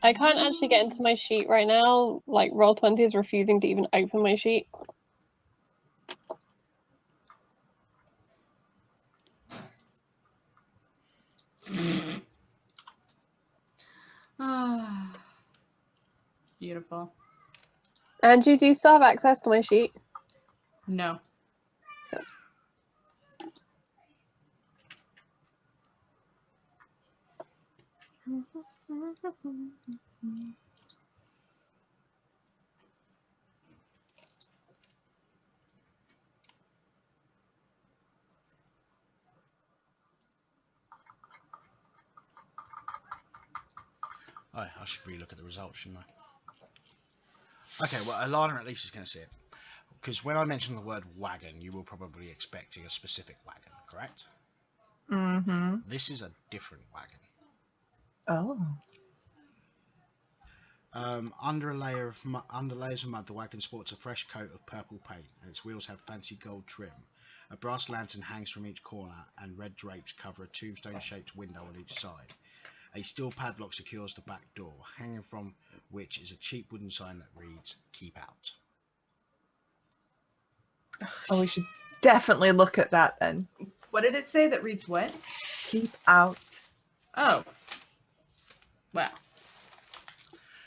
Speaker 4: I can't actually get into my sheet right now. Like, Roll20 is refusing to even open my sheet.
Speaker 1: Beautiful.
Speaker 4: Angie, do you still have access to my sheet?
Speaker 1: No.
Speaker 2: Oh, I should relook at the results, shouldn't I? Okay, well, Alana at least is going to see it. Because when I mention the word wagon, you will probably expecting a specific wagon, correct?
Speaker 5: Mm-hmm.
Speaker 2: This is a different wagon.
Speaker 5: Oh.
Speaker 2: Under layers of mud, the wagon sports a fresh coat of purple paint, and its wheels have fancy gold trim. A brass lantern hangs from each corner, and red drapes cover a tombstone-shaped window on each side. A steel padlock secures the back door, hanging from which is a cheap wooden sign that reads, "Keep out."
Speaker 5: Oh, we should definitely look at that then.
Speaker 1: What did it say that reads what?
Speaker 5: Keep out.
Speaker 1: Oh. Wow.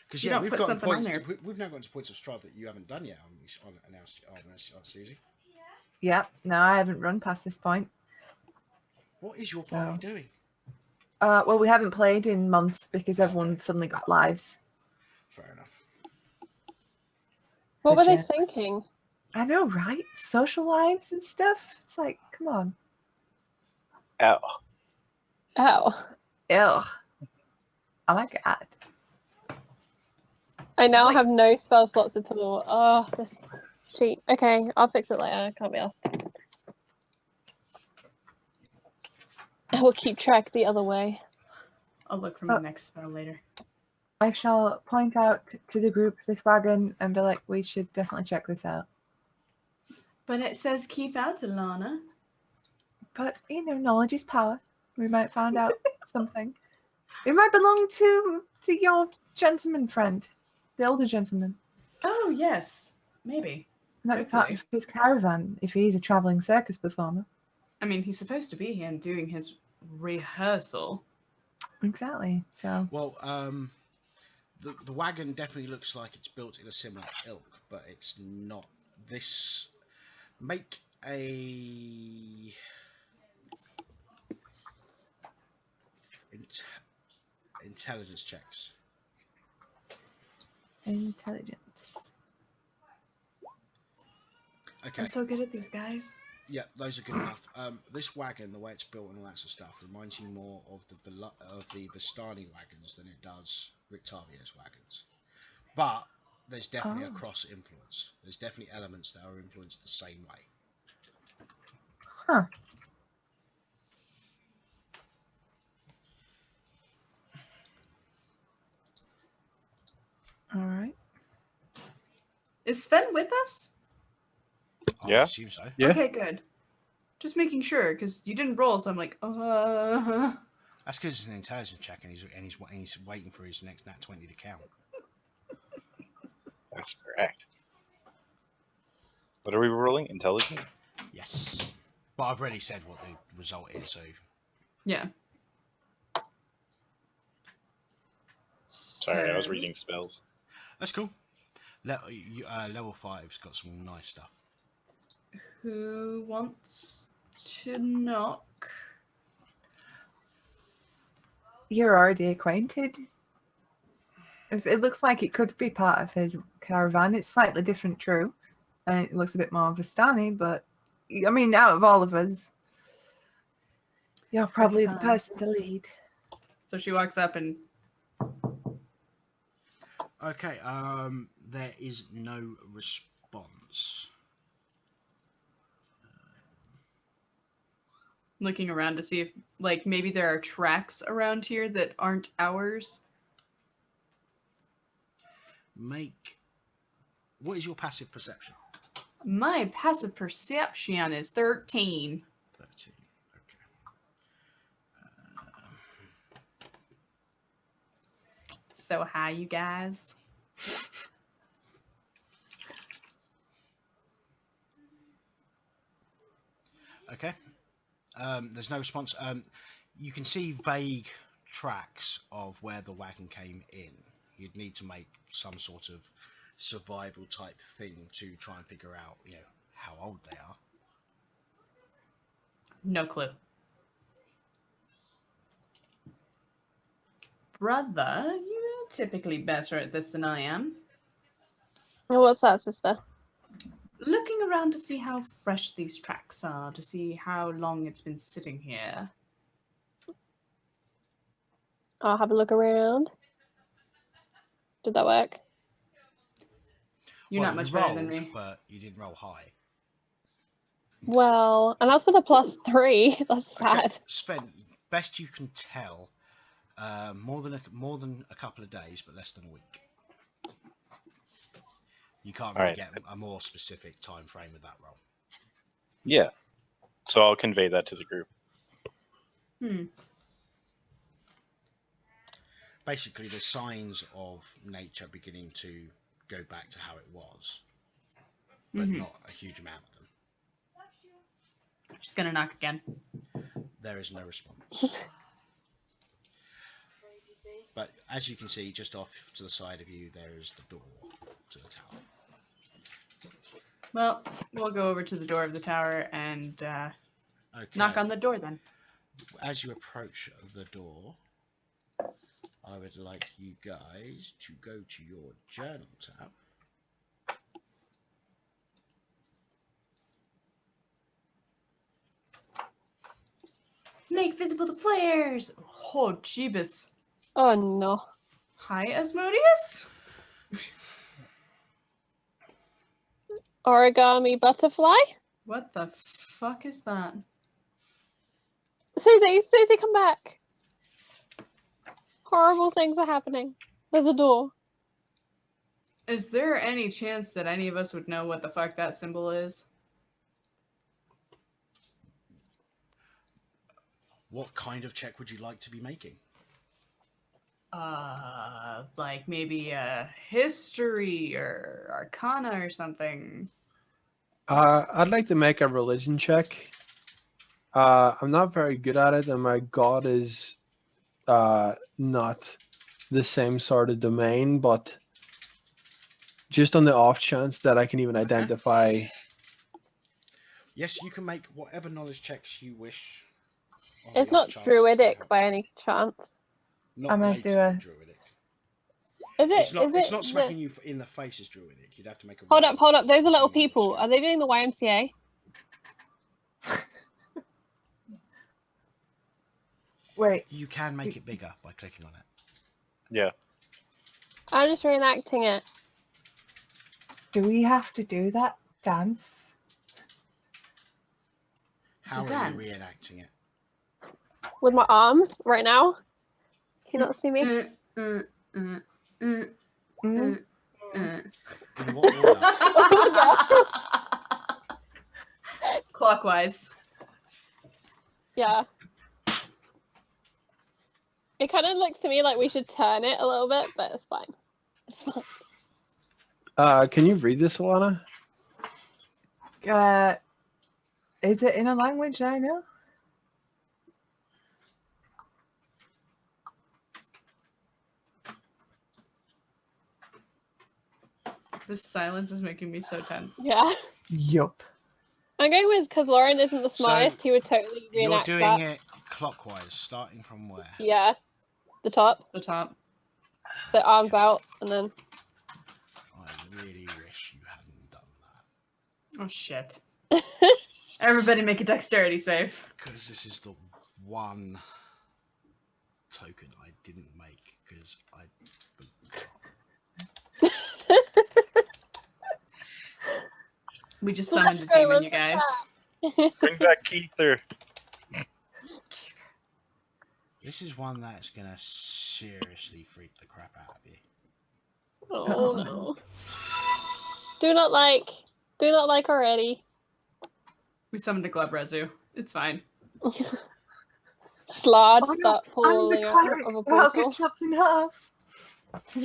Speaker 2: Because
Speaker 1: You
Speaker 2: yeah,
Speaker 1: don't
Speaker 2: we've
Speaker 1: put
Speaker 2: got
Speaker 1: something on
Speaker 2: points.
Speaker 1: there.
Speaker 2: We've now got to points of Strahd that you haven't done yet on Susie.
Speaker 5: Yep. No, I haven't run past this point.
Speaker 2: What is your
Speaker 5: So-
Speaker 2: party doing?
Speaker 5: Well, we haven't played in months because everyone suddenly got lives.
Speaker 2: Fair enough.
Speaker 4: What
Speaker 5: The
Speaker 4: were they
Speaker 5: jets.
Speaker 4: thinking?
Speaker 5: I know, right? Social lives and stuff. It's like, come on.
Speaker 6: Ow.
Speaker 4: Oh.
Speaker 5: Ew. Oh my god.
Speaker 4: I now
Speaker 5: Like-
Speaker 4: have no spell slots at all. Oh, this sheet. Okay, I'll fix it later. I can't be asked. I will keep track the other way.
Speaker 1: I'll look for my next spell later.
Speaker 5: I shall point out to the group this wagon and be like, we should definitely check this out.
Speaker 1: But it says keep out, Alana.
Speaker 5: But, knowledge is power. We might find out something. It might belong to your gentleman friend, the older gentleman.
Speaker 1: Oh, yes. Maybe.
Speaker 5: It might be part of his caravan if he's a traveling circus performer.
Speaker 1: I mean, he's supposed to be here and doing his rehearsal.
Speaker 5: Exactly. So,
Speaker 2: Well, the wagon definitely looks like it's built in a similar ilk, but it's not. This make a intelligence checks.
Speaker 5: intelligence.
Speaker 2: Okay.
Speaker 1: I'm so good at these, guys.
Speaker 2: Yeah, those are good enough. This wagon, the way it's built and all that sort of stuff, reminds you more of the Bastani wagons than it does Rictavia's wagons. But there's definitely a cross influence. There's definitely elements that are influenced the same way.
Speaker 5: Huh. All right.
Speaker 1: Is Sven with us?
Speaker 2: I
Speaker 6: Yeah.
Speaker 2: assume so.
Speaker 3: Yeah.
Speaker 1: Okay, good. Just making sure, because you didn't roll, so I'm like,
Speaker 2: That's because it's an intelligence check, and he's waiting for his next nat 20 to count.
Speaker 6: That's correct. What are we rolling? Intelligence?
Speaker 2: Yes. But I've already said what the result is, so
Speaker 1: Yeah.
Speaker 6: Sorry, I was
Speaker 1: So-
Speaker 6: reading spells.
Speaker 2: that's cool. Level 5's got some nice stuff.
Speaker 1: Who wants to knock?
Speaker 5: you're already acquainted. If it looks like it could be part of his caravan. It's slightly different, true, and it looks a bit more Vistani. But I mean, out of all of us, you're probably the person to lead.
Speaker 1: So she walks up and
Speaker 2: Okay. There is no response.
Speaker 1: looking around to see if, like, maybe there are tracks around here that aren't ours.
Speaker 2: What is your passive perception?
Speaker 1: My passive perception is 13.
Speaker 2: 13. Okay.
Speaker 1: So hi, you guys.
Speaker 2: Okay. There's no response. You can see vague tracks of where the wagon came in. You'd need to make some sort of survival type thing to try and figure out, how old they are.
Speaker 1: No clue. Brother, you're typically better at this than I am.
Speaker 4: What's that, sister?
Speaker 1: Looking around to see how fresh these tracks are, to see how long it's been sitting here.
Speaker 4: I'll have a look around. Did that work?
Speaker 1: You're
Speaker 2: Well,
Speaker 1: not much
Speaker 2: you
Speaker 1: better
Speaker 2: rolled,
Speaker 1: than me.
Speaker 2: but you didn't roll high.
Speaker 4: Well, and that's with a +3. That's sad.
Speaker 2: Okay. Spent best you can tell, more than a couple of days, but less than a week. You can't really
Speaker 6: Alright.
Speaker 2: get a more specific time frame with that roll.
Speaker 6: Yeah. So I'll convey that to the group.
Speaker 2: Basically, there's signs of nature beginning to go back to how it was, but not a huge amount of them.
Speaker 1: She's gonna knock again.
Speaker 2: There is no response. But as you can see, just off to the side of you, there is the door to the tower.
Speaker 1: Well, we'll go over to the door of the tower and
Speaker 2: Okay.
Speaker 1: knock on the door then.
Speaker 2: As you approach the door, I would like you guys to go to your journal tab.
Speaker 1: Make visible to players! Oh, Jeebus.
Speaker 4: Oh no.
Speaker 1: Hi, Asmodeus?
Speaker 4: Origami butterfly?
Speaker 1: What the fuck is that?
Speaker 4: Susie, come back. Horrible things are happening. There's a door.
Speaker 1: Is there any chance that any of us would know what the fuck that symbol is?
Speaker 2: What kind of check would you like to be making?
Speaker 1: Like maybe history or arcana or something.
Speaker 3: I'd like to make a religion check. I'm not very good at it, and my god is not the same sort of domain, but just on the off chance that I can even identify.
Speaker 2: Yes, you can make whatever knowledge checks you wish. on
Speaker 4: It's
Speaker 2: the off
Speaker 4: not
Speaker 2: chance
Speaker 4: druidic
Speaker 2: to-
Speaker 4: by any chance.
Speaker 2: Not
Speaker 5: I'm gonna
Speaker 2: blatantly
Speaker 5: do a-
Speaker 2: druidic.
Speaker 4: Is it?
Speaker 2: It's not smacking you in the face as druidic. You'd have to make a
Speaker 4: Hold
Speaker 2: roll.
Speaker 4: up. Those are little
Speaker 2: Assuming
Speaker 4: people.
Speaker 2: it's-
Speaker 4: Are they doing the YMCA?
Speaker 5: Wait,
Speaker 2: You can make it bigger by clicking on it.
Speaker 6: Yeah.
Speaker 4: I'm just reenacting it.
Speaker 5: do we have to do that dance?
Speaker 2: How are
Speaker 1: dance.
Speaker 2: you reenacting it?
Speaker 4: With my arms right now. Can you not see me?
Speaker 5: Mm?
Speaker 2: In what order?
Speaker 1: Clockwise.
Speaker 4: Yeah. It kind of looks to me like we should turn it a little bit, but it's fine. It's fine.
Speaker 3: Can you read this, Alana?
Speaker 5: Is it in a language I know?
Speaker 1: This silence is making me so tense.
Speaker 4: Yeah.
Speaker 5: Yup.
Speaker 4: I'm going with because Lauren isn't the
Speaker 2: So,
Speaker 4: smartest. He would totally
Speaker 2: You're
Speaker 4: reenact
Speaker 2: doing
Speaker 4: that.
Speaker 2: it clockwise, starting from where?
Speaker 4: Yeah. The top,
Speaker 1: The top.
Speaker 4: the arms out, and then.
Speaker 2: I really wish you hadn't done that.
Speaker 1: Oh shit. Everybody make a dexterity save.
Speaker 2: Because this is the one token I didn't make because I forgot.
Speaker 1: We just summoned a
Speaker 4: Sorry,
Speaker 1: demon, you
Speaker 4: what's
Speaker 1: guys.
Speaker 6: Bring back Keither.
Speaker 2: This is one that's gonna seriously freak the crap out of you.
Speaker 4: Oh no. Do not like already.
Speaker 1: We summoned a Glubrezu. It's fine.
Speaker 4: Strahd,
Speaker 5: Oh, no,
Speaker 4: start
Speaker 5: I'm the
Speaker 4: pulling out
Speaker 5: cleric.
Speaker 4: of a
Speaker 5: I'll
Speaker 4: portal.
Speaker 5: get chopped in half.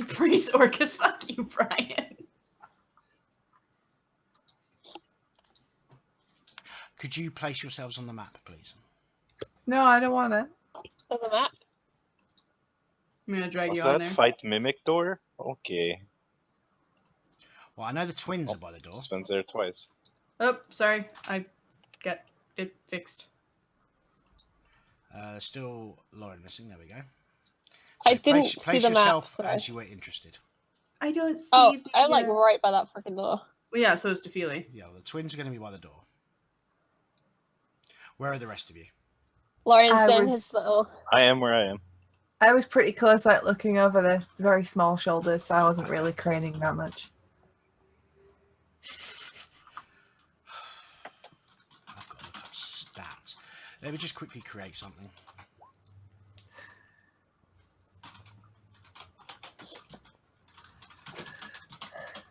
Speaker 1: Priest Orcus, fuck you, Brian.
Speaker 2: Could you place yourselves on the map, please?
Speaker 5: No, I don't want it.
Speaker 4: On the map.
Speaker 1: I'm gonna drag
Speaker 6: What's
Speaker 1: you on
Speaker 6: that?
Speaker 1: there.
Speaker 6: Fight Mimic Door? Okay.
Speaker 2: Well, I know the twins are by the door.
Speaker 6: Sven's there twice.
Speaker 1: Oh, sorry. I got it fixed.
Speaker 2: Still Lauren missing. There we go.
Speaker 4: I didn't see
Speaker 2: place
Speaker 4: the map,
Speaker 2: yourself
Speaker 4: so.
Speaker 2: as you were interested.
Speaker 1: I don't see
Speaker 4: Oh,
Speaker 1: the,
Speaker 4: I'm like right by that freaking door.
Speaker 1: Well, yeah, so is Tefili.
Speaker 2: Yeah, the twins are going to be by the door. Where are the rest of you?
Speaker 4: Lauren's
Speaker 5: I
Speaker 4: doing
Speaker 5: was-
Speaker 4: his little.
Speaker 6: I am where I am.
Speaker 5: I was pretty close, like looking over the very small shoulders, so I wasn't really craning that much.
Speaker 2: I've got to look up stats. Let me just quickly create something.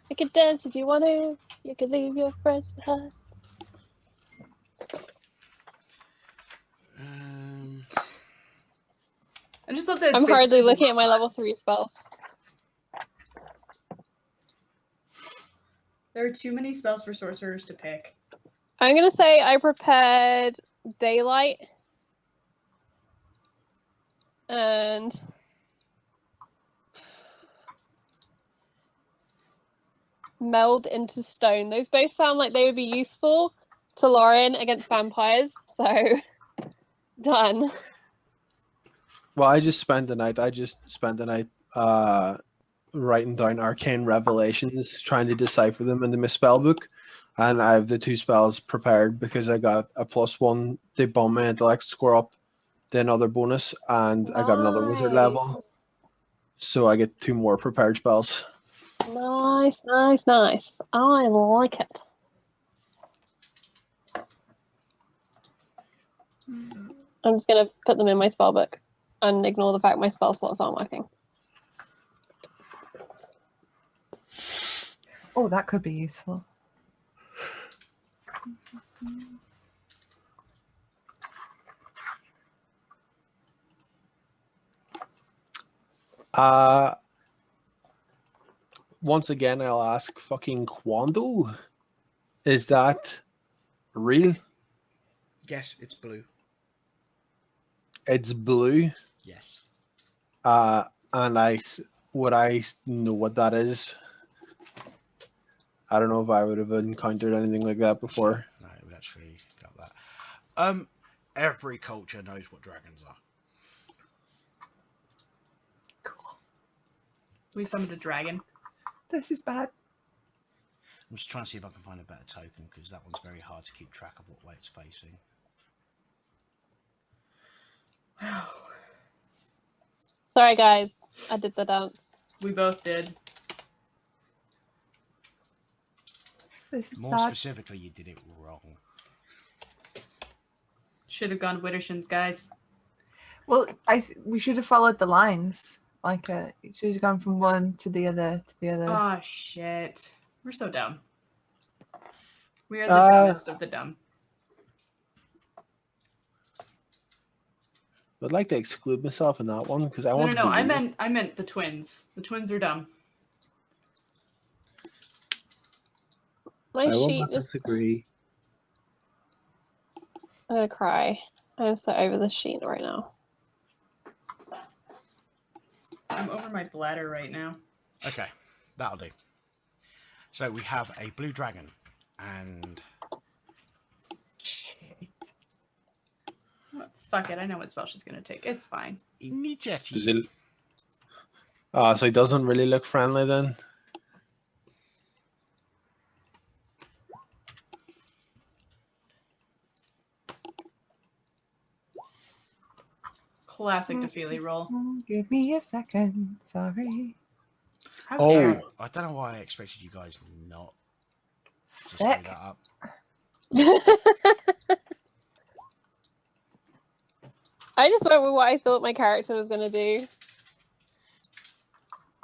Speaker 4: You can dance if you want to. You can leave your friends behind.
Speaker 1: I just thought that
Speaker 4: I'm hardly looking at my level 3 spells.
Speaker 1: There are too many spells for sorcerers to pick.
Speaker 4: I'm gonna say I prepared Daylight and Meld into Stone. Those both sound like they would be useful to Lauren against vampires, so done.
Speaker 3: Well, I just spent the night writing down arcane revelations, trying to decipher them in the misspell book, and I have the 2 spells prepared because I got a +1 to bump my intellect score up, then another bonus, and I got another wizard level, so I get 2 more prepared spells.
Speaker 4: Nice, nice, nice. I like it. I'm just gonna put them in my spell book and ignore the fact my spell slots aren't working.
Speaker 5: Oh, that could be useful.
Speaker 3: Once again, I'll ask fucking Quando. Is that real?
Speaker 2: Yes, it's blue.
Speaker 3: It's blue.
Speaker 2: Yes.
Speaker 3: And would I know what that is? I don't know if I would have encountered anything like that before.
Speaker 2: No, it would actually got that. Every culture knows what dragons are.
Speaker 5: Cool.
Speaker 1: We summoned a dragon.
Speaker 5: This is bad.
Speaker 2: I'm just trying to see if I can find a better token because that one's very hard to keep track of what way it's facing.
Speaker 4: Sorry guys, I did the dance.
Speaker 1: We both did.
Speaker 5: This is
Speaker 2: More
Speaker 5: bad.
Speaker 2: specifically, you did it wrong.
Speaker 1: Should have gone Widdershins, guys.
Speaker 5: Well, we should have followed the lines. Like, it should have gone from one to the other to the other.
Speaker 1: Oh, shit. We're so dumb. We are the dumbest of the dumb.
Speaker 3: I'd like to exclude myself in that one because I want
Speaker 1: No.
Speaker 3: to.
Speaker 1: I meant the twins. The twins are dumb.
Speaker 4: My
Speaker 3: I will
Speaker 4: sheet
Speaker 3: not
Speaker 4: just.
Speaker 3: disagree.
Speaker 4: I'm gonna cry. I'm so over this sheet right now.
Speaker 1: I'm over my bladder right now.
Speaker 2: Okay, that'll do. So we have a blue dragon, and
Speaker 1: Oh, fuck it. I know what spell she's gonna take. It's fine.
Speaker 2: initiative.
Speaker 3: So he doesn't really look friendly then.
Speaker 1: Classic Defeely roll.
Speaker 5: Give me a second. Sorry.
Speaker 1: How
Speaker 3: Oh.
Speaker 1: dare.
Speaker 2: I don't know why I expected you guys not to screw
Speaker 5: Feck.
Speaker 2: that up.
Speaker 4: I just went with what I thought my character was gonna do.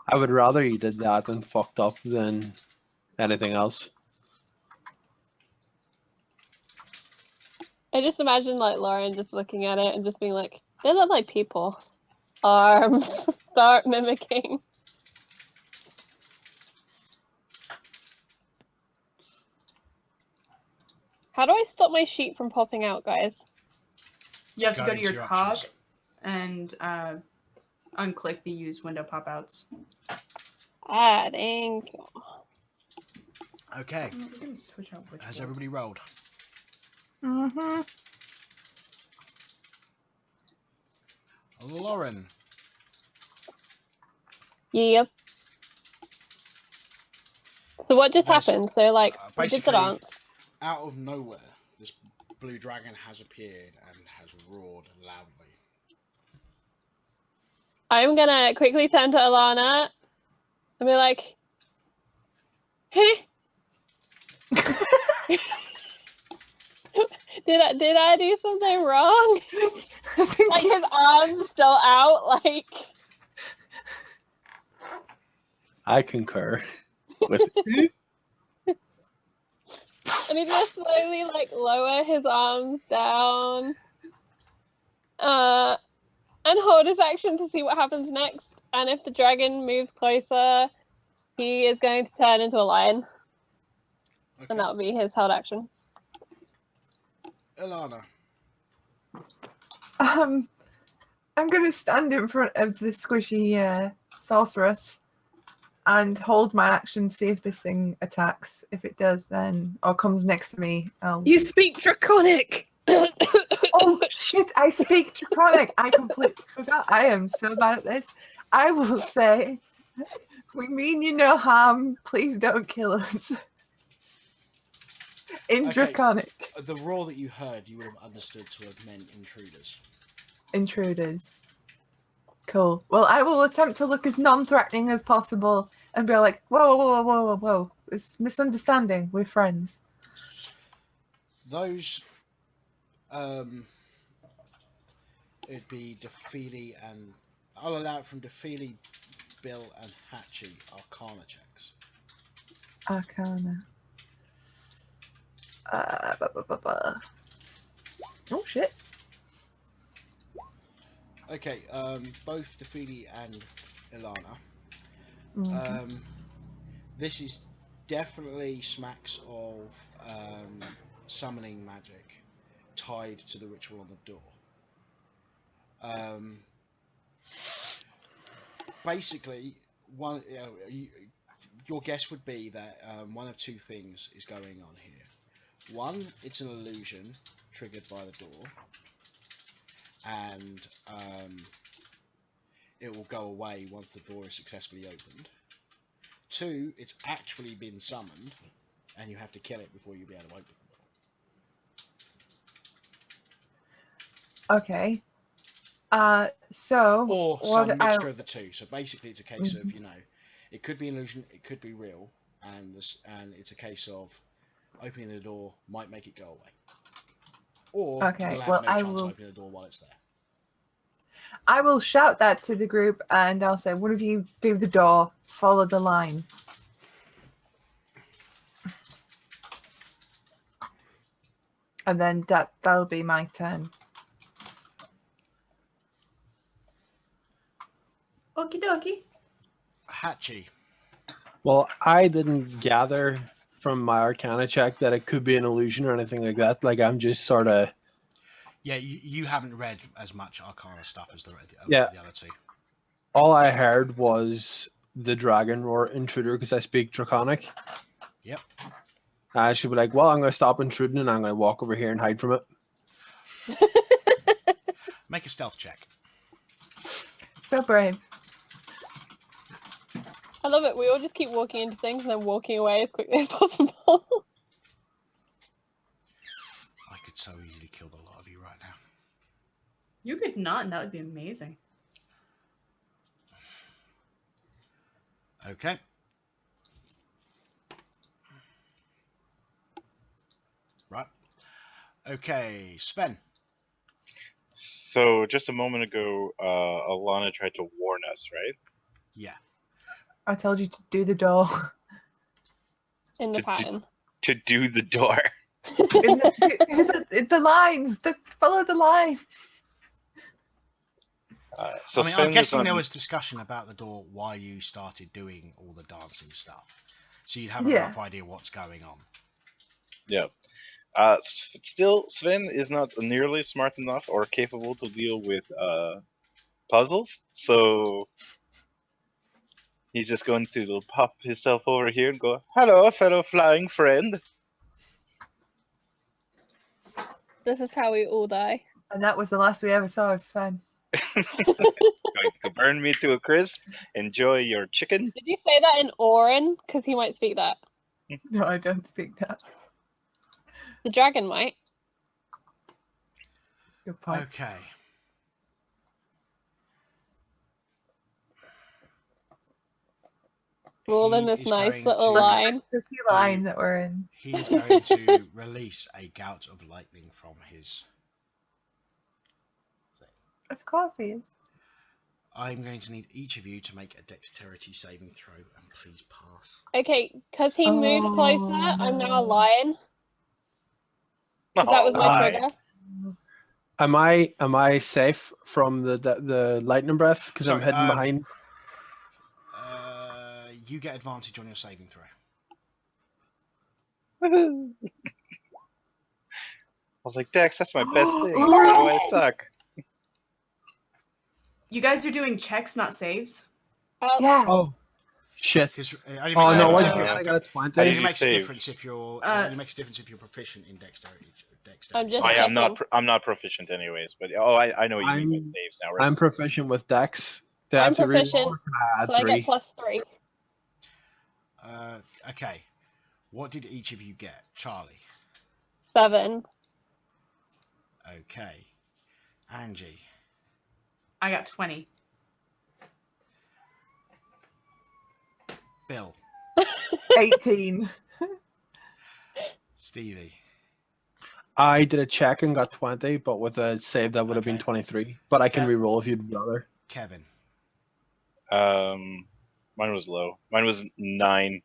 Speaker 3: I would rather you did that and fucked up than anything else.
Speaker 4: I just imagine like Lauren just looking at it and just being like, they look like people. Arms start mimicking. How do I stop my sheep from popping out, guys?
Speaker 1: You have to
Speaker 2: Go
Speaker 1: go to
Speaker 2: into
Speaker 1: your
Speaker 2: your
Speaker 1: cog
Speaker 2: options.
Speaker 1: and unclick the use window pop outs.
Speaker 4: Ah, thank you.
Speaker 2: Okay.
Speaker 1: We're gonna switch out which
Speaker 2: Has
Speaker 1: one.
Speaker 2: everybody rolled?
Speaker 5: Mm-hmm.
Speaker 2: Lauren.
Speaker 4: Yep. So what just
Speaker 2: There's-
Speaker 4: happened? So like we did the
Speaker 2: basically,
Speaker 4: dance.
Speaker 2: out of nowhere, this blue dragon has appeared and has roared loudly.
Speaker 4: I'm gonna quickly turn to Alana and be like, hey, did I do something wrong?
Speaker 5: I think
Speaker 4: Like his arms still out, like
Speaker 3: I concur with
Speaker 4: and he just slowly like lower his arms down. And hold his action to see what happens next. And if the dragon moves closer, he is going to turn into a lion.
Speaker 2: Okay.
Speaker 4: And that would be his held action.
Speaker 2: Ilana.
Speaker 5: I'm gonna stand in front of the squishy sorceress and hold my action, see if this thing attacks. If it does, then or comes next to me, I'll.
Speaker 4: You speak Draconic!
Speaker 5: Oh shit! I speak Draconic. I completely forgot. I am so bad at this. I will say, we mean you no harm. Please don't kill us. In
Speaker 2: Okay.
Speaker 5: Draconic.
Speaker 2: The roar that you heard, you would have understood to have meant intruders.
Speaker 5: Intruders. Cool. Well, I will attempt to look as non-threatening as possible and be like, whoa, whoa, whoa, whoa, whoa, whoa. It's misunderstanding. We're friends.
Speaker 2: Those, it'd be Defeely and I'll allow it from Defeely, Bill, and Hatchie Arcana checks.
Speaker 5: Arcana. Oh shit.
Speaker 2: Okay. Both Defeely and Ilana.
Speaker 5: Mhm.
Speaker 2: This is definitely smacks of summoning magic tied to the ritual on the door. Basically, your guess would be that one of two things is going on here. One, it's an illusion triggered by the door, and it will go away once the door is successfully opened. Two, it's actually been summoned, and you have to kill it before you'll be able to open the door.
Speaker 5: Okay. So
Speaker 2: Or
Speaker 5: what
Speaker 2: some mixture of the two. So basically, it's a case of, it could be an illusion, it could be real, and it's a case of opening the door might make it go away. Or you'll have no chance of opening the door while it's there.
Speaker 5: I will shout that to the group, and I'll say, one of you do the door, follow the line. And then that'll be my turn.
Speaker 1: Okie dokie.
Speaker 2: Hatchie.
Speaker 3: Well, I didn't gather from my Arcana check that it could be an illusion or anything like that. Like, I'm just sort of...
Speaker 2: Yeah, you haven't read as much Arcana stuff as the other two.
Speaker 3: All I heard was the dragon roar intruder because I speak Draconic.
Speaker 2: Yep.
Speaker 3: I should be like, well, I'm going to stop intruding and I'm going to walk over here and hide from it.
Speaker 2: Make a stealth check.
Speaker 5: So brave.
Speaker 4: I love it. We all just keep walking into things and then walking away as quickly as possible.
Speaker 2: I could so easily kill the lot of you right now.
Speaker 1: You could not, and that would be amazing.
Speaker 2: Okay. Right. Okay, Sven.
Speaker 6: So just a moment ago, Alana tried to warn us, right?
Speaker 2: Yeah.
Speaker 5: I told you to do the door.
Speaker 4: In the
Speaker 6: To do-
Speaker 4: pattern.
Speaker 6: To do the door.
Speaker 5: In the lines. Follow the line.
Speaker 6: So
Speaker 2: I mean,
Speaker 6: Sven
Speaker 2: I'm
Speaker 6: is
Speaker 2: guessing
Speaker 6: on.
Speaker 2: there was discussion about the door why you started doing all the dancing stuff. So you'd have a
Speaker 5: Yeah.
Speaker 2: rough idea what's going on.
Speaker 6: Yeah. Still, Sven is not nearly smart enough or capable to deal with puzzles, so he's just going to pop himself over here and go, "Hello, fellow flying friend."
Speaker 4: This is how we all die.
Speaker 5: And that was the last we ever saw of Sven.
Speaker 6: Going to burn me to a crisp. Enjoy your chicken.
Speaker 4: Did you say that in Orin? Because he might speak that.
Speaker 5: No, I don't speak that.
Speaker 4: The dragon might.
Speaker 5: Good point.
Speaker 2: Okay.
Speaker 4: We're all in
Speaker 2: He
Speaker 4: this
Speaker 2: is
Speaker 4: nice
Speaker 2: going
Speaker 4: little
Speaker 2: to-
Speaker 4: line.
Speaker 5: Pretty line that we're in.
Speaker 2: He is going to release a gout of lightning from his.
Speaker 5: Of course he is.
Speaker 2: I'm going to need each of you to make a dexterity saving throw, and please pass.
Speaker 4: Okay, because he moved closer, I'm now a
Speaker 5: no.
Speaker 4: lion. 'Cause that was my
Speaker 3: Alright.
Speaker 4: trigger.
Speaker 3: Am I safe from the lightning breath? Because I'm
Speaker 2: Sorry,
Speaker 3: hidden behind.
Speaker 2: You get advantage on your saving throw.
Speaker 6: Woohoo! I was like, Dex, that's my best thing. Why do I suck?
Speaker 1: You guys are doing checks, not saves.
Speaker 5: Yeah.
Speaker 3: Oh, shit.
Speaker 2: Because
Speaker 3: Oh no, what
Speaker 6: Uh,
Speaker 3: did you get? I got a
Speaker 6: How
Speaker 3: 20.
Speaker 6: did
Speaker 2: it
Speaker 6: you
Speaker 2: makes a
Speaker 6: save?
Speaker 2: difference if you're.
Speaker 1: Uh,
Speaker 2: it only makes a difference if you're proficient in dexterity.
Speaker 4: I'm just
Speaker 6: I am not.
Speaker 4: checking.
Speaker 6: I'm not proficient, anyways. But I know what you mean by
Speaker 3: I'm-
Speaker 6: saves now. Right?
Speaker 3: I'm proficient with Dex. Do I
Speaker 4: I'm
Speaker 3: have to reroll?
Speaker 4: proficient,
Speaker 3: Or can I add
Speaker 4: so I get
Speaker 3: 3?
Speaker 4: +3.
Speaker 2: Okay. What did each of you get? Charlie.
Speaker 4: 7.
Speaker 2: Okay. Angie.
Speaker 1: I got 20.
Speaker 2: Bill.
Speaker 5: 18.
Speaker 2: Stevie.
Speaker 3: I did a check and got 20, but with a save that would have been
Speaker 2: Okay.
Speaker 3: 23. But I can
Speaker 2: Kev-
Speaker 3: reroll if you'd rather.
Speaker 2: Kevin.
Speaker 6: Mine was low. Mine was 9.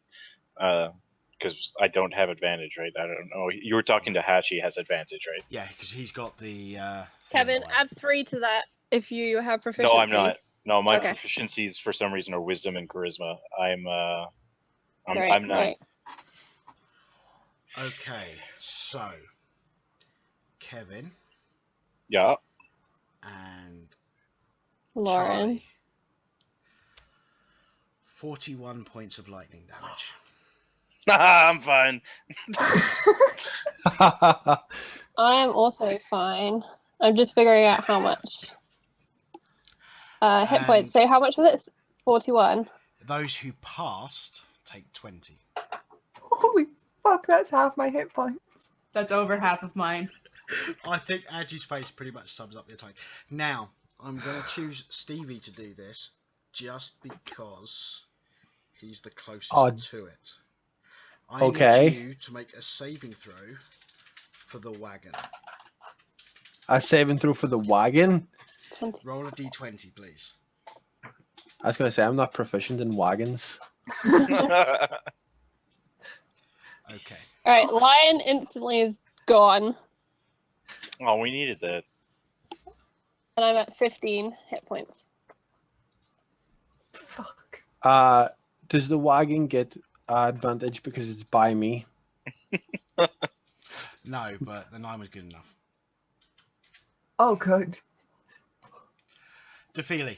Speaker 6: Because I don't have advantage, right? I don't know. You were talking to Hatch. He has advantage, right?
Speaker 2: Yeah, because he's got the.
Speaker 4: Kevin,
Speaker 2: away.
Speaker 4: add 3 to that if you have proficiency.
Speaker 6: No, I'm not. No, my
Speaker 4: Okay.
Speaker 6: proficiencies for some reason are wisdom and charisma. I'm
Speaker 4: Great,
Speaker 6: I'm 9.
Speaker 4: right.
Speaker 2: Okay, so Kevin
Speaker 6: Yeah.
Speaker 2: and
Speaker 4: Lauren.
Speaker 2: Charlie. 41 points of lightning damage.
Speaker 6: I'm fine.
Speaker 4: I am also fine. I'm just figuring out how much. Hit points. So how much was it? 41.
Speaker 2: Those who passed take 20.
Speaker 5: Holy fuck, that's half my hit points.
Speaker 1: That's over half of mine.
Speaker 2: I think Angie's face pretty much sums up the attack. Now, I'm going to choose Stevie to do this just because he's the closest
Speaker 3: Oh.
Speaker 2: to it. I
Speaker 3: Okay.
Speaker 2: need you to make a saving throw for the wagon.
Speaker 3: A saving throw for the wagon?
Speaker 4: 20.
Speaker 2: Roll a d20, please.
Speaker 3: I was going to say, I'm not proficient in wagons.
Speaker 2: Okay.
Speaker 4: Alright, Lion instantly is gone.
Speaker 6: Oh, we needed that.
Speaker 4: And I'm at 15 hit points.
Speaker 5: Fuck.
Speaker 3: Does the wagon get advantage because it's by me?
Speaker 2: No, but the 9 was good enough.
Speaker 5: Oh, good.
Speaker 2: DeFeely.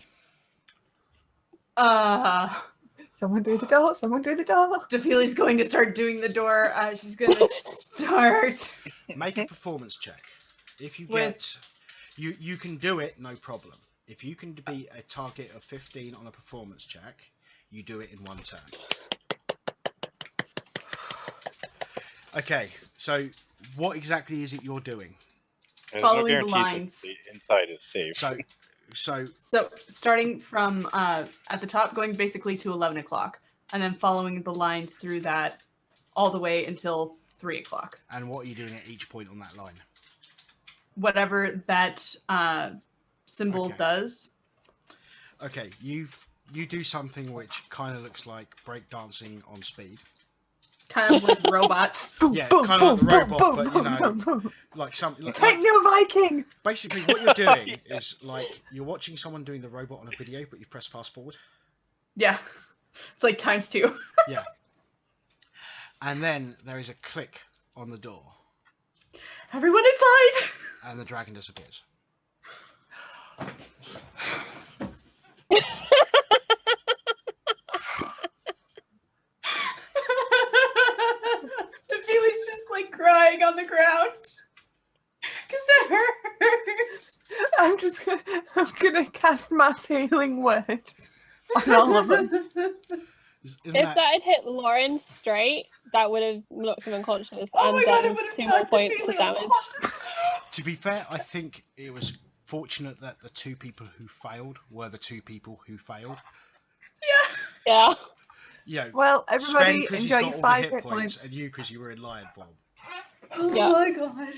Speaker 5: Someone do the door. Someone do the door.
Speaker 1: DeFeely's going to start doing the door. She's going to start
Speaker 2: Make a performance check. If you
Speaker 1: With-
Speaker 2: get... You can do it, no problem. If you can beat a target of 15 on a performance check, You do it in one turn. Okay, so what exactly is it you're doing?
Speaker 6: There's
Speaker 1: Following
Speaker 6: no
Speaker 1: the
Speaker 6: guarantee
Speaker 1: lines.
Speaker 6: that the inside is safe.
Speaker 2: So
Speaker 1: So starting from at the top, going basically to 11 o'clock, and then following the lines through that all the way until 3 o'clock.
Speaker 2: and what are you doing at each point on that line?
Speaker 1: Whatever that symbol
Speaker 2: Okay.
Speaker 1: does.
Speaker 2: Okay, you do something which kind of looks like breakdancing on speed.
Speaker 1: Kind of like robot.
Speaker 2: Yeah, kind of like the robot, but you know, like something.
Speaker 5: Take me a Viking.
Speaker 2: Basically, what you're doing is like you're watching someone doing the robot on a video, but you press fast forward.
Speaker 1: Yeah. It's like ×2.
Speaker 2: Yeah. And then there is a click on the door,
Speaker 1: Everyone inside!
Speaker 2: and the dragon disappears.
Speaker 1: Tefili's just like crying on the ground. Because it hurts.
Speaker 5: I'm gonna cast mass healing word on all of us.
Speaker 2: Isn't
Speaker 4: If that had hit Lauren straight, that would have knocked him unconscious
Speaker 1: Oh
Speaker 4: and
Speaker 1: my god, it
Speaker 4: done
Speaker 1: would have
Speaker 4: 2 more
Speaker 1: knocked
Speaker 4: points of
Speaker 1: Tefili
Speaker 4: damage.
Speaker 1: unconscious.
Speaker 2: To be fair, I think it was fortunate that the two people who failed were the two people who failed.
Speaker 1: Yeah.
Speaker 4: Yeah.
Speaker 2: You know,
Speaker 5: Well,
Speaker 2: Sven
Speaker 5: everybody,
Speaker 2: 'cause he's
Speaker 5: enjoy
Speaker 2: got
Speaker 5: your
Speaker 2: all
Speaker 5: 5
Speaker 2: the
Speaker 5: hit points.
Speaker 2: and you because you were in lion form.
Speaker 1: Oh
Speaker 4: Yeah.
Speaker 1: my god.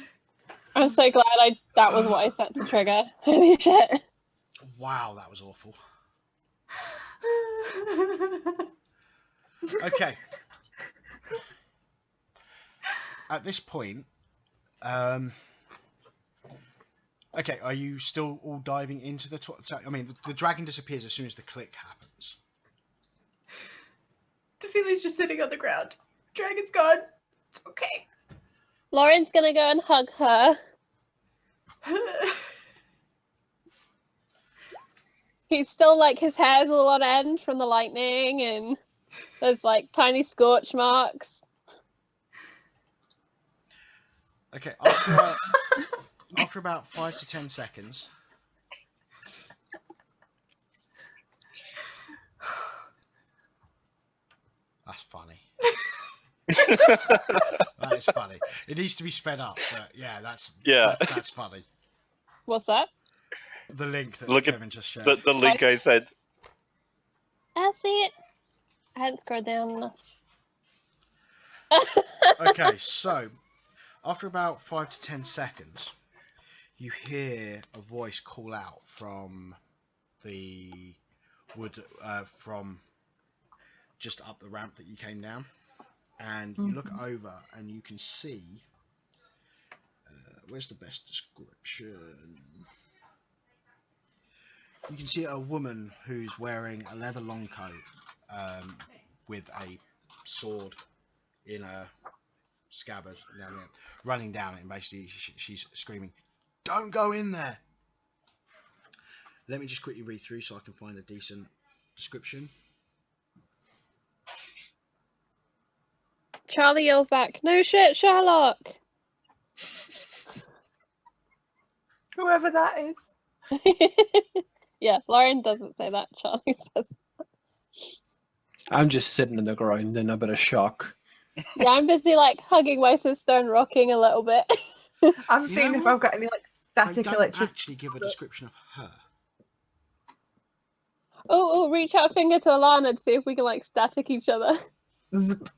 Speaker 4: I'm so glad that was what I set to trigger. Holy shit.
Speaker 2: Wow, that was awful. Okay. At this point, okay, are you still all diving into the? I mean, the dragon disappears as soon as the click happens.
Speaker 1: Tefili's just sitting on the ground. Dragon's gone. It's okay.
Speaker 4: Lauren's gonna go and hug her. He's still like, his hair's all on end from the lightning, and there's like tiny scorch marks.
Speaker 2: Okay, after about 5 to 10 seconds, that's funny. That is funny. It needs to be sped up, but yeah, that's funny.
Speaker 4: What's that?
Speaker 2: The link that
Speaker 6: Look at
Speaker 2: Kevin just shared.
Speaker 6: the link I said.
Speaker 4: I see it. I hadn't scrolled down enough.
Speaker 2: Okay, so after about 5 to 10 seconds, you hear a voice call out from the wood, from just up the ramp that you came down, and you look over and you can see. Where's the best description? You can see a woman who's wearing a leather long coat with a sword in a scabbard down there, running down it, and basically she's screaming, "Don't go in there!" Let me just quickly read through so I can find a decent description.
Speaker 4: Charlie yells back, "No shit, Sherlock!"
Speaker 5: Whoever that is.
Speaker 4: Yeah, Lauren doesn't say that. Charlie says.
Speaker 3: I'm just sitting in the ground in a bit of shock.
Speaker 4: Yeah, I'm busy like hugging my sister and rocking a little bit.
Speaker 5: I'm
Speaker 2: You
Speaker 5: seeing
Speaker 2: know
Speaker 5: if
Speaker 2: what?
Speaker 5: I've got any like
Speaker 2: They
Speaker 5: static
Speaker 2: don't
Speaker 5: electricity.
Speaker 2: actually give a description of her.
Speaker 4: Oh, reach out finger to Alana to see if we can like static each other.
Speaker 5: Zip.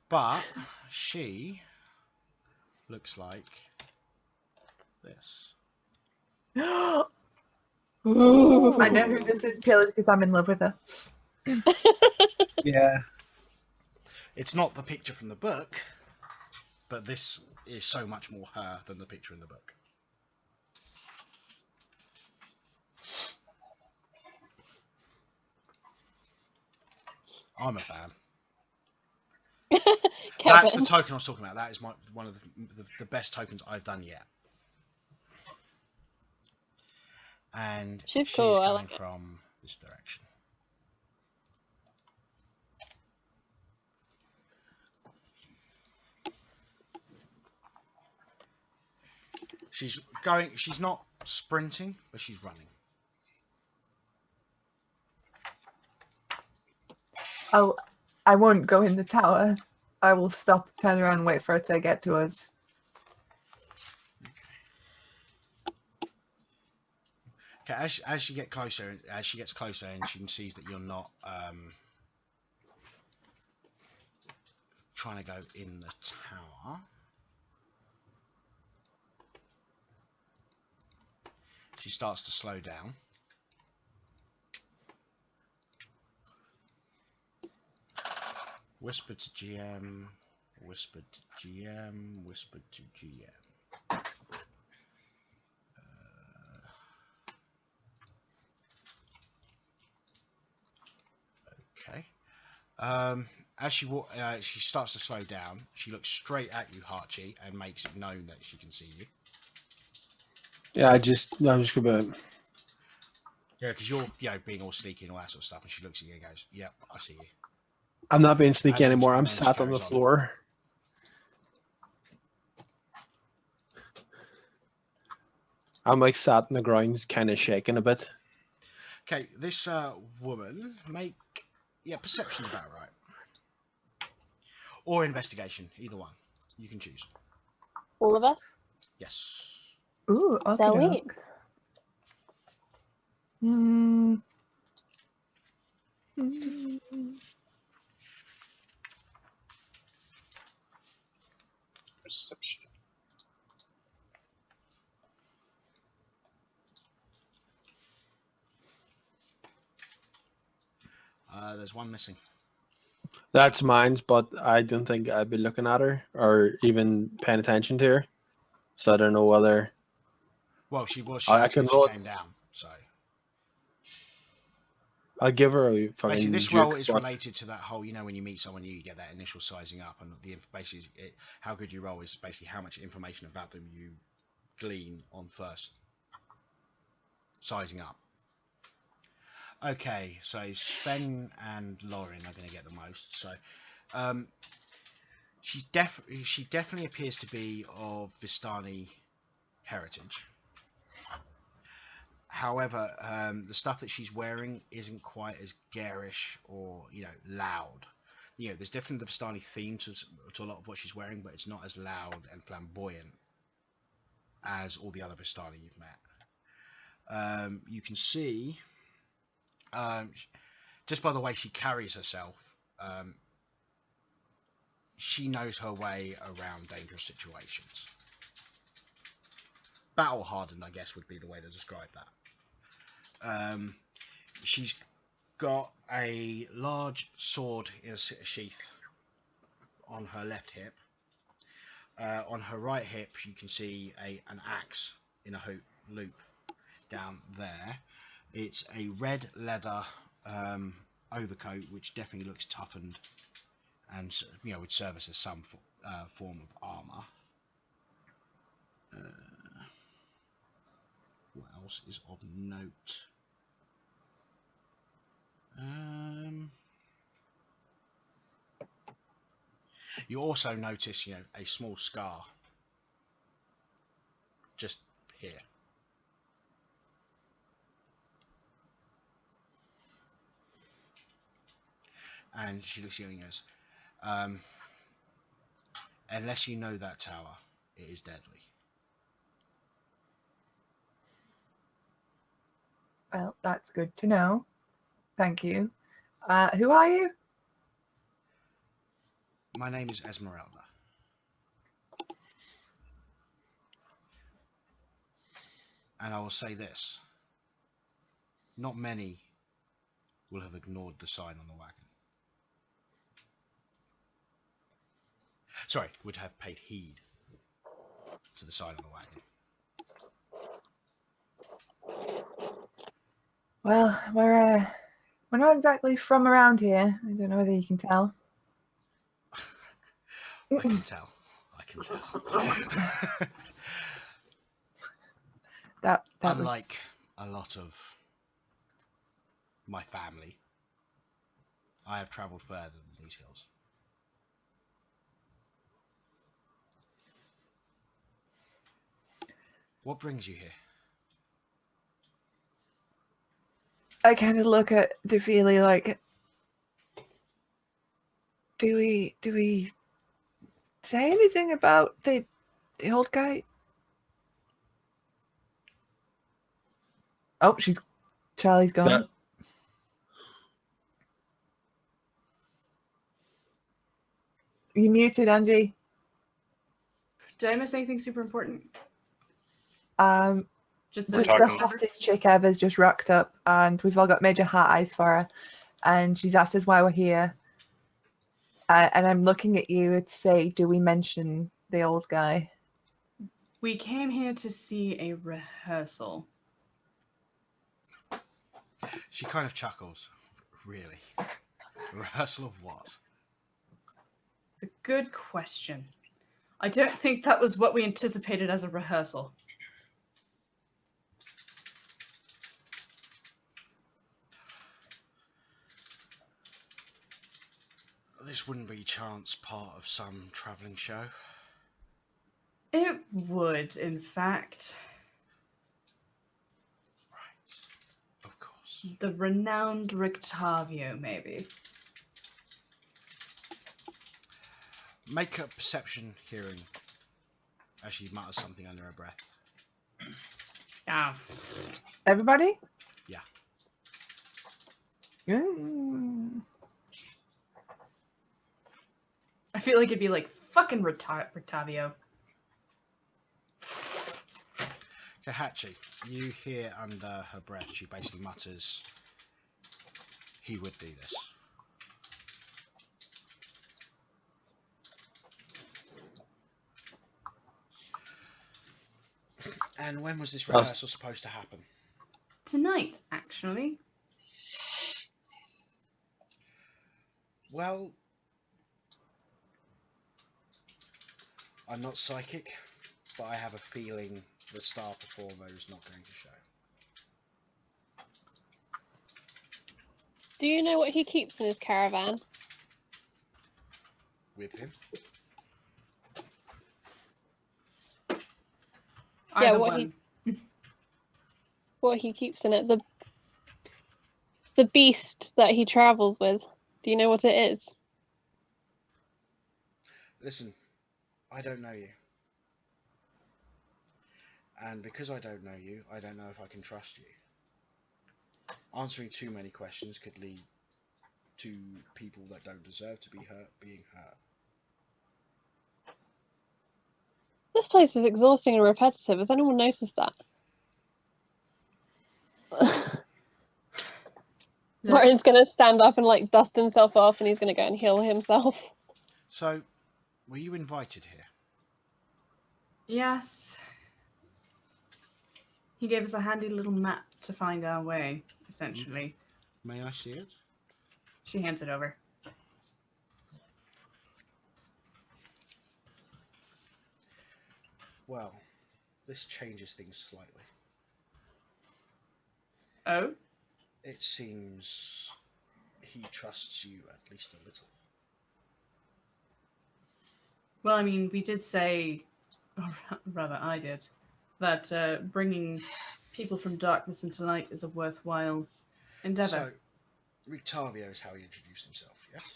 Speaker 2: But she looks like this.
Speaker 5: I know who this is purely because I'm in love with her.
Speaker 3: Yeah.
Speaker 2: It's not the picture from the book, but this is so much more her than the picture in the book. I'm a fan. That's the
Speaker 4: Kevin.
Speaker 2: token I was talking about. That is one of the best tokens I've done yet. And
Speaker 4: She's cool, I
Speaker 2: coming
Speaker 4: like it.
Speaker 2: from this direction. She's not sprinting, but she's running.
Speaker 5: I won't go in the tower. I will stop, turn around, and wait for her to get to us.
Speaker 2: Okay, as she gets closer, and she sees that you're not trying to go in the tower, she starts to slow down. Whisper to GM, whisper to GM, whisper to GM. Okay. As she starts to slow down, she looks straight at you, Harchie, and makes it known that she can see you.
Speaker 3: Yeah, I'm just gonna.
Speaker 2: Yeah, because you're, being all sneaky and all that sort of stuff, and she looks at you and goes, "Yep, I see you."
Speaker 3: I'm not being sneaky
Speaker 2: And then-
Speaker 3: anymore.
Speaker 2: and
Speaker 3: I'm
Speaker 2: then she
Speaker 3: sat on the
Speaker 2: carries on.
Speaker 3: floor. I'm like sat on the ground, kind of shaking a bit.
Speaker 2: Okay, this woman, make perception's about right, or investigation, either one. You can choose.
Speaker 4: All of us?
Speaker 2: Yes.
Speaker 5: Ooh, okay.
Speaker 4: Sweet.
Speaker 6: Perception.
Speaker 2: There's one missing.
Speaker 3: That's mine, but I don't think I'd be looking at her or even paying attention to her. So I don't know whether
Speaker 2: Well, she was.
Speaker 3: I
Speaker 2: She
Speaker 3: can
Speaker 2: literally
Speaker 3: roll it.
Speaker 2: came down. So
Speaker 3: I'll give her a fucking
Speaker 2: basically, this
Speaker 3: juke,
Speaker 2: role is
Speaker 3: but
Speaker 2: related to that whole. When you meet someone, you get that initial sizing up, and how good you roll is basically how much information about them you glean on first sizing up. Okay, so Sven and Lauren are going to get the most. So, she definitely appears to be of Vistani heritage. However, the stuff that she's wearing isn't quite as garish or loud. There's definitely the Vistani theme to a lot of what she's wearing, but it's not as loud and flamboyant as all the other Vistani you've met. You can see. Just by the way she carries herself, she knows her way around dangerous situations. Battle hardened, I guess, would be the way to describe that. She's got a large sword in a sheath on her left hip. On her right hip, you can see an axe in a loop down there. It's a red leather overcoat, which definitely looks toughened and would serve as some form of armor. What else is of note? You also notice, a small scar just here. And she looks at you and goes, unless you know that tower, it is deadly.
Speaker 5: Well, that's good to know. Thank you. Who are you?
Speaker 2: My name is Esmeralda. And I will say this. Not many will have ignored the sign on the wagon. Sorry, would have paid heed to the sign on the wagon.
Speaker 5: Well, we're not exactly from around here. I don't know whether you can tell.
Speaker 2: I can tell. I can tell.
Speaker 5: that
Speaker 2: Unlike a lot of my family, I have travelled further than these hills. What brings you here?
Speaker 5: I kind of look at Defeely like, Do we say anything about the old guy? Oh, Charlie's gone.
Speaker 3: Yeah.
Speaker 5: You muted, Angie.
Speaker 1: Did I miss anything super important?
Speaker 5: Just
Speaker 1: that
Speaker 5: the
Speaker 6: Talking-
Speaker 5: hottest chick ever's just rocked up, and we've all got major heart eyes for her. And she's asked us why we're here. And I'm looking at you to say, do we mention the old guy?
Speaker 1: We came here to see a rehearsal.
Speaker 2: She kind of chuckles. Really? A rehearsal of what?
Speaker 1: It's a good question. I don't think that was what we anticipated as a rehearsal.
Speaker 2: This wouldn't be chance part of some travelling show.
Speaker 1: It would, in fact.
Speaker 2: Right. Of course.
Speaker 1: The renowned Rictavio, maybe.
Speaker 2: Make a perception hearing as she mutters something under her breath.
Speaker 1: Ah.
Speaker 5: Everybody?
Speaker 2: Yeah.
Speaker 5: Mm.
Speaker 1: I feel like it'd be like fucking Rictavio.
Speaker 2: Kahachi, you hear under her breath, she basically mutters, he would do this. And when was this rehearsal supposed to happen?
Speaker 1: Tonight, actually.
Speaker 2: Well, I'm not psychic, but I have a feeling the star performer is not going to show.
Speaker 4: Do you know what he keeps in his caravan?
Speaker 2: With him?
Speaker 4: Yeah,
Speaker 1: Either
Speaker 4: what
Speaker 1: one.
Speaker 4: What he keeps in it? The beast that he travels with. Do you know what it is?
Speaker 2: Listen, I don't know you. And because I don't know you, I don't know if I can trust you. Answering too many questions could lead to people that don't deserve to be hurt being hurt.
Speaker 4: This place is exhausting and repetitive. Has anyone noticed that?
Speaker 1: Look,
Speaker 4: Martin's gonna stand up and like dust himself off, and he's gonna go and heal himself.
Speaker 2: So, were you invited here?
Speaker 1: yes. He gave us a handy little map to find our way, essentially.
Speaker 2: May I see it?
Speaker 1: She hands it over.
Speaker 2: Well, this changes things slightly.
Speaker 1: Oh?
Speaker 2: It seems he trusts you at least a little.
Speaker 1: Well, I mean, we did say, or rather I did, that bringing people from darkness into light is a worthwhile endeavor.
Speaker 2: So, Rictavio is how he introduced himself, yes?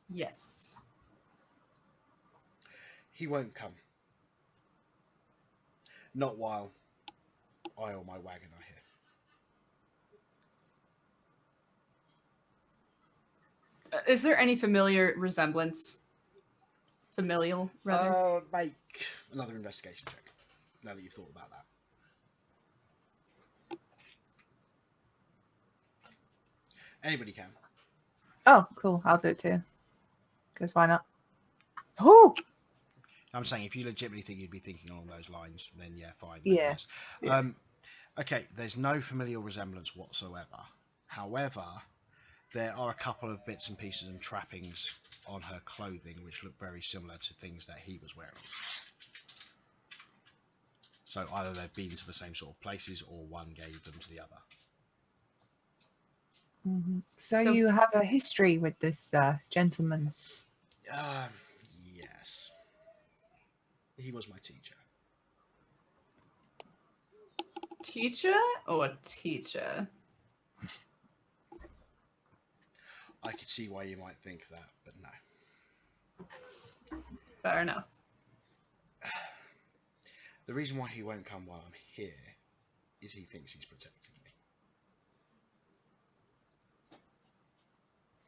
Speaker 1: Yes.
Speaker 2: He won't come. Not while I or my wagon are here.
Speaker 1: Is there any familiar resemblance? Familial, rather?
Speaker 2: Make another investigation check, now that you've thought about that. Anybody can.
Speaker 5: Oh, cool. I'll do it too. Because why not? Oh!
Speaker 2: I'm saying if you legitimately think you'd be thinking along those lines, then yeah, fine.
Speaker 5: Yeah.
Speaker 2: Yes.
Speaker 5: Yeah.
Speaker 2: Okay, there's no familial resemblance whatsoever. However, there are a couple of bits and pieces and trappings on her clothing which look very similar to things that he was wearing. So either they've been to the same sort of places or one gave them to the other.
Speaker 5: Mm-hmm. So
Speaker 1: So-
Speaker 5: you have a history with this gentleman?
Speaker 2: Yes. He was my teacher.
Speaker 1: Teacher or teacher?
Speaker 2: I could see why you might think that, but no.
Speaker 1: Fair enough.
Speaker 2: The reason why he won't come while I'm here is he thinks he's protecting me.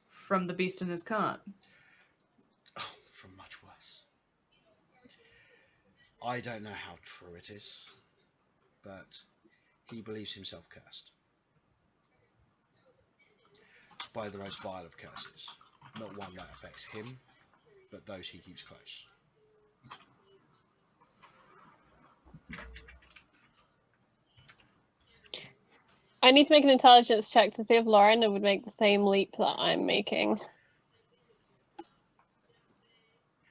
Speaker 1: From the beast in his cart.
Speaker 2: Oh, from much worse. I don't know how true it is, but he believes himself cursed. By the most vile of curses. Not one that affects him, but those he keeps close.
Speaker 4: I need to make an intelligence check to see if Lauren would make the same leap that I'm making.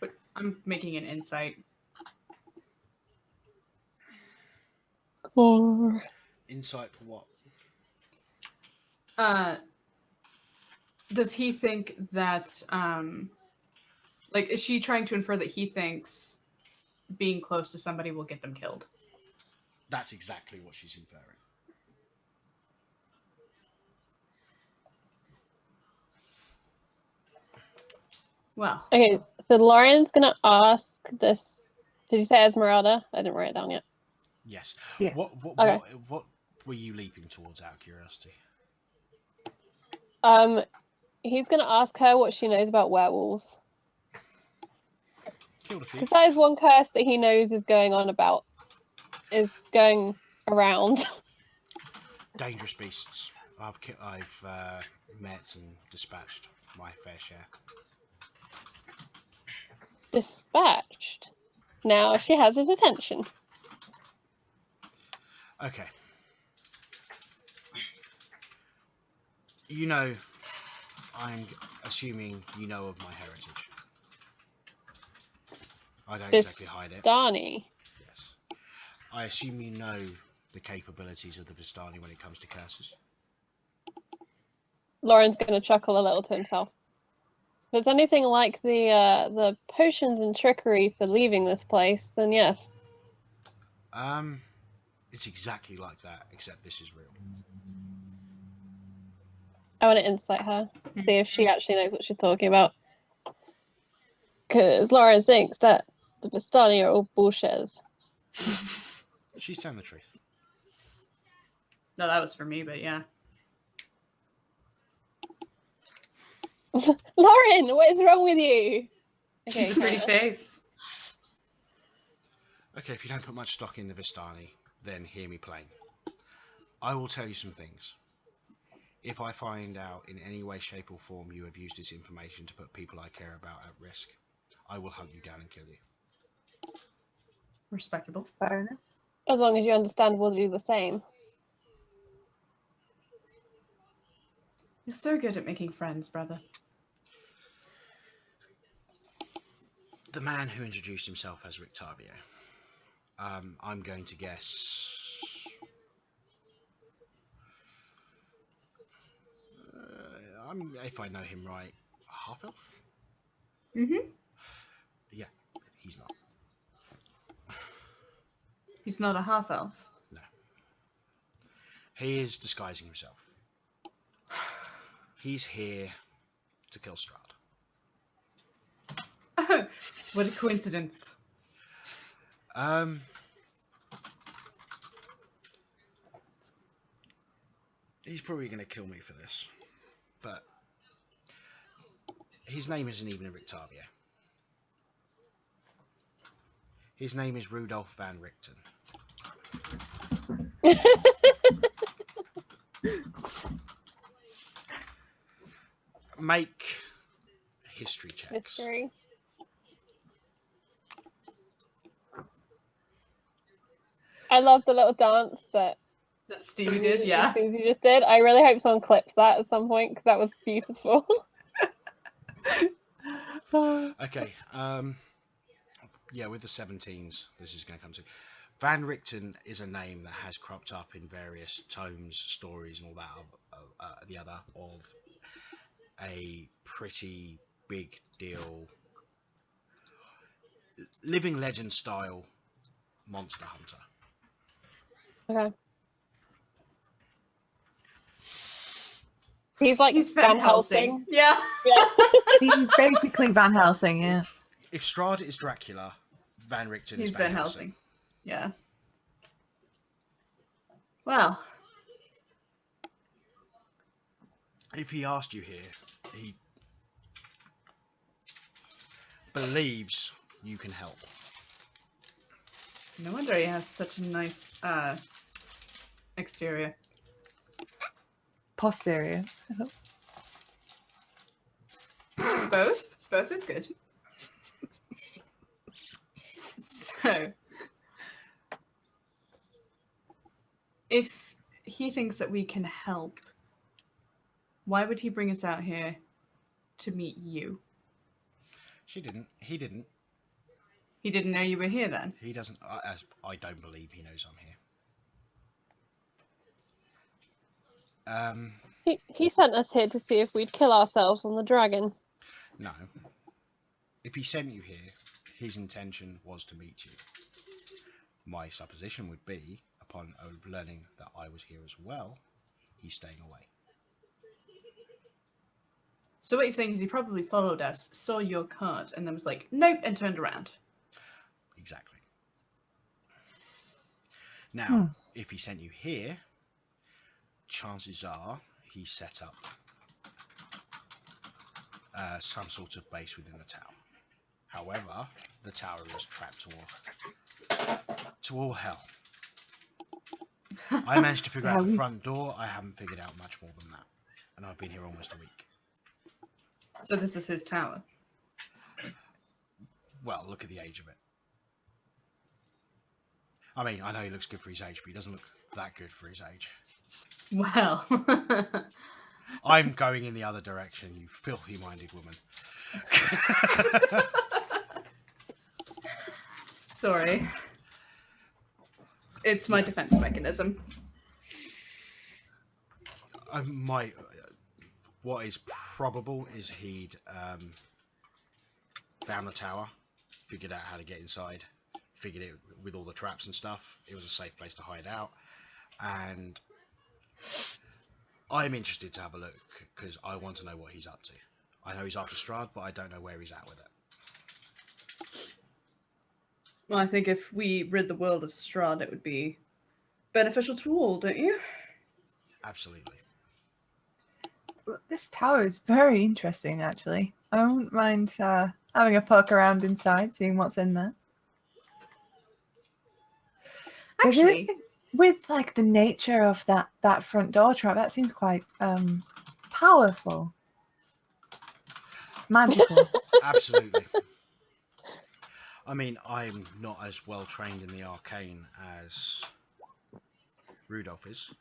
Speaker 1: But I'm making an insight.
Speaker 4: Cool.
Speaker 2: Insight for what?
Speaker 1: Does he think that, like, is she trying to infer that he thinks being close to somebody will get them killed?
Speaker 2: That's exactly what she's inferring.
Speaker 1: Well,
Speaker 4: Okay, so Lauren's gonna ask this. Did you say Esmeralda? I didn't write it down yet.
Speaker 2: Yes.
Speaker 5: Yeah.
Speaker 4: Okay.
Speaker 2: What were you leaping towards out of curiosity?
Speaker 4: He's gonna ask her what she knows about werewolves.
Speaker 2: Killed a few.
Speaker 4: Because that is one curse that he knows is going around.
Speaker 2: Dangerous beasts. I've met and dispatched my fair share.
Speaker 4: Dispatched. Now she has his attention.
Speaker 2: Okay. You know, I'm assuming you know of my heritage. I don't exactly hide it.
Speaker 4: Vistani.
Speaker 2: Yes. I assume you know the capabilities of the Vistani when it comes to curses.
Speaker 4: Lauren's gonna chuckle a little to himself. If it's anything like the potions and trickery for leaving this place, then yes.
Speaker 2: It's exactly like that, except this is real.
Speaker 4: I want to insight her, see if she actually knows what she's talking about. Because Lauren thinks that the Vistani are all bullshitters.
Speaker 2: She's telling the truth.
Speaker 1: no, that was for me, but yeah.
Speaker 4: Lauren, what is wrong with you? Okay,
Speaker 1: She's a pretty face.
Speaker 2: Okay, if you don't put much stock in the Vistani, then hear me plain. I will tell you some things. If I find out in any way, shape or form you have used this information to put people I care about at risk, I will hunt you down and kill you.
Speaker 1: Respectable.
Speaker 5: Fair enough.
Speaker 4: As long as you understand we'll do the same.
Speaker 1: You're so good at making friends, brother.
Speaker 2: The man who introduced himself as Rictavio. I'm going to guess... if I know him right, half-elf?
Speaker 1: Mm-hmm.
Speaker 2: Yeah, he's not.
Speaker 1: He's not a half-elf.
Speaker 2: No. He is disguising himself. He's here to kill Strahd.
Speaker 1: Oh, what a coincidence.
Speaker 2: He's probably going to kill me for this, but his name isn't even Rictavio. His name is Rudolph van Richten. Make history checks.
Speaker 4: History. I love the little dance that
Speaker 1: Stevie did, yeah.
Speaker 4: Susie just did. I really hope someone clips that at some point because that was beautiful.
Speaker 2: Okay, yeah, with the 17s, this is going to come to. Van Richten is a name that has cropped up in various tomes, stories, and all that. The other of a pretty big deal, living legend style monster hunter.
Speaker 4: Okay. He's like
Speaker 1: He's
Speaker 4: Van Helsing.
Speaker 1: Yeah.
Speaker 4: Yeah.
Speaker 5: He's basically Van Helsing, yeah.
Speaker 2: If Strahd is Dracula, Van Richten
Speaker 1: He's
Speaker 2: is Van
Speaker 1: Van
Speaker 2: Helsing.
Speaker 1: Helsing. Yeah. Well,
Speaker 2: If he asked you here, he believes you can help.
Speaker 1: no wonder he has such a nice exterior.
Speaker 5: Posterior.
Speaker 1: Both is good. So, if he thinks that we can help, why would he bring us out here to meet you?
Speaker 2: She didn't. He didn't.
Speaker 1: He didn't know you were here then?
Speaker 2: He doesn't. I don't believe he knows I'm here.
Speaker 4: He sent us here to see if we'd kill ourselves on the dragon.
Speaker 2: No. If he sent you here, his intention was to meet you. My supposition would be, upon learning that I was here as well, he's staying away.
Speaker 1: So what you're saying is he probably followed us, saw your card, and then was like, nope, and turned around.
Speaker 2: Exactly. Now, if he sent you here, chances are he set up some sort of base within the tower. However, the tower is trapped to all hell. I managed to figure out the front door. I haven't figured out much more than that. And I've been here almost a week.
Speaker 1: So this is his tower?
Speaker 2: Well, look at the age of it. I mean, I know he looks good for his age, but he doesn't look that good for his age.
Speaker 1: Well.
Speaker 2: I'm going in the other direction, you filthy-minded woman.
Speaker 1: Sorry. It's my defense mechanism.
Speaker 2: What is probable is he'd found the tower, figured out how to get inside, figured it with all the traps and stuff. It was a safe place to hide out, and I'm interested to have a look because I want to know what he's up to. I know he's after Strahd, but I don't know where he's at with it.
Speaker 1: Well, I think if we rid the world of Strahd, it would be beneficial to all, don't you?
Speaker 2: Absolutely.
Speaker 5: This tower is very interesting, actually. I wouldn't mind having a poke around inside, seeing what's in there.
Speaker 1: Actually,
Speaker 5: with like the nature of that front door trap, that seems quite powerful, magical.
Speaker 2: Absolutely. I mean, I'm not as well trained in the arcane as Rudolph is,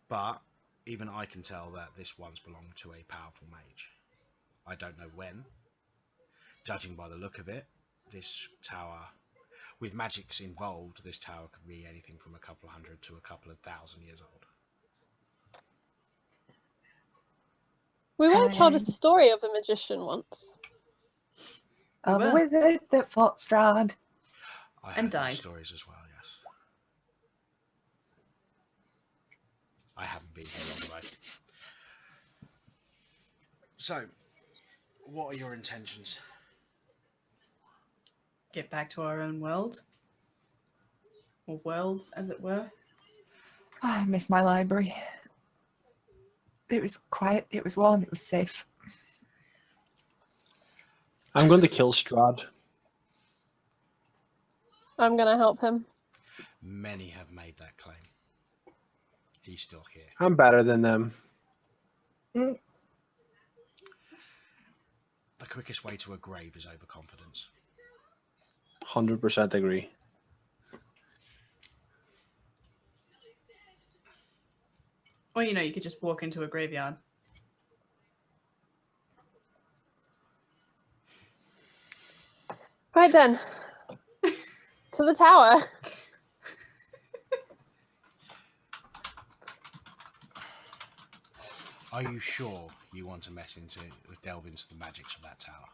Speaker 2: but even I can tell that this once belonged to a powerful mage. I don't know when. Judging by the look of it, this tower, with magics involved, this tower could be anything from a couple of hundred to a couple of thousand years old.
Speaker 4: We were told a story of a magician once.
Speaker 5: Of a wizard that fought Strahd.
Speaker 2: I
Speaker 1: And
Speaker 2: heard those
Speaker 1: died.
Speaker 2: stories as well, yes. I haven't been here long though. So, what are your intentions?
Speaker 1: get back to our own world. Or worlds, as it were.
Speaker 5: Oh, I miss my library. It was quiet, it was warm, it was safe.
Speaker 3: I'm going to kill Strahd.
Speaker 4: I'm gonna help him.
Speaker 2: Many have made that claim. He's still here.
Speaker 3: I'm better than them.
Speaker 2: The quickest way to a grave is overconfidence.
Speaker 3: 100% agree.
Speaker 1: Or, you know, you could just walk into a graveyard.
Speaker 4: Right then. To the tower.
Speaker 2: Are you sure you want to delve into the magics of that tower?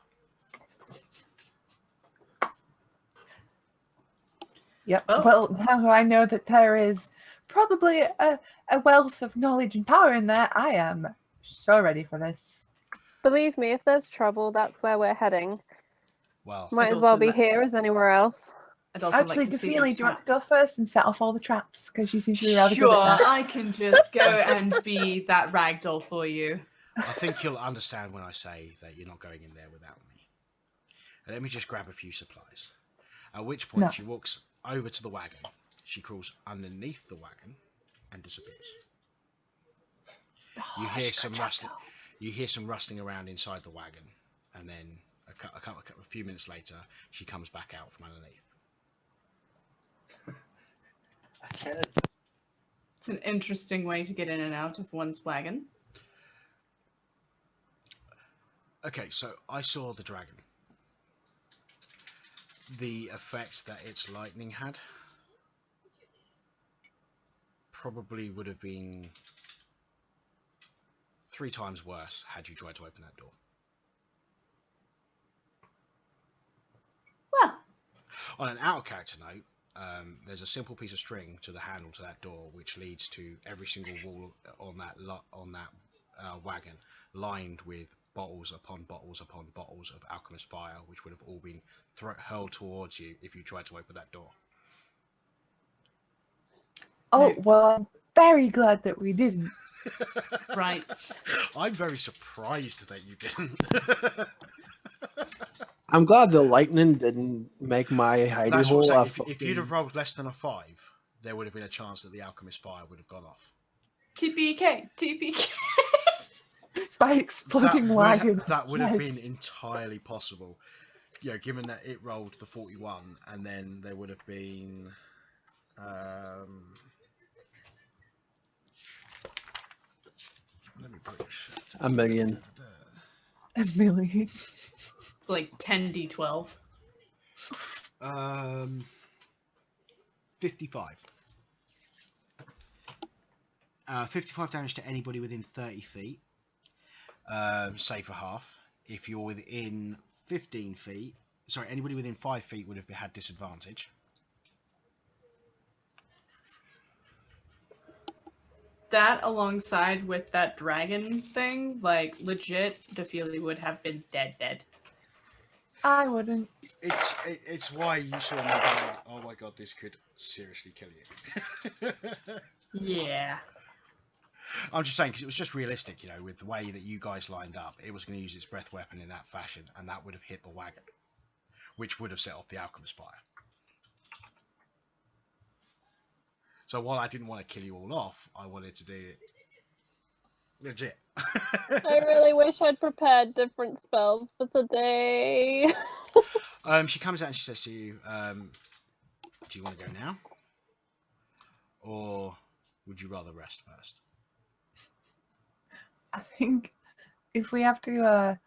Speaker 5: Yep.
Speaker 1: Well-
Speaker 5: Well, now I know that there is probably a wealth of knowledge and power in there. I am so ready for this.
Speaker 4: Believe me, if there's trouble, that's where we're heading.
Speaker 2: Well,
Speaker 4: Might
Speaker 1: I'd
Speaker 4: as well
Speaker 1: also
Speaker 4: be
Speaker 1: like-
Speaker 4: here as anywhere else.
Speaker 1: I'd also
Speaker 5: Actually,
Speaker 1: like to see
Speaker 5: Defeely,
Speaker 1: those
Speaker 5: do you want to go
Speaker 1: traps.
Speaker 5: first and set off all the traps? Because you seem to be rather
Speaker 1: Sure,
Speaker 5: good at that.
Speaker 1: I can just go and be that ragdoll for you.
Speaker 2: I think you'll understand when I say that you're not going in there without me. Let me just grab a few supplies. At which point
Speaker 5: No.
Speaker 2: she walks over to the wagon. She crawls underneath the wagon and disappears. You
Speaker 5: Oh,
Speaker 2: hear
Speaker 5: she
Speaker 2: some
Speaker 5: got
Speaker 2: rustling.
Speaker 5: Jackal.
Speaker 2: You hear some rustling around inside the wagon, and then a few minutes later, she comes back out from underneath.
Speaker 8: I kind of.
Speaker 1: It's an interesting way to get in and out of one's wagon.
Speaker 2: Okay, so I saw the dragon. The effect that its lightning had probably would have been 3 times worse had you tried to open that door.
Speaker 1: Well,
Speaker 2: On an out-of-character note, there's a simple piece of string to the handle to that door, which leads to every single wall on that wagon, lined with bottles upon bottles upon bottles of alchemist fire, which would have all been hurled towards you if you tried to open that door.
Speaker 5: Oh,
Speaker 1: No.
Speaker 5: well, I'm very glad that we didn't.
Speaker 1: right.
Speaker 2: I'm very surprised that you didn't.
Speaker 3: I'm glad the lightning didn't make my hidey
Speaker 2: That's what
Speaker 3: hole.
Speaker 2: I'm
Speaker 3: a
Speaker 2: saying. If you'd have
Speaker 3: fucking-
Speaker 2: rolled less than a 5, there would have been a chance that the alchemist fire would have gone off.
Speaker 1: TPK, TPK.
Speaker 5: By exploding wagon.
Speaker 2: That would have been
Speaker 5: yes.
Speaker 2: entirely possible. You know, given that it rolled the 41, and then there would have been. Let me put this shit.
Speaker 3: A million.
Speaker 5: A million.
Speaker 1: It's like 10d12.
Speaker 2: 55. 55 damage to anybody within 30 feet. Say for half. If you're within 15 feet, sorry, anybody within 5 feet would have had disadvantage.
Speaker 1: That alongside with that dragon thing, like legit, Defeely would have been dead.
Speaker 5: I wouldn't.
Speaker 2: It's why you saw me going, oh my god, this could seriously kill you.
Speaker 1: Yeah.
Speaker 2: I'm just saying, because it was just realistic, you know, with the way that you guys lined up, it was going to use its breath weapon in that fashion, and that would have hit the wagon, which would have set off the alchemist fire. So while I didn't want to kill you all off, I wanted to do it legit.
Speaker 4: I really wish I'd prepared different spells for today.
Speaker 2: She comes out and she says to you, do you want to go now? Or would you rather rest first?
Speaker 5: I think if we have to,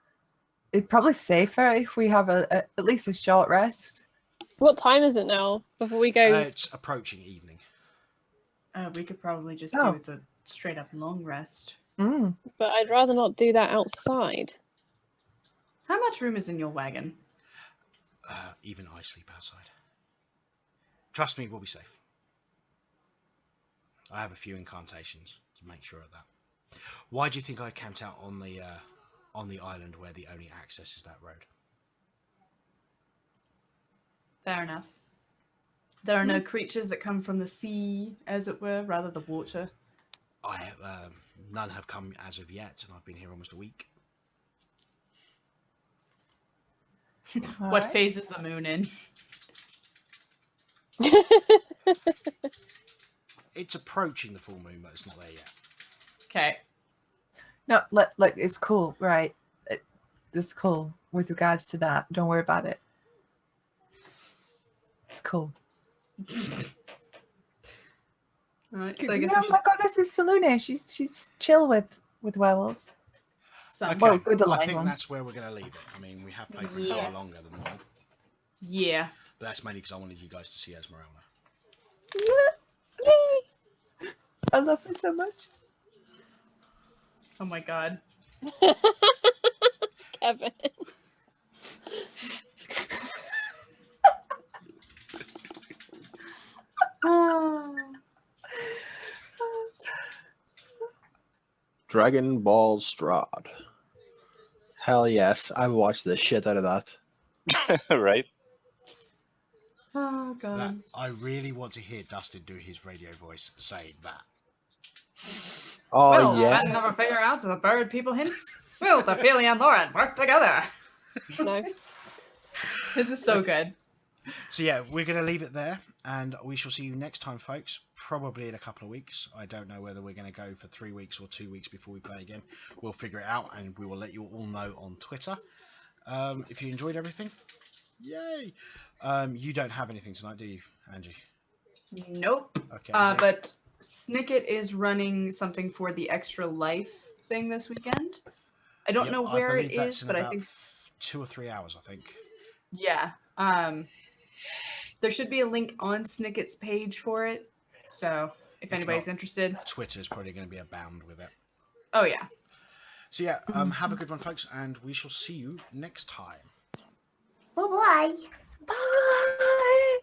Speaker 5: it's probably safer if we have at least a short rest.
Speaker 4: What time is it now? Before we go.
Speaker 2: It's approaching evening.
Speaker 1: We could probably just
Speaker 5: Oh.
Speaker 1: do it a straight up long rest.
Speaker 5: Mm.
Speaker 4: But I'd rather not do that outside.
Speaker 1: How much room is in your wagon?
Speaker 2: Even I sleep outside. Trust me, we'll be safe. I have a few incantations to make sure of that. Why do you think I camped out on the island where the only access is that road?
Speaker 1: Fair enough. There are no creatures that come from the sea, as it were, rather the water.
Speaker 2: None have come as of yet, and I've been here almost a week.
Speaker 1: What
Speaker 5: Alright.
Speaker 1: phase is the moon in?
Speaker 2: It's approaching the full moon, but it's not there yet.
Speaker 1: Okay.
Speaker 5: No, like it's cool, right? It's cool with regards to that. Don't worry about it. It's cool.
Speaker 1: Alright, so I guess
Speaker 5: Oh
Speaker 1: we
Speaker 5: my goodness, is Salune. She's chill with werewolves.
Speaker 1: some.
Speaker 5: Well, good
Speaker 2: I
Speaker 5: aligned
Speaker 2: think
Speaker 5: ones.
Speaker 2: that's where we're going to leave it. I mean, we have played for
Speaker 1: Yeah.
Speaker 2: far longer than normal,
Speaker 1: Yeah.
Speaker 2: but that's mainly because I wanted you guys to see Esmeralda.
Speaker 5: I love her so much.
Speaker 1: Oh my god.
Speaker 4: Kevin.
Speaker 3: Dragon Ball Strahd. Hell yes, I watched the shit out of that.
Speaker 6: Right?
Speaker 1: Oh
Speaker 2: That,
Speaker 1: god.
Speaker 2: I really want to hear Dustin do his radio voice saying that.
Speaker 3: Oh
Speaker 1: Will
Speaker 3: yeah.
Speaker 1: Sven never figure out the bird people hints? Will Ophelia and Lauren work together?
Speaker 4: No.
Speaker 1: This is so good.
Speaker 2: So yeah, we're going to leave it there, and we shall see you next time, folks. Probably in a couple of weeks. I don't know whether we're going to go for 3 weeks or 2 weeks before we play again. We'll figure it out, and we will let you all know on Twitter. If you enjoyed everything, yay! You don't have anything tonight, do you, Angie?
Speaker 1: Nope.
Speaker 2: Okay. so-
Speaker 1: But Snicket is running something for the Extra Life thing this weekend. I don't
Speaker 2: Yep,
Speaker 1: know
Speaker 2: I
Speaker 1: where it
Speaker 2: believe that's
Speaker 1: is,
Speaker 2: in
Speaker 1: but I
Speaker 2: about
Speaker 1: think
Speaker 2: 2 or 3 hours, I think.
Speaker 1: yeah. There should be a link on Snicket's page for it. So if anybody's
Speaker 2: not-
Speaker 1: interested.
Speaker 2: Twitter's probably going to be abound with it.
Speaker 1: Oh yeah.
Speaker 2: So yeah, have a good one, folks, and we shall see you next time.
Speaker 9: Bye bye.
Speaker 5: Bye.